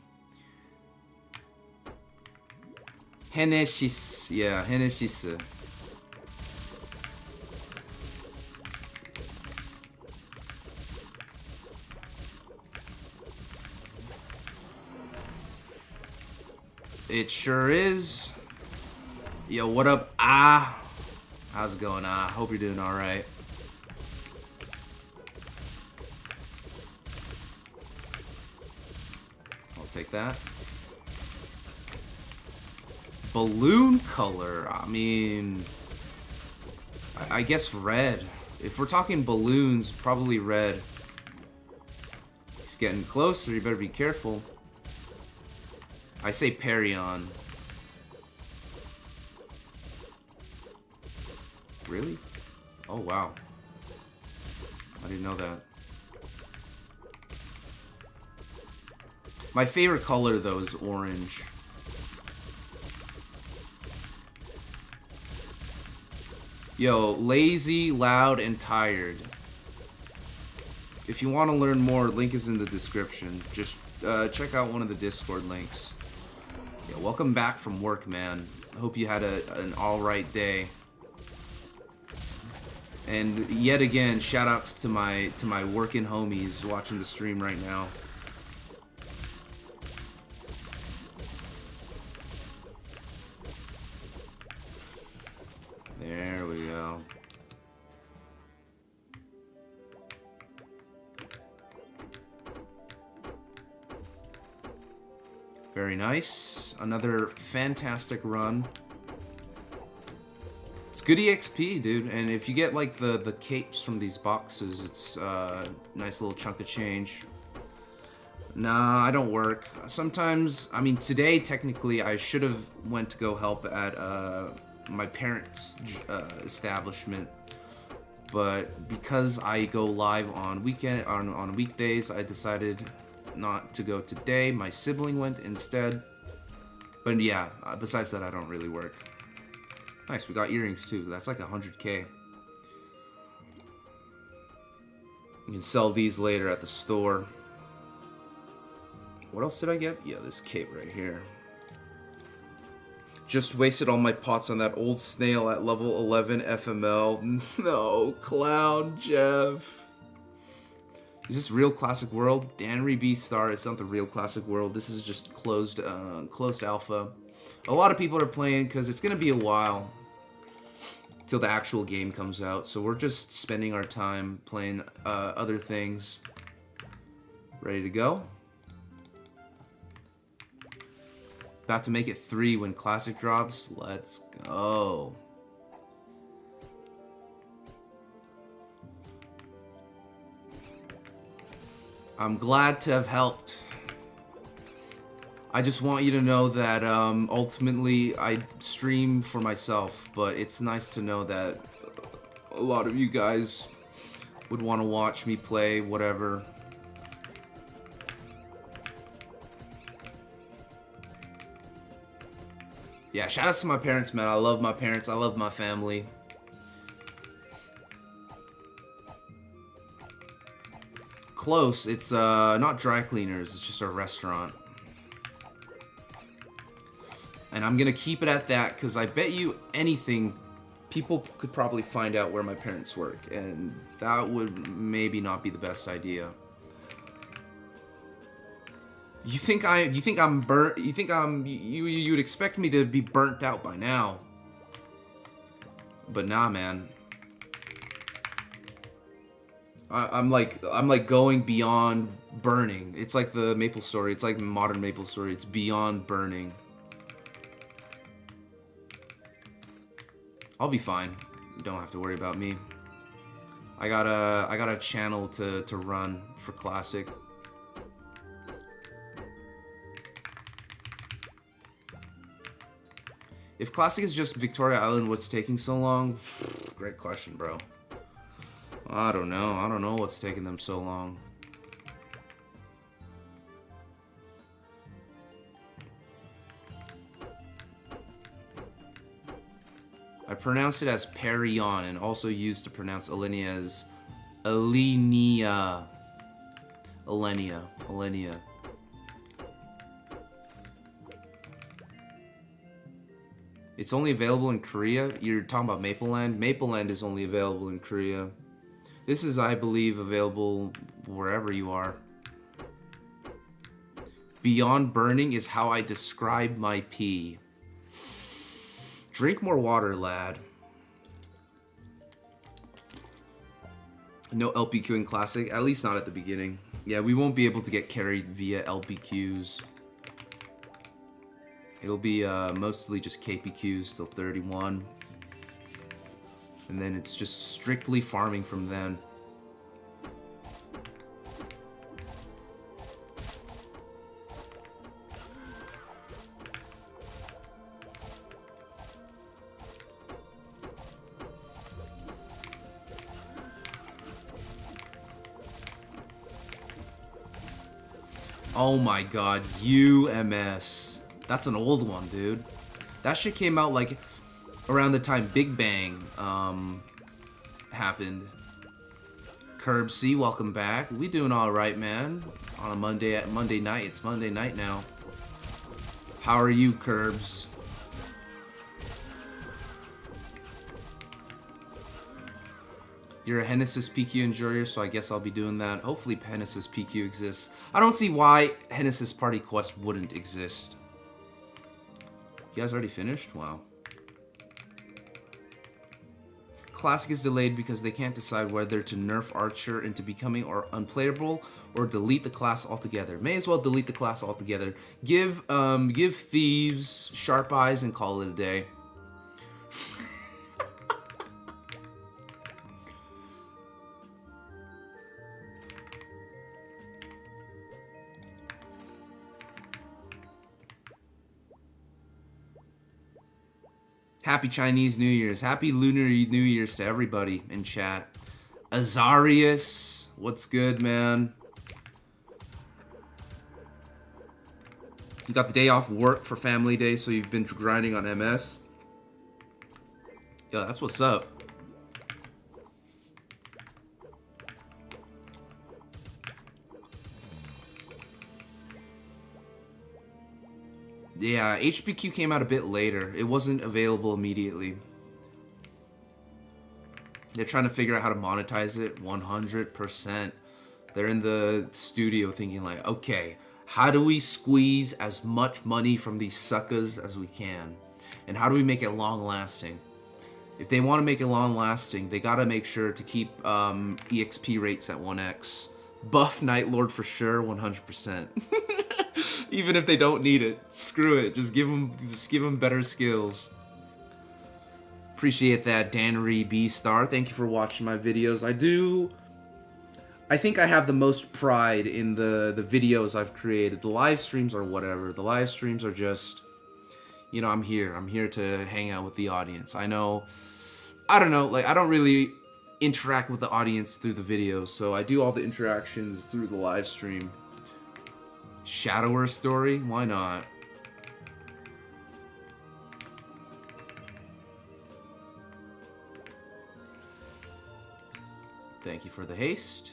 Hennesis. Yeah, Hennesis. It sure is. Yo, what up, Ah? How's it going, Ah? Hope you're doing alright. I'll take that. Balloon color. I mean, I guess red. If we're talking balloons, probably red. He's getting closer. You better be careful. I say Perion. Really? Oh, wow. I didn't know that. My favorite color, though, is orange. Yo, lazy, loud, and tired. If you want to learn more, link is in the description. Just check out one of the Discord links. Yeah, welcome back from work, man. I hope you had an alright day. And yet again, shoutouts to my working homies watching the stream right now. There we go. Very nice. Another fantastic run. It's good EXP, dude. And if you get like the capes from these boxes, it's a nice little chunk of change. Nah, I don't work. Sometimes, I mean, today technically I should have went to go help at my parents' establishment, but because I go live on weekdays, I decided not to go today. My sibling went instead. But yeah, besides that, I don't really work. Nice, we got earrings too. That's like 100K. You can sell these later at the store. What else did I get? Yeah, this cape right here. Just wasted all my pots on that old snail at level 11 FML. No, clown Jeff. Is this real classic world? Danry B Star. It's not the real classic world. This is just closed alpha. A lot of people are playing because it's gonna be a while till the actual game comes out. So we're just spending our time playing other things. Ready to go? About to make it 3 when classic drops. Let's go. I'm glad to have helped. I just want you to know that ultimately I stream for myself, but it's nice to know that a lot of you guys would want to watch me play, whatever. Yeah, shout out to my parents, man. I love my parents. I love my family. Close. It's not dry cleaners. It's just a restaurant. And I'm gonna keep it at that because I bet you anything, people could probably find out where my parents work, and that would maybe not be the best idea. I'm burnt? You'd expect me to be burnt out by now. But nah, man. I'm like going beyond burning. It's like the MapleStory. It's like modern MapleStory. It's beyond burning. I'll be fine. You don't have to worry about me. I got a channel to run for Classic. If Classic is just Victoria Island, what's taking so long? Great question, bro. I don't know. I don't know what's taking them so long. I pronounce it as Perion and also used to pronounce Alenia as Alenia. Alenia. Alenia. It's only available in Korea? You're talking about Maple Land? Maple Land is only available in Korea. This is, I believe, available wherever you are. Beyond burning is how I describe my pee. Drink more water, lad. No LPQ in Classic, at least not at the beginning. Yeah, we won't be able to get carried via LPQs. It'll be mostly just KPQs till 31. And then it's just strictly farming from then. Oh my god, UMS. That's an old one, dude. That shit came out like around the time Big Bang happened. Curb C, welcome back. We doing all right, man. On a Monday night. It's Monday night now. How are you, Curbs? You're a Hennessy's PQ enjoyer, so I guess I'll be doing that. Hopefully Hennessy's PQ exists. I don't see why Hennessy's Party Quest wouldn't exist. You guys already finished? Wow. Classic is delayed because they can't decide whether to nerf Archer into becoming unplayable or delete the class altogether. May as well delete the class altogether. Give Thieves sharp eyes and call it a day. Happy Chinese New Year's. Happy Lunar New Year's to everybody in chat. Azarius, what's good, man? You got the day off work for family day, so you've been grinding on MS? Yo, that's what's up. Yeah, HBQ came out a bit later. It wasn't available immediately. They're trying to figure out how to monetize it 100%. They're in the studio thinking like, okay, how do we squeeze as much money from these suckers as we can? And how do we make it long lasting? If they want to make it long lasting, they gotta make sure to keep EXP rates at 1x. Buff Night Lord for sure, 100%. Even if they don't need it, screw it. Just give them better skills. Appreciate that, Dannery B Star. Thank you for watching my videos. I think I have the most pride in the videos I've created. The live streams are whatever. The live streams are just, you know, I'm here to hang out with the audience. I don't know, like I don't really interact with the audience through the videos, so I do all the interactions through the live stream. Shadower story? Why not? Thank you for the haste.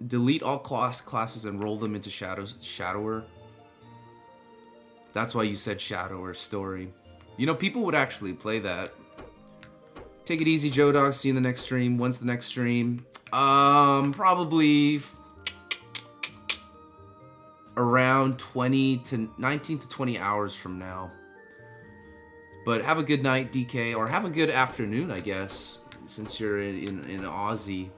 Delete all classes and roll them into Shadower. That's why you said Shadower story. You know, people would actually play that. Take it easy, Joe Dog. See you in the next stream. When's the next stream? Probably around 19 to 20 hours from now. But have a good night, DK, or have a good afternoon, I guess, since you're in Aussie.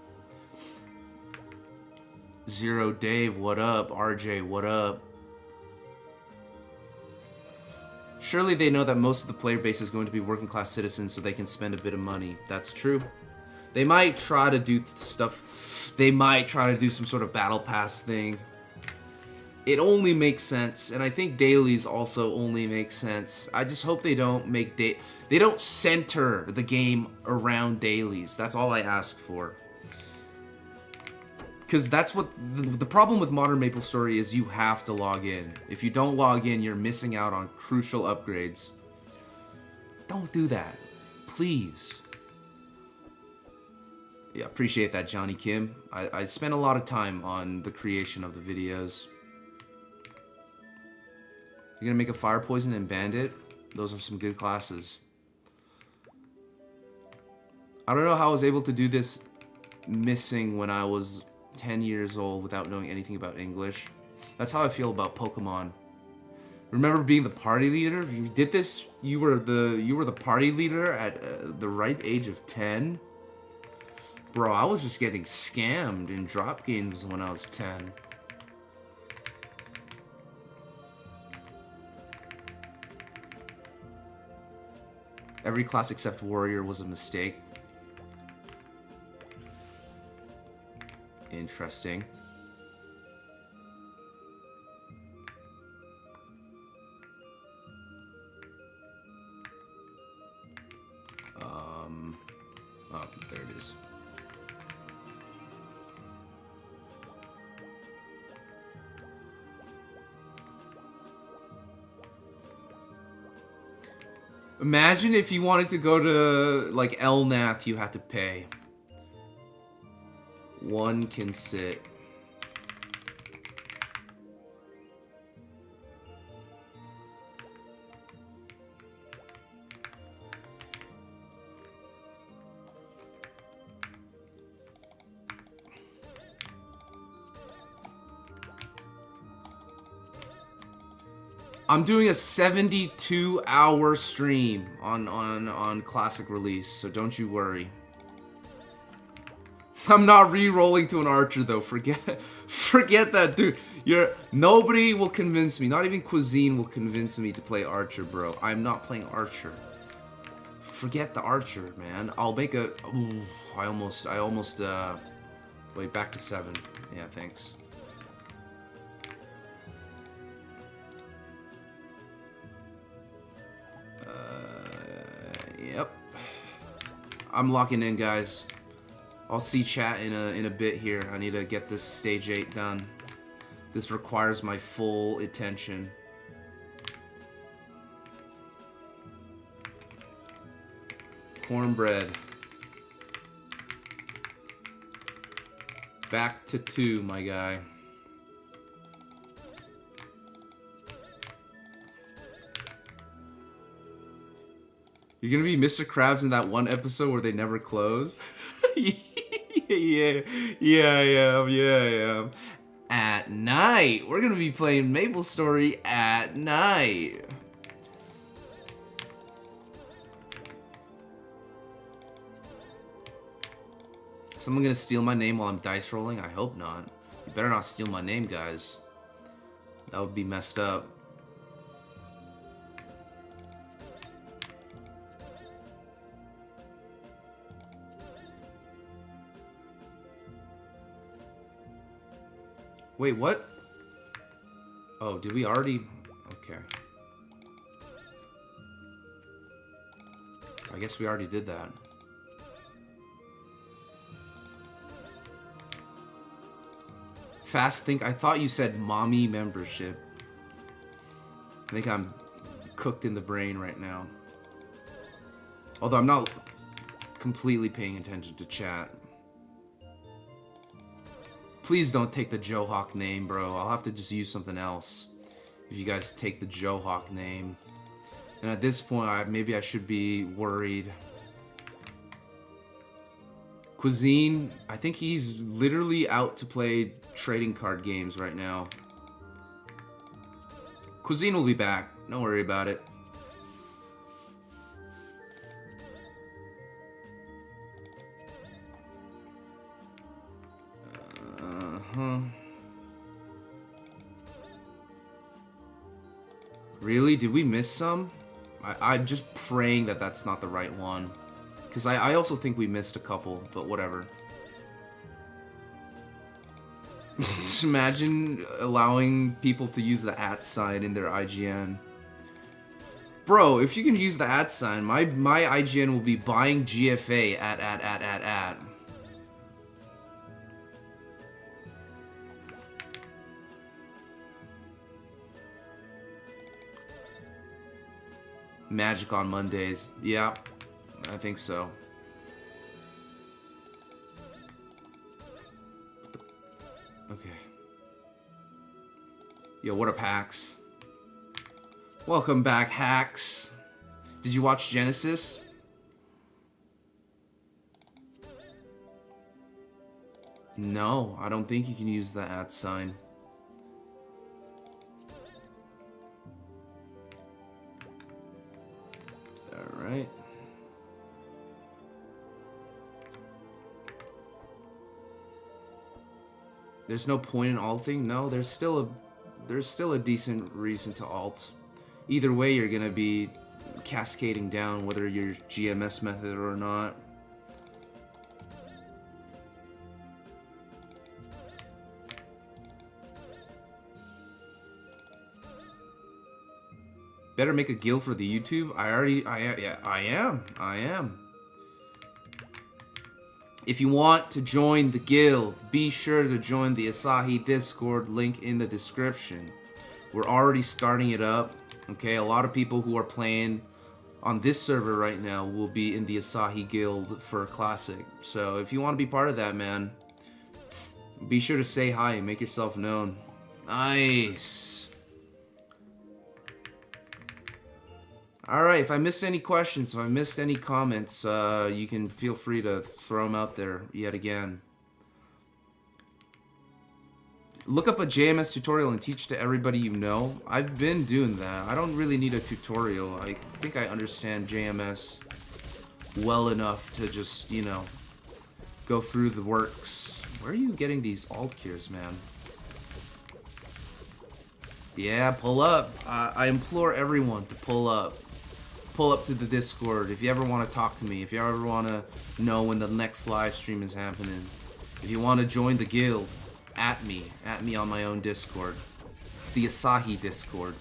Zero Dave, what up? RJ, what up? Surely they know that most of the player base is going to be working class citizens so they can spend a bit of money. That's true. They might try to do stuff. They might try to do some sort of battle pass thing. It only makes sense, and I think dailies also only make sense. I just hope they don't make they don't center the game around dailies. That's all I ask for. Because that's what the problem with modern MapleStory is. You have to log in. If you don't log in, you're missing out on crucial upgrades. Don't do that, please. Yeah, appreciate that, Johnny Kim. I spent a lot of time on the creation of the videos. You're gonna make a fire poison and bandit? Those are some good classes. I don't know how I was able to do this missing when I was 10 years old without knowing anything about English. That's how I feel about Pokemon. Remember being the party leader? You did this. You were the party leader at the ripe age of 10. Bro, I was just getting scammed in drop games when I was 10. Every class except warrior was a mistake. Interesting. Oh, there it is. Imagine if you wanted to go to, like, Elnath, you had to pay. One can sit. I'm doing a 72-hour stream on classic release, so don't you worry. I'm not re-rolling to an archer though. Forget that, dude. Nobody will convince me. Not even Cuisine will convince me to play archer, bro. I'm not playing archer. Forget the archer, man. I'll make a. Ooh, I almost. Wait, back to 7. Yeah, thanks. Yep. I'm locking in, guys. I'll see chat in a bit here. I need to get this stage 8 done. This requires my full attention. Cornbread. Back to 2, my guy. You're gonna be Mr. Krabs in that one episode where they never close? yeah, I am. At night. We're gonna be playing MapleStory at night. Someone gonna steal my name while I'm dice rolling? I hope not. You better not steal my name, guys. That would be messed up. Wait, what? Oh, did we already? Okay. I guess we already did that. Fast think. I thought you said mommy membership. I think I'm cooked in the brain right now. Although I'm not completely paying attention to chat. Please don't take the Johawk name, bro. I'll have to just use something else if you guys take the Johawk name. And at this point, maybe I should be worried. Cuisine, I think he's literally out to play trading card games right now. Cuisine will be back. Don't worry about it. Really? Did we miss some? I'm just praying that that's not the right one. Because I also think we missed a couple, but whatever. Just imagine allowing people to use the @ sign in their IGN. Bro, if you can use the @ sign, my IGN will be buying GFA at. Magic on Mondays. Yeah, I think so. Okay. Yo, what up, Hacks? Welcome back, Hacks. Did you watch Genesis? No, I don't think you can use the @ sign. Alright. There's no point in alting? No, there's still a decent reason to alt. Either way, you're gonna be cascading down whether you're GMS method or not. Better make a guild for the YouTube. I am. If you want to join the guild, be sure to join the Asahi Discord, link in the description. We're already starting it up. Okay, a lot of people who are playing on this server right now will be in the Asahi Guild for Classic. So if you want to be part of that, man, be sure to say hi and make yourself known. Nice. Alright, if I missed any questions, if I missed any comments, you can feel free to throw them out there yet again. Look up a JMS tutorial and teach to everybody you know. I've been doing that. I don't really need a tutorial. I think I understand JMS well enough to just, you know, go through the works. Where are you getting these alt cures, man? Yeah, pull up. I implore everyone to pull up. Pull up to the Discord if you ever want to talk to me, if you ever want to know when the next live stream is happening. If you want to join the guild, at me on my own Discord. It's the Asahi Discord.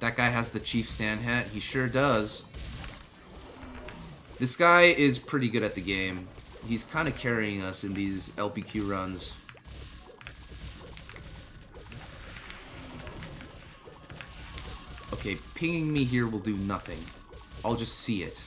That guy has the Chief Stan hat. He sure does. This guy is pretty good at the game. He's kind of carrying us in these LPQ runs. Okay, pinging me here will do nothing. I'll just see it.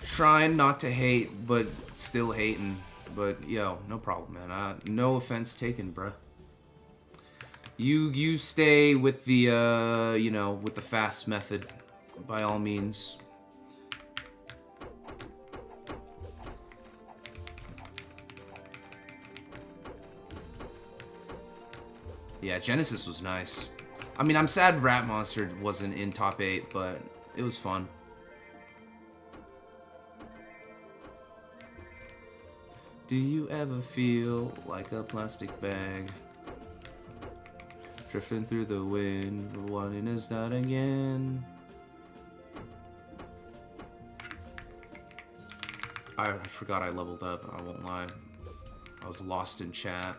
Trying not to hate, but still hating. But yo, no problem, man. No offense taken, bruh. You stay with the you know, with the fast method, by all means. Yeah, Genesis was nice. I mean, I'm sad Rat Monster wasn't in top 8, but it was fun. Do you ever feel like a plastic bag drifting through the wind, wanting to start again? I forgot I leveled up, I won't lie. I was lost in chat.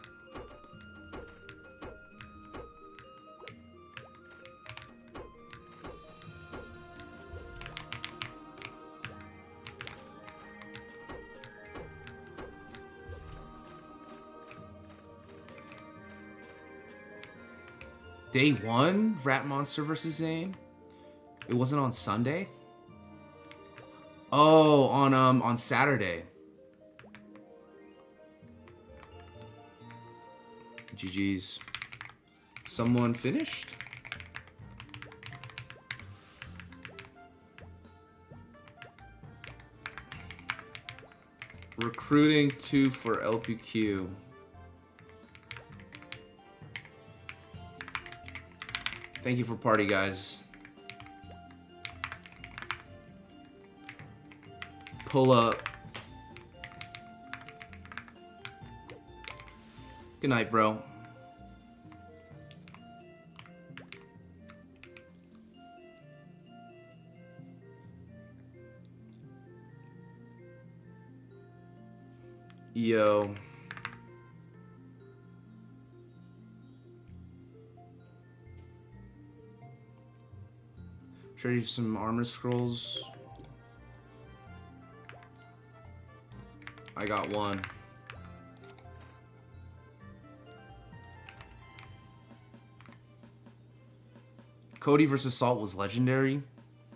Day 1, Rat Monster versus Zane? It wasn't on Sunday? Oh, on Saturday. GG's. Someone finished? Recruiting 2 for LPQ. Thank you for party, guys. Pull up. Good night, bro. Yo. Trade you some armor scrolls. I got one. Cody versus Salt was legendary.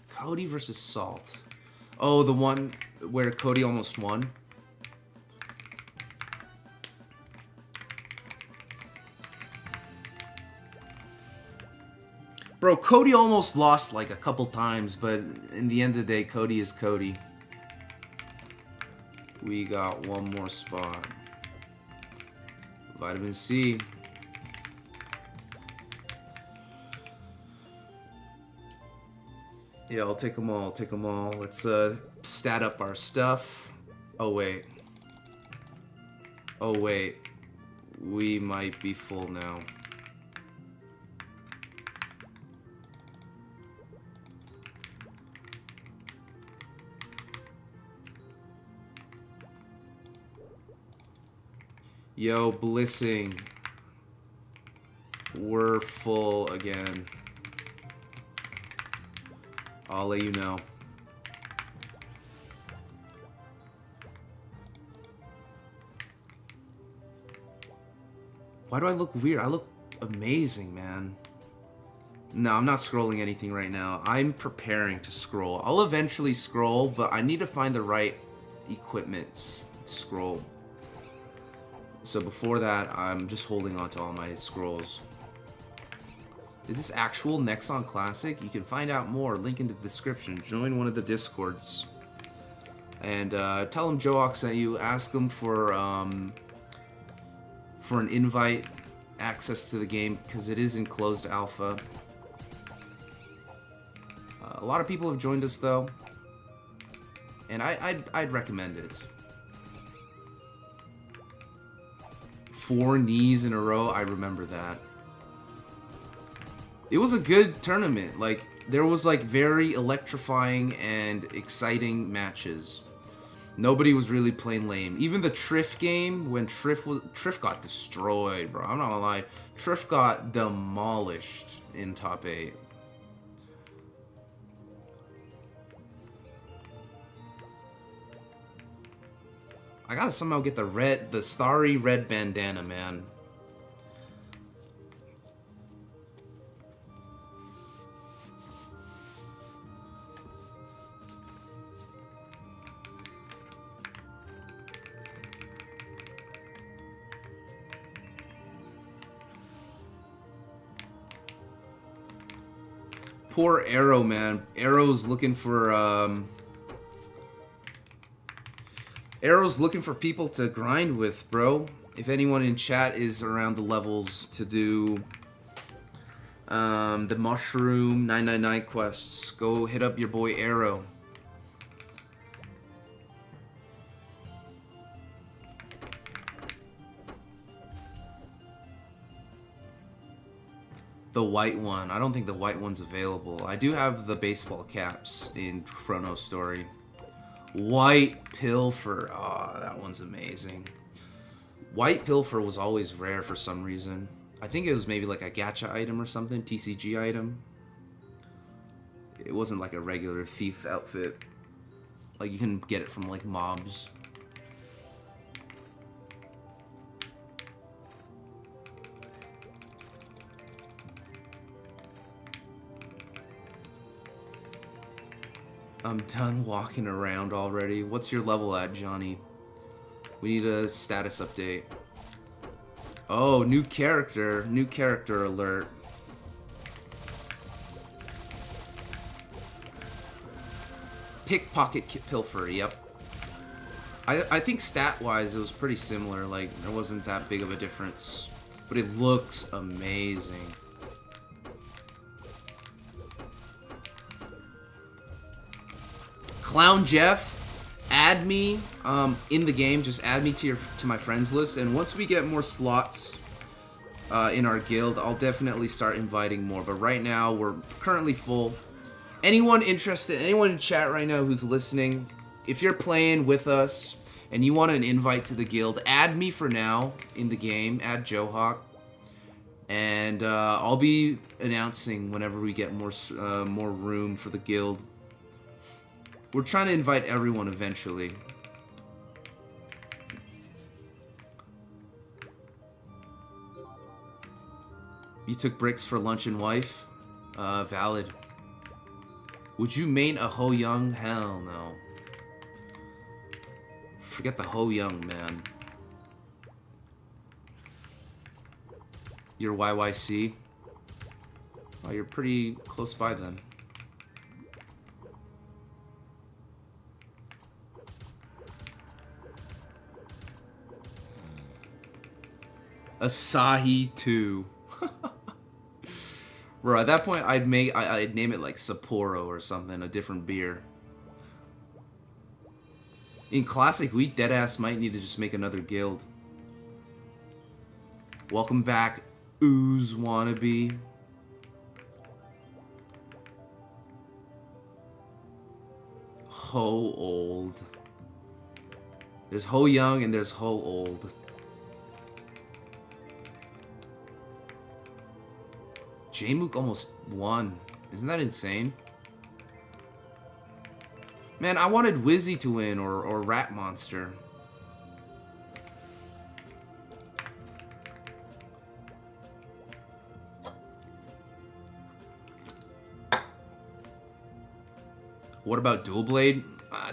Cody versus Salt. Oh, the one where Cody almost won. Bro, Cody almost lost like a couple times, but in the end of the day, Cody is Cody. We got one more spot. Vitamin C. Yeah, I'll take them all, take them all. Let's stat up our stuff. Oh, wait. Oh, wait. We might be full now. Yo, Blissing. We're full again. I'll let you know. Why do I look weird? I look amazing, man. No, I'm not scrolling anything right now. I'm preparing to scroll. I'll eventually scroll, but I need to find the right equipment to scroll. So before that, I'm just holding on to all my scrolls. Is this actual Nexon Classic? You can find out more. Link in the description. Join one of the Discords. And tell them Joak sent you. Ask them for an invite, access to the game, because it is in closed alpha. A lot of people have joined us, though. And I'd recommend it. 4 knees in a row, I remember that. It was a good tournament. Like, there was like very electrifying and exciting matches. Nobody was really playing lame. Even the Triff game, when Triff got destroyed, bro. I'm not gonna lie. Triff got demolished in top 8. I gotta somehow get the starry red bandana, man. Poor Arrow, man. Arrow's looking for Arrow's looking for people to grind with, bro. If anyone in chat is around the levels to do the Mushroom 999 quests, go hit up your boy Arrow. The white one. I don't think the white one's available. I do have the baseball caps in Chrono Story. White Pilfer. Oh, that one's amazing. White Pilfer was always rare for some reason. I think it was maybe like a gacha item or something. TCG item. It wasn't like a regular thief outfit. Like you can get it from like mobs. I'm done walking around already. What's your level at, Johnny? We need a status update. Oh, new character. New character alert. Pickpocket pilfer, yep. I think stat-wise it was pretty similar. Like, there wasn't that big of a difference. But it looks amazing. Clown Jeff, add me in the game. Just add me to my friends list, and once we get more slots in our guild, I'll definitely start inviting more. But right now, we're currently full. Anyone interested? Anyone in chat right now who's listening? If you're playing with us, and you want an invite to the guild, add me for now in the game. Add Johawk. And I'll be announcing whenever we get more room for the guild. We're trying to invite everyone eventually. You took bricks for lunch and wife? Valid. Would you main a Ho Young? Hell no. Forget the Ho Young, man. Your YYC? Oh, you're pretty close by then. Asahi 2. Bro, at that point, I'd name it like Sapporo or something, a different beer. In Classic, we deadass might need to just make another guild. Welcome back, Ooze Wannabe. Ho Old. There's Ho Young and there's Ho Old. Jmook almost won. Isn't that insane? Man, I wanted Wizzy to win or Rat Monster. What about Dual Blade?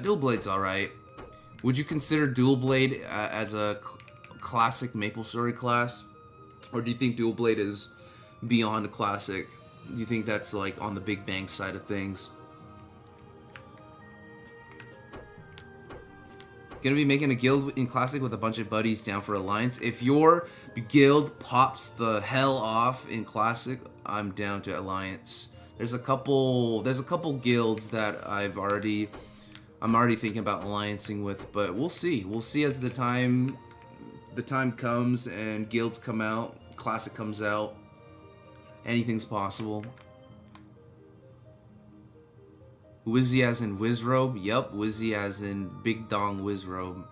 Dual Blade's alright. Would you consider Dual Blade as a classic MapleStory class? Or do you think Dual Blade is beyond a classic? Do you think that's like on the Big Bang side of things? Gonna be making a guild in Classic with a bunch of buddies down for Alliance. If your guild pops the hell off in Classic, I'm down to Alliance. There's a couple guilds that I'm already thinking about alliancing with, but we'll see. We'll see as the time comes and guilds come out, Classic comes out. Anything's possible. Wizzy as in Wizrobe? Yup, Wizzy as in Big Dong Wizrobe.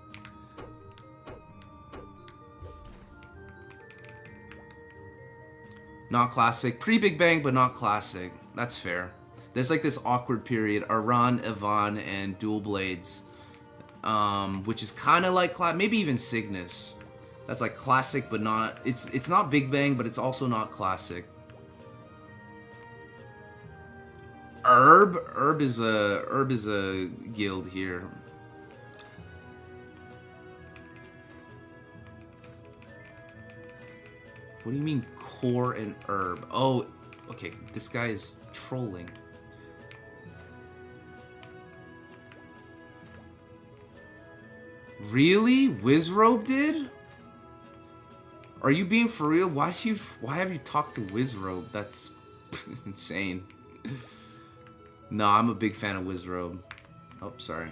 Not classic. Pre-Big Bang, but not classic. That's fair. There's like this awkward period. Aran, Ivan, and Dual Blades. Which is kind of like maybe even Cygnus. That's like classic, but not... It's not Big Bang, but it's also not classic. Herb is a guild here. What do you mean core and herb? Oh, okay, this guy is trolling. Really? Wizrobe did? Are you being for real? Why have you talked to Wizrobe? That's insane. No, I'm a big fan of Wizrobe. Oh, sorry.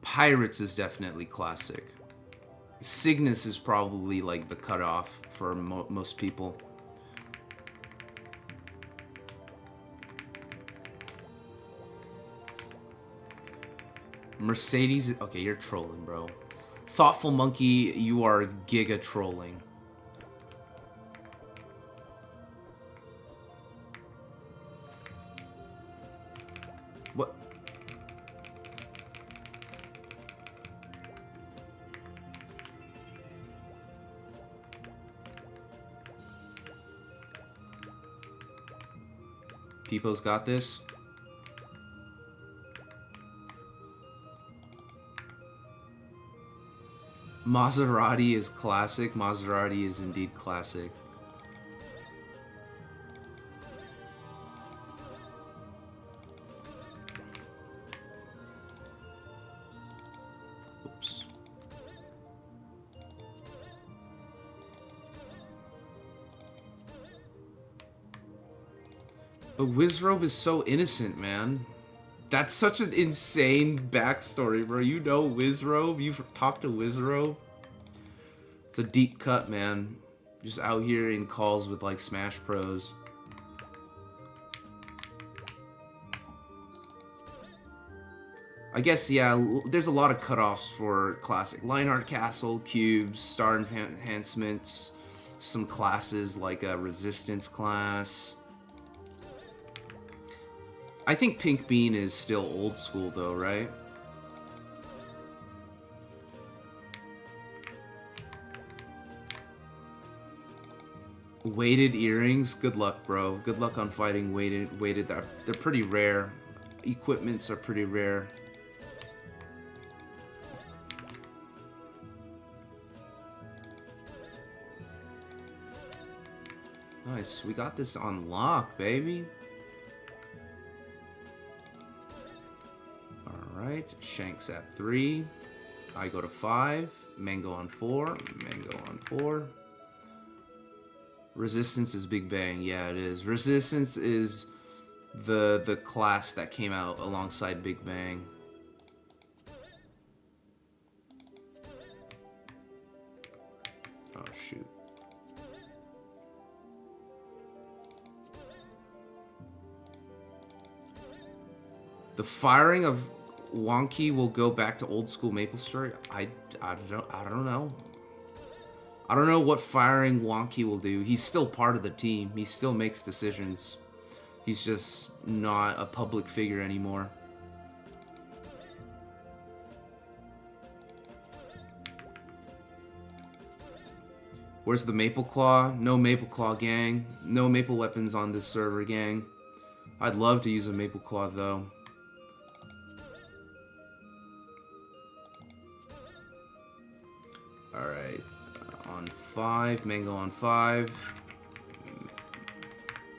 Pirates is definitely classic. Cygnus is probably like the cutoff for most people. Mercedes... Okay, you're trolling, bro. Thoughtful Monkey, you are giga trolling. What? People's got this. Maserati is classic. Maserati is indeed classic. Oops. But Wizrobe is so innocent, man. That's such an insane backstory, bro. You know Wizrobe? You've talked to Wizrobe? It's a deep cut, man. Just out here in calls with, like, Smash Pros. I guess, yeah, there's a lot of cutoffs for classic Lionheart Castle, cubes, star enhancements, some classes like a resistance class. I think Pink Bean is still old school though, right? Weighted earrings? Good luck, bro. Good luck on fighting weighted. They're pretty rare. Equipments are pretty rare. Nice. We got this on lock, baby. Alright. Shanks at 3. I go to 5. Mango on 4. Mango on 4. Resistance is Big Bang. Yeah, it is. Resistance is the class that came out alongside Big Bang. Oh, shoot. The firing of Wonky will go back to old school MapleStory. I don't know. I don't know what firing Wonky will do. He's still part of the team. He still makes decisions. He's just not a public figure anymore. Where's the Maple Claw? No Maple Claw, gang. No Maple weapons on this server, gang. I'd love to use a Maple Claw, though. Alright. On 5. Mango on 5.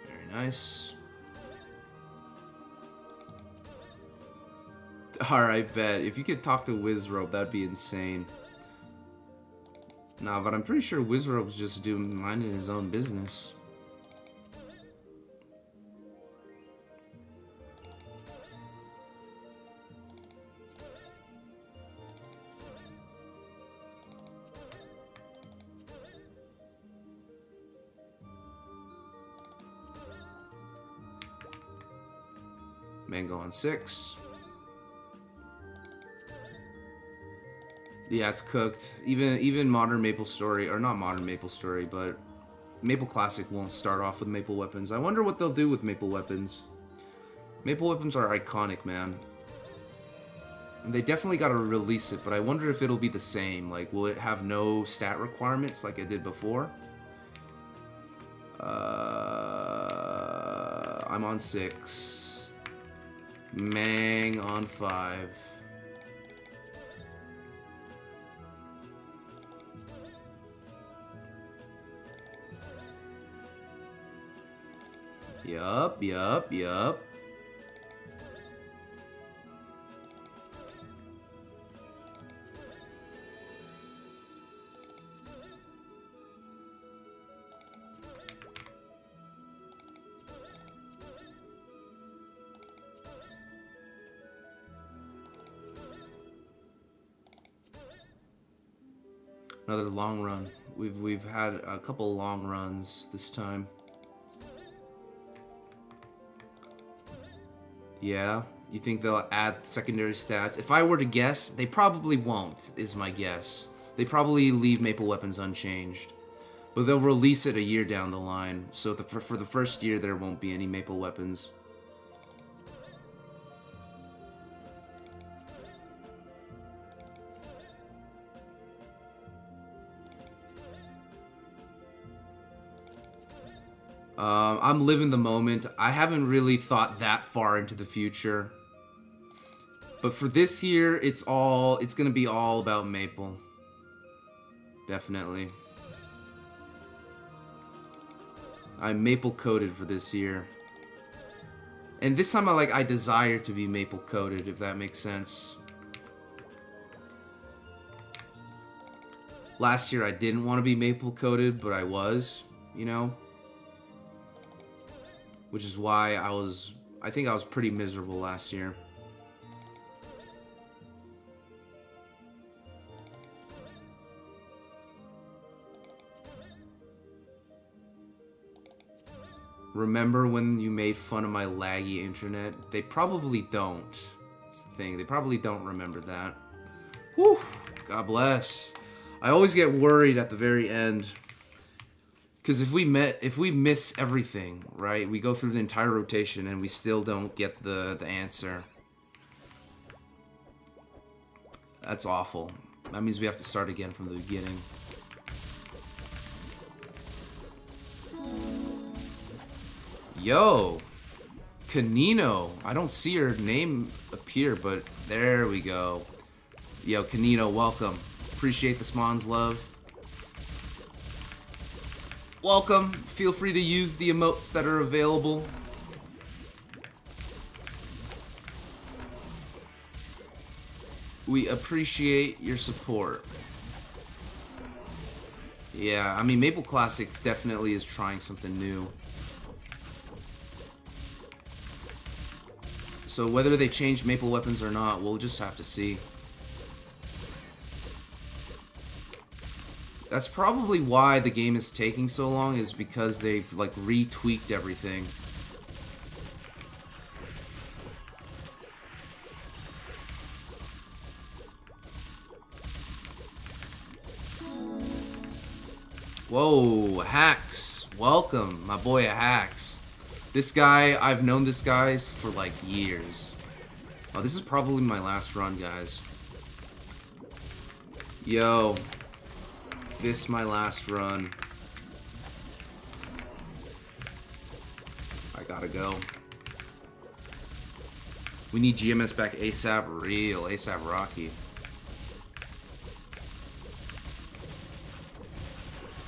Very nice. Alright, bet. If you could talk to Wizrobe, that'd be insane. Nah, but I'm pretty sure Wizrobe's just minding his own business. Mango on 6. Yeah, it's cooked. Even modern MapleStory, or not modern MapleStory, but Maple Classic won't start off with Maple weapons. I wonder what they'll do with Maple weapons. Maple weapons are iconic, man. And they definitely gotta release it, but I wonder if it'll be the same. Like, will it have no stat requirements like it did before? I'm on 6. Mang on 5. Yup. Another long run. We've had a couple long runs this time. Yeah, you think they'll add secondary stats? If I were to guess, they probably won't, is my guess. They probably leave Maple Weapons unchanged. But they'll release it a year down the line, so for the first year there won't be any Maple Weapons. I'm living the moment. I haven't really thought that far into the future. But for this year, it's gonna be all about Maple. Definitely. I'm Maple coated for this year. And this time I desire to be Maple coated, if that makes sense. Last year I didn't want to be Maple coated, but I was, you know? Which is why I think I was pretty miserable last year. Remember when you made fun of my laggy internet? They probably don't. That's the thing. They probably don't remember that. Whew. God bless. I always get worried at the very end. Because if we miss everything, right? We go through the entire rotation and we still don't get the answer. That's awful. That means we have to start again from the beginning. Yo! Canino. I don't see her name appear, but there we go. Yo, Canino, welcome. Appreciate the Spawn's love. Welcome. Feel free to use the emotes that are available. We appreciate your support. Yeah, I mean, Maple Classic definitely is trying something new. So whether they change Maple weapons or not, we'll just have to see. That's probably why the game is taking so long, is because they've like retweaked everything. Whoa, Hacks. Welcome, my boy Hacks. This guy, I've known this guy for like years. Oh, this is probably my last run, guys. Yo. This is my last run. I gotta go. We need GMS back ASAP. Real ASAP Rocky.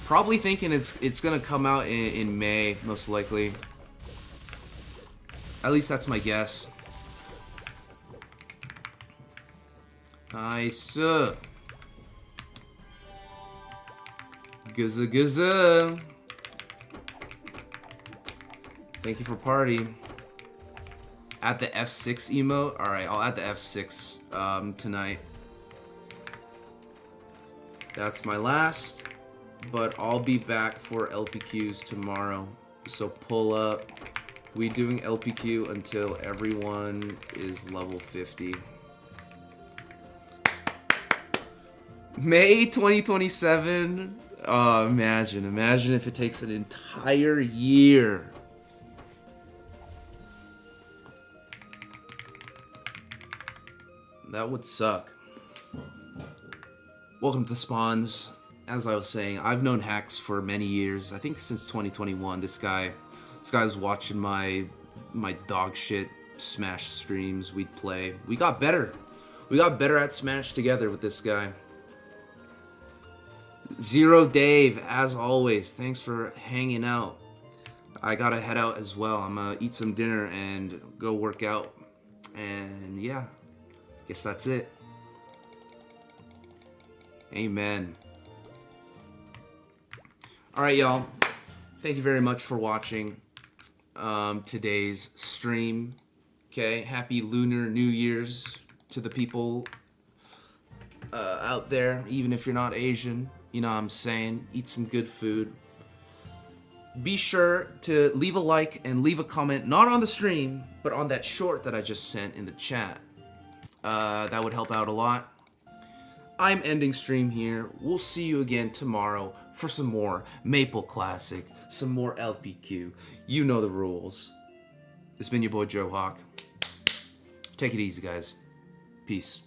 Probably thinking it's gonna come out in May, most likely. At least that's my guess. Nice. Guzza guzza. Thank you for party. Add the F6 emote. Alright, I'll add the F6 tonight. That's my last. But I'll be back for LPQs tomorrow. So pull up. We doing LPQ until everyone is level 50. May 2027. Oh, imagine if it takes an entire year. That would suck. Welcome to the Spawns. As I was saying, I've known Hacks for many years. I think since 2021. This guy was watching my dog shit Smash streams. We'd play. We got better. We got better at Smash together with this guy. Zero Dave, as always, thanks for hanging out. I gotta head out as well. I'm gonna eat some dinner and go work out. And yeah, guess that's it. Amen. Alright, y'all. Thank you very much for watching today's stream. Okay, happy Lunar New Year's to the people out there, even if you're not Asian. You know what I'm saying? Eat some good food. Be sure to leave a like and leave a comment, not on the stream, but on that short that I just sent in the chat. That would help out a lot. I'm ending stream here. We'll see you again tomorrow for some more Maple Classic, some more LPQ. You know the rules. It's been your boy Joe Hawk. Take it easy, guys. Peace.